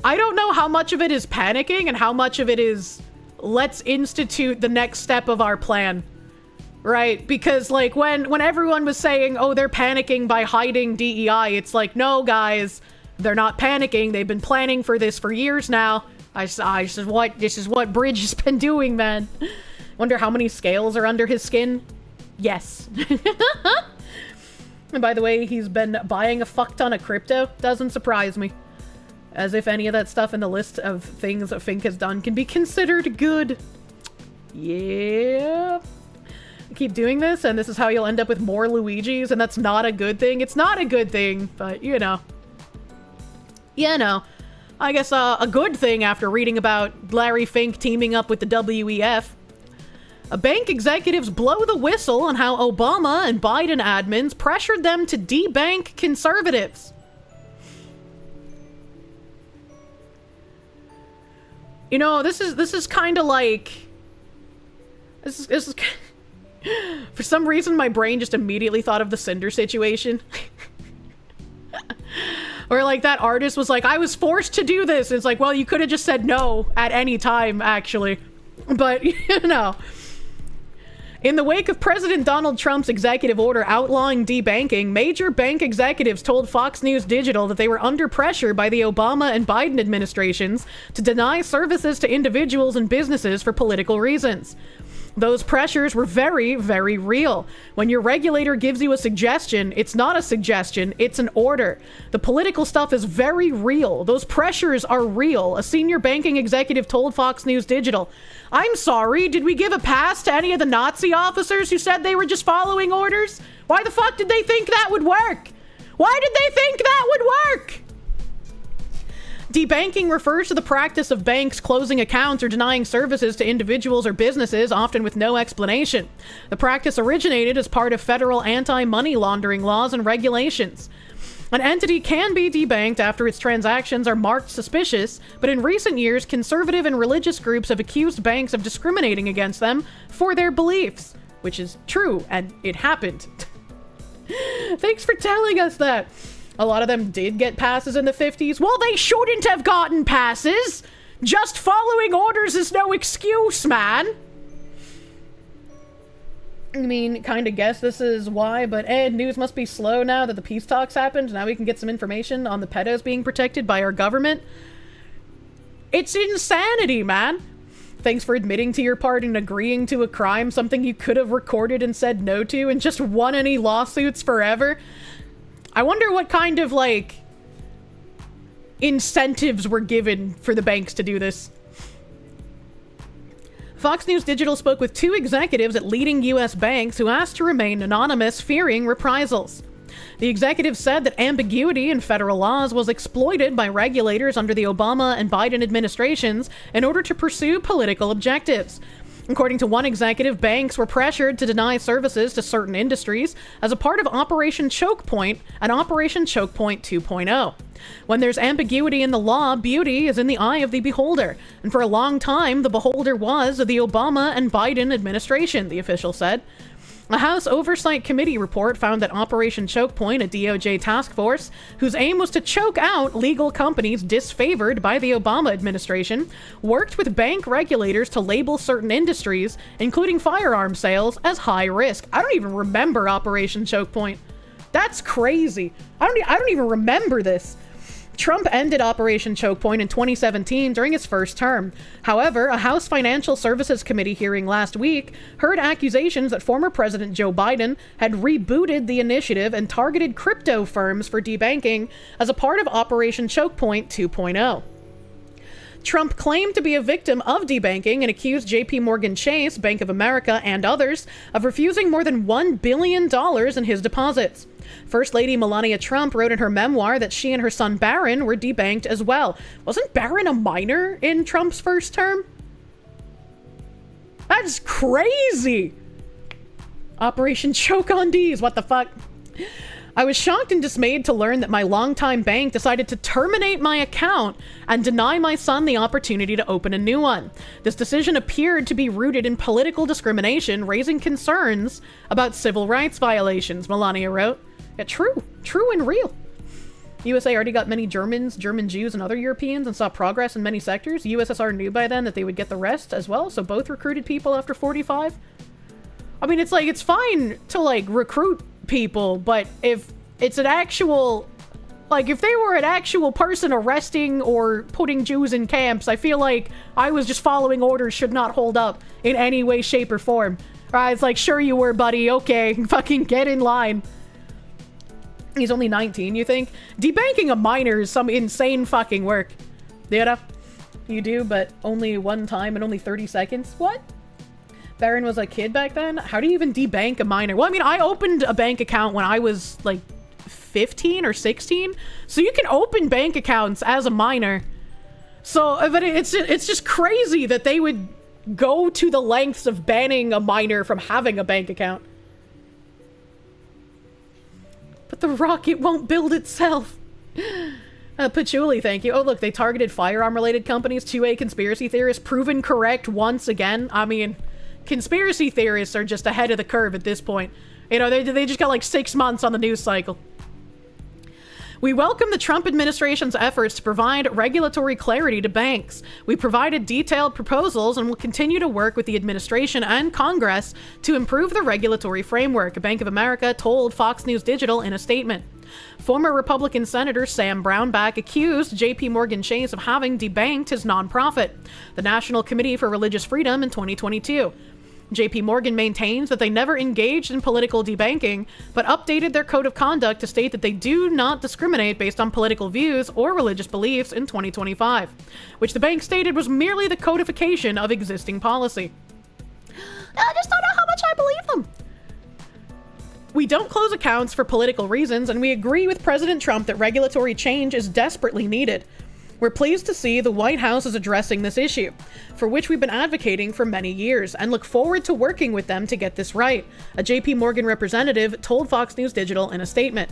don't know how much of it is panicking and how much of it is let's institute the next step of our plan. Right? Because, like, when everyone was saying, oh, they're panicking by hiding DEI, it's like, no, guys, they're not panicking. They've been planning for this for years now. This is what Bridge has been doing, man. Wonder how many scales are under his skin? Yes. And by the way, he's been buying a fuck ton of crypto. Doesn't surprise me. As if any of that stuff in the list of things that Fink has done can be considered good. Yeah. Keep doing this, and this is how you'll end up with more Luigis, and that's not a good thing. It's not a good thing, but you know. I guess a good thing after reading about Larry Fink teaming up with the WEF. Bank executives blow the whistle on how Obama and Biden admins pressured them to debank conservatives. You know, this is kind of like... This is for some reason, my brain just immediately thought of the Cinder situation. Or like that artist was like, I was forced to do this. It's like, well, you could have just said no at any time, actually. But, you know... In the wake of President Donald Trump's executive order outlawing debanking, major bank executives told Fox News Digital that they were under pressure by the Obama and Biden administrations to deny services to individuals and businesses for political reasons. Those pressures were very, very real. When your regulator gives you a suggestion, it's not a suggestion, it's an order. The political stuff is very real. Those pressures are real, a senior banking executive told Fox News Digital. I'm sorry, did we give a pass to any of the Nazi officers who said they were just following orders? Why the fuck did they think that would work? Why did they think that would work? Debanking refers to the practice of banks closing accounts or denying services to individuals or businesses, often with no explanation. The practice originated as part of federal anti-money laundering laws and regulations. An entity can be debanked after its transactions are marked suspicious, but in recent years, conservative and religious groups have accused banks of discriminating against them for their beliefs, which is true, and it happened. Thanks for telling us that. A lot of them did get passes in the 50s. Well, they shouldn't have gotten passes. Just following orders is no excuse, man. I mean, kind of guess this is why, but news must be slow now that the peace talks happened. Now we can get some information on the pedos being protected by our government. It's insanity, man. Thanks for admitting to your part in agreeing to a crime, something you could have recorded and said no to and just won any lawsuits forever. I wonder what kind of, like, incentives were given for the banks to do this. Fox News Digital spoke with 2 executives at leading U.S. banks who asked to remain anonymous, fearing reprisals. The executives said that ambiguity in federal laws was exploited by regulators under the Obama and Biden administrations in order to pursue political objectives. According to one executive, banks were pressured to deny services to certain industries as a part of Operation Choke Point and Operation Choke Point 2.0. When there's ambiguity in the law, beauty is in the eye of the beholder. And for a long time, the beholder was the Obama and Biden administration, the official said. A House Oversight Committee report found that Operation Choke Point, a DOJ task force, whose aim was to choke out legal companies disfavored by the Obama administration, worked with bank regulators to label certain industries, including firearm sales, as high risk. I don't even remember Operation Choke Point. That's crazy. I don't even remember this. Trump ended Operation Choke Point in 2017 during his first term. However, a House Financial Services Committee hearing last week heard accusations that former President Joe Biden had rebooted the initiative and targeted crypto firms for debanking as a part of Operation Choke Point 2.0. Trump claimed to be a victim of debanking and accused JP Morgan Chase, Bank of America, and others of refusing more than $1 billion in his deposits. First Lady Melania Trump wrote in her memoir that she and her son Barron were debanked as well. Wasn't Barron a minor in Trump's first term? That's crazy! Operation Choke on D's, what the fuck? I was shocked and dismayed to learn that my longtime bank decided to terminate my account and deny my son the opportunity to open a new one. This decision appeared to be rooted in political discrimination, raising concerns about civil rights violations, Melania wrote. Yeah, true and real. USA already got many Germans, German Jews, and other Europeans and saw progress in many sectors. USSR knew by then that they would get the rest as well, so both recruited people after 45. I mean, it's like, it's fine to, like, recruit people, but if it's an actual, like, if they were an actual person arresting or putting Jews in camps, I feel like I was just following orders should not hold up in any way, shape, or form. Right? It's like, sure you were, buddy, okay, fucking get in line. He's only 19, you think? Debanking a minor is some insane fucking work. Yeah, you do, but only one time and only 30 seconds? What? Barron was a kid back then? How do you even debank a minor? Well, I mean, I opened a bank account when I was, like, 15 or 16. So you can open bank accounts as a minor. So, but it's just crazy that they would go to the lengths of banning a minor from having a bank account. But the rocket won't build itself. Patchouli, thank you. Oh, look, they targeted firearm-related companies. 2A conspiracy theorists proven correct once again. I mean, conspiracy theorists are just ahead of the curve at this point. You know, they just got like 6 months on the news cycle. We welcome the Trump administration's efforts to provide regulatory clarity to banks. We provided detailed proposals and will continue to work with the administration and Congress to improve the regulatory framework, Bank of America told Fox News Digital in a statement. Former Republican Senator Sam Brownback accused JP Morgan Chase of having debanked his nonprofit, the National Committee for Religious Freedom, in 2022. JP Morgan maintains that they never engaged in political debanking, but updated their code of conduct to state that they do not discriminate based on political views or religious beliefs in 2025, which the bank stated was merely the codification of existing policy. I just don't know how much I believe them. We don't close accounts for political reasons, and we agree with President Trump that regulatory change is desperately needed. We're pleased to see the White House is addressing this issue, for which we've been advocating for many years, and look forward to working with them to get this right, a JP Morgan representative told Fox News Digital in a statement.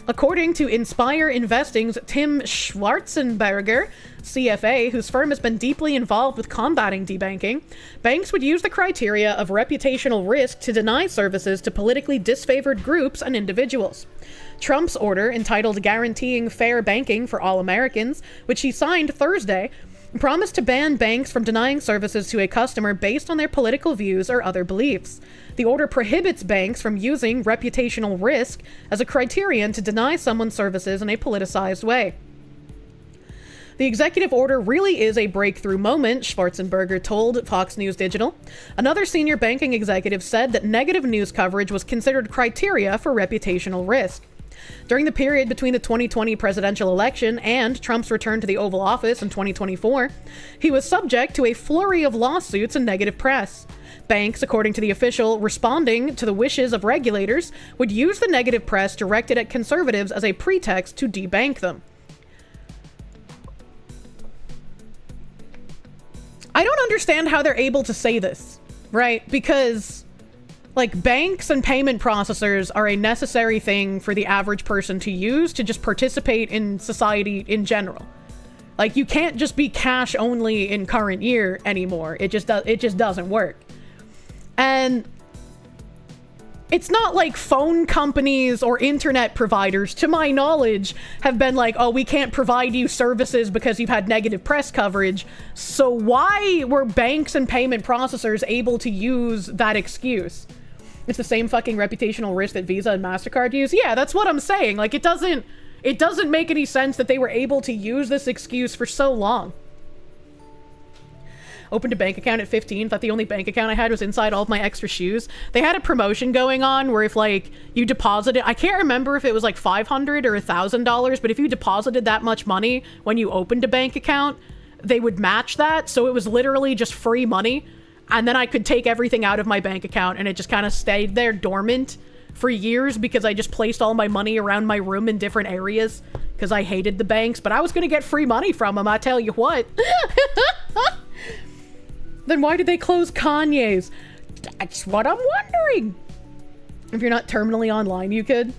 According to Inspire Investing's Tim Schwarzenberger, CFA, whose firm has been deeply involved with combating debanking, banks would use the criteria of reputational risk to deny services to politically disfavored groups and individuals. Trump's order, entitled Guaranteeing Fair Banking for All Americans, which he signed Thursday, promised to ban banks from denying services to a customer based on their political views or other beliefs. The order prohibits banks from using reputational risk as a criterion to deny someone services in a politicized way. The executive order really is a breakthrough moment, Schwarzenberger told Fox News Digital. Another senior banking executive said that negative news coverage was considered criteria for reputational risk. During the period between the 2020 presidential election and Trump's return to the Oval Office in 2024, he was subject to a flurry of lawsuits and negative press. Banks, according to the official, responding to the wishes of regulators, would use the negative press directed at conservatives as a pretext to debank them. I don't understand how they're able to say this, right? Because, like, banks and payment processors are a necessary thing for the average person to use to just participate in society in general. Like, you can't just be cash only in current year anymore. It just doesn't work. And it's not like phone companies or internet providers, to my knowledge, have been like, oh, we can't provide you services because you've had negative press coverage. So why were banks and payment processors able to use that excuse? It's the same fucking reputational risk that Visa and MasterCard use. Yeah, that's what I'm saying. Like, it doesn't make any sense that they were able to use this excuse for so long. Opened a bank account at 15, thought the only bank account I had was inside all of my extra shoes. They had a promotion going on where if, like, you deposited, I can't remember if it was like $500 or $1,000, but if you deposited that much money when you opened a bank account, they would match that. So it was literally just free money. And then I could take everything out of my bank account and it just kind of stayed there dormant for years because I just placed all my money around my room in different areas because I hated the banks, but I was going to get free money from them, I tell you what. Then why did they close Kanye's? That's what I'm wondering. If you're not terminally online, you could.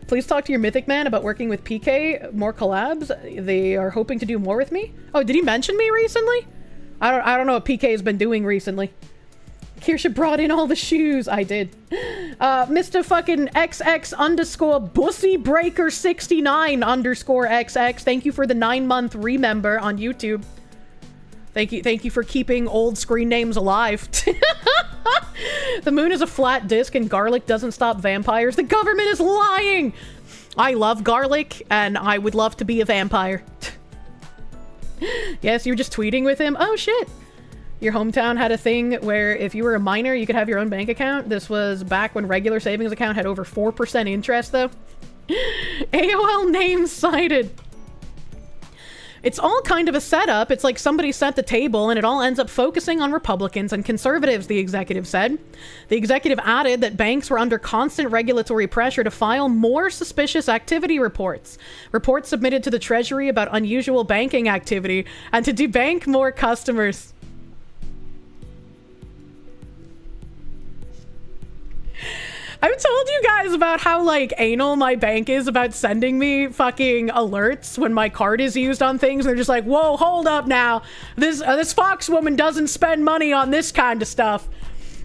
Please talk to your Mythic Man about working with PK. More collabs. They are hoping to do more with me. Oh, did he mention me recently? I don't know what PK has been doing recently. Kirsche brought in all the shoes. I did. Mr. fucking XX underscore Bussy Breaker 69 underscore XX. Thank you for the 9-month remember on YouTube. Thank you for keeping old screen names alive. The moon is a flat disc and garlic doesn't stop vampires. The government is lying! I love garlic and I would love to be a vampire. Yes, you're just tweeting with him? Oh shit! Your hometown had a thing where if you were a minor, you could have your own bank account. This was back when regular savings account had over 4% interest though. AOL name cited. It's all kind of a setup. It's like somebody set the table and it all ends up focusing on Republicans and conservatives, the executive said. The executive added that banks were under constant regulatory pressure to file more suspicious activity reports. Reports submitted to the Treasury about unusual banking activity and to debank more customers. I've told you guys about how, like, anal my bank is about sending me fucking alerts when my card is used on things. They're just like, whoa, hold up now. This Fox woman doesn't spend money on this kind of stuff.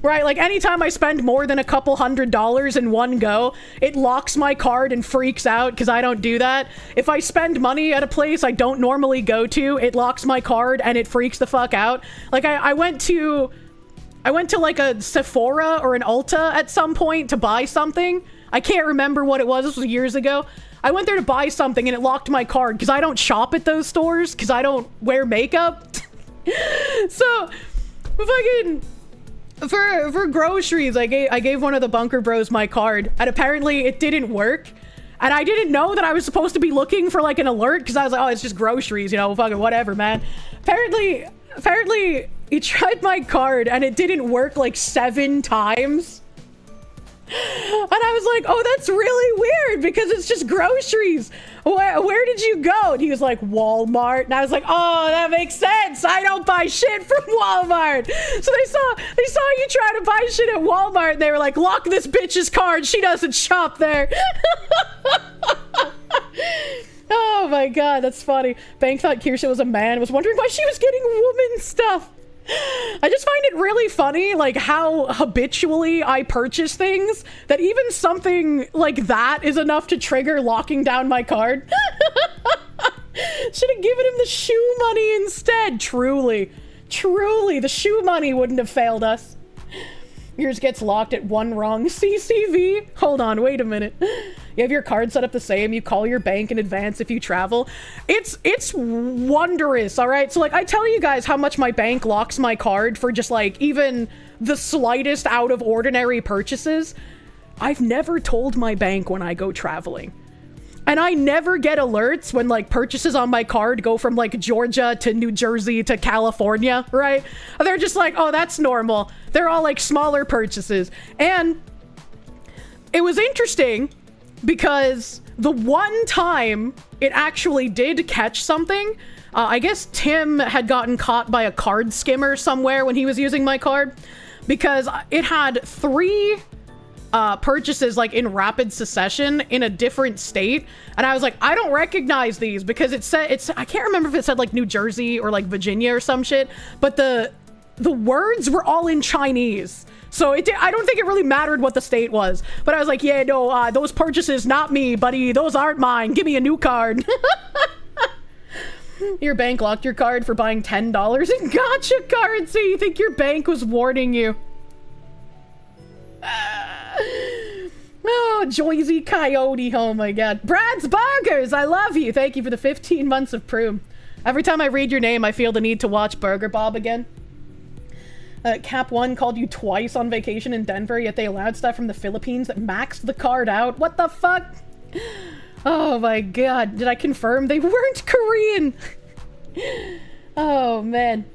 Right, like, anytime I spend more than a couple $100 in one go, it locks my card and freaks out because I don't do that. If I spend money at a place I don't normally go to, it locks my card and it freaks the fuck out. Like, I went to like a Sephora or an Ulta at some point to buy something. I can't remember what it was. This was years ago. I went there to buy something and it locked my card because I don't shop at those stores because I don't wear makeup. So, fucking, for groceries, I gave one of the Bunker Bros my card and apparently it didn't work. And I didn't know that I was supposed to be looking for like an alert because I was like, oh, it's just groceries, you know, fucking whatever, man. Apparently, he tried my card and it didn't work like 7 times. And I was like, oh, that's really weird because it's just groceries. Where did you go? And he was like, Walmart. And I was like, oh, that makes sense. I don't buy shit from Walmart. So they saw you try to buy shit at Walmart and they were like, lock this bitch's card. She doesn't shop there. Oh my god, that's funny. Bank thought Kirsche was a man, was wondering why she was getting woman stuff. I just find it really funny, like, how habitually I purchase things, that even something like that is enough to trigger locking down my card. Should have given him the shoe money instead. Truly, the shoe money wouldn't have failed us. Yours gets locked at one wrong CCV. Hold on, wait a minute. You have your card set up the same. You call your bank in advance if you travel. It's wondrous, all right? So, like, I tell you guys how much my bank locks my card for just, like, even the slightest out of ordinary purchases. I've never told my bank when I go traveling. And I never get alerts when like purchases on my card go from like Georgia to New Jersey to California, right? They're just like, oh, that's normal. They're all like smaller purchases. And it was interesting because the one time it actually did catch something, I guess Tim had gotten caught by a card skimmer somewhere when he was using my card, because it had 3 purchases like in rapid succession in a different state, and I was like, I don't recognize these, because it said, I can't remember if it said like New Jersey or like Virginia or some shit, but the words were all in Chinese. So I don't think it really mattered what the state was. But I was like, yeah, no, those purchases, not me, buddy. Those aren't mine. Give me a new card. Your bank locked your card for buying $10 in gotcha currency. You think your bank was warning you? Oh, Joyzy Coyote. Oh my god. Brad's Burgers. I love you. Thank you for the 15 months of Prune. Every time I read your name, I feel the need to watch Burger Bob again. Cap 1 called you twice on vacation in Denver, yet they allowed stuff from the Philippines that maxed the card out. What the fuck? Oh my god. Did I confirm they weren't Korean? Oh, man.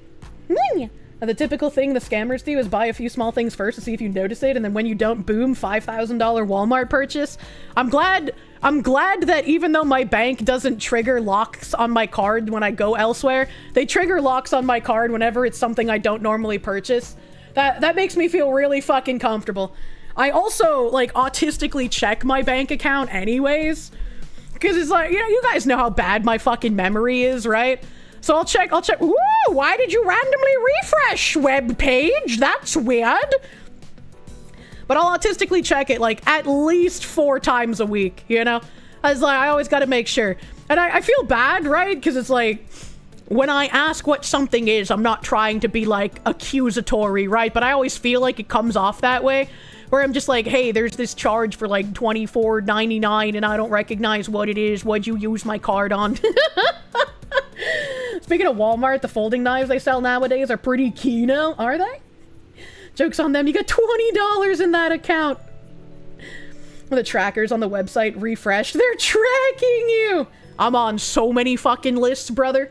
The typical thing the scammers do is buy a few small things first to see if you notice it, and then when you don't, boom, $5,000 Walmart purchase. I'm glad that even though my bank doesn't trigger locks on my card when I go elsewhere, they trigger locks on my card whenever it's something I don't normally purchase. That makes me feel really fucking comfortable. I also, like, autistically check my bank account anyways, because it's like, you know, you guys know how bad my fucking memory is, right? So I'll check. Ooh, why did you randomly refresh web page? That's weird. But I'll autistically check it like at least 4 times a week, you know? I always got to make sure. And I feel bad, right? Because it's like, when I ask what something is, I'm not trying to be like accusatory, right? But I always feel like it comes off that way, where I'm just like, hey, there's this charge for like $24.99 and I don't recognize what it is. What'd you use my card on? Speaking of Walmart, the folding knives they sell nowadays are pretty kino, are they? Joke's on them, you got $20 in that account. The trackers on the website refreshed. They're tracking you! I'm on so many fucking lists, brother.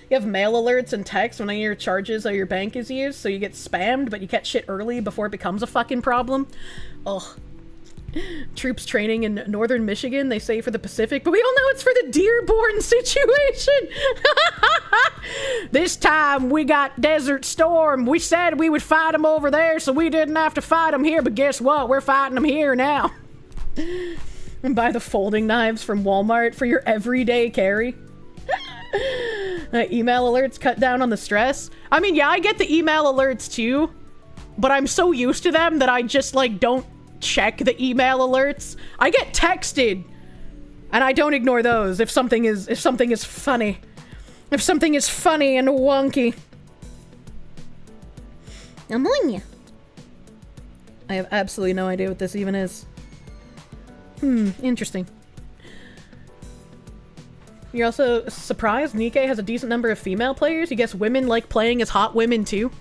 You have mail alerts and text when any of your charges or your bank is used, so you get spammed, but you catch shit early before it becomes a fucking problem. Ugh. Troops training in northern Michigan, they say for the Pacific, but we all know it's for the Dearborn situation. This time we got Desert Storm. We said we would fight them over there so we didn't have to fight them here, but guess what? We're fighting them here now. And buy the folding knives from Walmart for your everyday carry. Email alerts cut down on the stress. I mean, yeah, I get the email alerts too, but I'm so used to them that I just like don't check the email alerts. I get texted and I don't ignore those if something is funny. If something is funny and wonky. I'm on you. I have absolutely no idea what this even is. Interesting. You're also surprised Nikkei has a decent number of female players? You guess women like playing as hot women too?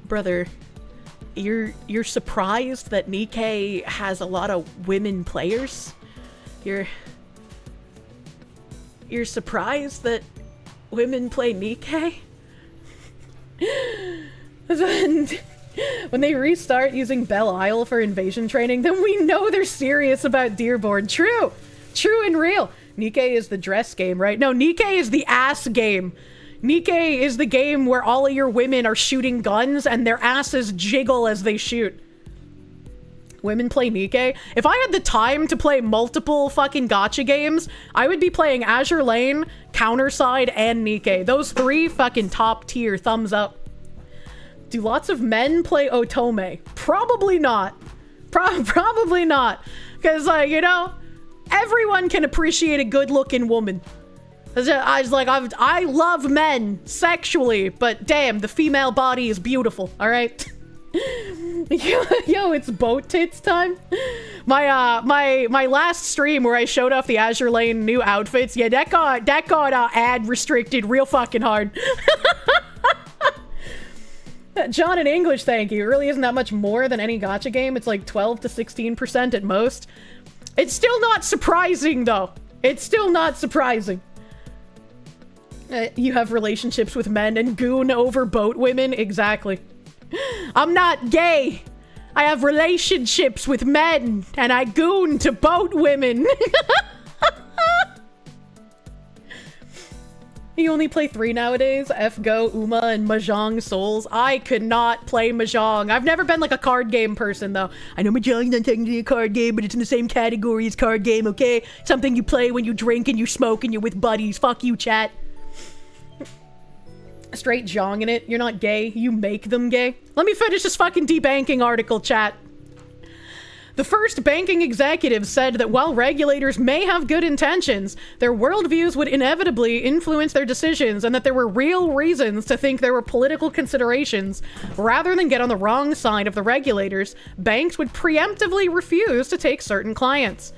Brother, you're surprised that Nikkei has a lot of women players? You're surprised that women play Nikkei? When they restart using Belle Isle for invasion training, then we know they're serious about Dearborn. True and real. Nikkei is the dress game, right? No, Nikkei is the ass game. Nikkei is the game where all of your women are shooting guns and their asses jiggle as they shoot. Women play Nikkei. If I had the time to play multiple fucking gacha games, I would be playing Azure Lane, Counterside, and Nikkei. Those 3 fucking top tier, thumbs up. Do lots of men play Otome? Probably not. Probably not. Because, like, you know, everyone can appreciate a good-looking woman. I was like, I love men sexually, but damn, the female body is beautiful, alright? Yo, it's boat tits time. My last stream where I showed off the Azure Lane new outfits, yeah, that got ad restricted real fucking hard. John in English, thank you. It really isn't that much more than any gacha game. It's like 12 to 16% at most. It's still not surprising, though. It's still not surprising. You have relationships with men and goon over boat women? Exactly. I'm not gay. I have relationships with men, and I goon to boat women. You only play 3 nowadays? F-Go, Uma, and Mahjong Souls. I could not play Mahjong. I've never been like a card game person, though. I know Mahjong's not technically a card game, but it's in the same category as card game, okay? Something you play when you drink and you smoke and you're with buddies. Fuck you, chat. Straight Jong in it. You're not gay. You make them gay. Let me finish this fucking debanking article, chat. The first banking executive said that while regulators may have good intentions, their worldviews would inevitably influence their decisions and that there were real reasons to think there were political considerations. Rather than get on the wrong side of the regulators, banks would preemptively refuse to take certain clients.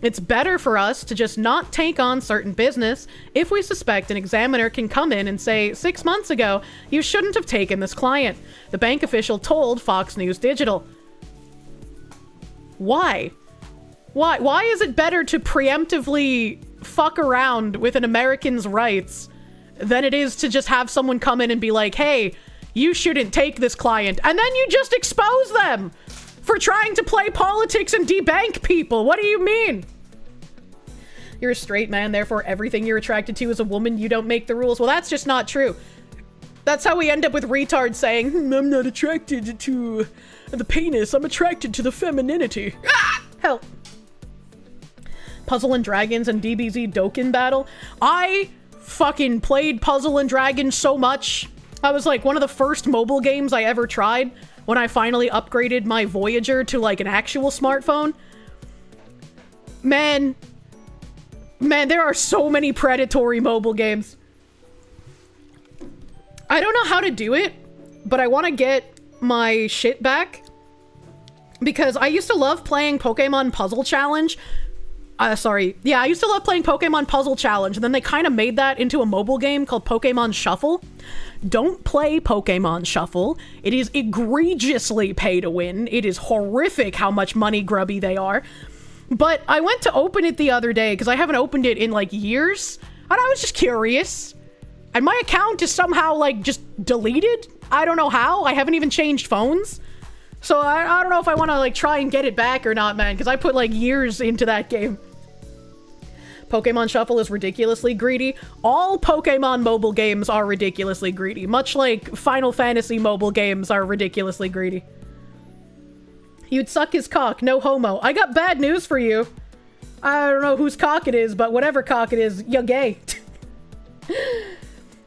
It's better for us to just not take on certain business if we suspect an examiner can come in and say, 6 months ago, you shouldn't have taken this client, the bank official told Fox News Digital. Why? Why is it better to preemptively fuck around with an American's rights than it is to just have someone come in and be like, hey, you shouldn't take this client, and then you just expose them for trying to play politics and debank people? What do you mean? You're a straight man, therefore everything you're attracted to is a woman, you don't make the rules. Well, that's just not true. That's how we end up with retards saying, I'm not attracted to the penis, I'm attracted to the femininity. Ah! Hell. Puzzle and Dragons and DBZ Dokkan Battle. I fucking played Puzzle and Dragons so much. I was like one of the first mobile games I ever tried when I finally upgraded my Voyager to like an actual smartphone. Man, there are so many predatory mobile games. I don't know how to do it, but I want to get my shit back because I used to love playing Pokemon Puzzle Challenge. I used to love playing Pokemon Puzzle Challenge, and then they kind of made that into a mobile game called Pokemon Shuffle. Don't play Pokemon Shuffle. It is egregiously pay to win. It is horrific how much money grubby they are. But I went to open it the other day because I haven't opened it in like years, and I was just curious. And my account is somehow, like, just deleted. I don't know how. I haven't even changed phones. So I don't know if I want to, like, try and get it back or not, man. Because I put, like, years into that game. Pokemon Shuffle is ridiculously greedy. All Pokemon mobile games are ridiculously greedy. Much like Final Fantasy mobile games are ridiculously greedy. You'd suck his cock. No homo. I got bad news for you. I don't know whose cock it is, but whatever cock it is, you're gay.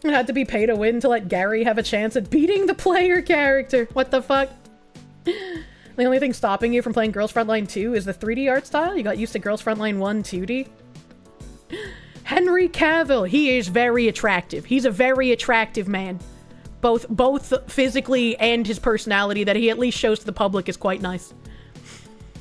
It had to be pay to win to let Gary have a chance at beating the player character. What the fuck? The only thing stopping you from playing Girls Frontline 2 is the 3D art style. You got used to Girls Frontline 1 2D. Henry Cavill. He is very attractive. He's a very attractive man. Both physically and his personality that he at least shows to the public is quite nice.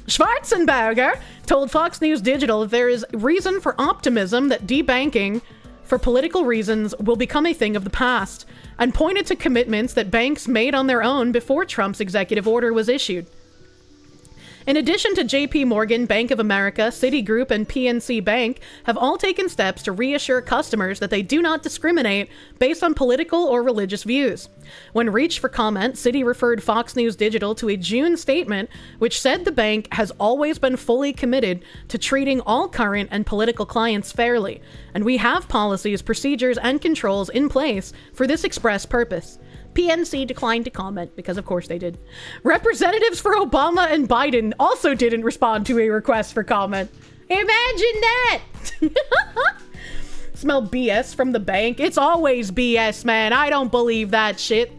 Schwarzenberger told Fox News Digital that there is reason for optimism that debanking for political reasons will become a thing of the past, and pointed to commitments that banks made on their own before Trump's executive order was issued. In addition to JP Morgan, Bank of America, Citigroup, and PNC Bank have all taken steps to reassure customers that they do not discriminate based on political or religious views. When reached for comment, Citi referred Fox News Digital to a June statement which said the bank has always been fully committed to treating all current and political clients fairly, and we have policies, procedures, and controls in place for this express purpose. PNC declined to comment, because of course they did. Representatives for Obama and Biden also didn't respond to a request for comment. Imagine that! Smell BS from the bank? It's always BS, man. I don't believe that shit.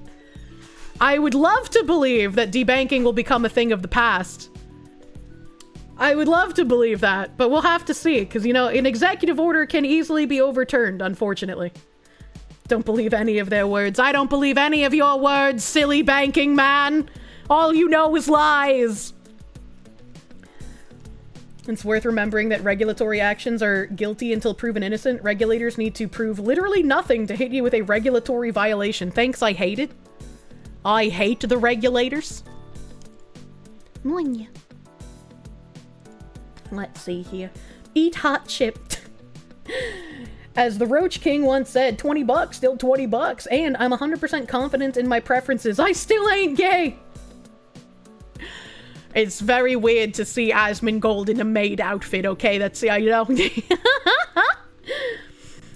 I would love to believe that debanking will become a thing of the past. I would love to believe that, but we'll have to see, because, you know, an executive order can easily be overturned, unfortunately. Don't believe any of their words. I don't believe any of your words, silly banking man. All you know is lies. It's worth remembering that regulatory actions are guilty until proven innocent. Regulators need to prove literally nothing to hit you with a regulatory violation. Thanks, I hate it. I hate the regulators. Let's see here. Eat hot chip. As the Roach King once said, 20 bucks, still 20 bucks, and I'm 100% confident in my preferences. I still ain't gay! It's very weird to see Asmongold in a maid outfit, okay? That's, yeah, you know.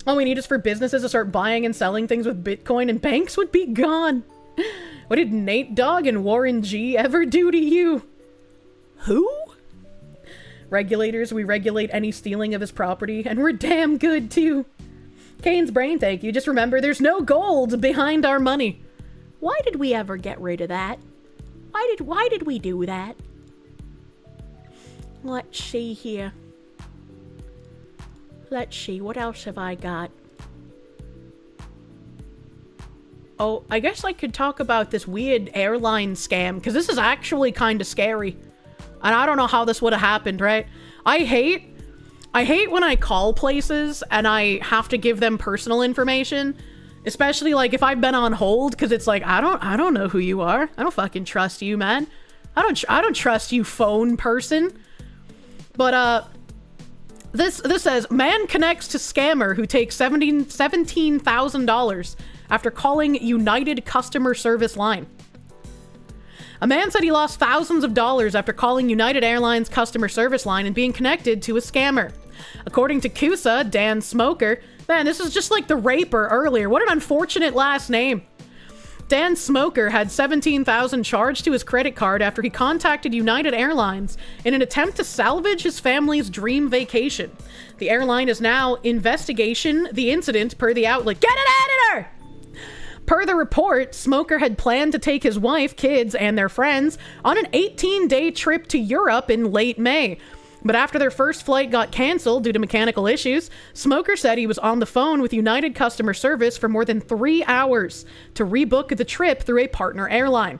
All we need is for businesses to start buying and selling things with Bitcoin and banks would be gone. What did Nate Dogg and Warren G ever do to you? Who? Regulators, we regulate any stealing of his property, and we're damn good too. Kane's brain, thank you. Just remember, there's no gold behind our money. Why did we ever get rid of that? Why did we do that? Let's see here. Let's see, what else have I got? Oh, I guess I could talk about this weird airline scam, because this is actually kind of scary. And I don't know how this would have happened, right? I hate when I call places and I have to give them personal information. Especially, like, if I've been on hold, because it's like, I don't know who you are. I don't fucking trust you, man. I don't trust you, phone person. But, this says, man connects to scammer who takes $17,000 after calling United customer service line. A man said he lost thousands of dollars after calling United Airlines customer service line and being connected to a scammer. According to Kusa, Dan Smoker, man, this is just like the raper earlier. What an unfortunate last name. Dan Smoker had $17,000 charged to his credit card after he contacted United Airlines in an attempt to salvage his family's dream vacation. The airline is now investigating the incident per the outlet. Get an editor! Per the report, Smoker had planned to take his wife, kids, and their friends on an 18-day trip to Europe in late May. But after their first flight got canceled due to mechanical issues, Smoker said he was on the phone with United customer service for more than 3 hours to rebook the trip through a partner airline.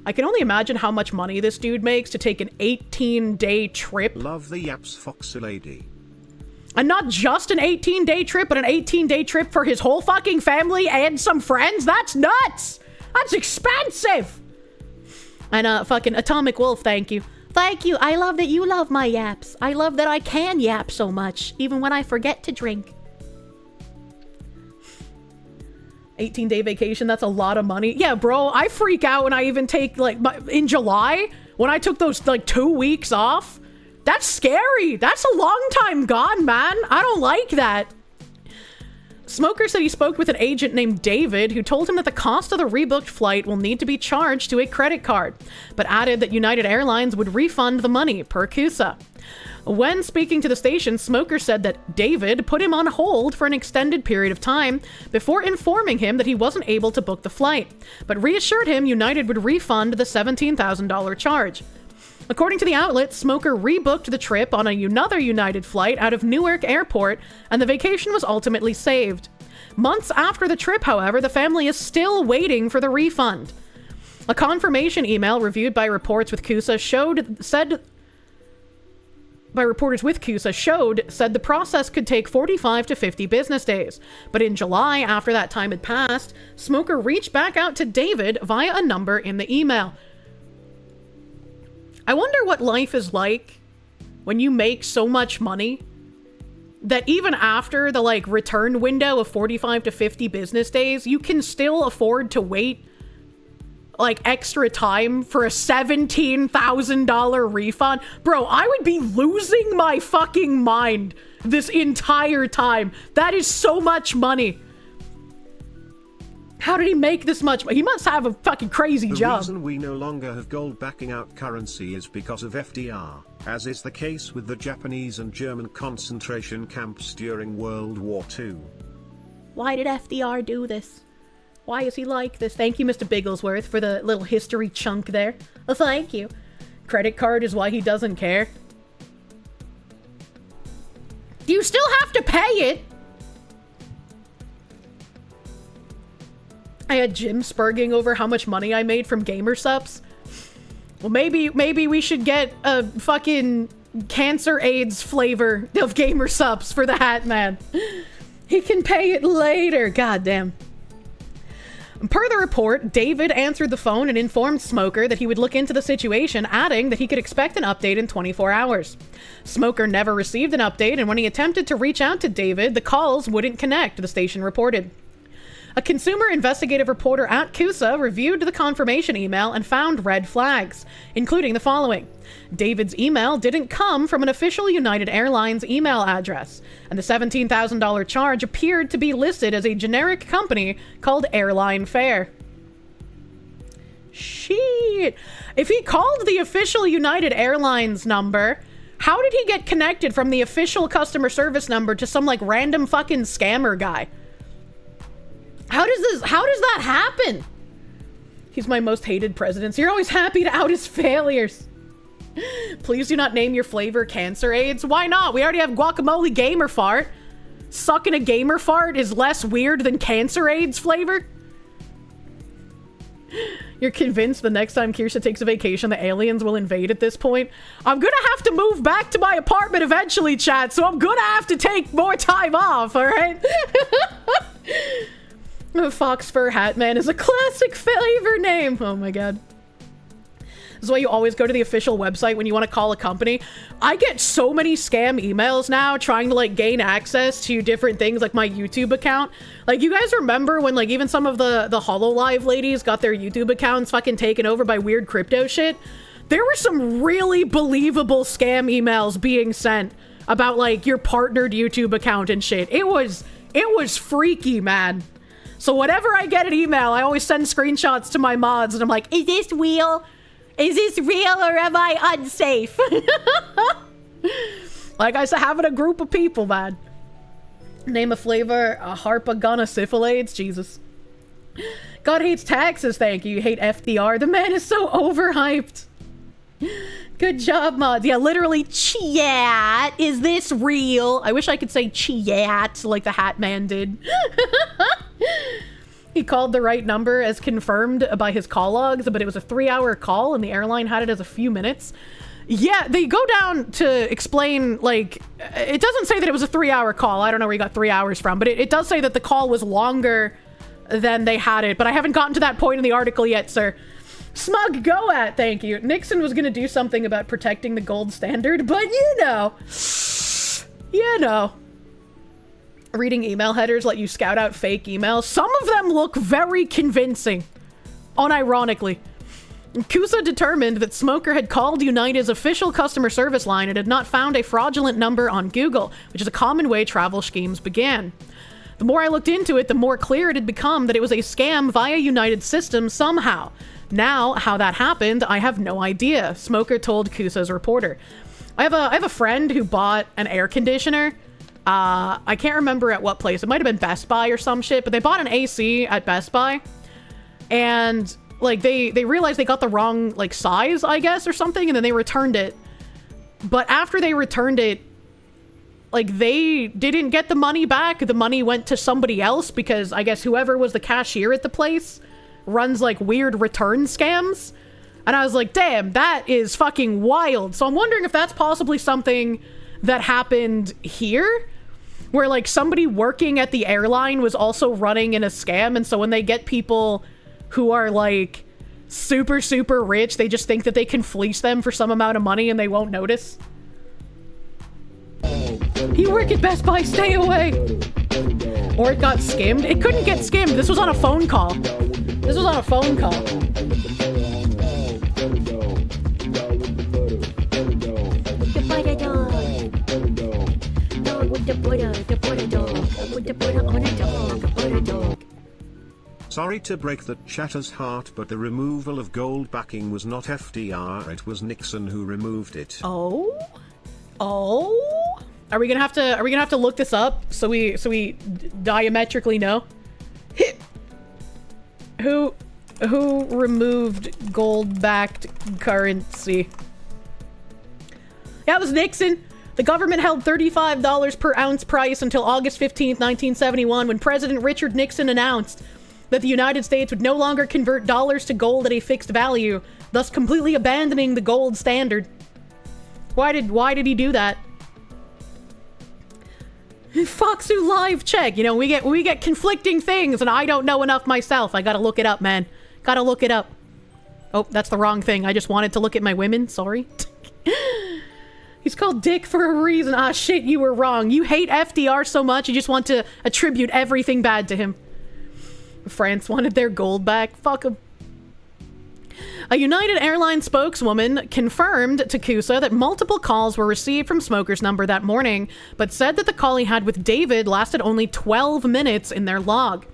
I can only imagine how much money this dude makes to take an 18-day trip. Love the yaps, Foxy Lady. And not just an 18-day trip, but an 18-day trip for his whole fucking family and some friends? That's nuts! That's expensive! And, fucking Atomic Wolf, thank you. Thank you. I love that you love my yaps. I love that I can yap so much, even when I forget to drink. 18-day vacation, that's a lot of money. Yeah, bro, I freak out when I even take, like, in July, when I took those, like, 2 weeks off. That's scary. That's a long time gone, man. I don't like that. Smoker said he spoke with an agent named David who told him that the cost of the rebooked flight will need to be charged to a credit card, but added that United Airlines would refund the money, per Kusa. When speaking to the station, Smoker said that David put him on hold for an extended period of time before informing him that he wasn't able to book the flight, but reassured him United would refund the $17,000 charge. According to the outlet, Smoker rebooked the trip on another United flight out of Newark Airport, and the vacation was ultimately saved. Months after the trip, however, the family is still waiting for the refund. A confirmation email reviewed by reports with Kusa said the process could take 45 to 50 business days. But in July, after that time had passed, Smoker reached back out to David via a number in the email. I wonder what life is like when you make so much money that even after the, like, return window of 45 to 50 business days, you can still afford to wait, like, extra time for a $17,000 refund. Bro, I would be losing my fucking mind this entire time. That is so much money. How did he make this much money? He must have a fucking crazy job. The reason we no longer have gold backing out currency is because of FDR, as is the case with the Japanese and German concentration camps during World War II. Why did FDR do this? Why is he like this? Thank you, Mr. Bigglesworth, for the little history chunk there. Oh, thank you. Credit card is why he doesn't care. You still have to pay it. I had Jim spurging over how much money I made from gamer subs. Well, maybe we should get a fucking cancer AIDS flavor of gamer subs for the Hat Man. He can pay it later. God damn. Per the report, David answered the phone and informed Smoker that he would look into the situation, adding that he could expect an update in 24 hours. Smoker never received an update, and when he attempted to reach out to David, the calls wouldn't connect, the station reported. A consumer investigative reporter at CUSA reviewed the confirmation email and found red flags, including the following. David's email didn't come from an official United Airlines email address, and the $17,000 charge appeared to be listed as a generic company called Airline Fare. Shit. If he called the official United Airlines number, how did he get connected from the official customer service number to some like random fucking scammer guy? How does that happen? He's my most hated president. So you're always happy to out his failures. Please do not name your flavor Cancer AIDS. Why not? We already have guacamole gamer fart. Sucking a gamer fart is less weird than Cancer AIDS flavor. You're convinced the next time Kirsche takes a vacation, the aliens will invade at this point? I'm gonna have to move back to my apartment eventually, chat, so I'm gonna have to take more time off, alright? Fox Fur Hat Man is a classic flavor name. Oh my god. This is why you always go to the official website when you want to call a company. I get so many scam emails now trying to like gain access to different things like my YouTube account. Like, you guys remember when like even some of the HoloLive ladies got their YouTube accounts fucking taken over by weird crypto shit? There were some really believable scam emails being sent about like your partnered YouTube account and shit. It was freaky, man. So whenever I get an email, I always send screenshots to my mods and I'm like, is this real? Is this real or am I unsafe? Like I said, having a group of people, man. Name a flavor, a Harpagana syphilades, Jesus. God hates taxes, thank you. You hate FDR. The man is so overhyped. Good job, mods. Yeah, literally, chat. Is this real? I wish I could say chat like the Hat Man did. He called the right number as confirmed by his call logs, but it was a 3-hour call and the airline had it as a few minutes. Yeah, they go down to explain, like, it doesn't say that it was a 3-hour call. I don't know where he got 3 hours from, but it does say that the call was longer than they had it, but I haven't gotten to that point in the article yet, sir. Smug go at, thank you. Nixon was gonna do something about protecting the gold standard, but you know. Reading email headers let you scout out fake emails. Some of them look very convincing, unironically. CUSA determined that Smoker had called United's official customer service line and had not found a fraudulent number on Google, which is a common way travel schemes began. The more I looked into it, the more clear it had become that it was a scam via United's system somehow. Now, how that happened, I have no idea, Smoker told CUSA's reporter. I have a friend who bought an air conditioner. I can't remember at what place. It might have been Best Buy or some shit, but they bought an AC at Best Buy. And, like, they realized they got the wrong, like, size, I guess, or something, and then they returned it. But after they returned it, like, they didn't get the money back. The money went to somebody else because I guess whoever was the cashier at the place runs, like, weird return scams. And I was like, damn, that is fucking wild. So I'm wondering if that's possibly something that happened here, where like somebody working at the airline was also running in a scam, and so when they get people who are like super rich, they just think that they can fleece them for some amount of money and they won't notice. You work at Best Buy, stay away. Or it got skimmed. It couldn't get skimmed. This was on a phone call. Sorry to break the chatter's heart, but the removal of gold backing was not FDR, it was Nixon who removed it. Oh? Are we gonna have to look this up so we diametrically know? Who removed gold-backed currency? That was Nixon. The government held $35 per ounce price until August 15th, 1971, when President Richard Nixon announced that the United States would no longer convert dollars to gold at a fixed value, thus completely abandoning the gold standard. Why did he do that? Foxu live check. You know, we get conflicting things, and I don't know enough myself. I gotta look it up, man. Gotta look it up. Oh, that's the wrong thing. I just wanted to look at my women. Sorry. He's called Dick for a reason. Ah, shit, you were wrong. You hate FDR so much, you just want to attribute everything bad to him. France wanted their gold back. Fuck him. A United Airlines spokeswoman confirmed to Kusa that multiple calls were received from Smoker's number that morning, but said that the call he had with David lasted only 12 minutes in their log.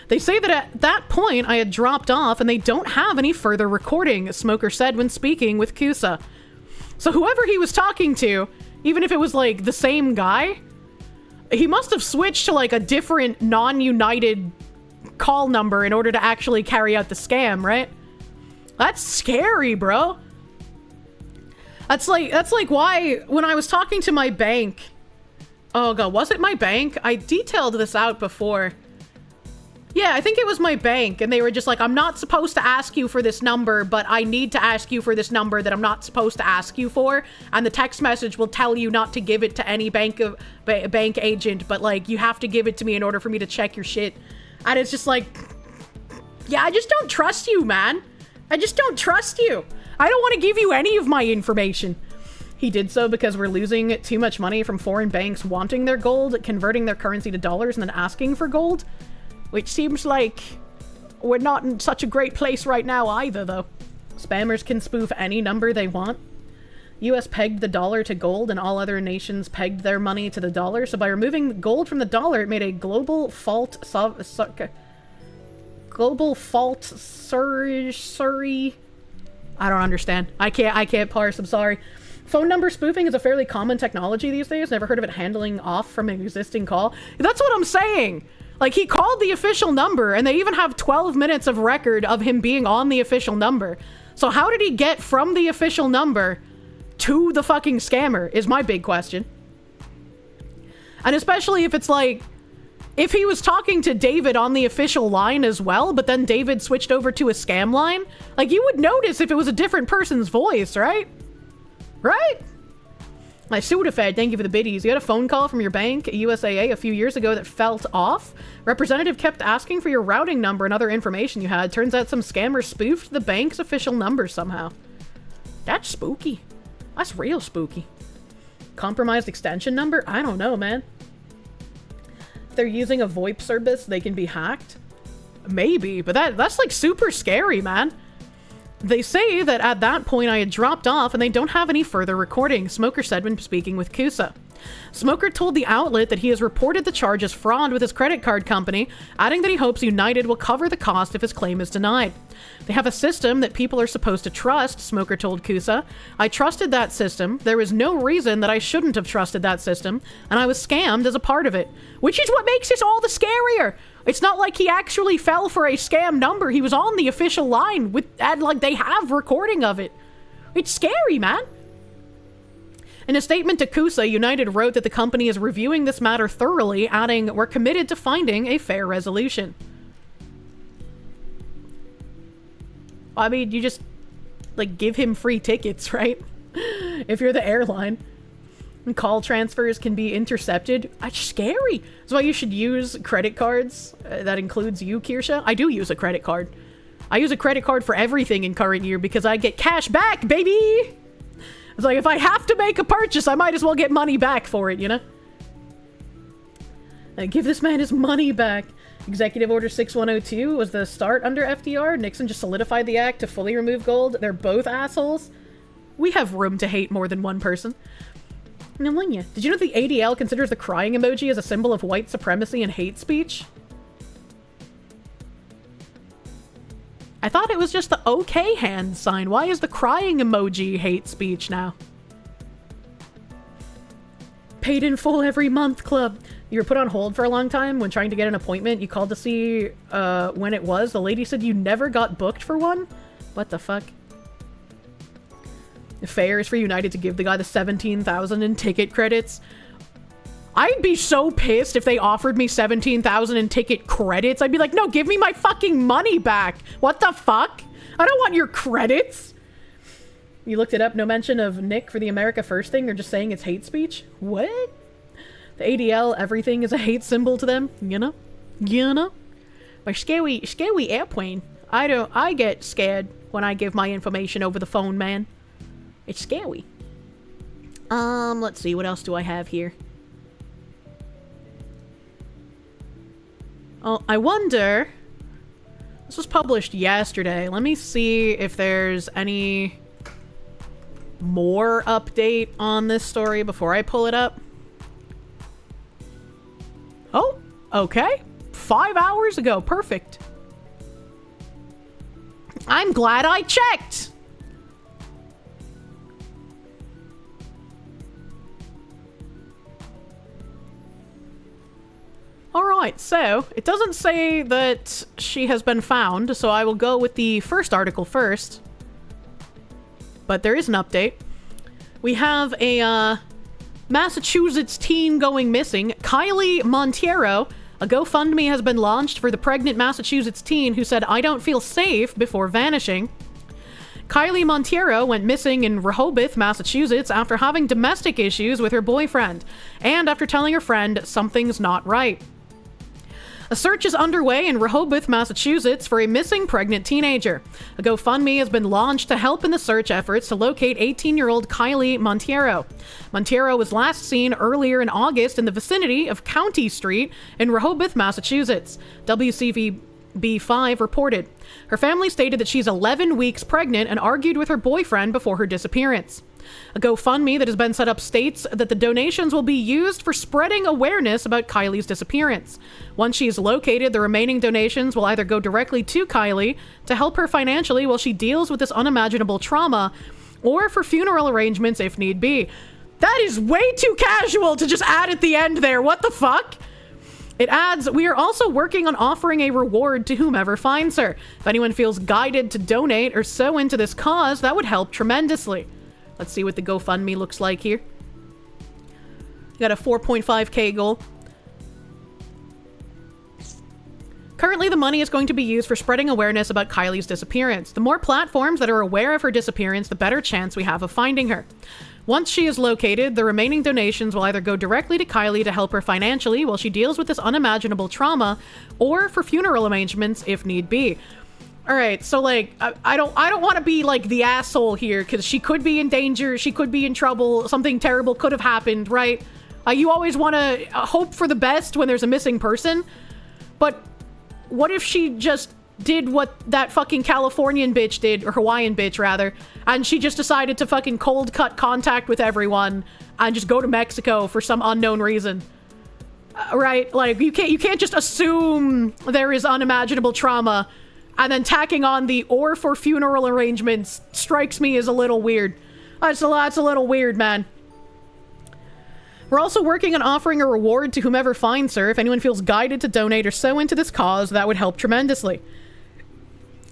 They say that at that point I had dropped off and they don't have any further recording, Smoker said when speaking with Kusa. So whoever he was talking to, even if it was like the same guy, he must have switched to like a different non-United call number in order to actually carry out the scam, right? That's scary, bro. That's like why when I was talking to my bank, oh god, was it my bank? I detailed this out before. Yeah, I think it was my bank, and they were just like, I'm not supposed to ask you for this number, but I need to ask you for this number that I'm not supposed to ask you for, and the text message will tell you not to give it to any bank agent, but like, you have to give it to me in order for me to check your shit. And it's just like, yeah, I just don't trust you, man. I just don't trust you. I don't want to give you any of my information. He did so because we're losing too much money from foreign banks wanting their gold, converting their currency to dollars, and then asking for gold. Which seems like we're not in such a great place right now either, though. Spammers can spoof any number they want. US pegged the dollar to gold, and all other nations pegged their money to the dollar. So by removing gold from the dollar, it made a global fault surgery. I don't understand. I can't parse. I'm sorry. Phone number spoofing is a fairly common technology these days. Never heard of it handling off from an existing call. That's what I'm saying. Like, he called the official number, and they even have 12 minutes of record of him being on the official number. So how did he get from the official number to the fucking scammer, is my big question. And especially if it's like, if he was talking to David on the official line as well, but then David switched over to a scam line, like, you would notice if it was a different person's voice, right? Right? My Sudafed, thank you for the biddies. You had a phone call from your bank, USAA, a few years ago that felt off. Representative kept asking for your routing number and other information you had. Turns out some scammer spoofed the bank's official number somehow. That's spooky. That's real spooky. Compromised extension number? I don't know, man. If they're using a VoIP service, they can be hacked? Maybe, but that's like super scary, man. They say that at that point I had dropped off and they don't have any further recording, Smoker said when speaking with Kusa. Smoker told the outlet that he has reported the charge as fraud with his credit card company, adding that he hopes United will cover the cost if his claim is denied. They have a system that people are supposed to trust, Smoker told Kusa. I trusted that system. There was no reason that I shouldn't have trusted that system, and I was scammed as a part of it. Which is what makes this all the scarier! It's not like he actually fell for a scam number. He was on the official line and like they have recording of it. It's scary, man. In a statement to Kusa, United wrote that the company is reviewing this matter thoroughly, adding, "We're committed to finding a fair resolution." I mean, you just like give him free tickets, right? If you're the airline. And call transfers can be intercepted. That's scary. That's why you should use credit cards. That includes you, Kirsche. I do use a credit card. I use a credit card for everything in current year because I get cash back, baby! It's like, if I have to make a purchase, I might as well get money back for it, you know? Give this man his money back. Executive Order 6102 was the start under FDR. Nixon just solidified the act to fully remove gold. They're both assholes. We have room to hate more than one person. Did you know the ADL considers the crying emoji as a symbol of white supremacy and hate speech? I thought it was just the okay hand sign. Why is the crying emoji hate speech now? Paid in full every month club. You were put on hold for a long time when trying to get an appointment. You called to see when it was. The lady said you never got booked for one? What the fuck? Fair is for United to give the guy the 17,000 in ticket credits. I'd be so pissed if they offered me 17,000 in ticket credits. I'd be like, no, give me my fucking money back. What the fuck? I don't want your credits. You looked it up. No mention of Nick for the America First thing, or just saying it's hate speech? What? The ADL, everything is a hate symbol to them, you know? You know? My scary airplane. I get scared when I give my information over the phone, man. It's scary. Let's see, what else do I have here? Oh, I wonder... This was published yesterday. Let me see if there's any more update on this story before I pull it up. Oh, okay. 5 hours ago. Perfect. I'm glad I checked. Alright, so it doesn't say that she has been found, so I will go with the first article first. But there is an update. We have a Massachusetts teen going missing. Kylie Monteiro. A GoFundMe has been launched for the pregnant Massachusetts teen who said, "I don't feel safe," before vanishing. Kylie Monteiro went missing in Rehoboth, Massachusetts after having domestic issues with her boyfriend, and after telling her friend something's not right. A search is underway in Rehoboth, Massachusetts for a missing pregnant teenager. A GoFundMe has been launched to help in the search efforts to locate 18-year-old Kylie Monteiro. Monteiro was last seen earlier in August in the vicinity of County Street in Rehoboth, Massachusetts. WCVB5 reported. Her family stated that she's 11 weeks pregnant and argued with her boyfriend before her disappearance. A GoFundMe that has been set up states that the donations will be used for spreading awareness about Kylie's disappearance. Once she is located, the remaining donations will either go directly to Kylie to help her financially while she deals with this unimaginable trauma, or for funeral arrangements if need be. That is way too casual to just add at the end there. What the fuck? It adds, "We are also working on offering a reward to whomever finds her. If anyone feels guided to donate or sow into this cause, that would help tremendously." Let's see what the GoFundMe looks like here. Got a 4.5k goal. Currently, the money is going to be used for spreading awareness about Kylie's disappearance. The more platforms that are aware of her disappearance, the better chance we have of finding her. Once she is located, the remaining donations will either go directly to Kylie to help her financially while she deals with this unimaginable trauma, or for funeral arrangements if need be. Alright, so like, I don't want to be like the asshole here, because she could be in danger, she could be in trouble, something terrible could have happened, right? You always want to hope for the best when there's a missing person, but what if she just did what that fucking Californian bitch did, or Hawaiian bitch rather, and she just decided to fucking cold cut contact with everyone and just go to Mexico for some unknown reason? Right? Like, you can't just assume there is unimaginable trauma, and then tacking on the "or for funeral arrangements" strikes me as a little weird. That's a little weird, man. We're also working on offering a reward to whomever finds her. If anyone feels guided to donate or sow into this cause, that would help tremendously.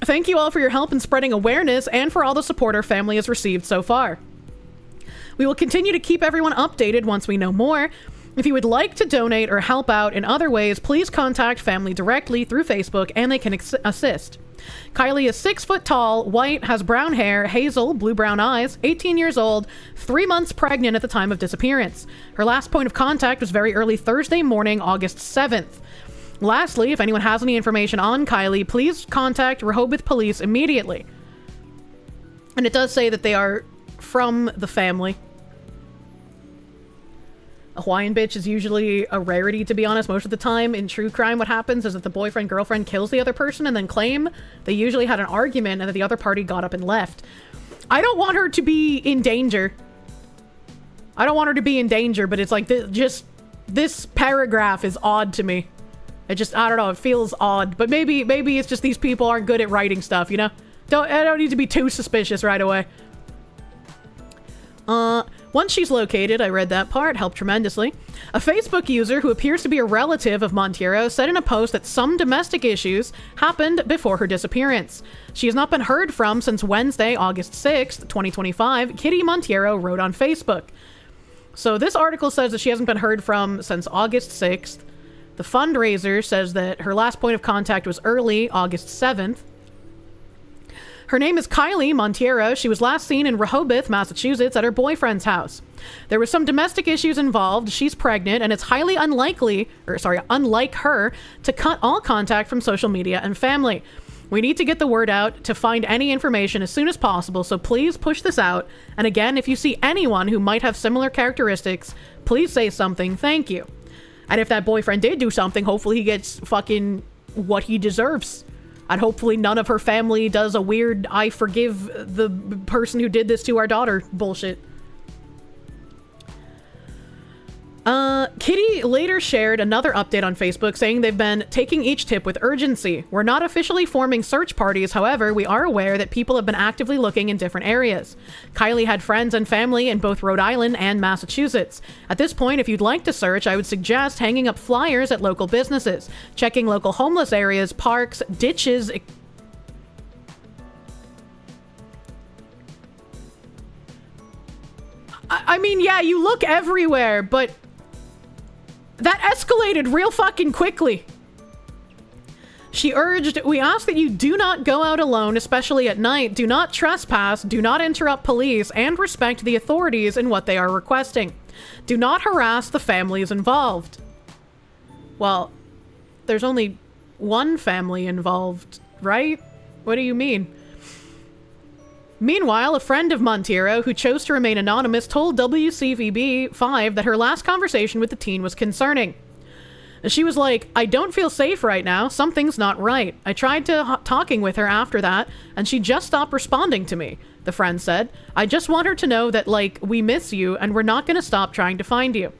Thank you all for your help in spreading awareness and for all the support our family has received so far. We will continue to keep everyone updated once we know more. If you would like to donate or help out in other ways, please contact family directly through Facebook and they can assist. Kylie is 6 foot tall, white, has brown hair, hazel, blue-brown eyes, 18 years old, 3 months pregnant at the time of disappearance. Her last point of contact was very early Thursday morning, August 7th. Lastly, if anyone has any information on Kylie, please contact Rehoboth Police immediately. And it does say that they are from the family. A Hawaiian bitch is usually a rarity, to be honest. Most of the time in true crime, what happens is that the boyfriend, girlfriend kills the other person and then claim they usually had an argument and that the other party got up and left. I don't want her to be in danger. I don't want her to be in danger, but it's like, this paragraph is odd to me. I don't know, it feels odd. But maybe it's just these people aren't good at writing stuff, you know? I don't need to be too suspicious right away. Once she's located, I read that part, helped tremendously. A Facebook user who appears to be a relative of Monteiro said in a post that some domestic issues happened before her disappearance. She has not been heard from since Wednesday, August 6th, 2025, Kitty Monteiro wrote on Facebook. So this article says that she hasn't been heard from since August 6th. The fundraiser says that her last point of contact was early, August 7th. Her name is Kylie Monteiro. She was last seen in Rehoboth, Massachusetts at her boyfriend's house. There were some domestic issues involved. She's pregnant, and it's highly unlike her to cut all contact from social media and family. We need to get the word out to find any information as soon as possible, so please push this out. And again, if you see anyone who might have similar characteristics, please say something. Thank you. And if that boyfriend did do something, hopefully he gets fucking what he deserves. And hopefully none of her family does a weird I forgive the person who did this to our daughter bullshit. Kitty later shared another update on Facebook saying they've been taking each tip with urgency. We're not officially forming search parties, however, we are aware that people have been actively looking in different areas. Kylie had friends and family in both Rhode Island and Massachusetts. At this point, if you'd like to search, I would suggest hanging up flyers at local businesses, checking local homeless areas, parks, ditches. I mean, yeah, you look everywhere, but that escalated real fucking quickly. She urged, we ask that you do not go out alone, especially at night. Do not trespass, do not interrupt police, and respect the authorities in what they are requesting. Do not harass the families involved. Well, there's only one family involved, right? What do you mean? Meanwhile, a friend of Monteiro, who chose to remain anonymous, told WCVB5 that her last conversation with the teen was concerning. She was like, I don't feel safe right now. Something's not right. I tried talking with her after that, and she just stopped responding to me, the friend said. I just want her to know that, like, we miss you, and we're not going to stop trying to find you.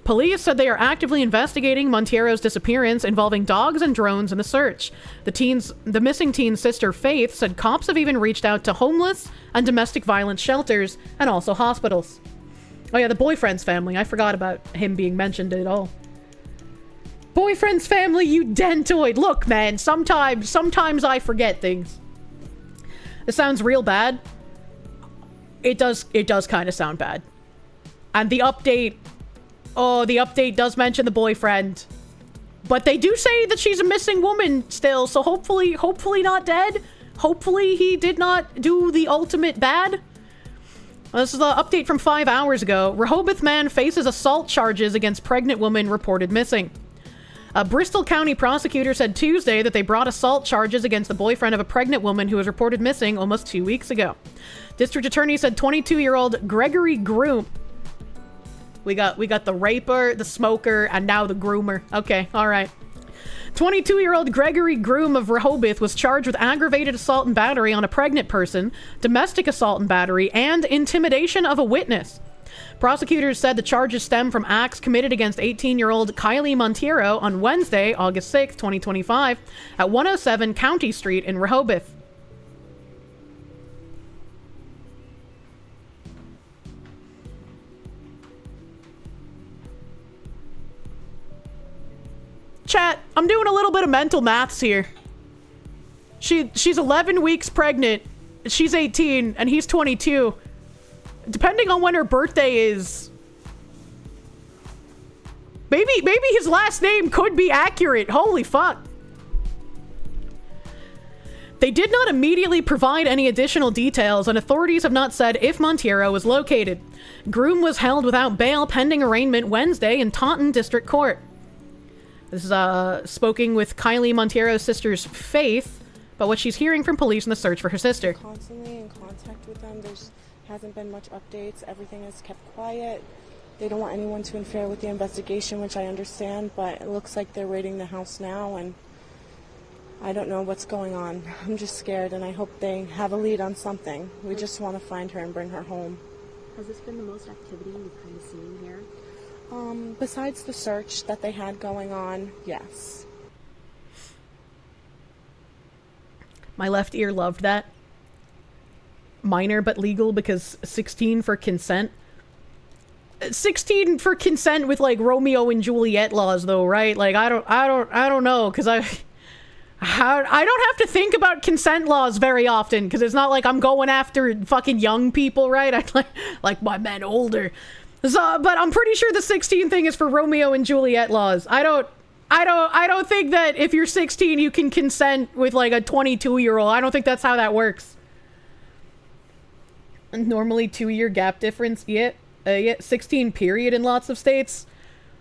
Police said they are actively investigating Monteiro's disappearance, involving dogs and drones in the search. The missing teen's sister, Faith, said cops have even reached out to homeless and domestic violence shelters and also hospitals. Oh yeah, the boyfriend's family. I forgot about him being mentioned at all. Boyfriend's family, you dentoid. Look, man, sometimes I forget things. This sounds real bad. It does kind of sound bad. And the update... Oh, the update does mention the boyfriend. But they do say that she's a missing woman still, so hopefully not dead. Hopefully he did not do the ultimate bad. This is the update from 5 hours ago. Rehoboth man faces assault charges against pregnant woman reported missing. A Bristol County prosecutor said Tuesday that they brought assault charges against the boyfriend of a pregnant woman who was reported missing almost 2 weeks ago. District attorney said 22-year-old Gregory Groom... We got the raper, the smoker, and now the groomer. Okay, all right. 22-year-old Gregory Groom of Rehoboth was charged with aggravated assault and battery on a pregnant person, domestic assault and battery, and intimidation of a witness. Prosecutors said the charges stem from acts committed against 18-year-old Kylie Monteiro on Wednesday, August 6, 2025, at 107 County Street in Rehoboth. Chat, I'm doing a little bit of mental maths here. She's 11 weeks pregnant. She's 18 and he's 22. Depending on when her birthday is, maybe his last name could be accurate. Holy fuck. They did not immediately provide any additional details, and authorities have not said if Monteiro was located. Groom was held without bail pending arraignment Wednesday in Taunton District Court. This is speaking with Kylie Monteiro's sister's Faith about what she's hearing from police in the search for her sister. Constantly in contact with them. There's hasn't been much updates. Everything is kept quiet. They don't want anyone to interfere with the investigation, which I understand, but it looks like they're raiding the house now, and I don't know what's going on. I'm just scared, and I hope they have a lead on something. We just want to find her and bring her home. Has this been the most activity you've kind of seen here? Besides the search that they had going on, yes. My left ear loved that. Minor but legal because 16 for consent. 16 for consent with like Romeo and Juliet laws though, right? Like I don't know, because I don't have to think about consent laws very often, because it's not like I'm going after fucking young people, right? I like my men older. So, but I'm pretty sure the 16 thing is for Romeo and Juliet laws. I don't think that if you're 16 you can consent with like a 22-year-old. I don't think that's how that works. Normally 2-year gap difference. Yeah, 16 period in lots of states.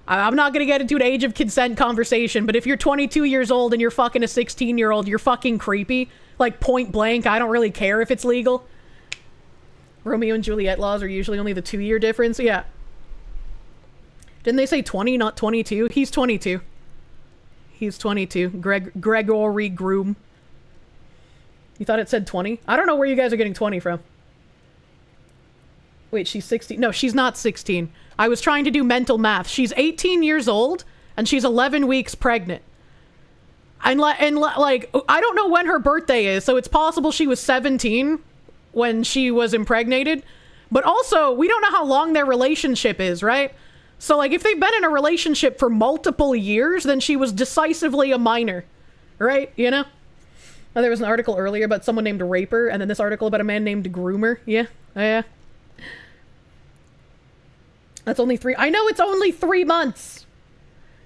I'm not gonna get into an age of consent conversation, but if you're 22 years old and you're fucking a 16-year-old, you're fucking creepy. Like, point blank, I don't really care if it's legal. Romeo and Juliet laws are usually only the 2-year difference. Yeah. Didn't they say 20, not 22? He's 22. He's 22. Gregory Groom. You thought it said 20? I don't know where you guys are getting 20 from. Wait, she's 16. No, she's not 16. I was trying to do mental math. She's 18 years old, and she's 11 weeks pregnant. And like, I don't know when her birthday is, so it's possible she was 17 when she was impregnated. But also, we don't know how long their relationship is, right? So, like, if they've been in a relationship for multiple years, then she was decisively a minor, right? You know? Oh, there was an article earlier about someone named Raper, and then this article about a man named Groomer. Yeah, yeah. That's only 3. I know it's only 3 months.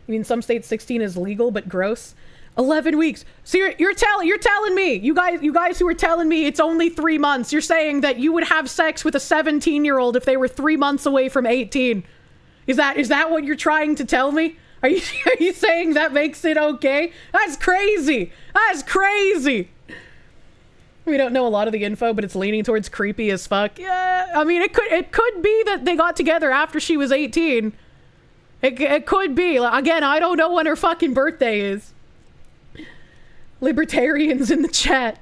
I mean, some states 16 is legal, but gross. 11 weeks. So you're telling me, you guys who are telling me it's only 3 months, you're saying that you would have sex with a 17-year-old if they were 3 months away from 18. Is that what you're trying to tell me? Are you saying that makes it okay? That's crazy. That's crazy. We don't know a lot of the info, but it's leaning towards creepy as fuck. Yeah, I mean, it could be that they got together after she was 18. It could be. Again, I don't know when her fucking birthday is. Libertarians in the chat.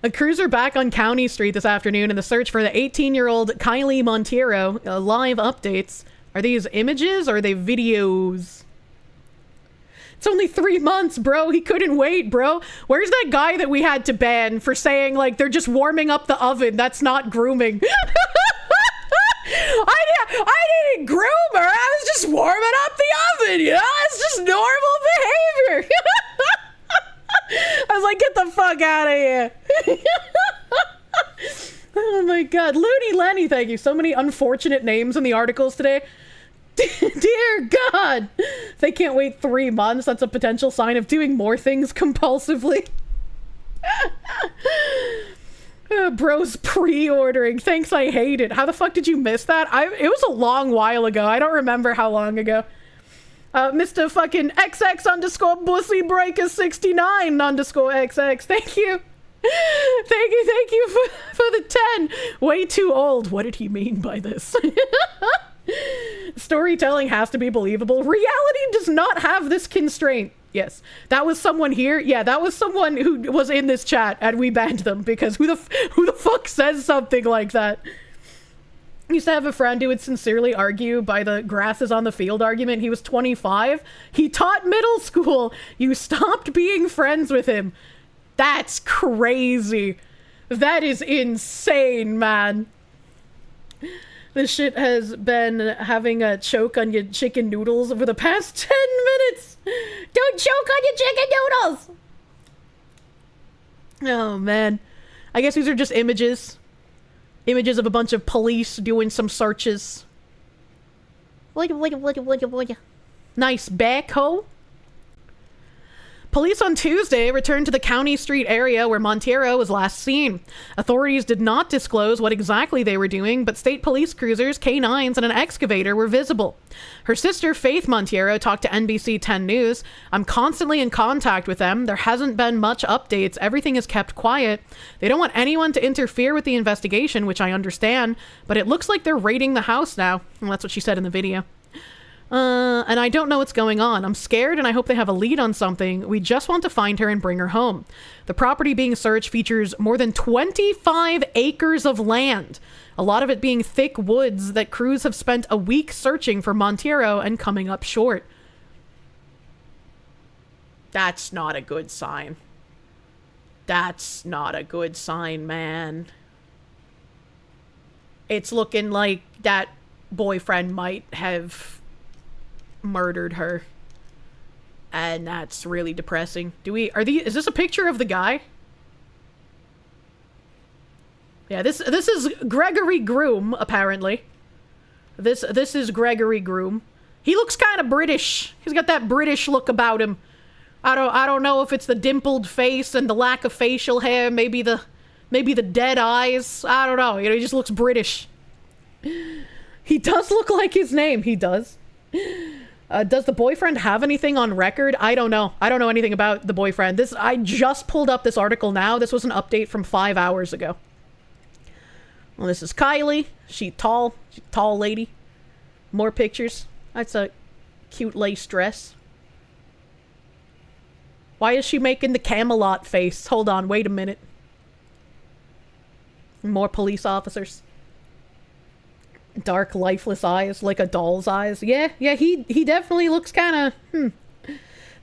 A cruiser back on County Street this afternoon in the search for the 18-year-old Kylie Monteiro. Live updates. Are these images or are they videos? It's only 3 months, bro. He couldn't wait, bro. Where's that guy that we had to ban for saying, like, they're just warming up the oven? That's not grooming. I didn't groom her. I was just warming up the oven, you know? It's just normal behavior. I was like, get the fuck out of here. Oh my god. Looney Lenny, thank you. So many unfortunate names in the articles today. Dear God. They can't wait 3 months. That's a potential sign of doing more things compulsively. Bro's pre-ordering. Thanks, I hate it. How the fuck did you miss that? It was a long while ago. I don't remember how long ago. Mr. fucking XX_bussybreaker69_XX. Thank you. Thank you for the 10. Way too old. What did he mean by this? Storytelling has to be believable. Reality does not have this constraint. Yes, that was someone here. Yeah, that was someone who was in this chat, and we banned them because who the fuck says something like that? I used to have a friend who would sincerely argue by the grass is on the field argument. He was 25. He taught middle school. You stopped being friends with him. That's crazy. That is insane, man. This shit has been having a choke on your chicken noodles over the past 10 minutes. Don't choke on your chicken noodles. Oh, man. I guess these are just images. Images of a bunch of police doing some searches. Nice backhoe. Police on Tuesday returned to the County Street area where Monteiro was last seen. Authorities did not disclose what exactly they were doing, but state police cruisers, K9s, and an excavator were visible. Her sister, Faith Monteiro, talked to NBC 10 News. I'm constantly in contact with them. There hasn't been much updates. Everything is kept quiet. They don't want anyone to interfere with the investigation, which I understand, but it looks like they're raiding the house now. Well, that's what she said in the video. And I don't know what's going on. I'm scared and I hope they have a lead on something. We just want to find her and bring her home. The property being searched features more than 25 acres of land, a lot of it being thick woods that crews have spent a week searching for Monteiro and coming up short. That's not a good sign. That's not a good sign, man. It's looking like that boyfriend might have murdered her, and that's really depressing. Is this a picture of the guy? Yeah, this is Gregory Groom, apparently. This is Gregory Groom. He looks kind of British. He's got that British look about him. I don't know if it's the dimpled face and the lack of facial hair, maybe the Maybe the dead eyes. I don't know. You know, he just looks British. He does look like his name. He does. Does the boyfriend have anything on record? I don't know. I don't know anything about the boyfriend. I just pulled up this article now. This was an update from 5 hours ago. Well, this is Kylie. She's tall lady. More pictures. That's a cute lace dress. Why is she making the Camelot face? Hold on, wait a minute. More police officers. Dark, lifeless eyes, like a doll's eyes. Yeah, he definitely looks kind of,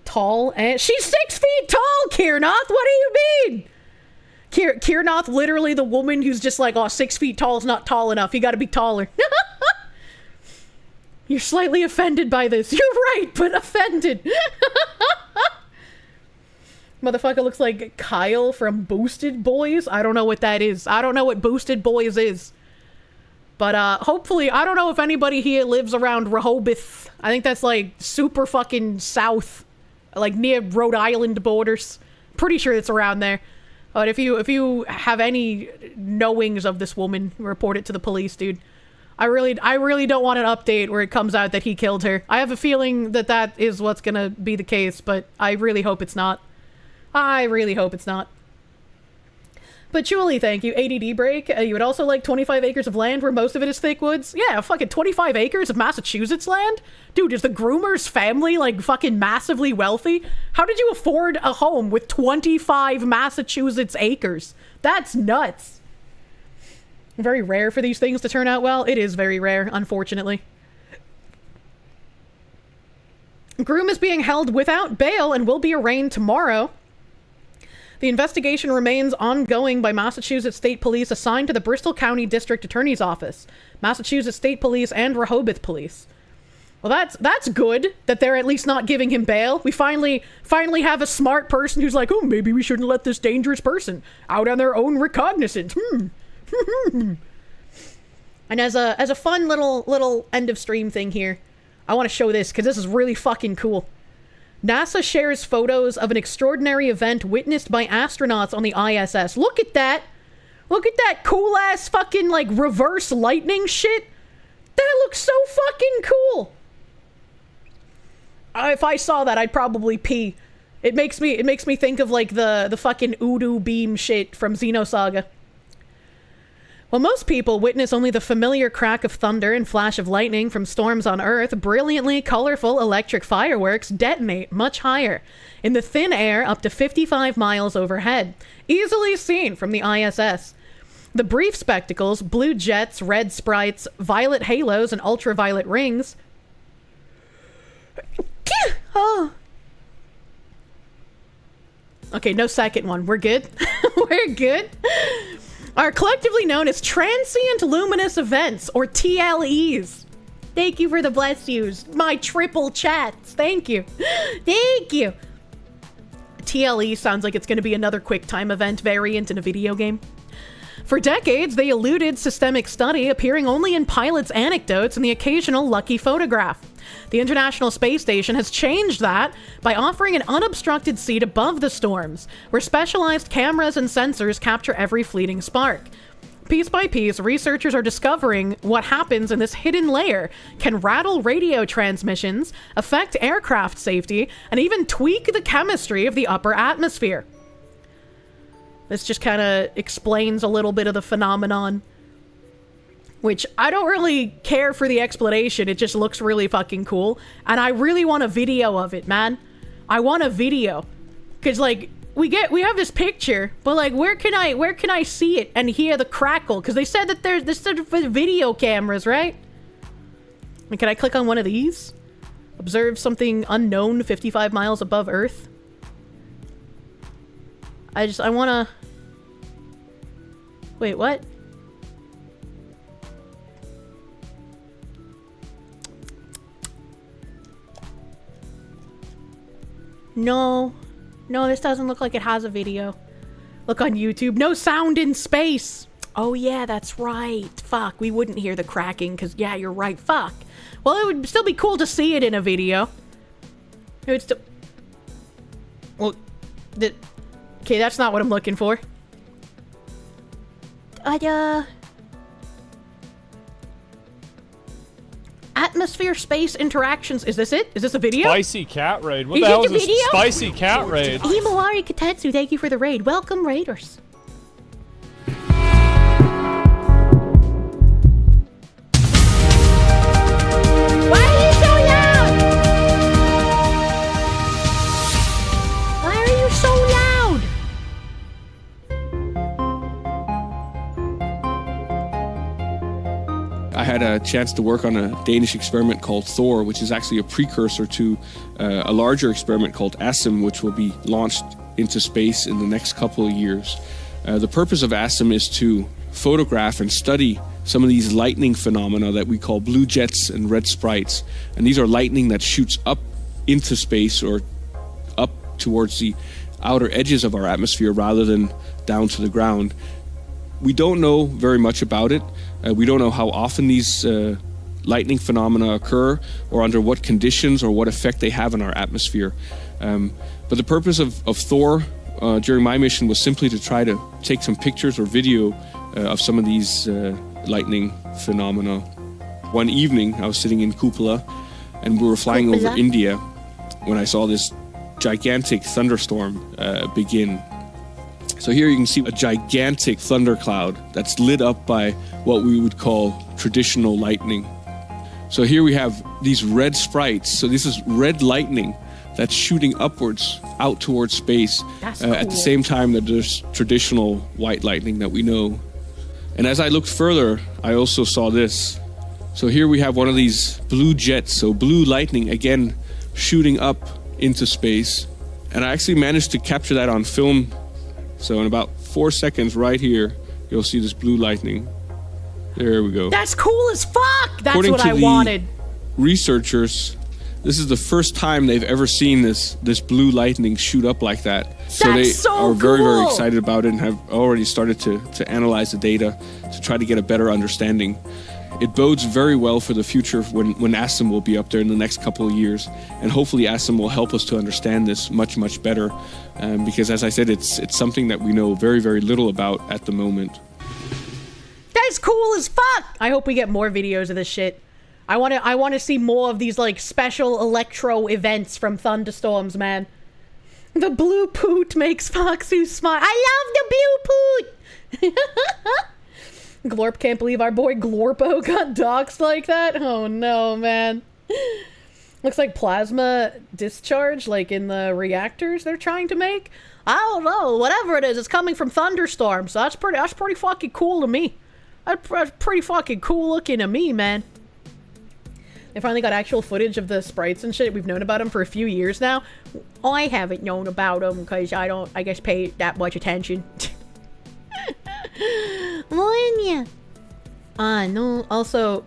tall. And she's 6 feet tall, Kirnoth! What do you mean? Kirnoth, literally the woman who's just like, oh, 6 feet tall is not tall enough. You gotta be taller. You're slightly offended by this. You're right, but offended. Motherfucker looks like Kyle from Boosted Boys. I don't know what that is. I don't know what Boosted Boys is. But hopefully, I don't know if anybody here lives around Rehoboth. I think that's like super fucking south. Like near Rhode Island borders. Pretty sure it's around there. But if you have any knowings of this woman, report it to the police, dude. I really don't want an update where it comes out that he killed her. I have a feeling that that is what's gonna be the case, but I really hope it's not. I really hope it's not. But Julie, thank you. ADD break. You would also like 25 acres of land where most of it is thick woods? Yeah, fucking 25 acres of Massachusetts land? Dude, is the groomer's family like fucking massively wealthy? How did you afford a home with 25 Massachusetts acres? That's nuts. Very rare for these things to turn out well. It is very rare, unfortunately. Groom is being held without bail and will be arraigned tomorrow. The investigation remains ongoing by Massachusetts State Police assigned to the Bristol County District Attorney's Office, Massachusetts State Police, and Rehoboth Police. Well, that's good that they're at least not giving him bail. We finally have a smart person who's like, oh, maybe we shouldn't let this dangerous person out on their own recognizance. And as a fun little end of stream thing here, I want to show this because this is really fucking cool. NASA shares photos of an extraordinary event witnessed by astronauts on the ISS. Look at that. Look at that cool ass fucking like reverse lightning shit. That looks so fucking cool. If I saw that, I'd probably pee. It makes me think of like the fucking Udu beam shit from Xenosaga. While most people witness only the familiar crack of thunder and flash of lightning from storms on Earth, brilliantly colorful electric fireworks detonate much higher, in the thin air up to 55 miles overhead, easily seen from the ISS. The brief spectacles, blue jets, red sprites, violet halos, and ultraviolet rings... Oh. Okay, no second one. We're good? We're good? Are collectively known as transient luminous events, or TLEs. Thank you for the bless yous. My triple chats. Thank you. Thank you. TLE sounds like it's going to be another QuickTime event variant in a video game. For decades, they eluded systemic study, appearing only in pilots' anecdotes and the occasional lucky photograph. The International Space Station has changed that by offering an unobstructed seat above the storms, where specialized cameras and sensors capture every fleeting spark. Piece by piece, researchers are discovering what happens in this hidden layer can rattle radio transmissions, affect aircraft safety, and even tweak the chemistry of the upper atmosphere. This just kind of explains a little bit of the phenomenon, which I don't really care for the explanation. It just looks really fucking cool, and I really want a video of it, man. I want a video, because like we have this picture, but like where can I see it and hear the crackle? Because they said that there's video cameras, right? And can I click on one of these? Observe something unknown 55 miles above Earth. I wanna... Wait, what? No, this doesn't look like it has a video. Look on YouTube. No sound in space. Oh yeah, that's right. Fuck, we wouldn't hear the cracking because yeah, you're right. Fuck. Well, it would still be cool to see it in a video. It would still... Well, okay, that's not what I'm looking for. Atmosphere space interactions. Is this it? Is this a video? Spicy cat raid. What Is the hell it is the this video? spicy cat raid? Himawari Katetsu, thank you for the raid. Welcome, raiders. Why are you so loud? Why are you so loud? I had a chance to work on a Danish experiment called Thor, which is actually a precursor to a larger experiment called ASIM, which will be launched into space in the next couple of years. The purpose of ASIM is to photograph and study some of these lightning phenomena that we call blue jets and red sprites. And these are lightning that shoots up into space or up towards the outer edges of our atmosphere rather than down to the ground. We don't know very much about it. We don't know how often these lightning phenomena occur or under what conditions or what effect they have on our atmosphere. But the purpose of Thor during my mission was simply to try to take some pictures or video of some of these lightning phenomena. One evening, I was sitting in Cupola and we were flying over India when I saw this gigantic thunderstorm begin. So here you can see a gigantic thundercloud that's lit up by what we would call traditional lightning. So here we have these red sprites. So this is red lightning that's shooting upwards out towards space at the same time that there's traditional white lightning that we know. And as I looked further, I also saw this. So here we have one of these blue jets, so blue lightning again shooting up into space. And I actually managed to capture that on film. So in about 4 seconds right here, you'll see this blue lightning. There we go. That's cool as fuck! That's According what to I the wanted. Researchers, this is the first time they've ever seen this blue lightning shoot up like that. So That's they so are very, very cool. excited about it and have already started to analyze the data to try to get a better understanding. It bodes very well for the future when ASIM will be up there in the next couple of years. And hopefully ASIM will help us to understand this much, much better. Because as I said, it's something that we know very, very little about at the moment. That's cool as fuck! I hope we get more videos of this shit. I wanna see more of these, like, special electro events from thunderstorms, man. The blue poot makes Foxu smile. I love the blue poot! Glorp can't believe our boy Glorpo got doxxed like that. Oh no, man. Looks like plasma discharge, like in the reactors they're trying to make. I don't know, whatever it is, it's coming from thunderstorms. So that's pretty fucking cool to me. That's pretty fucking cool looking to me, man. They finally got actual footage of the sprites and shit. We've known about them for a few years now. I haven't known about them because I don't, I guess, pay that much attention. Millennia. No. Also,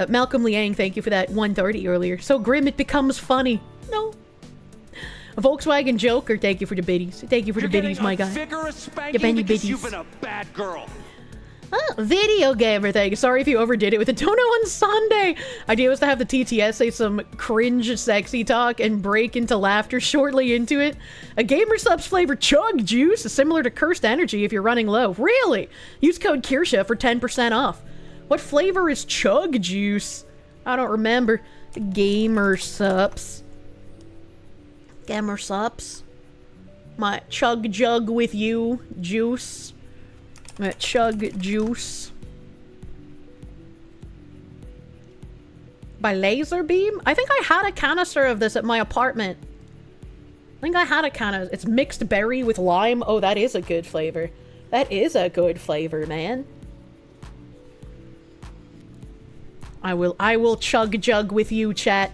Malcolm Liang, thank you for that 130 earlier. So grim it becomes funny. No. Volkswagen Joker, thank you for the biddies. Thank you for the biddies, my guy. You Benny biddies. You've been a bad girl. Video gamer, thank you. Sorry if you overdid it with the dono on Sunday. Idea was to have the TTS say some cringe sexy talk and break into laughter shortly into it. A gamer subs flavor chug juice is similar to cursed energy if you're running low. Really? Use code Kirsche for 10% off. What flavor is chug juice? I don't remember. Gamer subs. Gamer subs. My chug jug with you juice. Chug juice. By laser beam? I think I had a canister of this at my apartment. I think I had a canister. It's mixed berry with lime. Oh, that is a good flavor. That is a good flavor, man. I will chug jug with you, chat.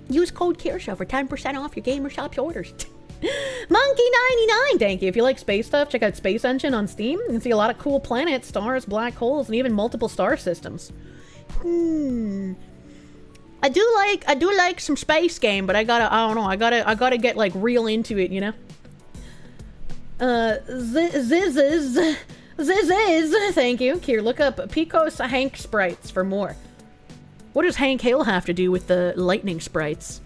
Use code Kirsche for 10% off your gamer shop's orders. Monkey99, thank you. If you like space stuff, check out Space Engine on Steam. You can see a lot of cool planets, stars, black holes, and even multiple star systems. I do like some space game, but I don't know, I gotta get like real into it, you know? Ziz, thank you. Here, look up Picos Hank sprites for more. What does Hank Hill have to do with the lightning sprites?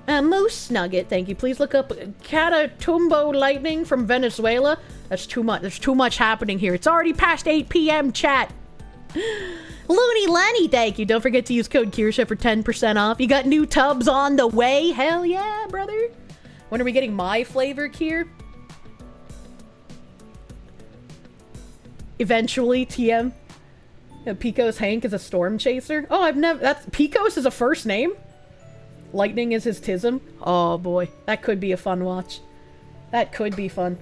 Moose Nugget, thank you. Please look up Catatumbo Lightning from Venezuela. That's too much. There's too much happening here. It's already past 8 p.m. chat. Looney Lenny, thank you. Don't forget to use code Kirsche for 10% off. You got new tubs on the way? Hell yeah, brother. When are we getting my flavor, Kier? Eventually, TM. Picos Hank is a storm chaser. Oh, I've never... Picos is a first name? Lightning is his tism? Oh, boy. That could be a fun watch. That could be fun.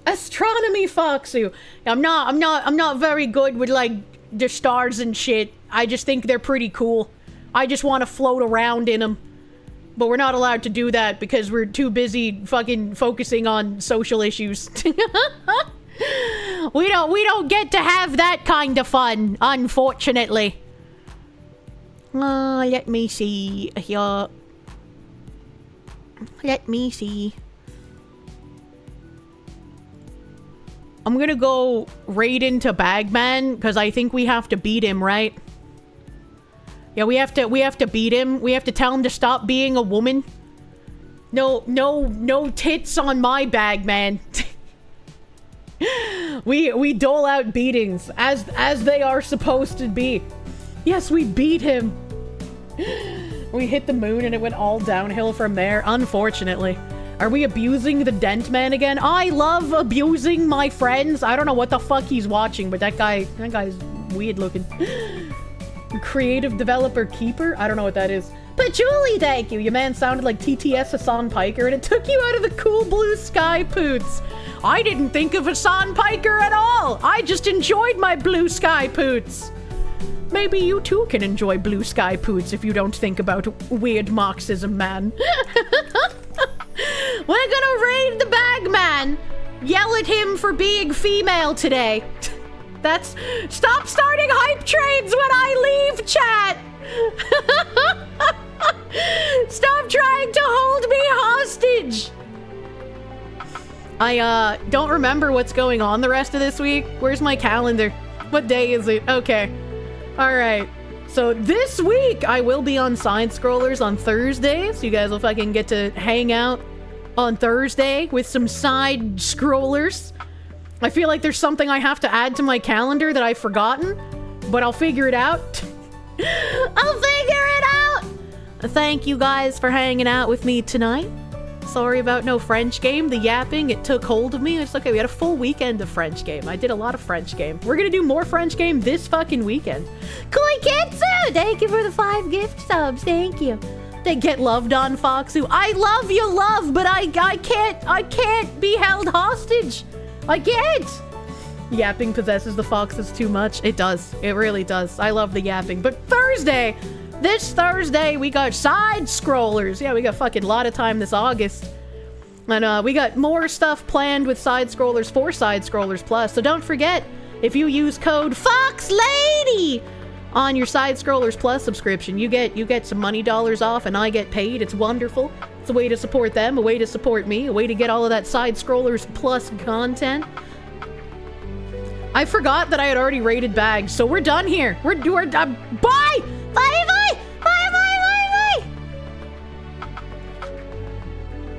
Astronomy Foxu. I'm not very good with, like, the stars and shit. I just think they're pretty cool. I just want to float around in them. But we're not allowed to do that because we're too busy fucking focusing on social issues. We don't get to have that kind of fun, unfortunately. Let me see here. Let me see. I'm gonna go raid into Bagman because I think we have to beat him, right? Yeah, we have to beat him. We have to tell him to stop being a woman. No tits on my Bagman. We dole out beatings as they are supposed to be. Yes, we beat him. We hit the moon and it went all downhill from there, unfortunately. Are we abusing the Dent Man again? I love abusing my friends. I don't know what the fuck he's watching, but that guy's weird looking. Creative Developer Keeper? I don't know what that is. Patchouli, thank you. Your man sounded like TTS Hassan Piker and it took you out of the cool blue sky poots. I didn't think of Hassan Piker at all. I just enjoyed my blue sky poots. Maybe you too can enjoy blue sky poots if you don't think about weird Marxism, man. We're gonna raid the Bagman. Yell at him for being female today. Stop starting hype trains when I leave, chat. Stop trying to hold me hostage. I don't remember what's going on the rest of this week. Where's my calendar? What day is it? Okay. Alright. So this week I will be on Side Scrollers on Thursdays. You guys will fucking get to hang out on Thursday with some Side Scrollers. I feel like there's something I have to add to my calendar that I've forgotten, but I'll figure it out. I'll figure it out! Thank you guys for hanging out with me tonight. Sorry about no French game. The yapping, it took hold of me. It's okay. We had a full weekend of French game. I did a lot of French game. We're gonna do more French game this fucking weekend. Koiketsu! Thank you for the 5 gift subs. Thank you. They get loved on, Foxu. I love you, love, but I can't be held hostage. I can't. Yapping possesses the foxes too much. It does. It really does. I love the yapping. But Thursday, this Thursday, we got Side Scrollers. Yeah, we got fucking lot of time this August. And we got more stuff planned with Side Scrollers for Side Scrollers Plus. So don't forget, if you use code FOXLADY on your Side Scrollers Plus subscription, you get some money dollars off and I get paid. It's wonderful. It's a way to support them, a way to support me, a way to get all of that Side Scrollers Plus content. I forgot that I had already rated bags, so we're done here. We're bye! 5